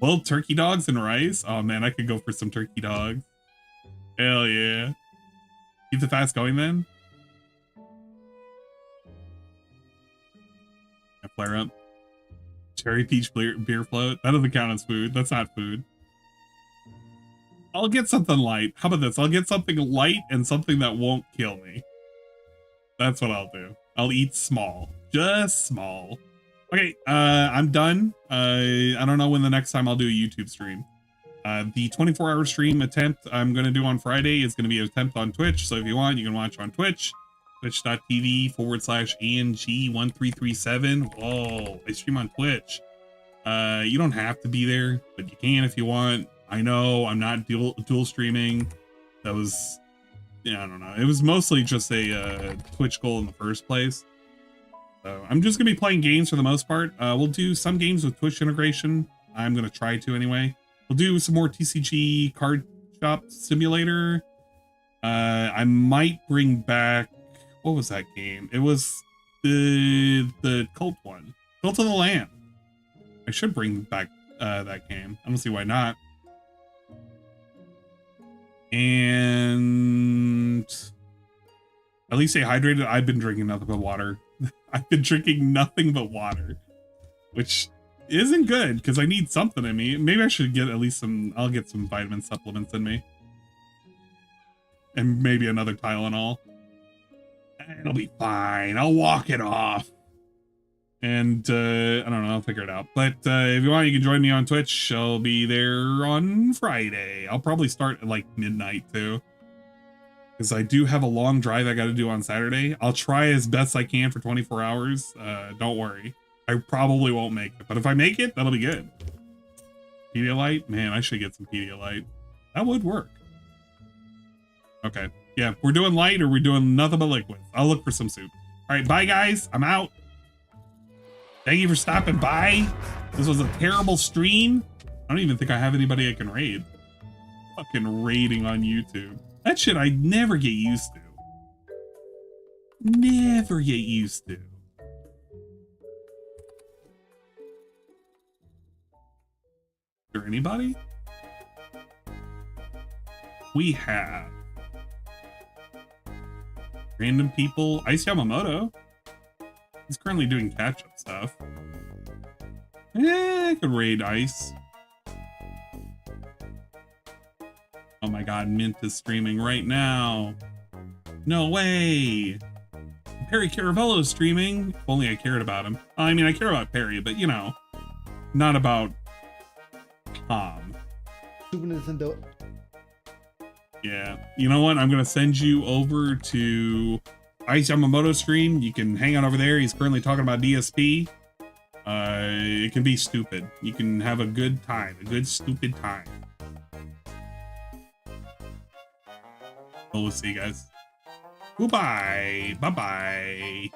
Well, turkey dogs and rice. Oh man, I could go for some turkey dogs. Hell yeah. Keep the fast going then. I flare up. Cherry peach beer float. That doesn't count as food. That's not food. I'll get something light. How about this? I'll get something light and something that won't kill me. That's what I'll do. I'll eat small. Just small. Okay, I'm done. I don't know when the next time I'll do a YouTube stream. The 24-hour stream attempt I'm going to do on Friday is going to be an attempt on Twitch. So if you want, you can watch on Twitch. Twitch.tv/ANG1337. Whoa, I stream on Twitch. You don't have to be there, but you can if you want. I know I'm not dual streaming. That was, yeah, I don't know. It was mostly just a Twitch goal in the first place. So I'm just gonna be playing games for the most part. We'll do some games with Twitch integration. I'm gonna try to anyway. We'll do some more TCG card shop simulator. I might bring back, what was that game? It was the cult one, Cult of the Lamb. I should bring back that game. I don't see why not. And at least stay hydrated. I've been drinking nothing but water. I've been drinking nothing but water, which isn't good because I need something in me. Maybe I should get at least some, I'll get some vitamin supplements in me. And maybe another Tylenol. It'll be fine. I'll walk it off. And I don't know, I'll figure it out. But if you want, you can join me on Twitch. I'll be there on Friday. I'll probably start at like midnight too, because I do have a long drive I got to do on Saturday. I'll try as best I can for 24 hours. Don't worry. I probably won't make it, but if I make it, that'll be good. Pedialyte? Man, I should get some Pedialyte. That would work. Okay. Yeah, we're doing light or we're doing nothing but liquids. I'll look for some soup. All right, bye guys. I'm out. Thank you for stopping by. This was a terrible stream. I don't even think I have anybody I can raid. Fucking raiding on YouTube. That shit I never get used to. Never get used to. Is there anybody? We have random people. Ice Yamamoto. He's currently doing catch-up stuff. I could raid Ice. Oh my god, Mint is streaming right now. No way. Perry Caravello's streaming. If only I cared about him. I mean, I care about Perry, but you know, not about Tom. Yeah. You know what? I'm going to send you over to Ice Yamamoto's stream. You can hang out over there. He's currently talking about DSP. It can be stupid. You can have a good time. A good stupid time. Well, we'll see you guys. Goodbye. Bye-bye.